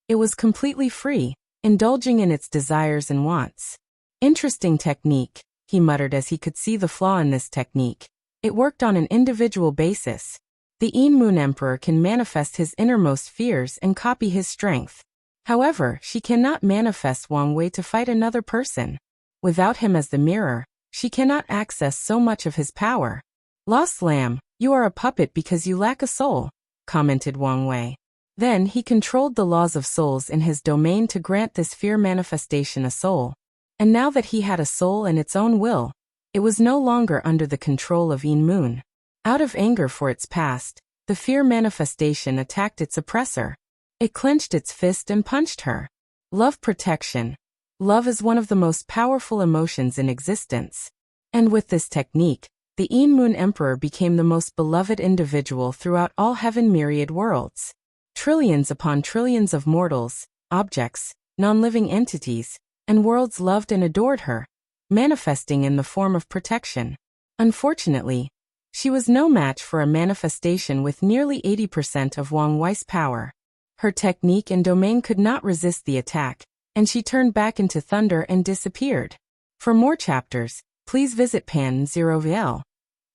It was completely free, indulging in its desires and wants. Interesting technique, he muttered as he could see the flaw in this technique. It worked on an individual basis. The Een Moon Emperor can manifest his innermost fears and copy his strength. However, she cannot manifest Wang Wei to fight another person. Without him as the mirror, she cannot access so much of his power. Lost lamb, you are a puppet because you lack a soul, commented Wang Wei. Then he controlled the laws of souls in his domain to grant this fear manifestation a soul. And now that he had a soul and its own will, it was no longer under the control of Yin Moon. Out of anger for its past, the fear manifestation attacked its oppressor. It clenched its fist and punched her. Love protection. Love is one of the most powerful emotions in existence. And with this technique, the Yin Moon Emperor became the most beloved individual throughout all heaven myriad worlds. Trillions upon trillions of mortals, objects, non-living entities, and worlds loved and adored her, manifesting in the form of protection. Unfortunately, she was no match for a manifestation with nearly 80% of Wang Wei's power. Her technique and domain could not resist the attack, and she turned back into thunder and disappeared. For more chapters, please visit Pan 0VL.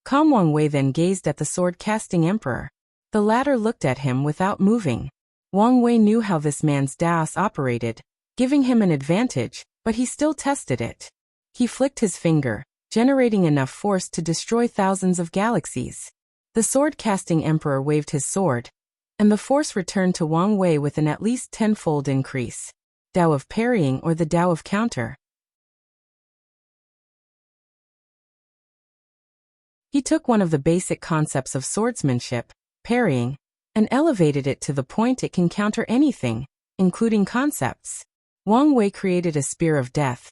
Calm Wang Wei then gazed at the sword-casting emperor. The latter looked at him without moving. Wang Wei knew how this man's Daos operated, giving him an advantage, but he still tested it. He flicked his finger, generating enough force to destroy thousands of galaxies. The sword-casting emperor waved his sword, and the force returned to Wang Wei with an at least tenfold increase. Tao of parrying or the Tao of counter. He took one of the basic concepts of swordsmanship, parrying, and elevated it to the point it can counter anything, including concepts. Wang Wei created a spear of death,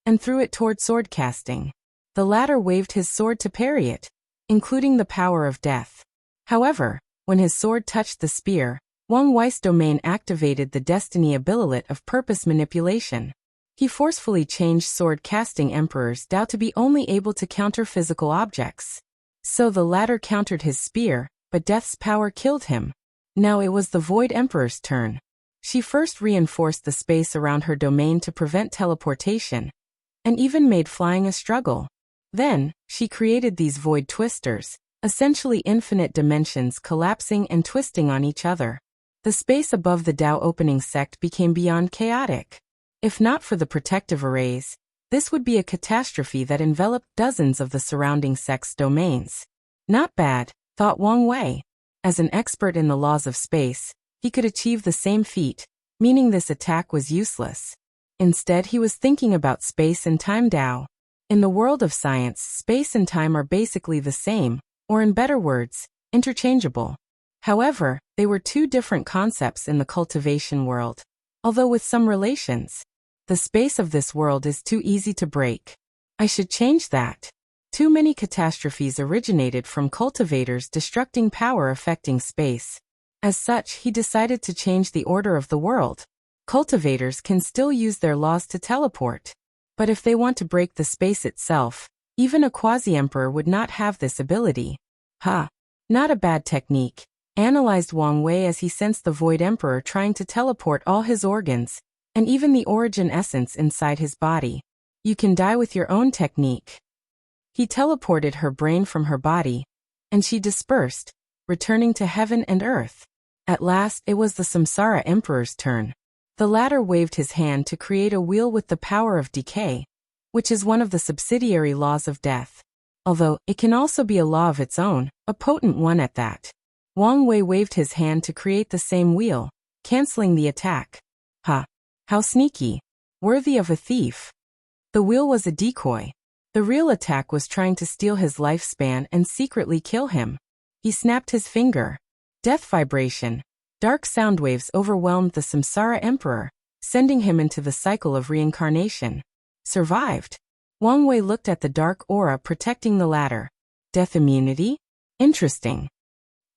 and threw it toward sword casting. The latter waved his sword to parry it, including the power of death. However, when his sword touched the spear, Wang Wei's domain activated the destiny ability of purpose manipulation. He forcefully changed sword-casting Emperor's Tao to be only able to counter physical objects. So the latter countered his spear, but death's power killed him. Now it was the Void Emperor's turn. She first reinforced the space around her domain to prevent teleportation, and even made flying a struggle. Then, she created these void twisters, essentially infinite dimensions collapsing and twisting on each other. The space above the Tao opening sect became beyond chaotic. If not for the protective arrays, this would be a catastrophe that enveloped dozens of the surrounding sect's domains. Not bad, thought Wang Wei. As an expert in the laws of space, he could achieve the same feat, meaning this attack was useless. Instead, he was thinking about space and time Tao. In the world of science, space and time are basically the same, or in better words, interchangeable. However, they were two different concepts in the cultivation world, although with some relations. The space of this world is too easy to break. I should change that. Too many catastrophes originated from cultivators destructing power affecting space. As such, he decided to change the order of the world. Cultivators can still use their laws to teleport. But if they want to break the space itself, even a quasi-emperor would not have this ability. Not a bad technique, analyzed Wang Wei as he sensed the Void Emperor trying to teleport all his organs, and even the origin essence inside his body. You can die with your own technique. He teleported her brain from her body, and she dispersed, returning to heaven and earth. At last, it was the Samsara Emperor's turn. The latter waved his hand to create a wheel with the power of decay, which is one of the subsidiary laws of death. Although, it can also be a law of its own, a potent one at that. Wang Wei waved his hand to create the same wheel, canceling the attack. How sneaky. Worthy of a thief. The wheel was a decoy. The real attack was trying to steal his lifespan and secretly kill him. He snapped his finger. Death vibration. Dark sound waves overwhelmed the Samsara Emperor, sending him into the cycle of reincarnation. Survived. Wang Wei looked at the dark aura protecting the latter. Death immunity? Interesting.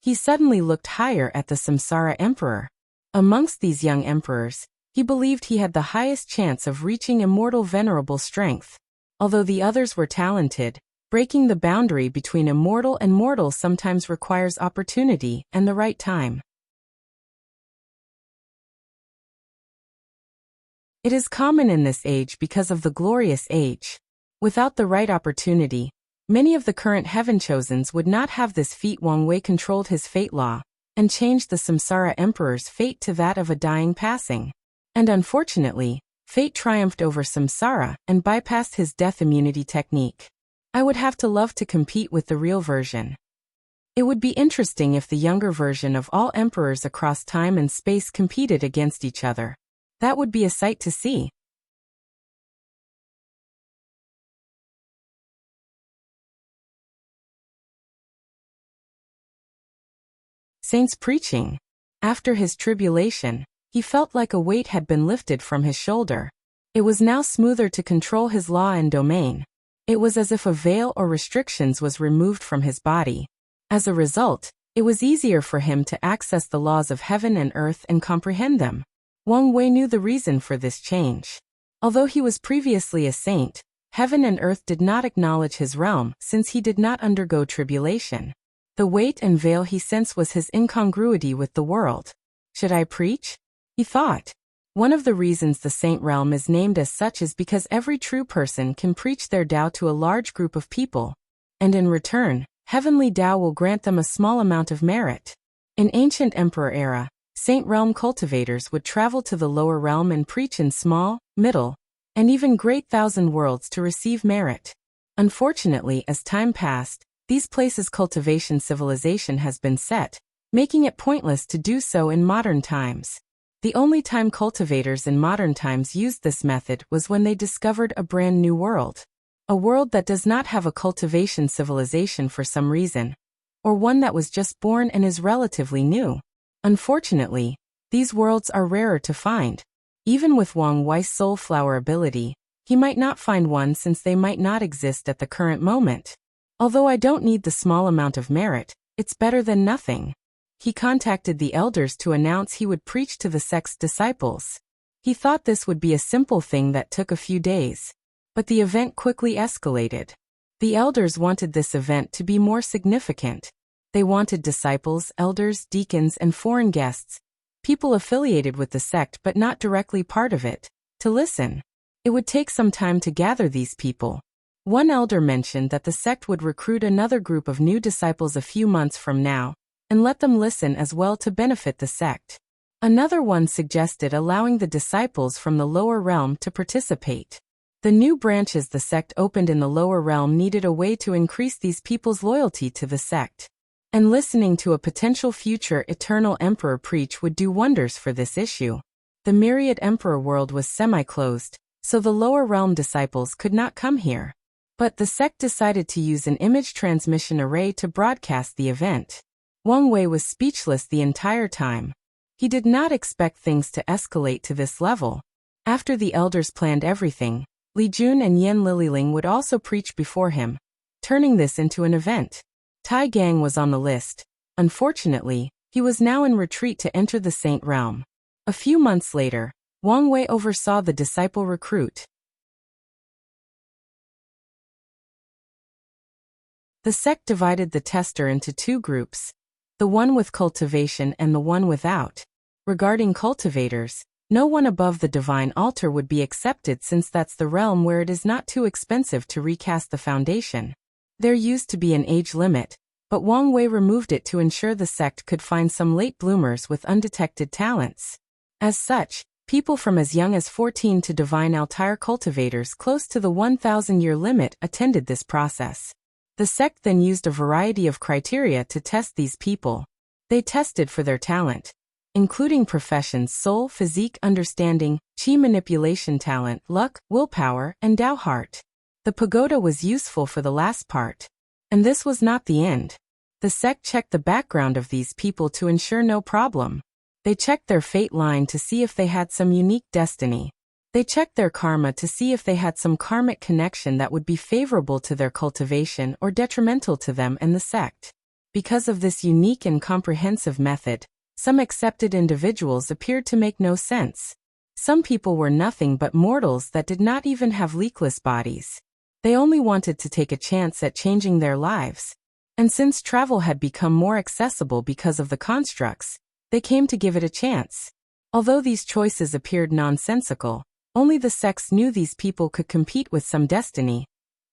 He suddenly looked higher at the Samsara Emperor. Amongst these young emperors, he believed he had the highest chance of reaching immortal venerable strength. Although the others were talented, breaking the boundary between immortal and mortal sometimes requires opportunity and the right time. It is common in this age because of the glorious age. Without the right opportunity, many of the current heaven-chosens would not have this feat. Wang Wei controlled his fate law, and changed the Samsara Emperor's fate to that of a dying passing. And unfortunately, fate triumphed over samsara and bypassed his death immunity technique. I would have to love to compete with the real version. It would be interesting if the younger version of all emperors across time and space competed against each other. That would be a sight to see. Saints preaching. After his tribulation, he felt like a weight had been lifted from his shoulder. It was now smoother to control his law and domain. It was as if a veil or restrictions was removed from his body. As a result, it was easier for him to access the laws of heaven and earth and comprehend them. Wang Wei knew the reason for this change. Although he was previously a saint, heaven and earth did not acknowledge his realm since he did not undergo tribulation. The weight and veil he sensed was his incongruity with the world. Should I preach? He thought. One of the reasons the saint realm is named as such is because every true person can preach their Tao to a large group of people. And in return, heavenly Tao will grant them a small amount of merit. In ancient emperor era, saint realm cultivators would travel to the lower realm and preach in small, middle, and even great thousand worlds to receive merit. Unfortunately, as time passed, these places' cultivation civilization has been set, making it pointless to do so in modern times. The only time cultivators in modern times used this method was when they discovered a brand new world. A world that does not have a cultivation civilization for some reason, or one that was just born and is relatively new. Unfortunately, these worlds are rarer to find. Even with Wang Wei's soul flower ability, he might not find one since they might not exist at the current moment. Although I don't need the small amount of merit, it's better than nothing. He contacted the elders to announce he would preach to the sect's disciples. He thought this would be a simple thing that took a few days. But the event quickly escalated. The elders wanted this event to be more significant. They wanted disciples, elders, deacons, and foreign guests, people affiliated with the sect but not directly part of it, to listen. It would take some time to gather these people. One elder mentioned that the sect would recruit another group of new disciples a few months from now, and let them listen as well to benefit the sect. Another one suggested allowing the disciples from the lower realm to participate. The new branches the sect opened in the lower realm needed a way to increase these people's loyalty to the sect. And listening to a potential future eternal emperor preach would do wonders for this issue. The myriad emperor world was semi-closed, so the lower realm disciples could not come here. But the sect decided to use an image transmission array to broadcast the event. Wang Wei was speechless the entire time. He did not expect things to escalate to this level. After the elders planned everything, Li Jun and Yan Lililing would also preach before him, turning this into an event. Tai Gang was on the list. Unfortunately, he was now in retreat to enter the saint realm. A few months later, Wang Wei oversaw the disciple recruit. The sect divided the tester into two groups, the one with cultivation and the one without. Regarding cultivators, no one above the divine altar would be accepted since that's the realm where it is not too expensive to recast the foundation. There used to be an age limit, but Wang Wei removed it to ensure the sect could find some late bloomers with undetected talents. As such, people from as young as 14 to divine altar cultivators close to the 1,000-year limit attended this process. The sect then used a variety of criteria to test these people. They tested for their talent, including professions, soul, physique, understanding, chi manipulation talent, luck, willpower, and Tao heart. The pagoda was useful for the last part. And this was not the end. The sect checked the background of these people to ensure no problem. They checked their fate line to see if they had some unique destiny. They checked their karma to see if they had some karmic connection that would be favorable to their cultivation or detrimental to them and the sect. Because of this unique and comprehensive method, some accepted individuals appeared to make no sense. Some people were nothing but mortals that did not even have leakless bodies. They only wanted to take a chance at changing their lives. And since travel had become more accessible because of the constructs, they came to give it a chance. Although these choices appeared nonsensical, only the sects knew these people could compete with some destiny,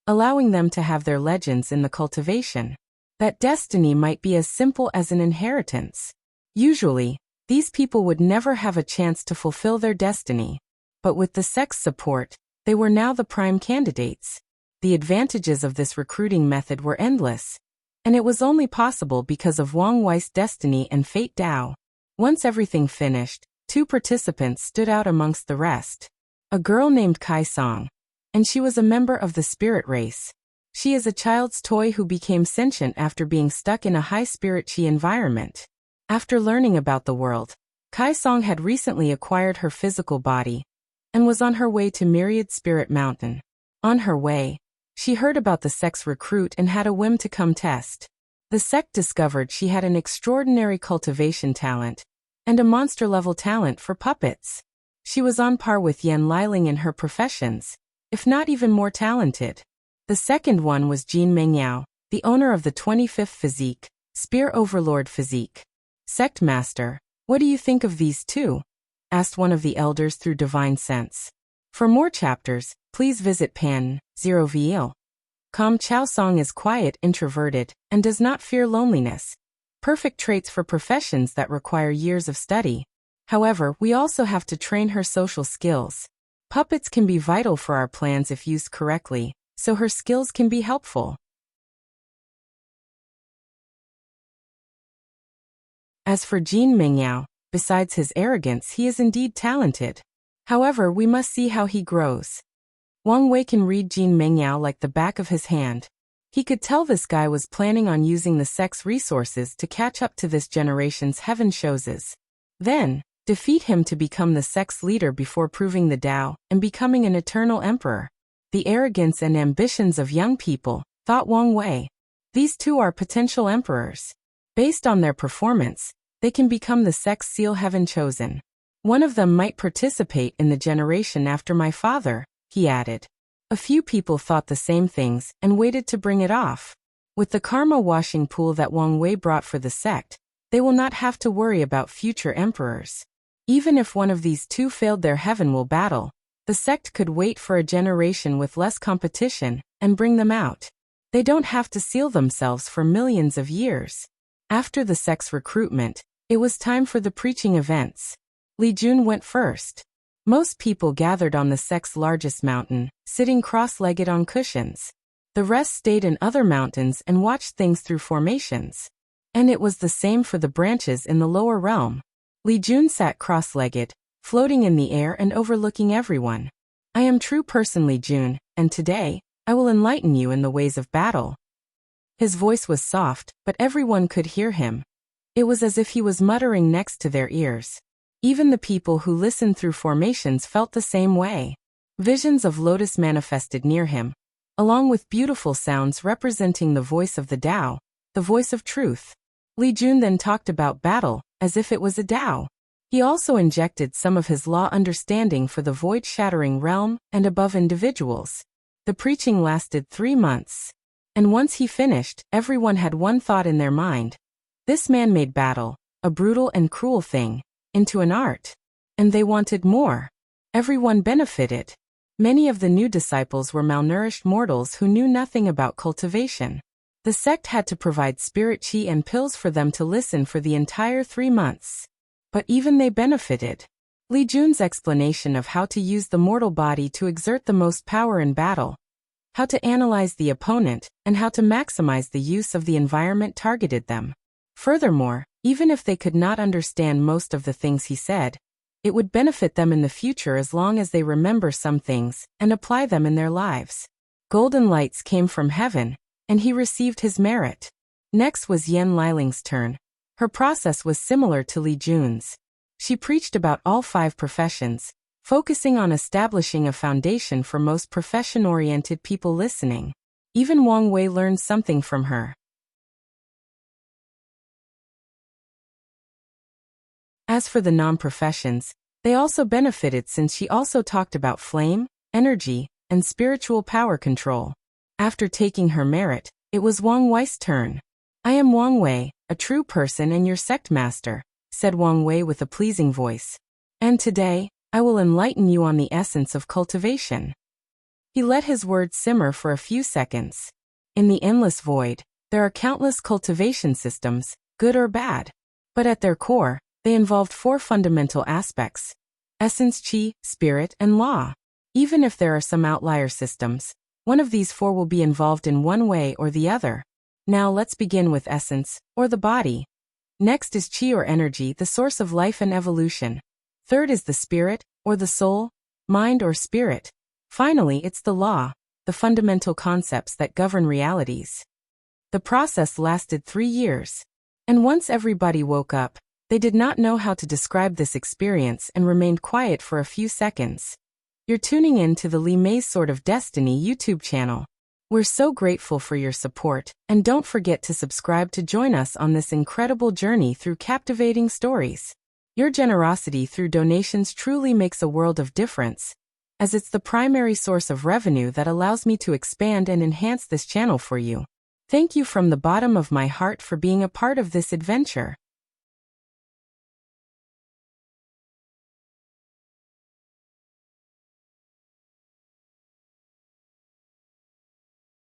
allowing them to have their legends in the cultivation. That destiny might be as simple as an inheritance. Usually, These people would never have a chance to fulfill their destiny. But with the sect's support, they were now the prime candidates. The advantages of this recruiting method were endless. And it was only possible because of Wang Wei's destiny and fate Dao. Once everything finished, 2 participants stood out amongst the rest. A girl named Kai Song. And she was a member of the spirit race. She is a child's toy who became sentient after being stuck in a high-spirit chi environment. After learning about the world, Kai Song had recently acquired her physical body and was on her way to Myriad Spirit Mountain. On her way, she heard about the sect's recruit and had a whim to come test. The sect discovered she had an extraordinary cultivation talent and a monster-level talent for puppets. She was on par with Yan Liling in her professions, if not even more talented. The second one was Jean Mengyao, the owner of the 25th Physique, Spear Overlord Physique. Sect Master, what do you think of these two? Asked one of the elders through divine sense. For more chapters, please visit Pan 0VL. Chao Song is quiet, introverted, and does not fear loneliness. Perfect traits for professions that require years of study. However, we also have to train her social skills. Puppets can be vital for our plans if used correctly, so her skills can be helpful. As for Jean Mengyao, besides his arrogance, he is indeed talented. However, we must see how he grows. Wang Wei can read Jean Mengyao like the back of his hand. He could tell this guy was planning on using the sect's resources to catch up to this generation's heaven shows. Then, defeat him to become the sect's leader before proving the Tao and becoming an eternal emperor. The arrogance and ambitions of young people, thought Wang Wei. These two are potential emperors. Based on their performance, they can become the sect's seal heaven chosen. One of them might participate in the generation after my father, he added. A few people thought the same things and waited to bring it off. With the karma washing pool that Wang Wei brought for the sect, they will not have to worry about future emperors. Even if one of these two failed their heaven battle, the sect could wait for a generation with less competition and bring them out. They don't have to seal themselves for millions of years. After the sect's recruitment, it was time for the preaching events. Li Jun went first. Most people gathered on the sect's largest mountain, sitting cross-legged on cushions. The rest stayed in other mountains and watched things through formations. And it was the same for the branches in the lower realm. Li Jun sat cross-legged, floating in the air and overlooking everyone. I am true person Li Jun, and today, I will enlighten you in the ways of battle. His voice was soft, but everyone could hear him. It was as if he was muttering next to their ears. Even the people who listened through formations felt the same way. Visions of lotus manifested near him, along with beautiful sounds representing the voice of the Tao, the voice of truth. Li Jun then talked about battle, as if it was a Tao. He also injected some of his law understanding for the void-shattering realm and above individuals. The preaching lasted 3 months. And once he finished, everyone had one thought in their mind. This man made battle, a brutal and cruel thing, into an art. And they wanted more. Everyone benefited. Many of the new disciples were malnourished mortals who knew nothing about cultivation. The sect had to provide spirit chi and pills for them to listen for the entire 3 months. But even they benefited. Li Jun's explanation of how to use the mortal body to exert the most power in battle, how to analyze the opponent, and how to maximize the use of the environment targeted them. Furthermore, even if they could not understand most of the things he said, it would benefit them in the future as long as they remember some things and apply them in their lives. Golden lights came from heaven, and he received his merit. Next was Yan Liling's turn. Her process was similar to Li Jun's. She preached about all 5 professions, focusing on establishing a foundation for most profession-oriented people listening. Even Wang Wei learned something from her. As for the non-professions, they also benefited since she also talked about flame, energy, and spiritual power control. After taking her merit, it was Wang Wei's turn. I am Wang Wei, a true person and your sect master, said Wang Wei with a pleasing voice. And today, I will enlighten you on the essence of cultivation. He let his words simmer for a few seconds. In the endless void, there are countless cultivation systems, good or bad. But at their core, They involved 4 fundamental aspects: essence, chi, spirit, and law. Even if there are some outlier systems, one of these 4 will be involved in one way or the other. Now let's begin with essence, or the body. Next is chi or energy, the source of life and evolution. Third is the spirit, or the soul, mind or spirit. Finally, it's the law, the fundamental concepts that govern realities. The process lasted 3 years. And once everybody woke up, they did not know how to describe this experience and remained quiet for a few seconds. You're tuning in to the Li Mei's Sword of Destiny YouTube channel. We're so grateful for your support, and don't forget to subscribe to join us on this incredible journey through captivating stories. Your generosity through donations truly makes a world of difference, as it's the primary source of revenue that allows me to expand and enhance this channel for you. Thank you from the bottom of my heart for being a part of this adventure.